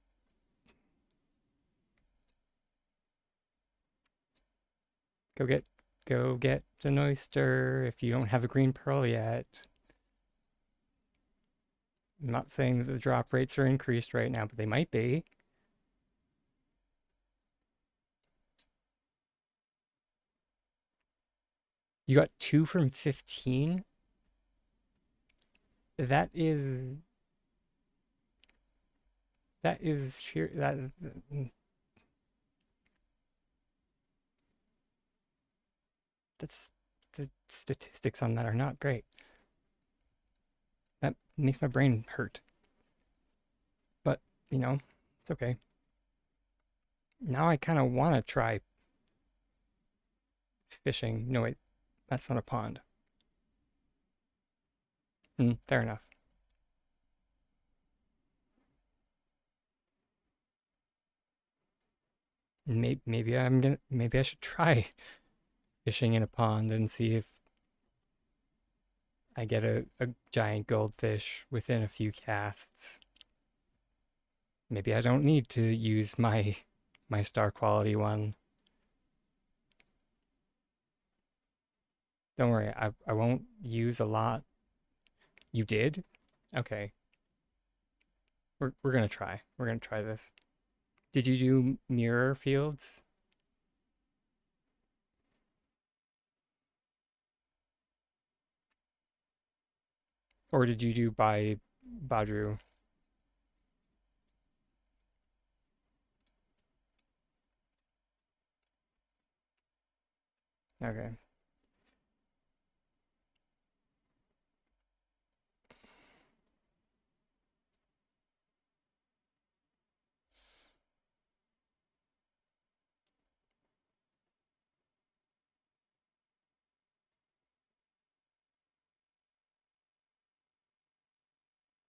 go get go get an oyster if you don't have a green pearl yet. I'm not saying that the drop rates are increased right now, but they might be. You got 2 from 15? That is that is sheer that that's the statistics on that are not great. That makes my brain hurt. But, it's okay. Now I kind of want to try fishing. No, wait, that's not a pond. Fair enough. Maybe I should try fishing in a pond and see if I get a giant goldfish within a few casts. Maybe I don't need to use my star quality one. Don't worry, I won't use a lot. You did? Okay. We're gonna try. We're gonna try this. Did you do mirror fields? Or did you do by Badru? Okay.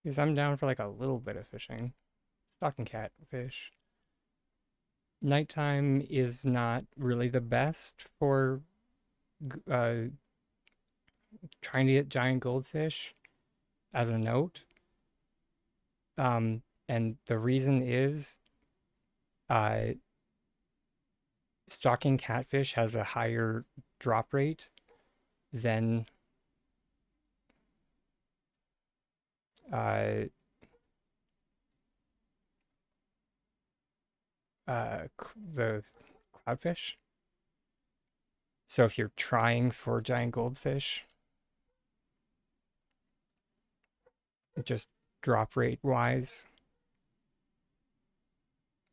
Because I'm down for like a little bit of fishing. Stocking catfish. Nighttime is not really the best for uh, trying to get giant goldfish, as a note. And the reason is uh, stocking catfish has a higher drop rate than uh, the cloudfish. So if you're trying for giant goldfish, just drop rate wise,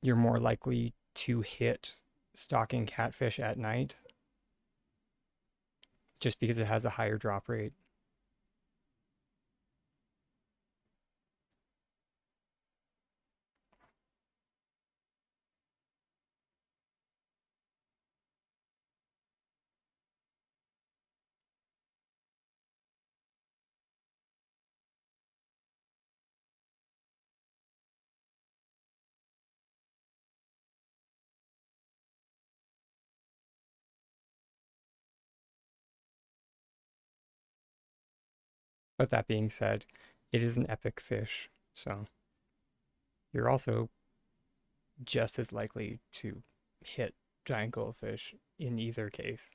you're more likely to hit stocking catfish at night just because it has a higher drop rate. But that being said, it is an epic fish, so you're also just as likely to hit giant goldfish in either case.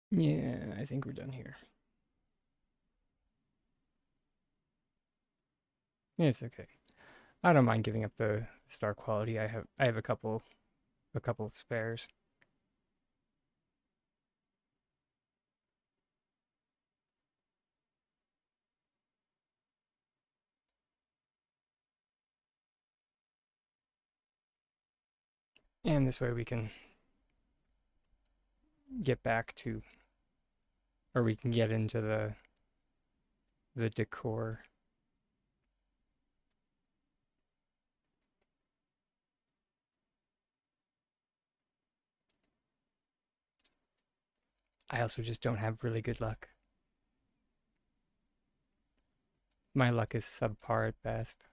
Yeah, I think we're done here. Yeah, it's okay. I don't mind giving up the star quality. I have a couple of spares. And this way we can get back to, or we can get into the decor. I also just don't have really good luck. My luck is subpar at best.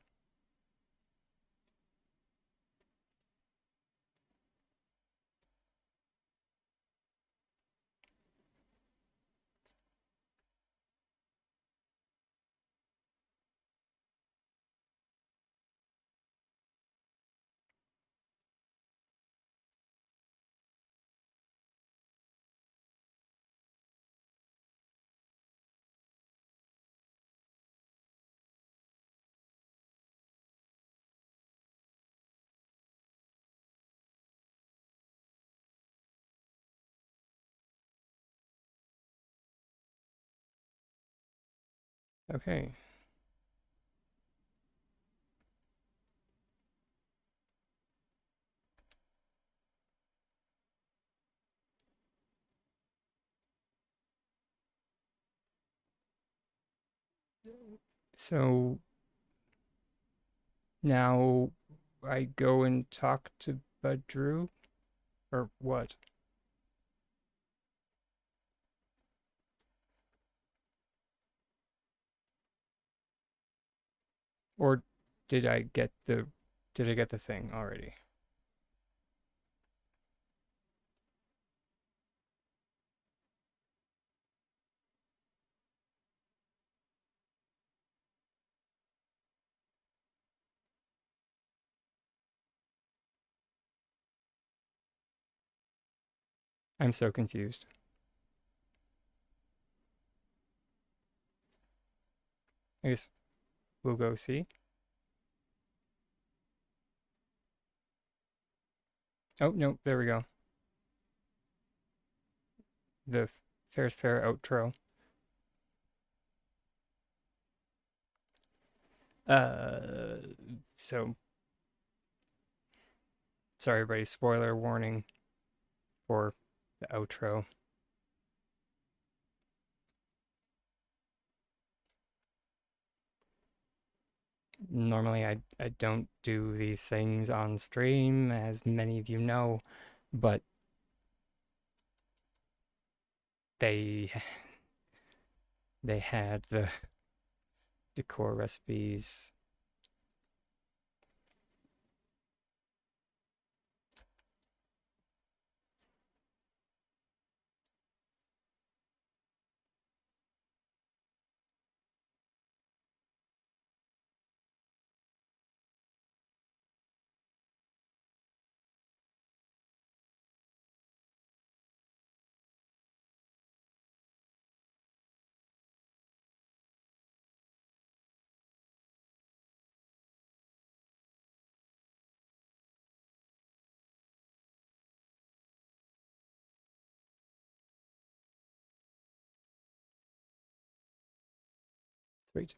Okay. So now I go and talk to Bud Drew? Or what? Or did I get the did I get the thing already? I'm so confused. I guess we'll go see. Oh, no, there we go. The Ferris Fair outro. Uh, so sorry, everybody. Spoiler warning for the outro. Normally, I don't do these things on stream, as many of you know, but they they had the decor recipes. Sweet.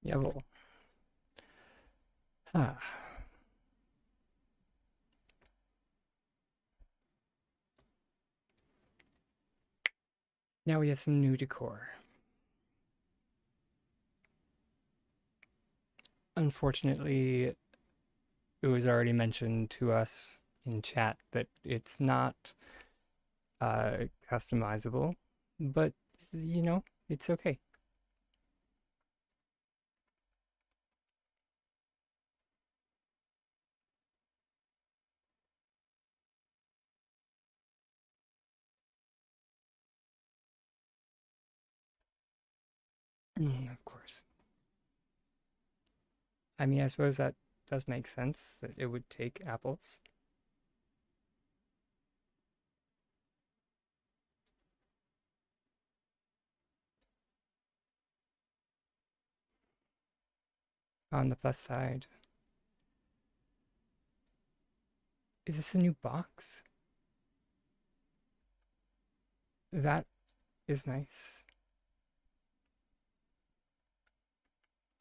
Yeah, well, ah. Now we have some new decor. Unfortunately, it was already mentioned to us in chat that it's not customizable, but you know, it's okay. Of course. I mean, I suppose that does make sense that it would take apples. On the plus side, is this a new box? That is nice.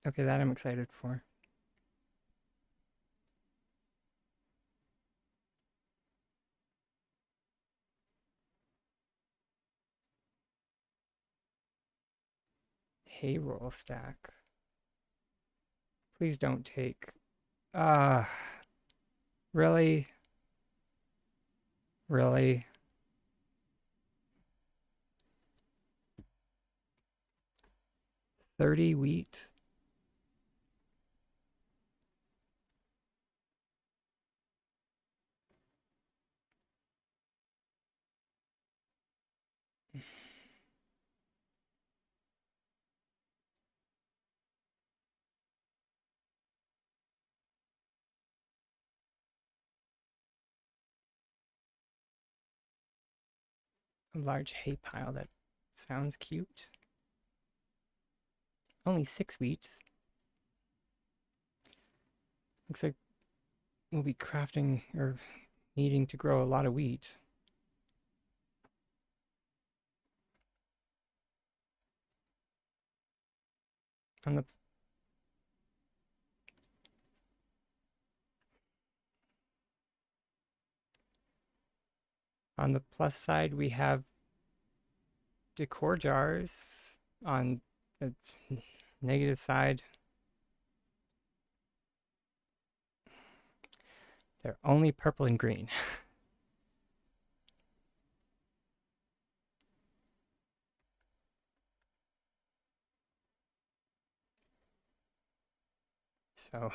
Okay, that I'm excited for. Hayroll stack. Please don't take. Ah, really? Really? 30 wheat? A large hay pile that sounds cute. Only 6 wheat. Looks like we'll be crafting or needing to grow a lot of wheat. On the on the plus side, we have decor jars on the negative side, they're only purple and green. So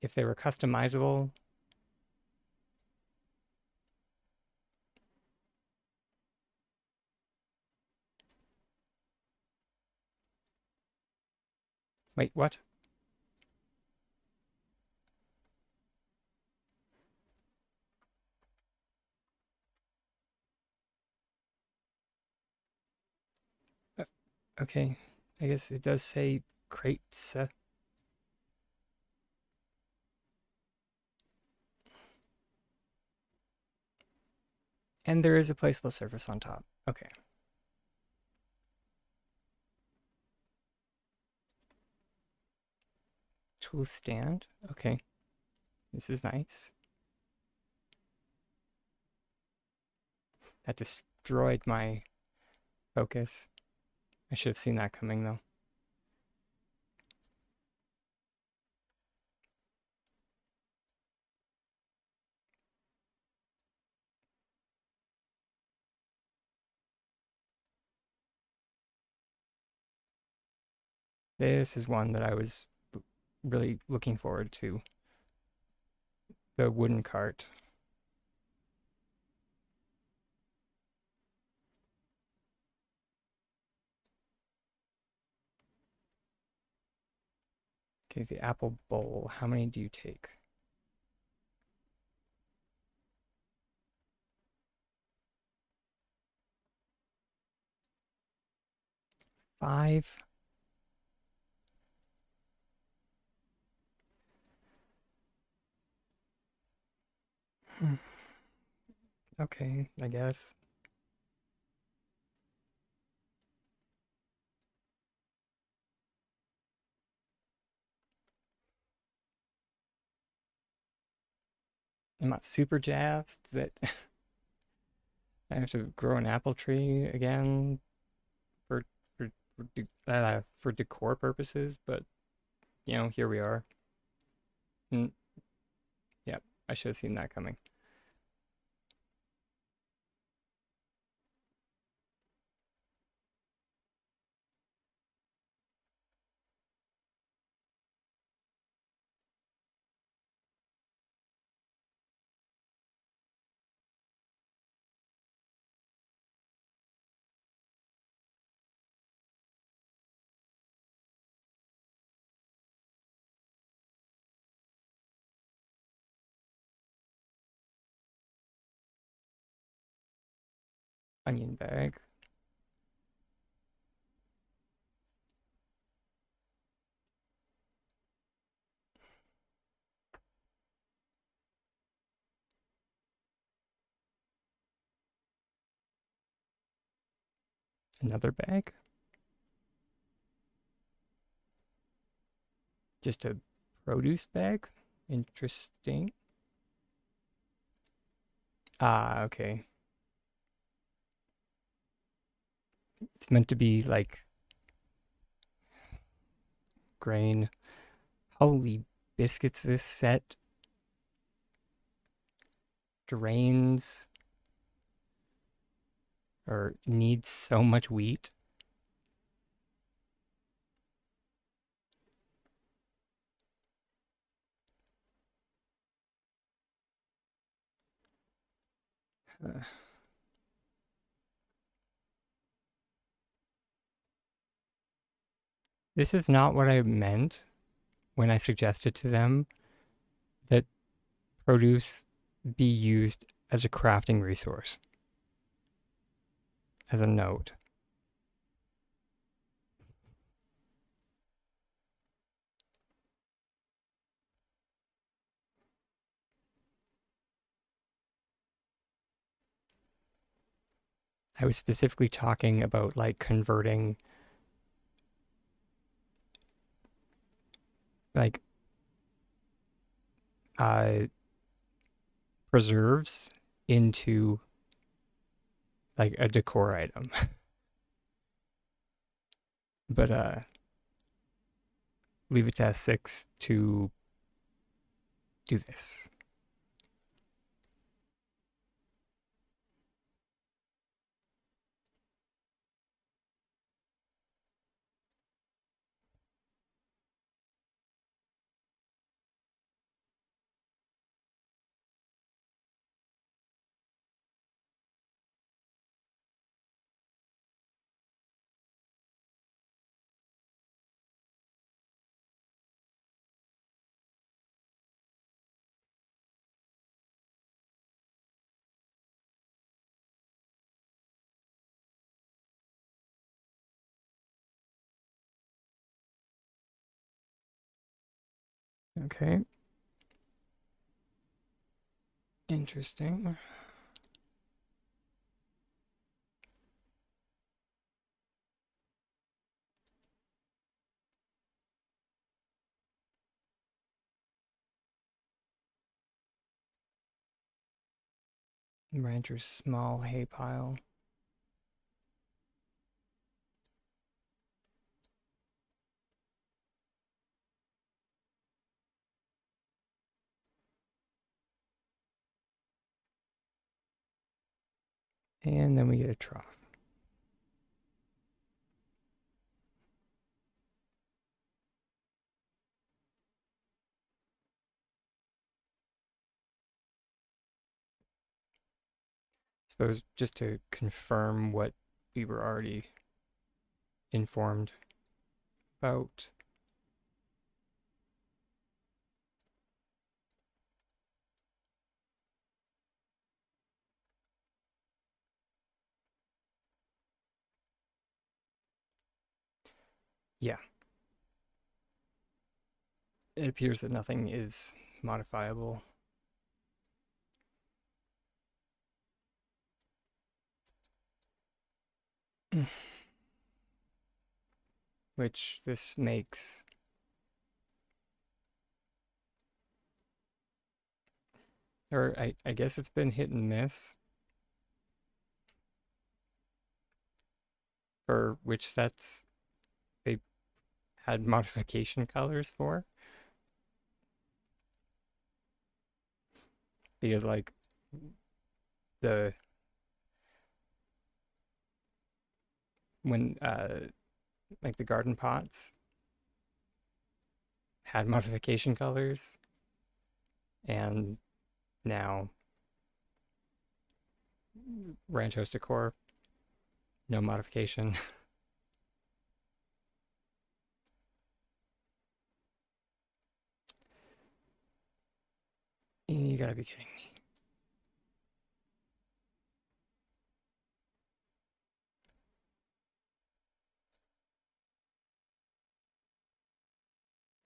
if they were customizable, wait, what? Uh, okay, I guess it does say crates. And there is a placeable surface on top. Okay. Tool stand. Okay. This is nice. That destroyed my focus. I should have seen that coming though. This is one that I was really looking forward to. The wooden cart. Okay, the apple bowl. How many do you take? 5. Hmm. Okay, I guess. I'm not super jazzed that I have to grow an apple tree again for for decor purposes, but here we are. Mm, yeah, I should have seen that coming. Onion bag. Another bag. Just a produce bag. Interesting. Ah, okay. It's meant to be like grain. Holy biscuits, this set drains or needs so much wheat. Uh, this is not what I meant when I suggested to them that produce be used as a crafting resource, as a note. I was specifically talking about like converting like uh preserves into like a decor item. But leave it to S6 to do this. Okay. Interesting. Rancher's small hay pile. And then we get a trough. Suppose just to confirm what we were already informed about. Yeah, it appears that nothing is modifiable. Which this makes, or I guess it's been hit and miss for which sets they had modification colors for. Because like the when like the garden pots had modification colors, and now Ranchos Decor, no modification. You gotta be kidding me.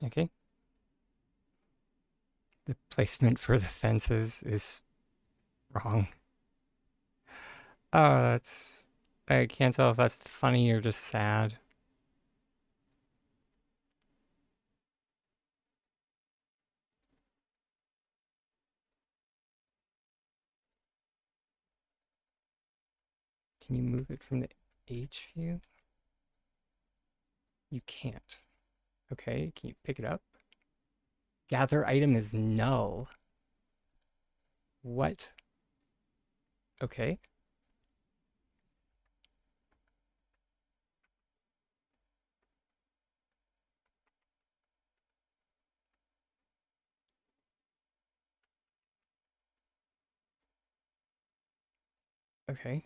Okay. The placement for the fences is wrong. Oh, that's. I can't tell if that's funny or just sad. Can you move it from the H view? You can't. Okay, can you pick it up? Gather item is null. What? Okay. Okay.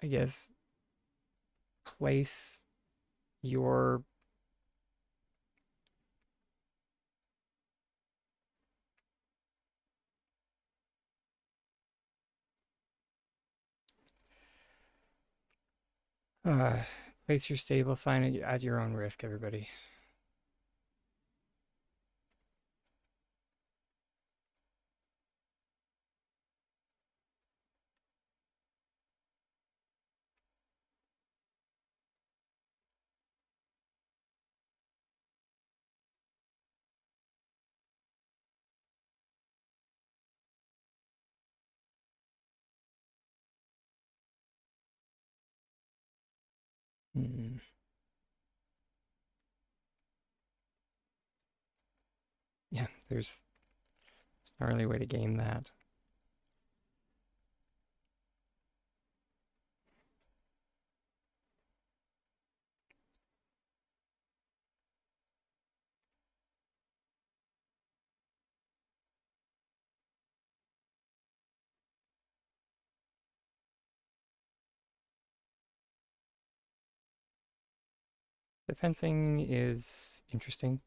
I guess place your uh place your stable sign at your own risk, everybody. Hmm. Yeah, there's not really a way to game that. The fencing is interesting.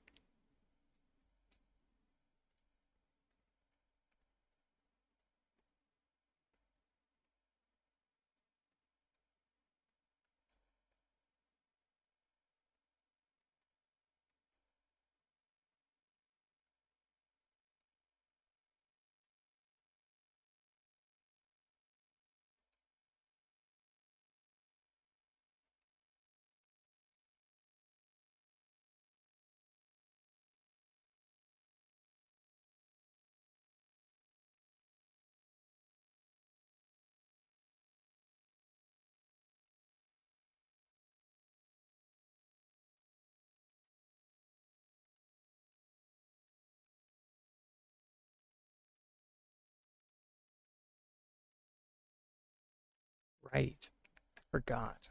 Right. I forgot.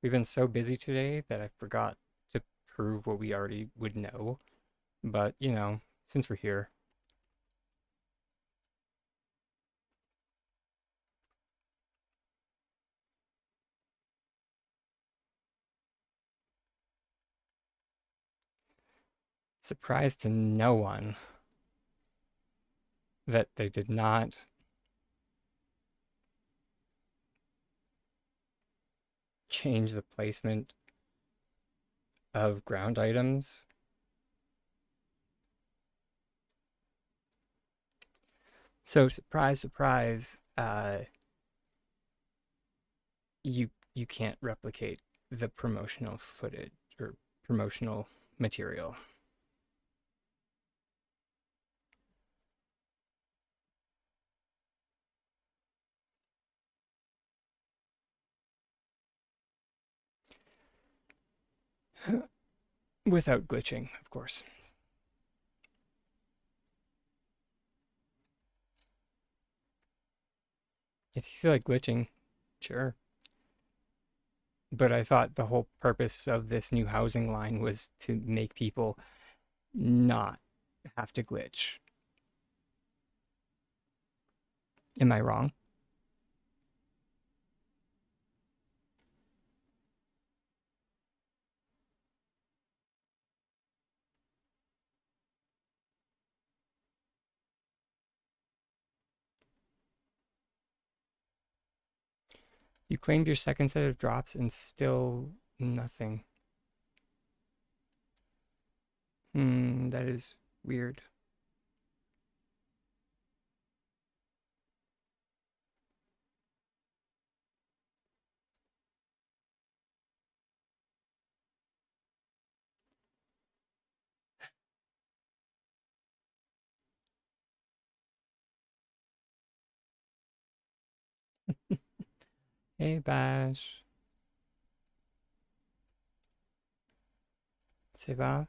We've been so busy today that I forgot to prove what we already would know. But, since we're here, surprise to no one that they did not change the placement of ground items. So surprise, surprise, you can't replicate the promotional footage or promotional material. Without glitching, of course. If you feel like glitching, sure. But I thought the whole purpose of this new housing line was to make people not have to glitch. Am I wrong? You claimed your second set of drops and still nothing. That is weird. Hey, Bash. Ça va?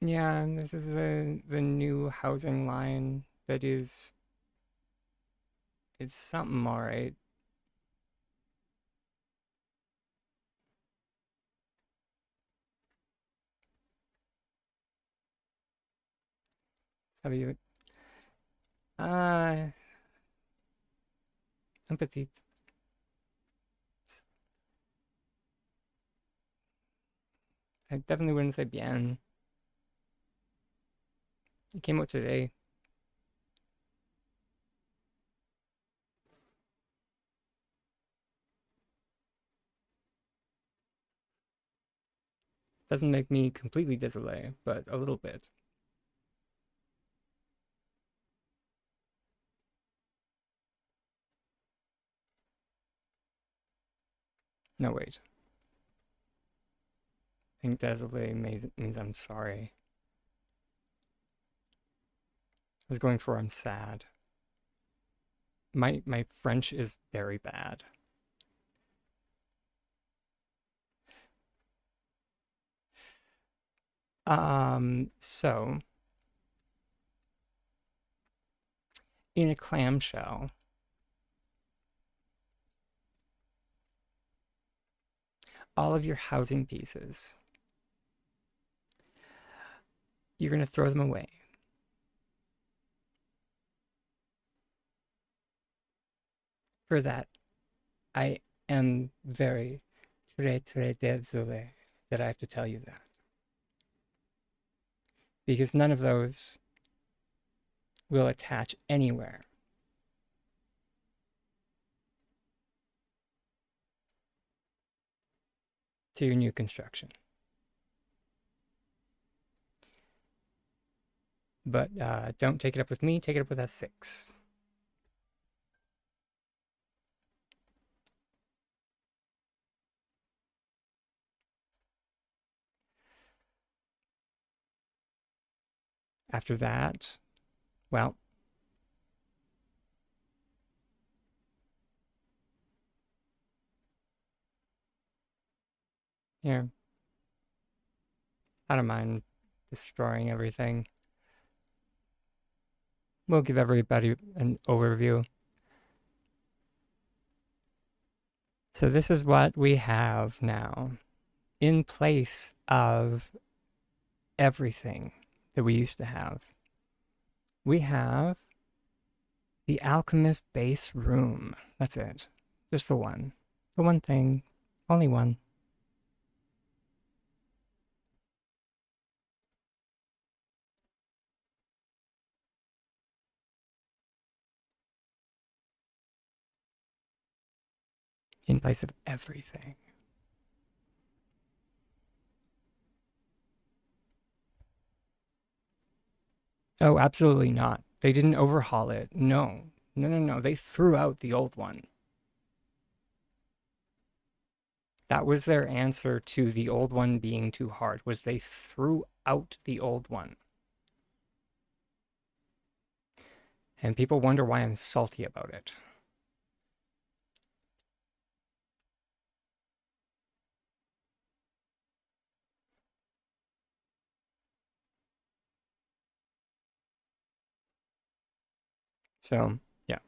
Yeah, this is the new housing line that is it's something all right. Sabe, ah, un petit. I definitely wouldn't say bien. It came out today. Doesn't make me completely désolé, but a little bit. No, wait. I think désolé means I'm sorry. was going for I'm sad. My French is very bad. So in a clamshell, all of your housing pieces, you're going to throw them away. For that, I am very, très désolé that I have to tell you that. Because none of those will attach anywhere to your new construction. But don't take it up with me, take it up with S6. After that, well, here, I don't mind destroying everything. We'll give everybody an overview. So this is what we have now in place of everything that we used to have. We have the alchemist base room. That's it. Just the one. The one thing. Only one. In place of everything. Oh, absolutely not. They didn't overhaul it. No. No, no, no. They threw out the old one. That was their answer to the old one being too hard, was they threw out the old one. And people wonder why I'm salty about it. So, yeah.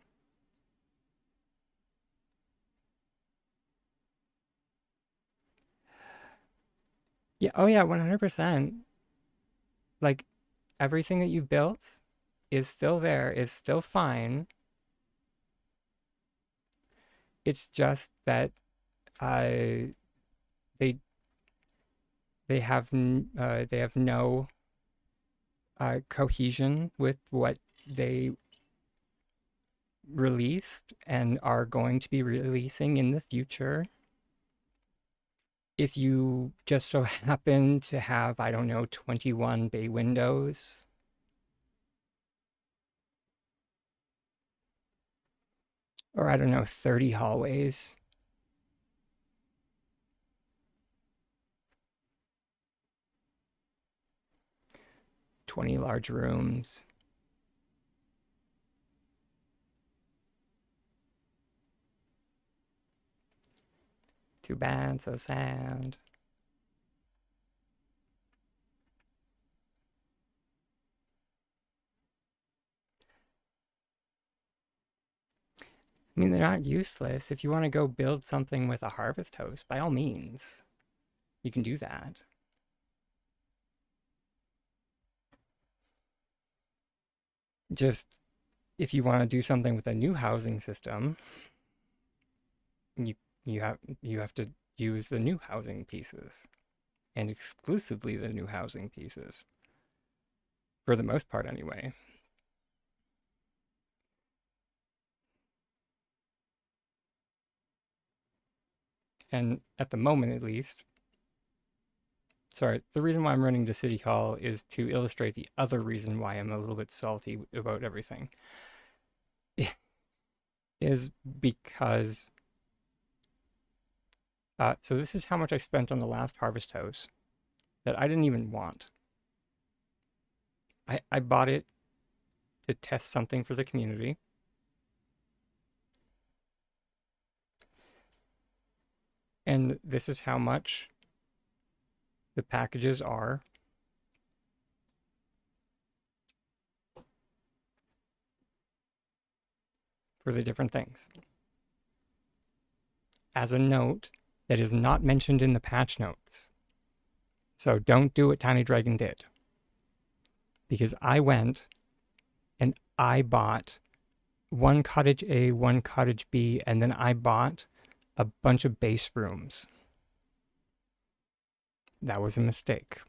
Yeah, oh yeah, 100%. Like, everything that you've built is still there, is still fine. It's just that uh, they they have no cohesion with what they released and are going to be releasing in the future. If you just so happen to have, I don't know, 21 bay windows, or I don't know, 30 hallways, 20 large rooms. Too bad, so sad. I mean, they're not useless. If you want to go build something with a harvest host, by all means, you can do that. Just if you want to do something with a new housing system, you you have to use the new housing pieces, and exclusively the new housing pieces, for the most part anyway. And at the moment, at least, sorry, the reason why I'm running to City Hall is to illustrate the other reason why I'm a little bit salty about everything. Is because, so this is how much I spent on the last harvest house that I didn't even want. I bought it to test something for the community. And this is how much the packages are for the different things. As a note, that is not mentioned in the patch notes. So don't do what Tiny Dragon did. Because I went and I bought one cottage A, one cottage B, and then I bought a bunch of base rooms. That was a mistake.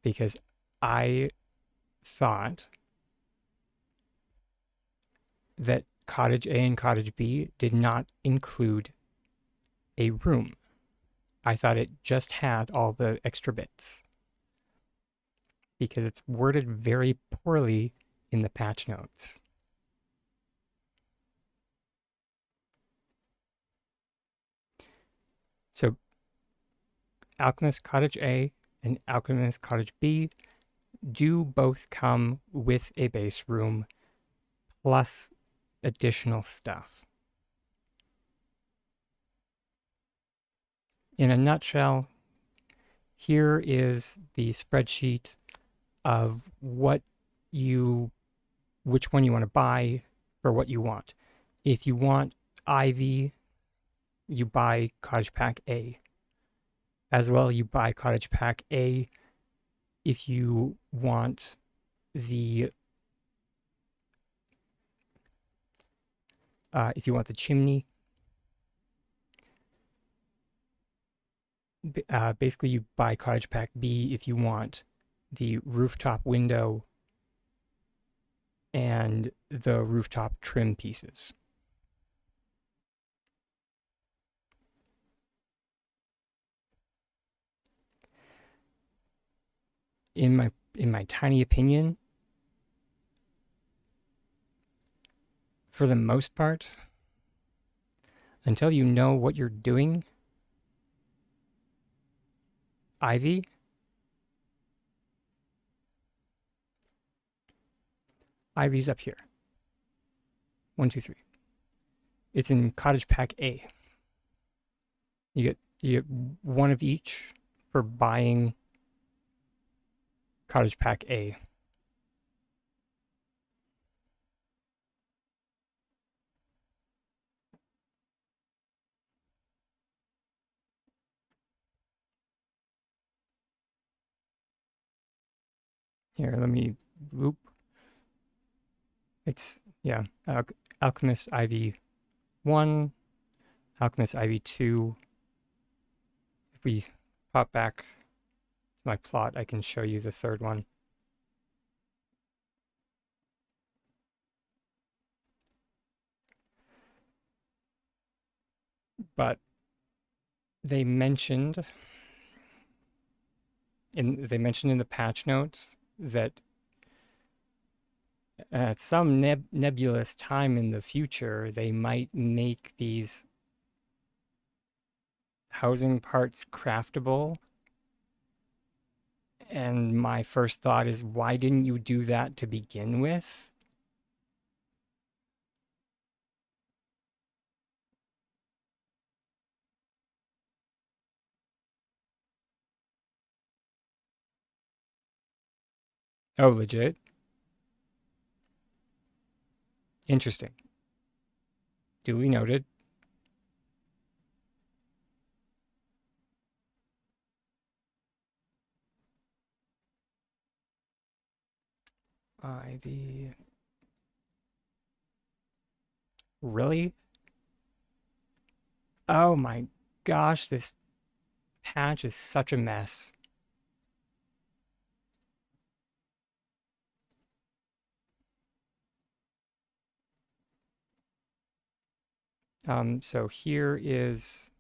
Because I thought that cottage A and cottage B did not include a room. I thought it just had all the extra bits because it's worded very poorly in the patch notes. So Alchemist Cottage A and Alchemist Cottage B do both come with a base room plus additional stuff. In a nutshell, here is the spreadsheet of which one you want to buy for what you want. If you want Ivy, you buy Cottage Pack A. As well, you buy Cottage Pack A if you want the chimney. Basically, you buy Cottage Pack B if you want the rooftop window and the rooftop trim pieces. In my tiny opinion, for the most part, until you know what you're doing, Ivy's up here. 1, 2, 3. It's in Cottage Pack A. You get one of each for buying Cottage Pack A. Here, let me loop. It's, yeah, Alchemist Ivy 1, Alchemist Ivy 2. If we pop back to my plot, I can show you the third one. But they mentioned in the patch notes that at some nebulous time in the future, they might make these housing parts craftable. And my first thought is, why didn't you do that to begin with? Oh, legit? Interesting. Duly noted. Ivy. Really? Oh my gosh, this patch is such a mess. So here is,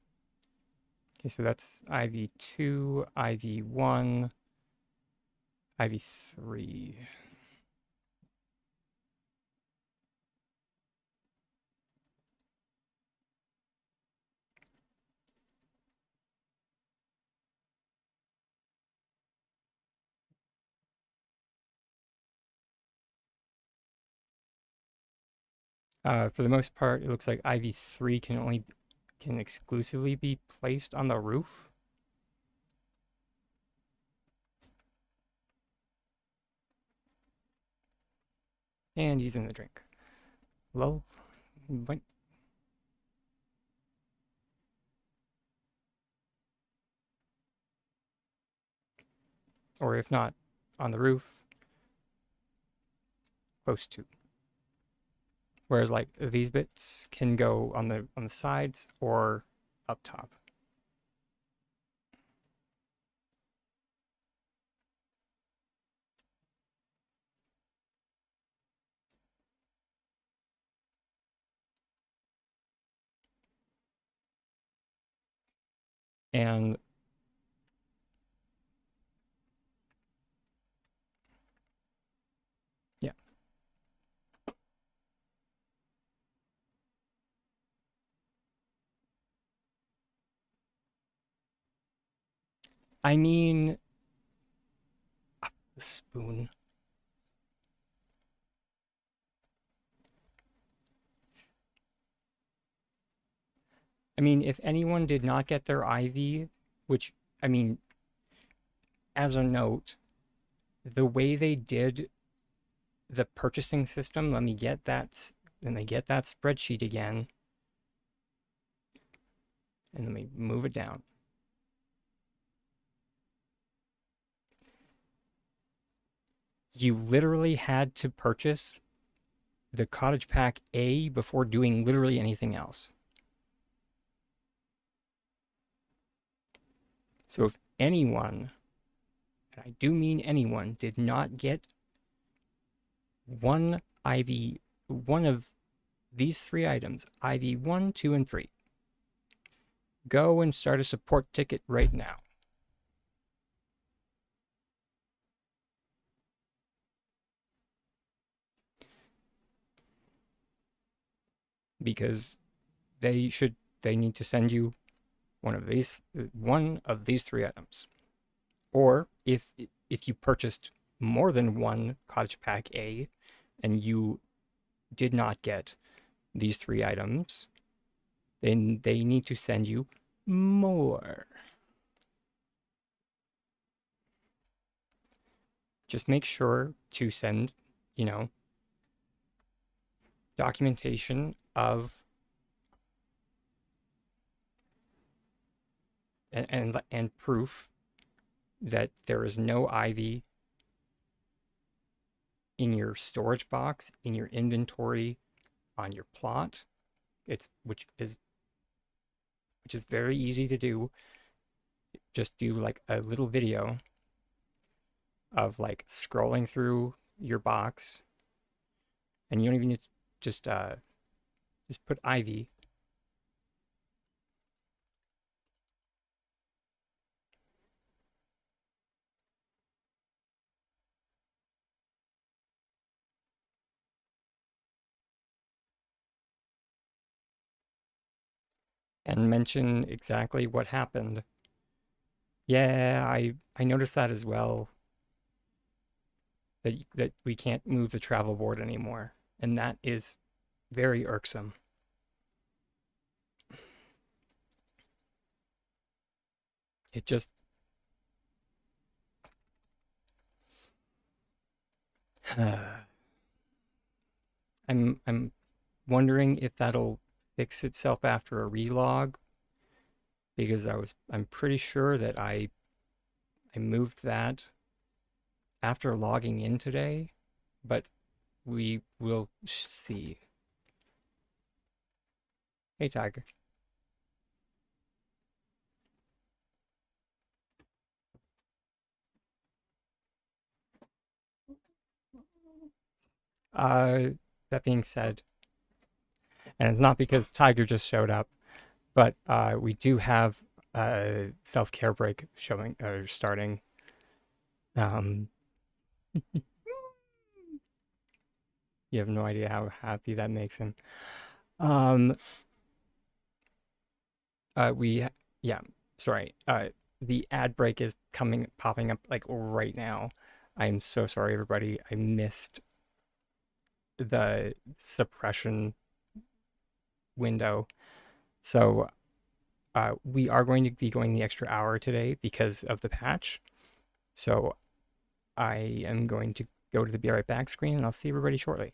okay, so that's IV2, IV1, IV3. For the most part, it looks like IV3 can exclusively be placed on the roof. And he's in the drink. Lol. What? Or if not, on the roof, close to. Whereas like these bits can go on the sides or up top. And yeah, I mean, the spoon. I mean, if anyone did not get their IV, which, I mean, as a note, the way they did the purchasing system, let me get that, spreadsheet again, and let me move it down. You literally had to purchase the Cottage Pack A before doing literally anything else. So if anyone, and I do mean anyone, did not get one IV, one of these three items, IV 1, 2, and 3, go and start a support ticket right now. Because they need to send you one of these three items. Or if you purchased more than one Cottage Pack A and you did not get these three items, then they need to send you more. Just make sure to send, you know, documentation of and proof that there is no ivy in your storage box, in your inventory, on your plot. It's which is very easy to do. Just do like a little video of like scrolling through your box, and you don't even need to just put ivy. And mention exactly what happened. Yeah, I noticed that as well. That we can't move the travel board anymore, and that is very irksome. It just I'm wondering if that'll fix itself after a relog, because I'm pretty sure that I moved that after logging in today, but we will see. Hey, Tiger. That being said, and it's not because Tiger just showed up, but we do have a self-care break starting. Um, you have no idea how happy that makes him. Um, we yeah, sorry. The ad break is popping up like right now. I'm so sorry, everybody. I missed the suppression window. So we are going to be going the extra hour today because of the patch. So I am going to go to the Be Right Back screen and I'll see everybody shortly.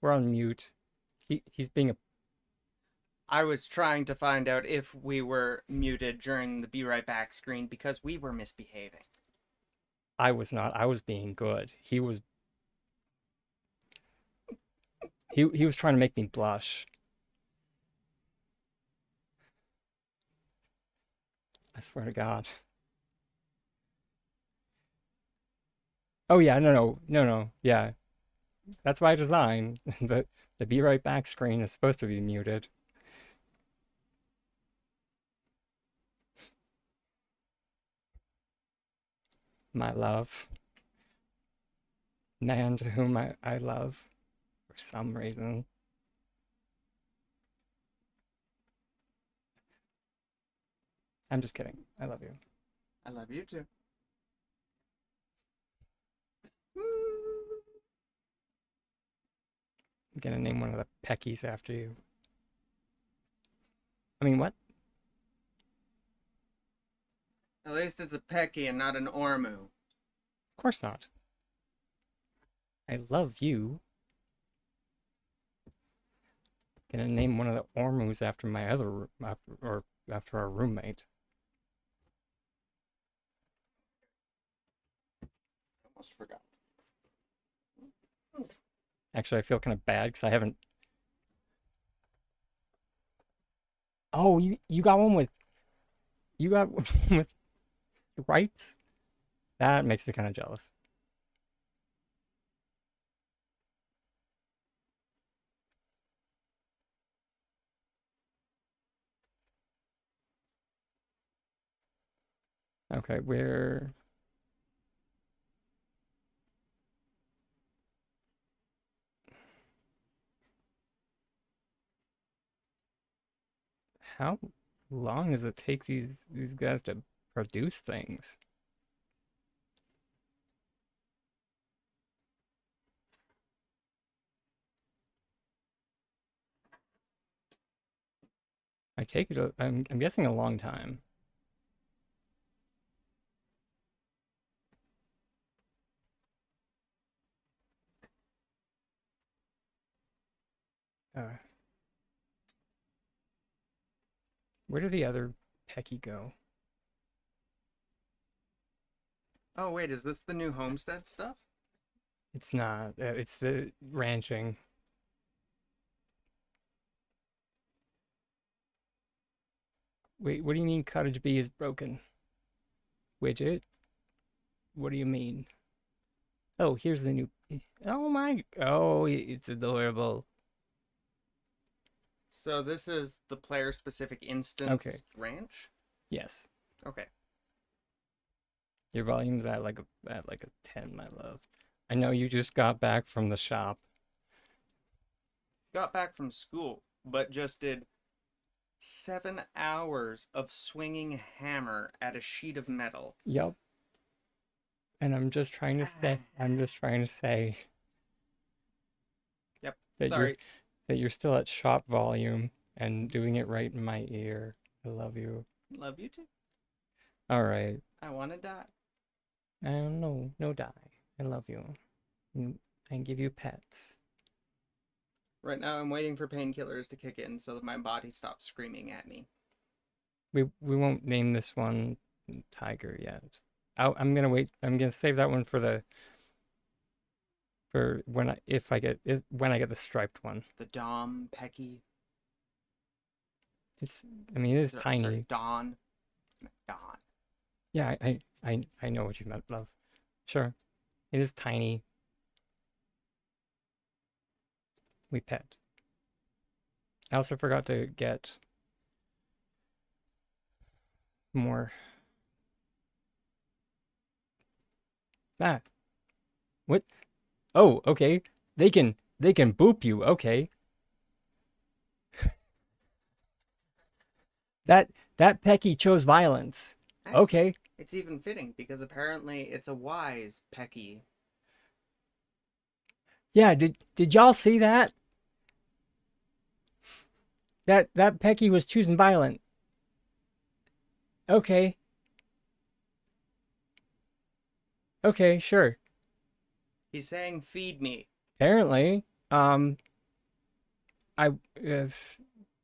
We're on mute. He's being a. I was trying to find out if we were muted during the Be Right Back screen because we were misbehaving. I was not. I was being good. He was trying to make me blush. I swear to God. Oh yeah, no. Yeah, that's by design. The Be Right Back screen is supposed to be muted. My love, man to whom I love for some reason. I'm just kidding. I love you. I love you too. I'm gonna name one of the Peckies after you. I mean, what? At least it's a Pecky and not an Ormu. Of course not. I love you. Gonna name one of the Ormus after my other after our roommate. Almost forgot. Actually, I feel kind of bad because I haven't. Oh, you got one with you got one with stripes. That makes me kind of jealous. Okay, where? How long does it take these guys to produce things? I take it. I'm guessing a long time. Uh, where did the other Pecky go? Oh, wait, is this the new homestead stuff? It's not. It's the ranching. Wait, what do you mean cottage bee is broken? Widget? What do you mean? Oh, here's the new. Oh my. Oh, it's adorable. So this is the player specific Okay. instance ranch? Yes. Okay. Your volume's at like a 10, my love. I know you just got back from the shop. Got back from school, but just did 7 hours of swinging hammer at a sheet of metal. Yup. And I'm just trying to say Yep. that you're Sorry. that you're still at shop volume and doing it right in my ear. I love you. Love you too. All right. I want to die. I don't know. No die. I love you. I give you pets. Right now, I'm waiting for painkillers to kick in so that my body stops screaming at me. We won't name this one Tiger yet. I'm gonna wait. I'm gonna save that one for when I if I get if when I get the striped one. The Dom Pecky. It's I mean it is Sorry, tiny. Dawn. Dawn. Yeah, I know what you meant, love. Sure, it is tiny. We pet. I also forgot to get more. Ah, what? Oh, okay. They can boop you. Okay. That that Pecky chose violence. Hey, Okay. it's even fitting because apparently it's a wise Pecky. Yeah, did y'all see that? That Pecky was choosing violent. Okay. Okay, sure. He's saying, feed me. Apparently, I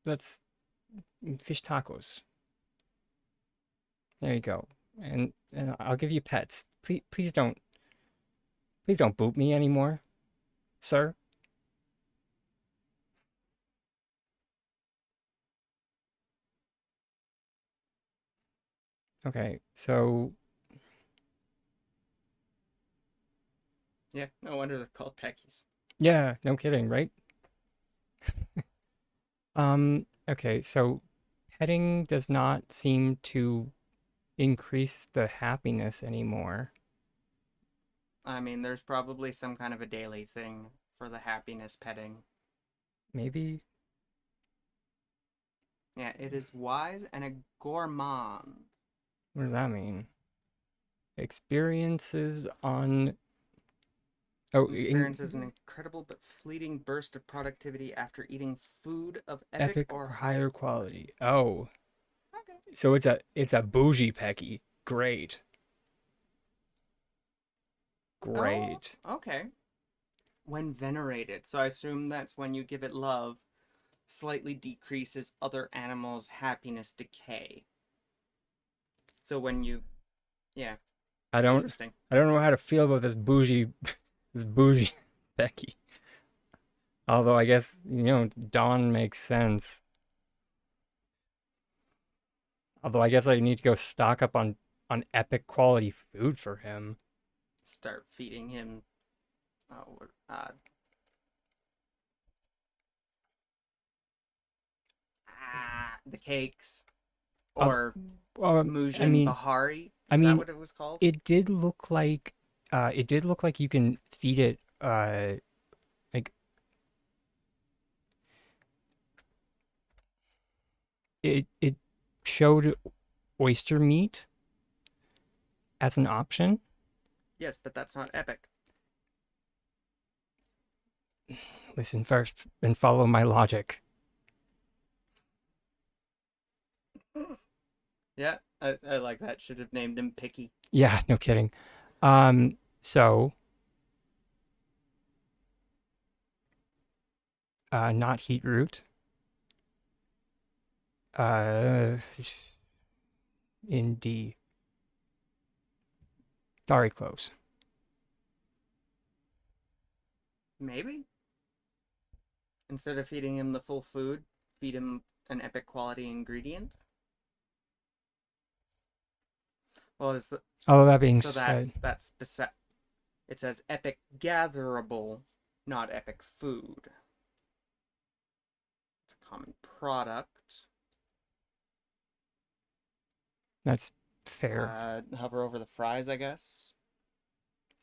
let's fish tacos. There you go. And I'll give you pets. Please don't boot me anymore, sir. Okay. So, Yeah, no wonder they're called Peckies. yeah, no kidding, right? Okay, so petting does not seem to increase the happiness anymore. I mean, there's probably some kind of a daily thing for the happiness petting. Maybe Yeah, it is wise and a gourmand. What does that mean? Experiences on. Oh, Experiences an incredible but fleeting burst of productivity after eating food of epic epic or or higher higher quality. quality. Oh, Okay. so it's a bougie pecky. Great, Oh, great. okay. When venerated, so I assume that's when you give it love, slightly decreases other animals' happiness decay. So when you, yeah, I don't interesting. I don't know how to feel about this bougie this bougie pecky. Although I guess Dawn makes sense. Although I guess I need to go stock up on epic quality food for him. Start feeding him. Oh, the cakes Uh, or I Mujin mean, Bahari. I Is that mean, what it was called? it did look like you can feed it like it showed oyster meat as an option. Yes, but that's not epic. Listen first and follow my logic. Yeah, I like that. Should have named him Picky. Yeah, no kidding. So not heat root. Uh, in D. Very close. Maybe instead of feeding him the full food, feed him an epic quality ingredient. Well, is the, Although that being so said, that's specific. It says epic gatherable, not epic food. It's a common product. that's fair. Hover over the fries, I guess.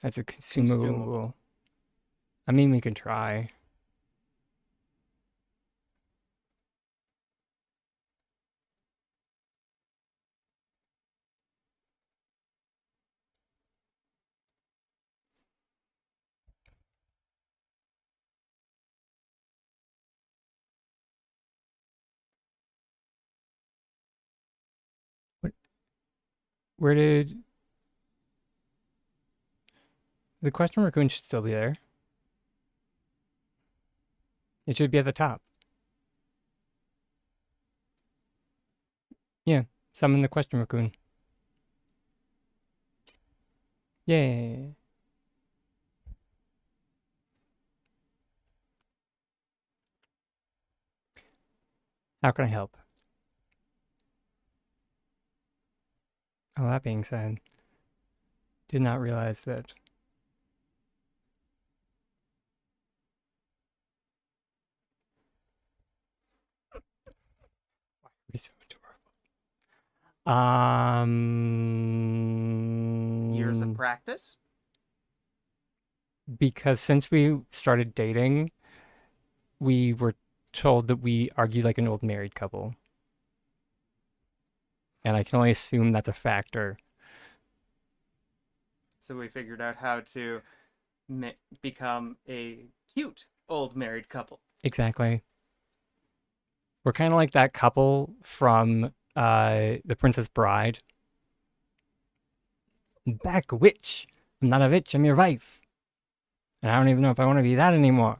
That's a consumable. Consumable. I mean, we can try. Where did the question raccoon should still be there? It should be at the top. Yeah, summon the question raccoon. Yay! How can I help? Oh, that being said, did not realize that. He's so adorable. Years of practice. Because since we started dating, we were told that we argue like an old married couple, and I can only assume that's a factor. So we figured out how to become a cute old married couple. Exactly. We're kind of like that couple from The Princess Bride. Back witch. I'm not a witch. I'm your wife. And I don't even know if I want to be that anymore.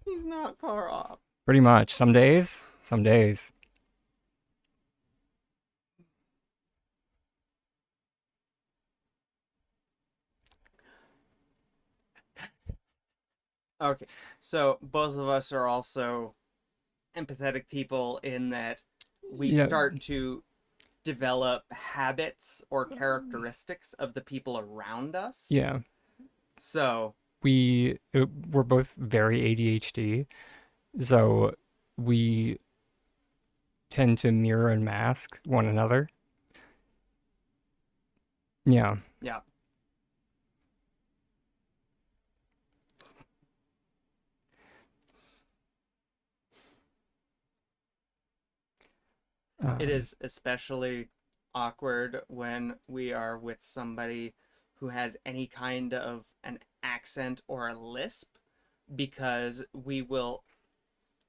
He's not far off. Pretty much. Some days. Some days. Okay, so both of us are also empathetic people in that we Yeah. start to develop habits or characteristics of the people around us. Yeah. So, We're both very ADHD, so we tend to mirror and mask one another. Yeah. yeah. It Um, is especially awkward when we are with somebody who has any kind of an accent or a lisp because we will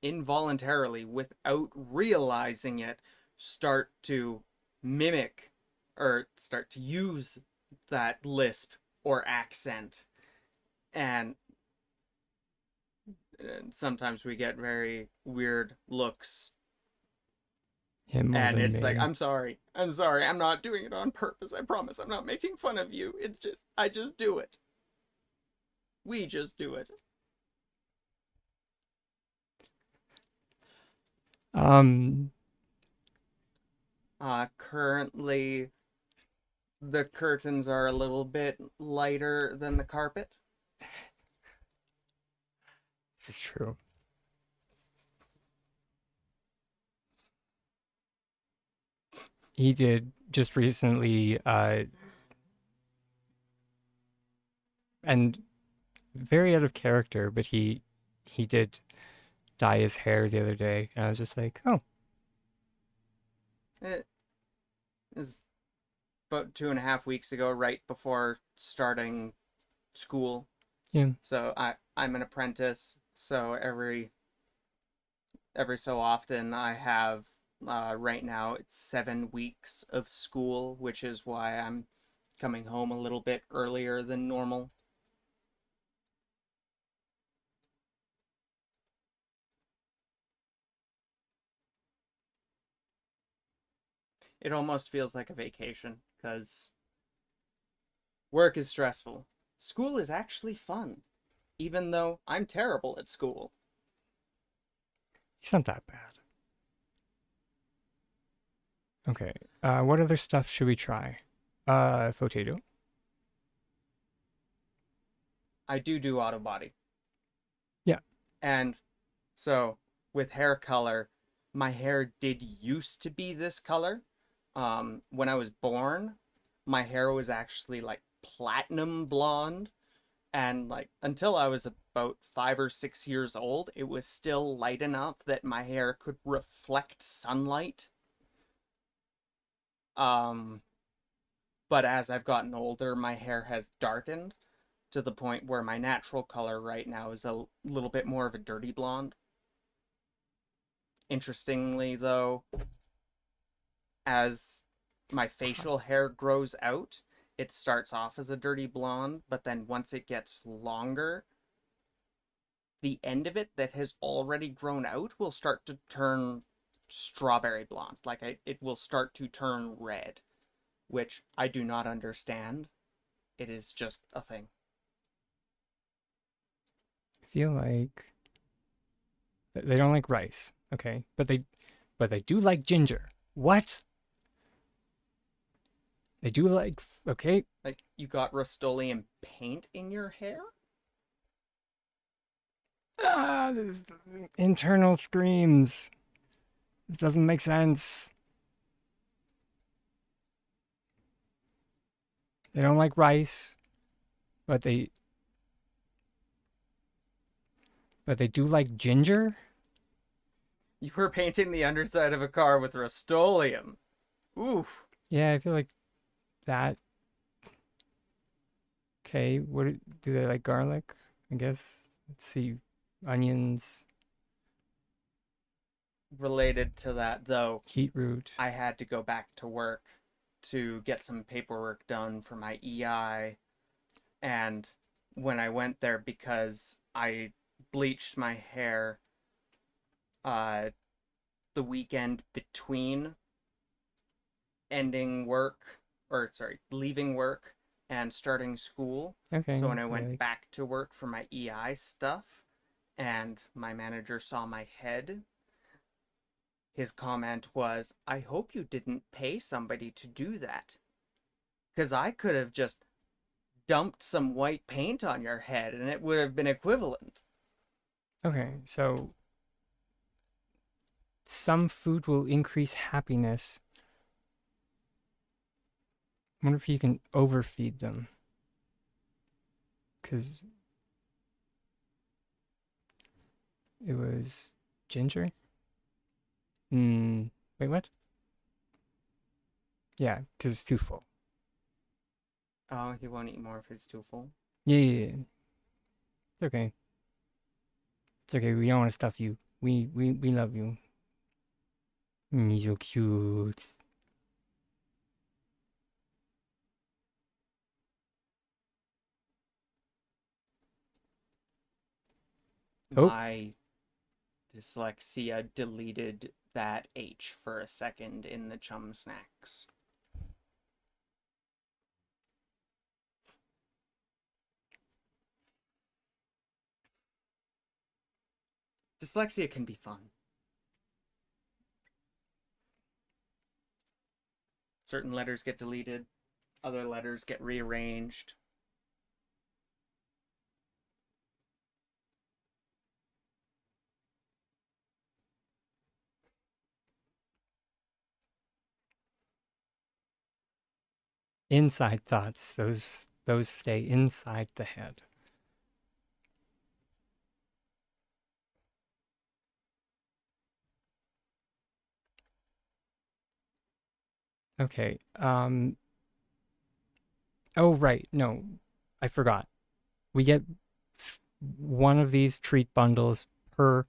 involuntarily, without realizing it, start to mimic or start to use that lisp or accent. And sometimes we get very weird looks. him more And than it's like, me. I'm sorry, I'm not doing it on purpose. I promise I'm not making fun of you. I just do it. We just do it. Um, Currently, the curtains are a little bit lighter than the carpet. this is true. He did just recently, and very out of character, but he did dye his hair the other day, and I was just like, oh, It is about 2.5 weeks ago, right before starting school. yeah, So I'm an apprentice. So every so often I have right now it's 7 weeks of school, which is why I'm coming home a little bit earlier than normal. It almost feels like a vacation because work is stressful. School is actually fun, even though I'm terrible at school. he's not that bad. Okay, what other stuff should we try? Potato. I do auto body. Yeah. And so with hair color, my hair did used to be this color. When I was born, my hair was actually like platinum blonde. And like until I was about 5 or 6 years old, it was still light enough that my hair could reflect sunlight. Um, but as I've gotten older, my hair has darkened to the point where my natural color right now is a little bit more of a dirty blonde. Interestingly, though, as my facial Perhaps. hair grows out, it starts off as a dirty blonde, but then once it gets longer, the end of it that has already grown out will start to turn strawberry blonde. It will start to turn red, which I do not understand. It is just a thing. I feel like they don't like rice. Okay, but they do like ginger. What? They do like okay. Like, you got Rust-Oleum paint in your hair? This internal screams. This doesn't make sense. They don't like rice, but they do like ginger. You were painting the underside of a car with Rust-Oleum. Oof. Yeah, I feel like that. Okay, do they like garlic? I guess. Let's see, onions, Related to that, though, beetroot. I had to go back to work to get some paperwork done for my EI. And when I went there, because I bleached my hair uh, the weekend between ending work, or sorry, leaving work and starting school. So Okay, when I they went like. back to work for my EI stuff and my manager saw my head, his comment was, I hope you didn't pay somebody to do that. Because I could have just dumped some white paint on your head and it would have been equivalent. Okay, so some food will increase happiness. I wonder if you can overfeed them. Because it was ginger? Hmm. Wait, what? Yeah, because it's too full. Oh, he won't eat more if it's too full. Yeah, yeah, yeah. It's okay. It's okay. We don't want to stuff you. We love you. You're so cute. Oh, My dyslexia deleted that H for a second in the chum snacks. Dyslexia can be fun. Certain letters get deleted, other letters get rearranged. inside thoughts. Those stay inside the head. Okay. Oh, right. No, I forgot. We get one of these treat bundles per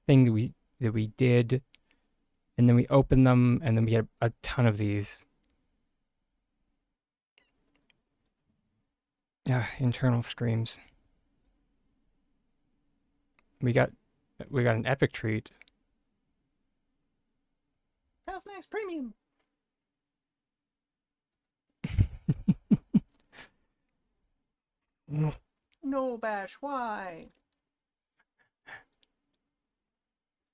thing that we did, and then we open them, and then we get a ton of these. Internal screams. We got we got an epic treat. Pal Snacks Premium. No, Bash, why?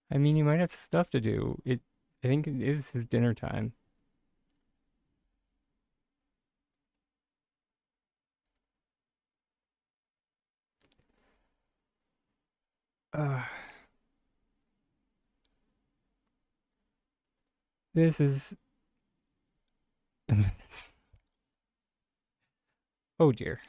I mean, he might have stuff to do. I think it is his dinner time. Uh, this is. Oh dear.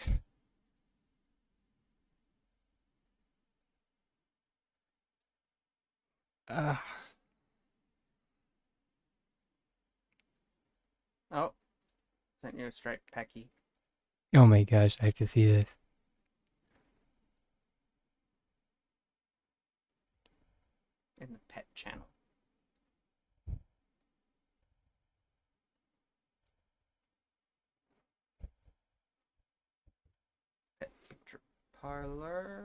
Uh, Oh, sent you a striped Pecky oh my gosh, I have to see this. in the pet channel. Pet picture parlor.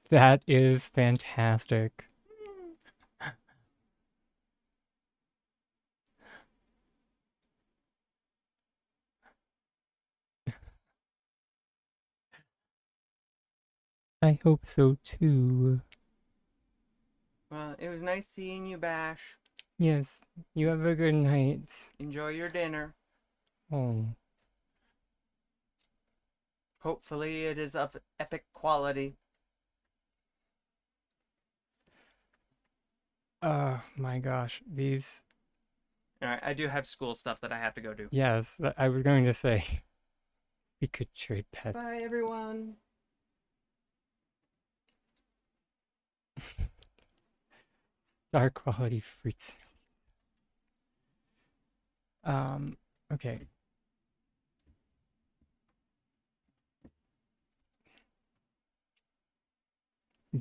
That is fantastic. I hope so too. Well, it was nice seeing you, Bash. Yes, you have a good night. Enjoy your dinner. Oh, Hopefully, it is of epic quality. my gosh, these. All right, I do have school stuff that I have to go do. Yes, I was going to say we could trade pets. Bye, everyone. Star quality fruits. Um, okay.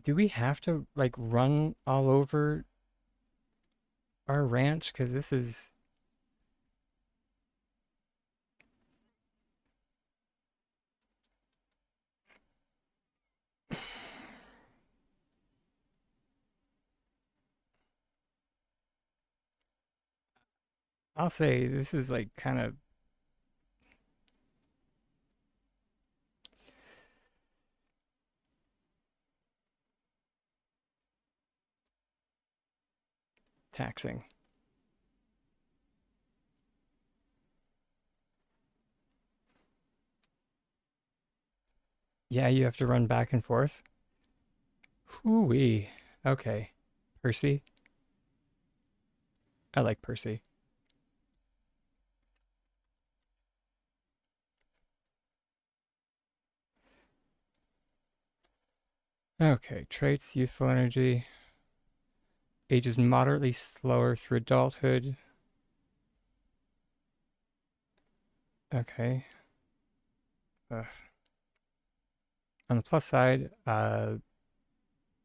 Do we have to like run all over our ranch? Because this is. I'll say this is like kind of taxing. Yeah, you have to run back and forth. Hooey. Okay. Percy. I like Percy. Okay, traits, youthful energy, ages moderately slower through adulthood. Okay. Ugh. On the plus side,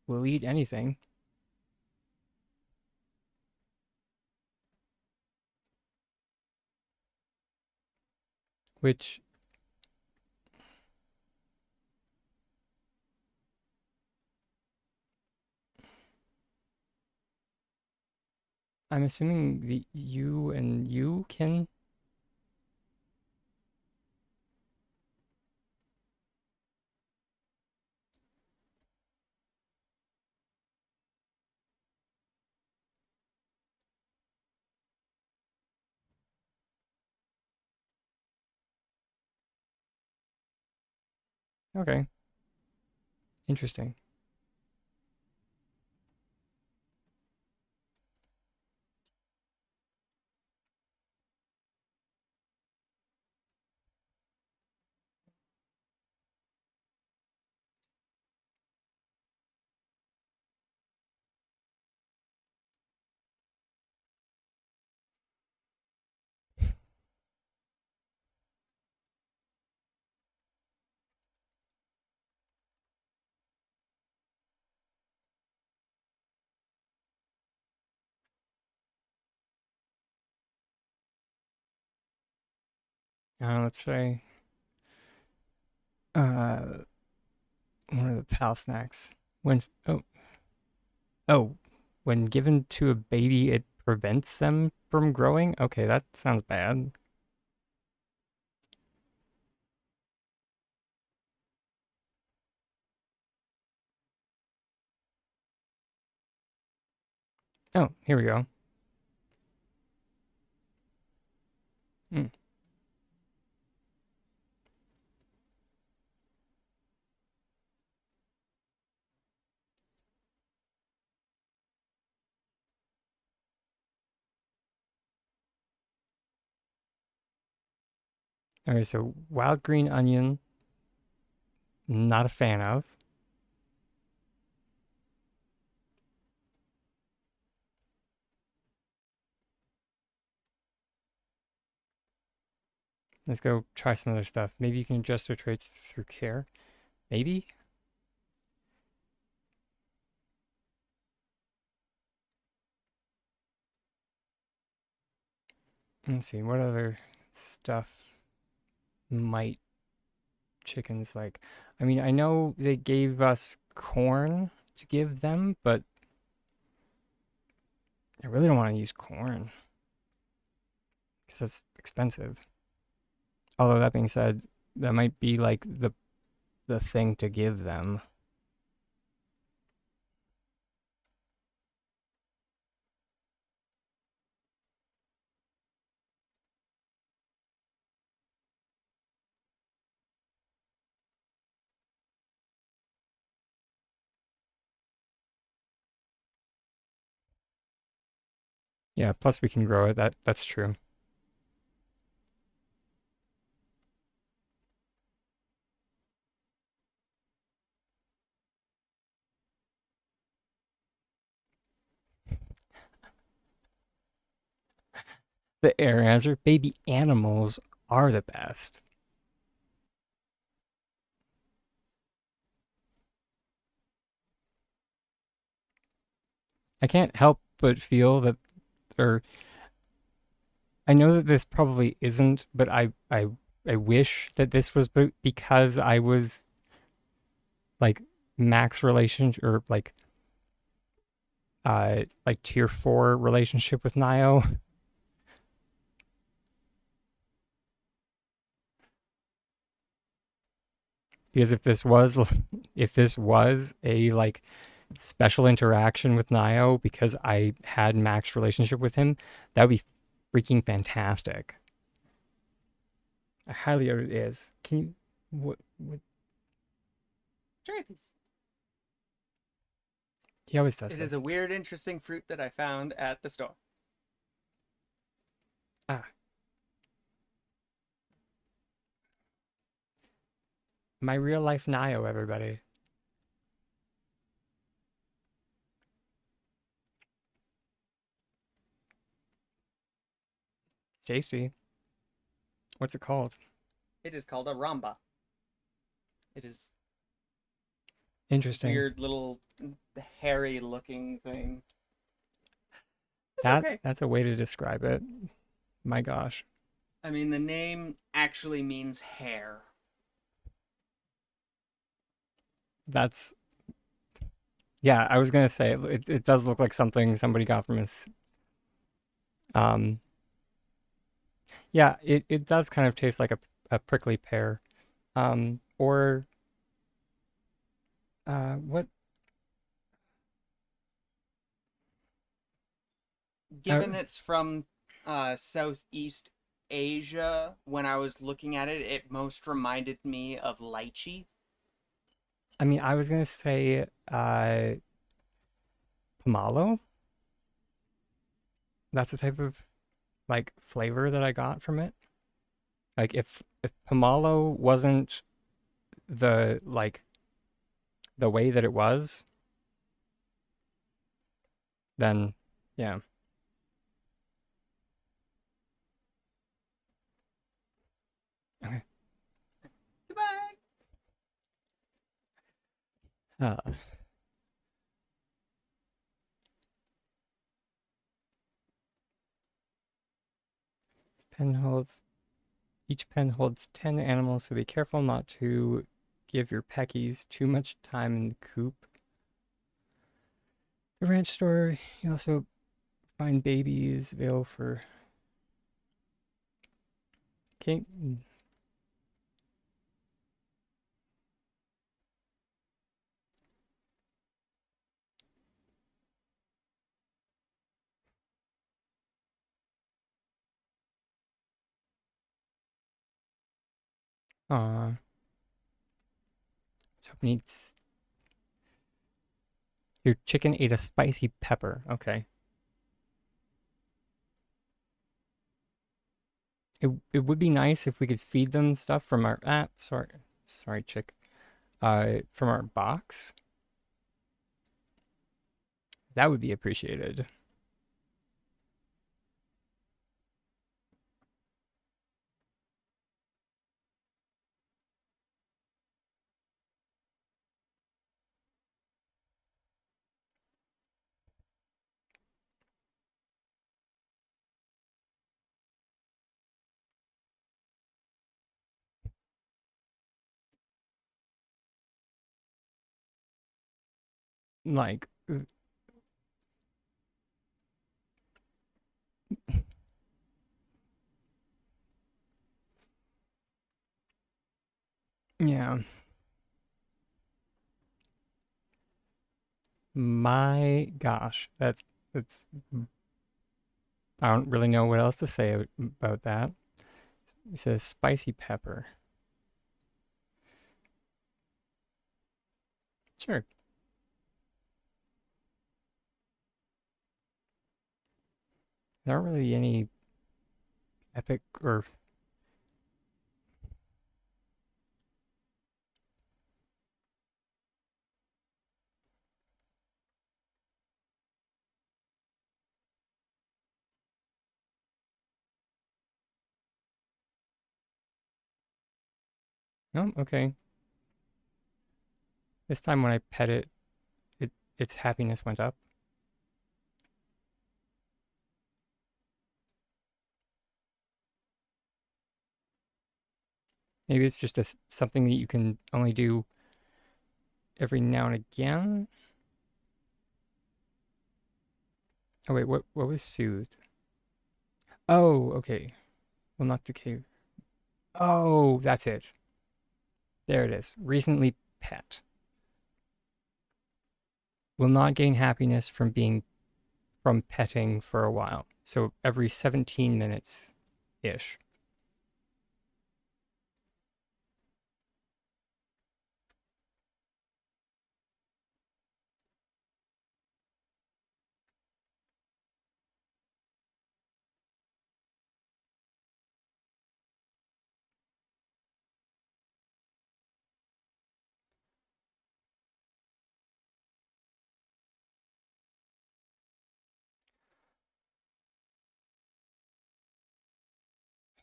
we'll eat anything, which I'm assuming the you and you can. Okay, interesting. Let's try uh one of the pal snacks. When oh oh, when given to a baby, it prevents them from growing. Okay, that sounds bad. Oh, here we go. Mm. Okay, so wild green onion, not a fan of. Let's go try some other stuff. Maybe you can adjust your traits through care. Maybe? Let's see, what other stuff might chickens like? I mean, I know they gave us corn to give them, but I really don't want to use corn because that's expensive. Although that being said, that might be like the thing to give them. Yeah, plus we can grow it. That's true. The air answer, baby animals are the best. I can't help but feel that, or I know that this probably isn't, but I wish that this was because I was like max relationship or like tier 4 relationship with Nio. Because if this was a like special interaction with Nio because I had max relationship with him, that would be freaking fantastic. I highly doubt it is. Can you what Cherries. he always does It is a this. weird, interesting fruit that I found at the store. Ah, my real life Nio, everybody. It's tasty. What's it called? It is called a ramba. It is a Interesting. weird little hairy looking thing. It's That okay. that's a way to describe it. My gosh. I mean, the name actually means hair. That's yeah, I was gonna say it does look like something somebody got from his um yeah, it does kind of taste like a prickly pear. Or what uh, Given it's from Southeast Asia, when I was looking at it, it most reminded me of lychee. I mean, I was gonna say pomelo. That's the type of like flavor that I got from it. Like if pomelo wasn't the like the way that it was, then yeah. Okay. Goodbye. Uh, pen holds each pen holds 10 animals, so be careful not to give your peckies too much time in the coop. The ranch store, you also find babies available for okay. So it needs your chicken ate a spicy pepper. Okay. It would be nice if we could feed them stuff from our sorry chick from our box. That would be appreciated. Like yeah. My gosh, that's I don't really know what else to say about that. It says spicy pepper. Sure. There aren't really any epic or no, okay. This time when I pet it, its happiness went up. Maybe it's just something that you can only do every now and again. Oh wait, what was soothed? Oh, okay. Will not decay. Oh, that's it. There it is. Recently pet. Will not gain happiness from petting for a while. So every 17 minutes ish.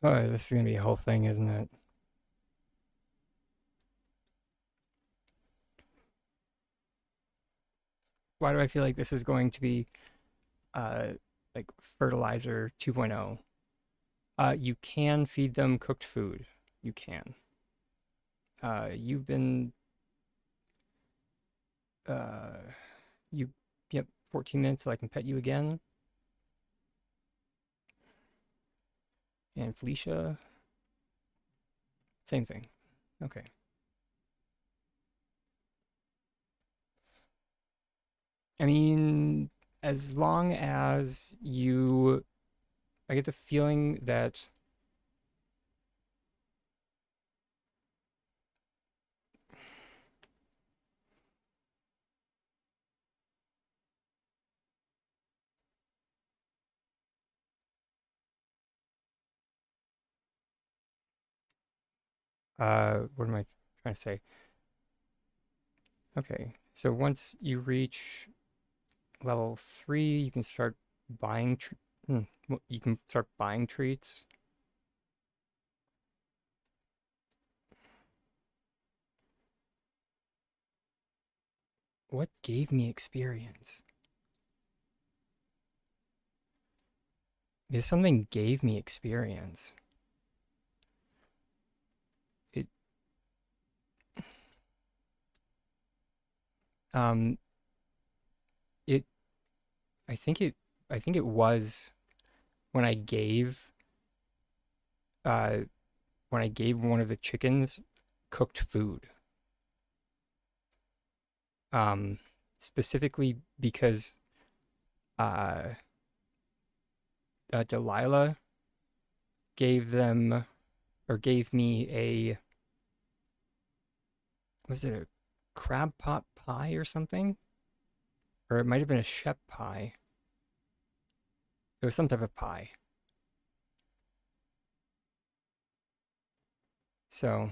Oh, this is gonna be a whole thing, isn't it? Why do I feel like this is going to be uh like fertilizer 2.0? You can feed them cooked food. You can. You've been uh you yep, 14 minutes so I can pet you again. And Felicia, same thing. Okay. I mean, as long as you I get the feeling that what am I trying to say? Okay. So once you reach level 3, you can start buying you can start buying treats. What gave me experience? If something gave me experience, it um it I think it I think it was when I gave uh when I gave one of the chickens cooked food. Um Specifically because uh, Delilah gave them or gave me a was it a crab pot pie or something? Or it might have been a shep pie. It was some type of pie. So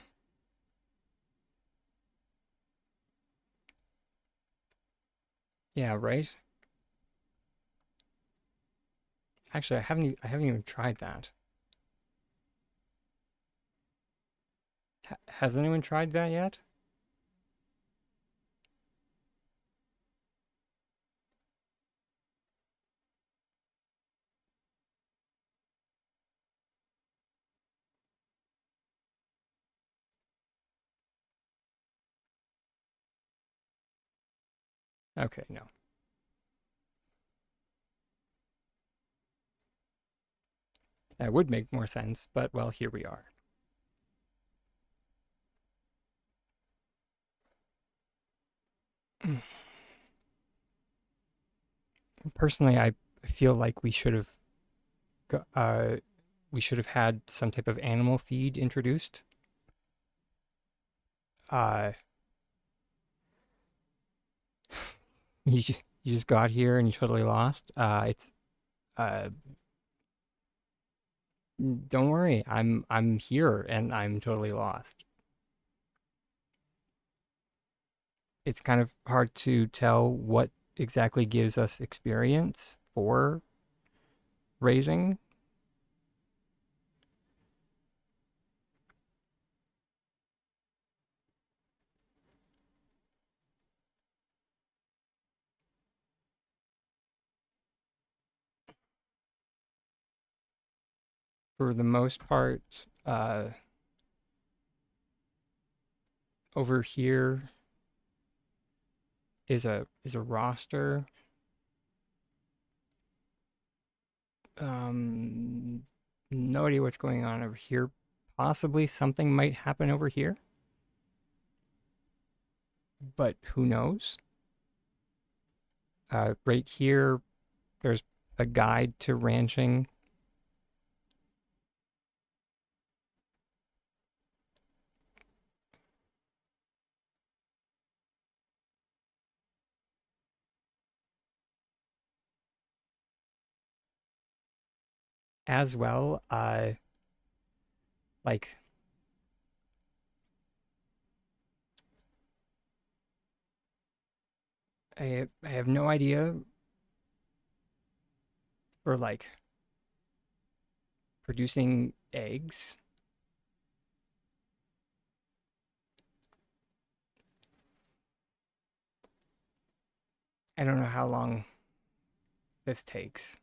yeah, right. Actually, I haven't even tried that. Has anyone tried that yet? Okay, no. That would make more sense, but well, here we are. Personally, I feel like we should have had some type of animal feed introduced. Uh, you just got here and you totally lost. It's uh, don't worry, I'm here and I'm totally lost. It's kind of hard to tell what exactly gives us experience for raising. For the most part, over here is a roster. Um, no idea what's going on over here. Possibly something might happen over here, but who knows? Right here, there's a guide to ranching as well. Like I have no idea for like producing eggs. I don't know how long this takes.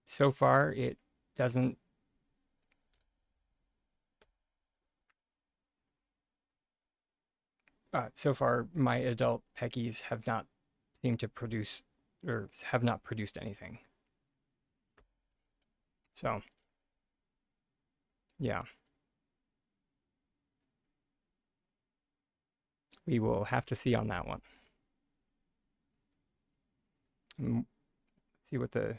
So far, it doesn't. So far, my adult peckies have not seemed to produce or have not produced anything. So, yeah, we will have to see on that one. See what the.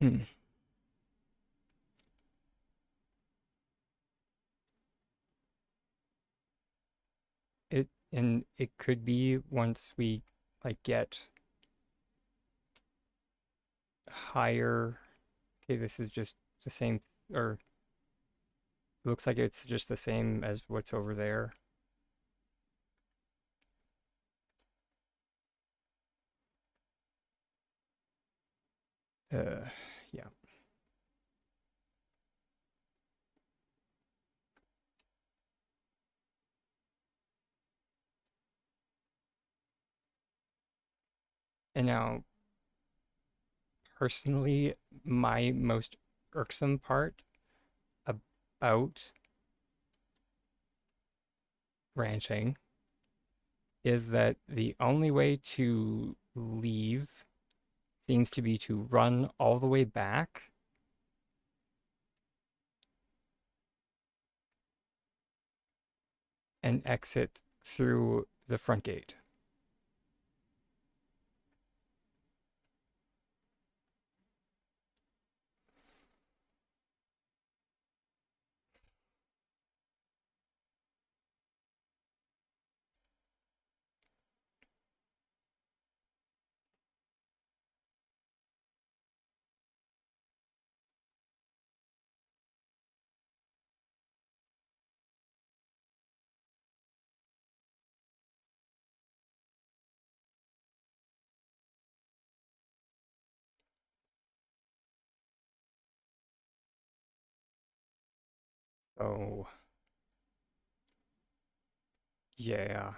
Hmm. It could be once we like get higher. Okay, this is just the same, or it looks like it's just the same as what's over there. Uh, yeah. And now, personally, my most irksome part about ranching is that the only way to leave seems to be to run all the way back and exit through the front gate. So, yeah.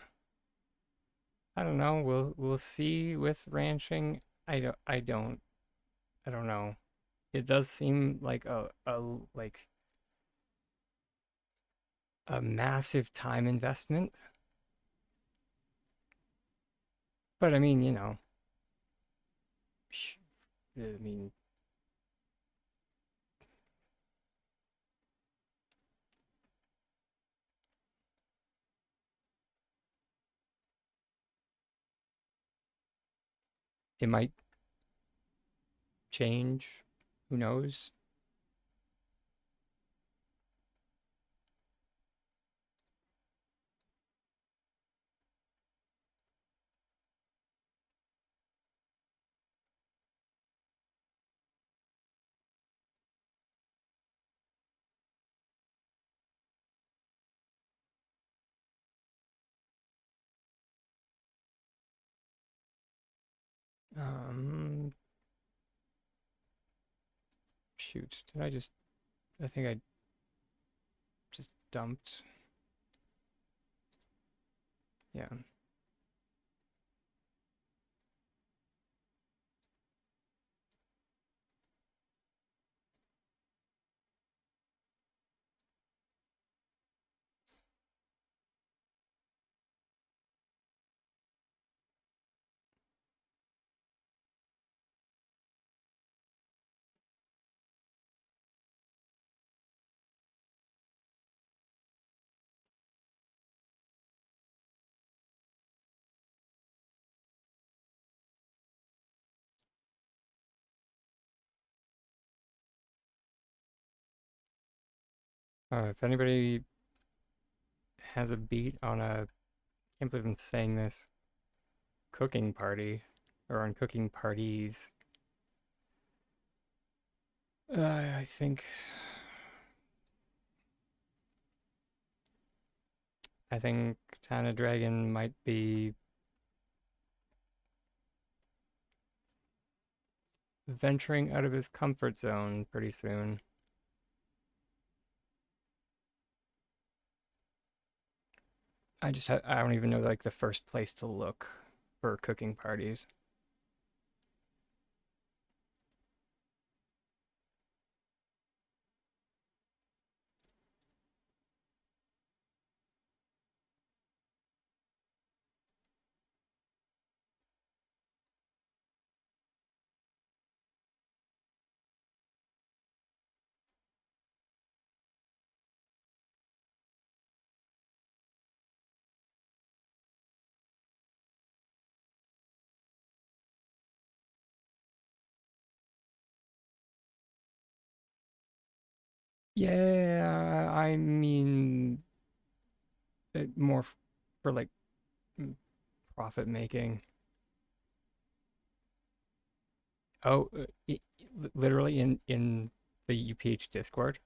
I don't know. We'll see with ranching. I don't know. It does seem like a massive time investment. But I mean, sh- I mean, it might change. Who knows? Um, Shoot. I think I just dumped. Yeah. If anybody has a beat on a Can't believe I'm saying this. Cooking party, or on cooking parties. I think I think Tana Dragon might be venturing out of his comfort zone pretty soon. I don't even know like the first place to look for cooking parties. Yeah, I mean more for like profit making. Oh, literally in the UPH Discord.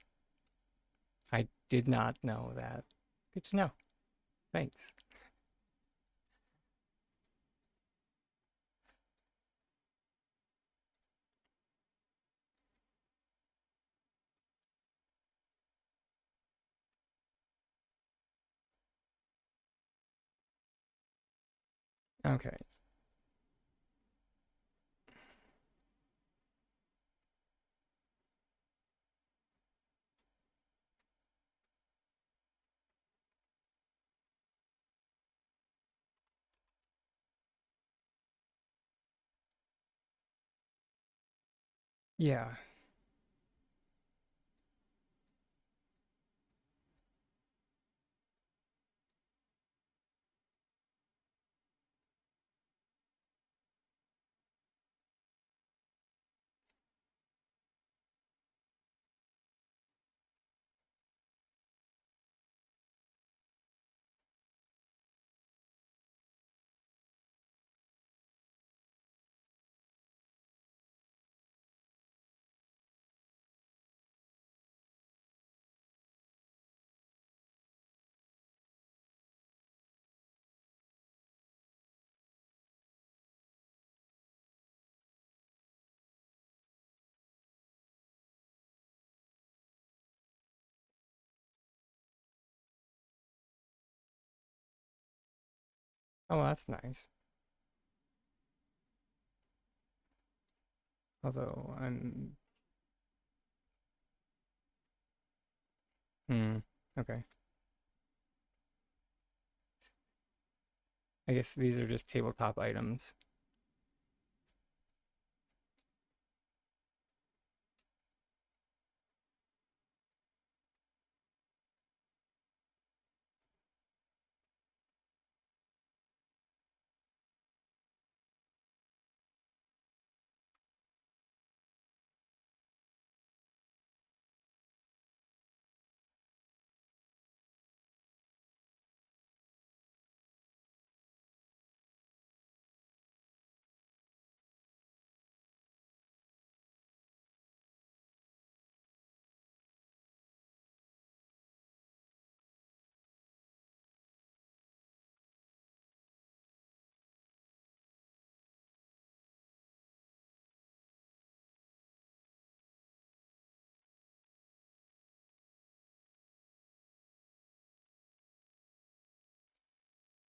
I did not know that. Good to know. Thanks. Okay. Yeah. Oh, well, that's nice. Although I'm okay. I guess these are just tabletop items.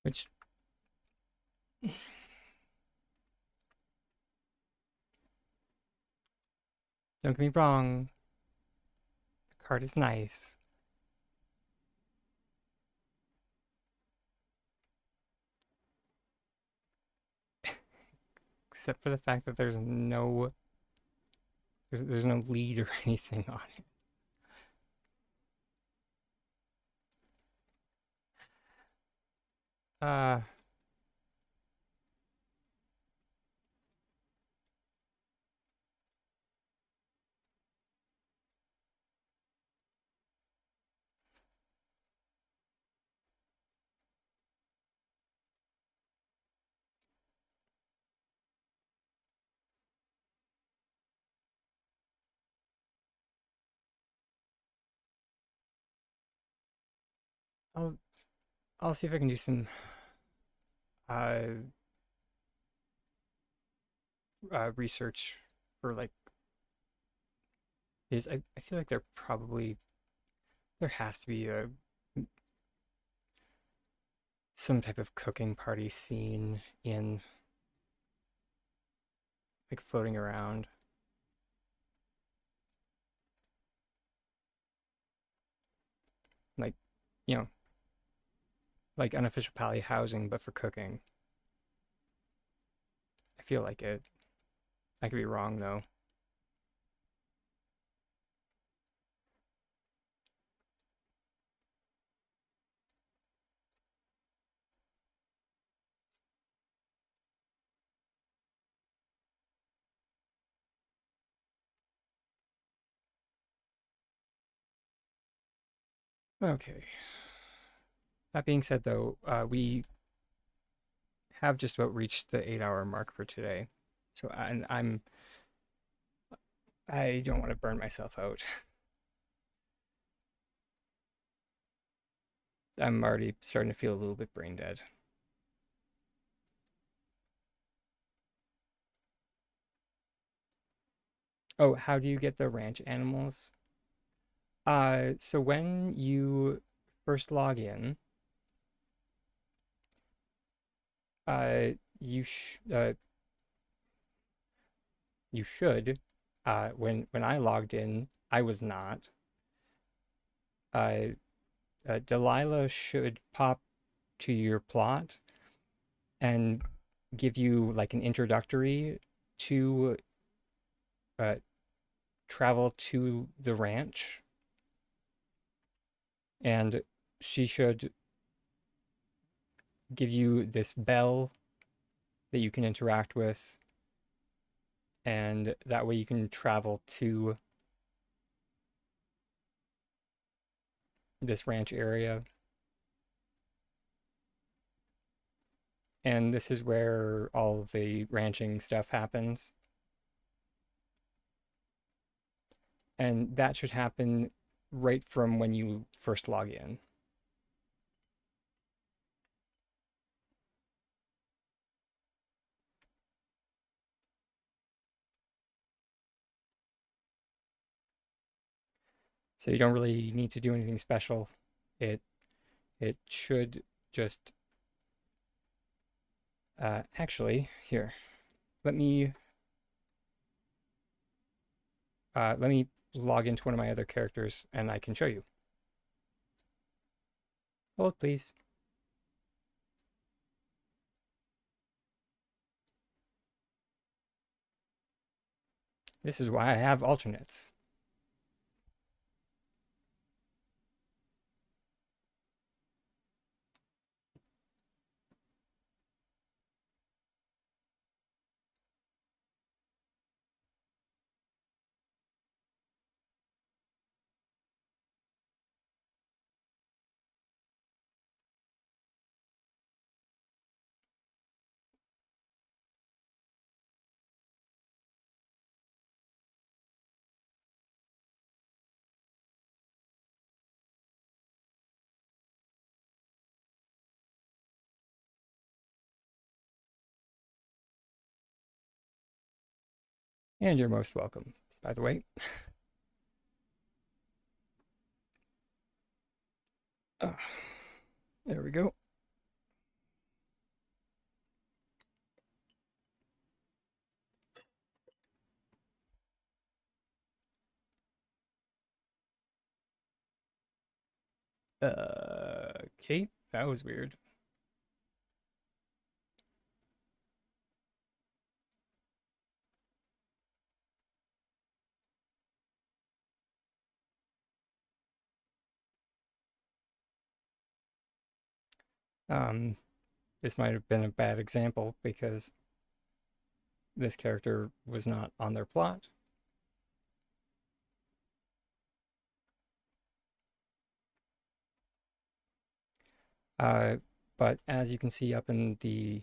Which, don't get me wrong, the card is nice. Except for the fact that there's no lead or anything on it. Uh, I'll I'll see if I can do some uh, research for like is I feel like there has to be a some type of cooking party scene in like floating around. Like, you know, like unofficial pally housing, but for cooking. I feel like it. I could be wrong though. Okay. That being said, though, we have just about reached the 8 hour mark for today. So, and I don't want to burn myself out. I'm already starting to feel a little bit brain dead. Oh, how do you get the ranch animals? So when you first log in, uh, you sh you should. When I logged in, I was not. Uh, Delilah should pop to your plot and give you like an introductory to uh, travel to the ranch, and she should give you this bell that you can interact with, and that way you can travel to this ranch area. And this is where all the ranching stuff happens. And that should happen right from when you first log in. So you don't really need to do anything special. It it should just actually here. Let me let me log into one of my other characters and I can show you. Hold please. This is why I have alternates. And you're most welcome, by the way. Uh, there we go. Okay, that was weird. Um, this might have been a bad example because this character was not on their plot. Uh, but as you can see up in the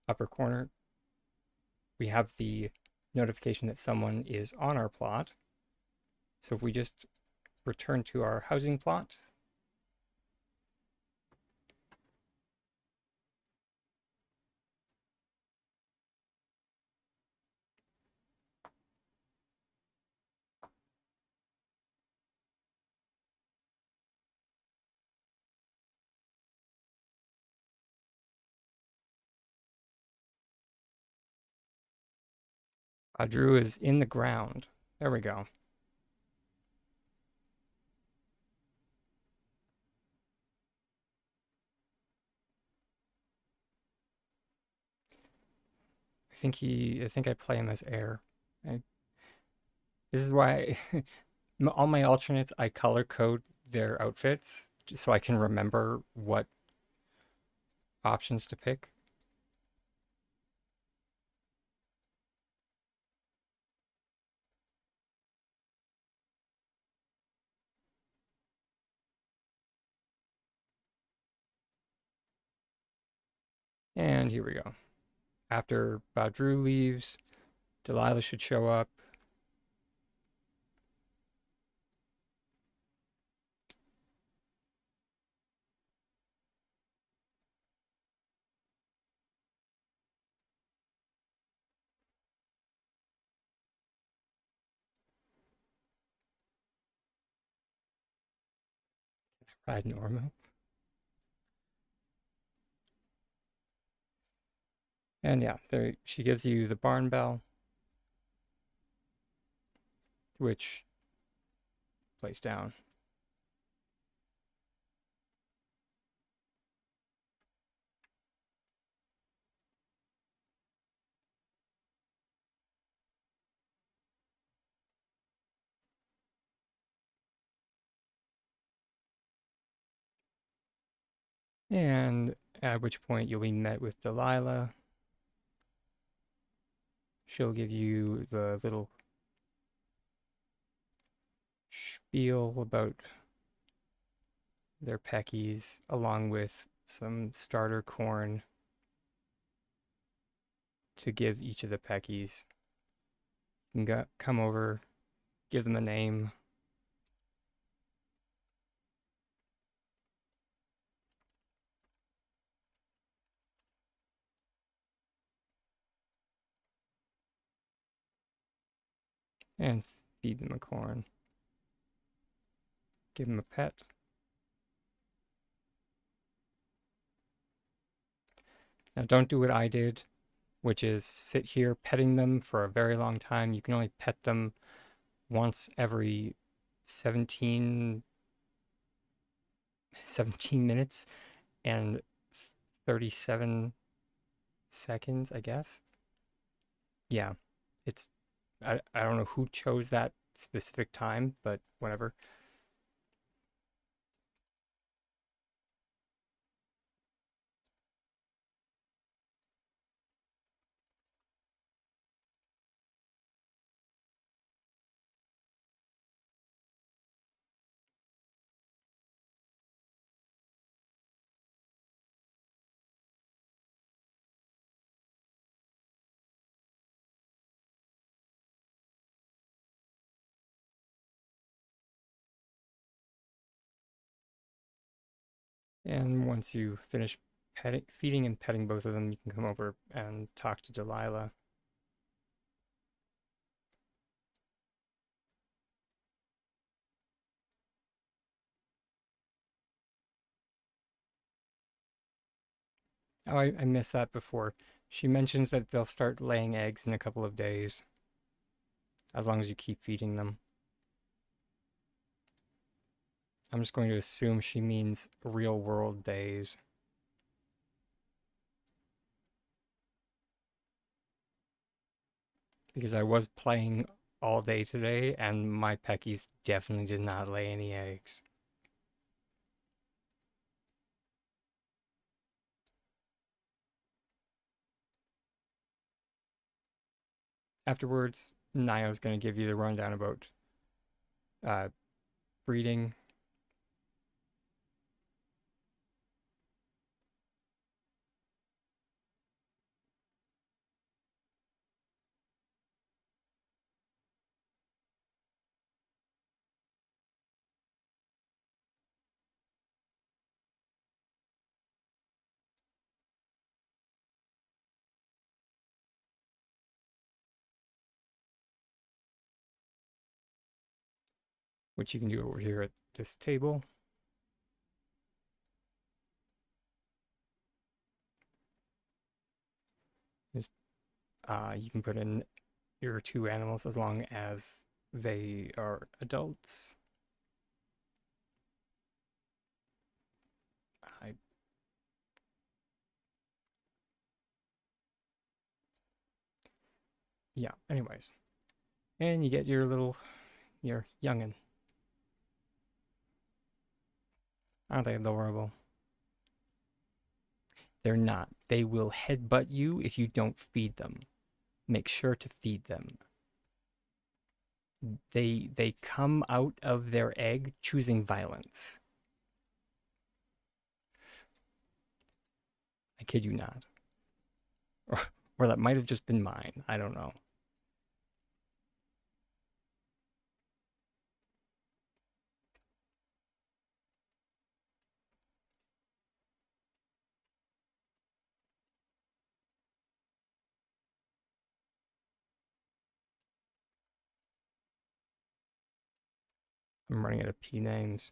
upper corner, we have the notification that someone is on our plot. So if we just return to our housing plot, Drew is in the ground. There we go. I think I play him as air. I, this is why all my alternates, I color code their outfits just so I can remember what options to pick. And here we go. After Badru leaves, Delilah should show up. Ride normal. And yeah, there she gives you the barn bell, which plays down. And at which point you'll be met with Delilah. She'll give you the little spiel about their peckies, along with some starter corn to give each of the peckies. You can come over, give them a name, and feed them a corn. Give them a pet. Now, don't do what I did, which is sit here petting them for a very long time. You can only pet them once every 17, 17 minutes and 37 seconds, I guess. Yeah, it's I don't know who chose that specific time, but whatever. And once you finish feeding and petting both of them, you can come over and talk to Delilah. Oh, I missed that before. She mentions that they'll start laying eggs in a couple of days, as long as you keep feeding them. I'm just going to assume she means real world days, because I was playing all day today and my peckies definitely did not lay any eggs. Afterwards, Nio's going to give you the rundown about uh, breeding, which you can do over here at this table. Is you can put in your two animals as long as they are adults. I Yeah. Anyways, and you get your youngin. Aren't they adorable? They're not. They will headbutt you if you don't feed them. Make sure to feed them. They come out of their egg choosing violence. I kid you not. Or, or that might have just been mine. I don't know. I'm running out of P names.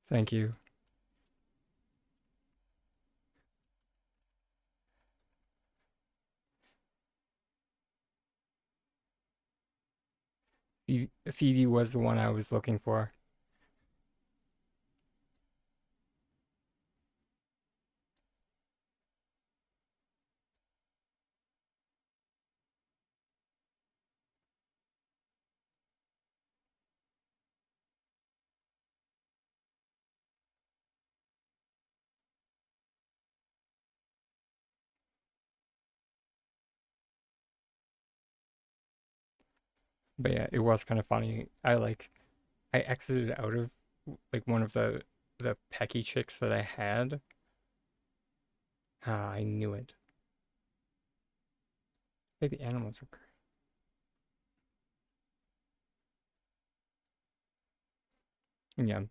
Thank you. Phoebe was the one I was looking for. But yeah, it was kind of funny. I exited out of like one of the pecky chicks that I had. Ah, I knew it. Maybe animals are yeah.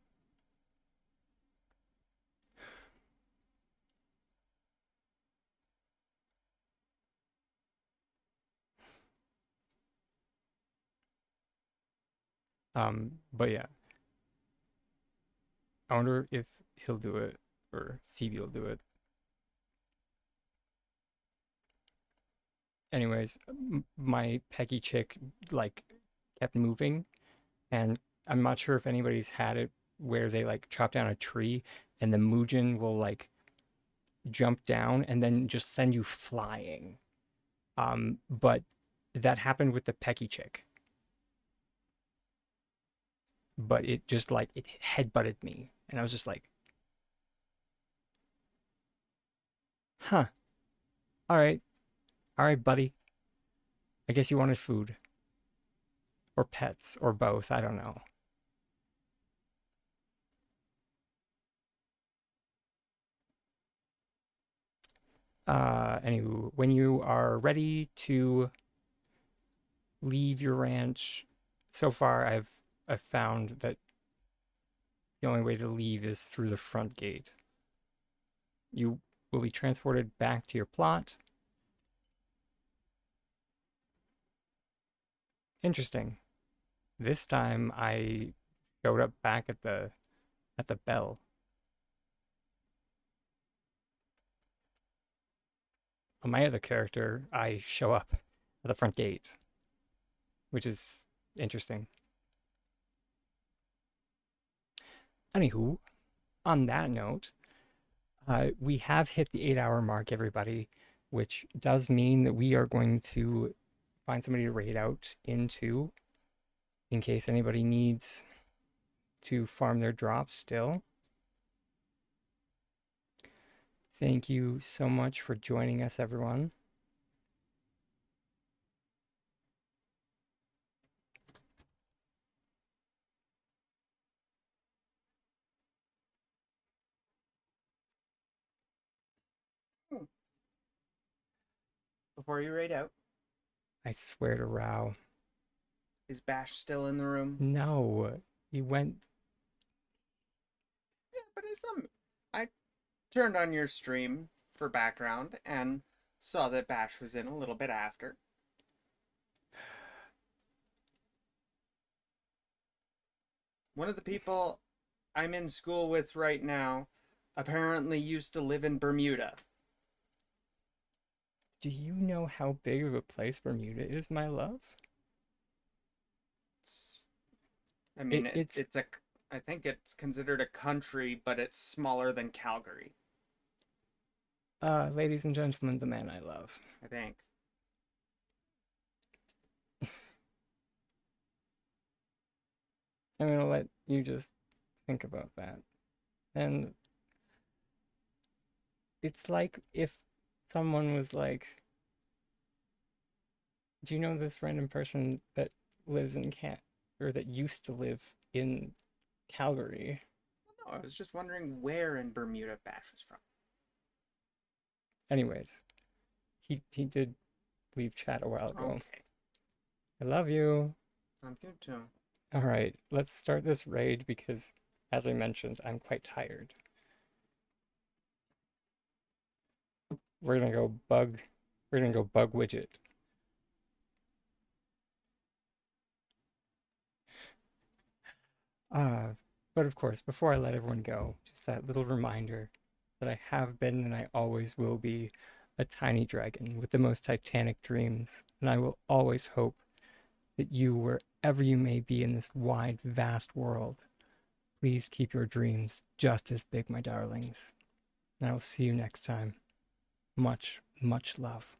But yeah, I wonder if he'll do it or Phoebe will do it. Anyways, my pecky chick like kept moving, and I'm not sure if anybody's had it where they like chop down a tree and the Muujin will like jump down and then just send you flying. But that happened with the Pecky chick, but it just like it headbutted me, and I was just like, "Huh, all right, buddy. I guess you wanted food or pets or both. I don't know." Anywho, when you are ready to leave your ranch, so far I've found that the only way to leave is through the front gate. You will be transported back to your plot. Interesting. This time I showed up back at the bell. On my other character, I show up at the front gate, which is interesting. Anywho, on that note, we have hit the 8 hour mark, everybody, which does mean that we are going to find somebody to raid out into in case anybody needs to farm their drops still. Thank you so much for joining us, everyone. Hmm. Before you raid out, I swear to Rao. is Bash still in the room? No, he went. Yeah, but I turned on your stream for background and saw that Bash was in a little bit after. One of the people I'm in school with right now apparently used to live in Bermuda. Do you know how big of a place Bermuda is, my love? It's, I mean, It, it's, it's a. I think it's considered a country, but it's smaller than Calgary. ladies and gentlemen, the man I love. I think. I'm gonna let you just think about that. And it's like if someone was like, do you know this random person that lives in or that used to live in Calgary? No, I was just wondering where in Bermuda Bash was from. Anyways, he did leave chat a while ago. Okay, I love you. I'm you too. All right, let's start this raid because, as I mentioned, I'm quite tired. We're gonna go bug. We're gonna go bug widget. Uh, but of course, before I let everyone go, just that little reminder that I have been and I always will be a tiny dragon with the most titanic dreams, and I will always hope that you, wherever you may be in this wide, vast world, please keep your dreams just as big, my darlings. And I will see you next time. Much, much love.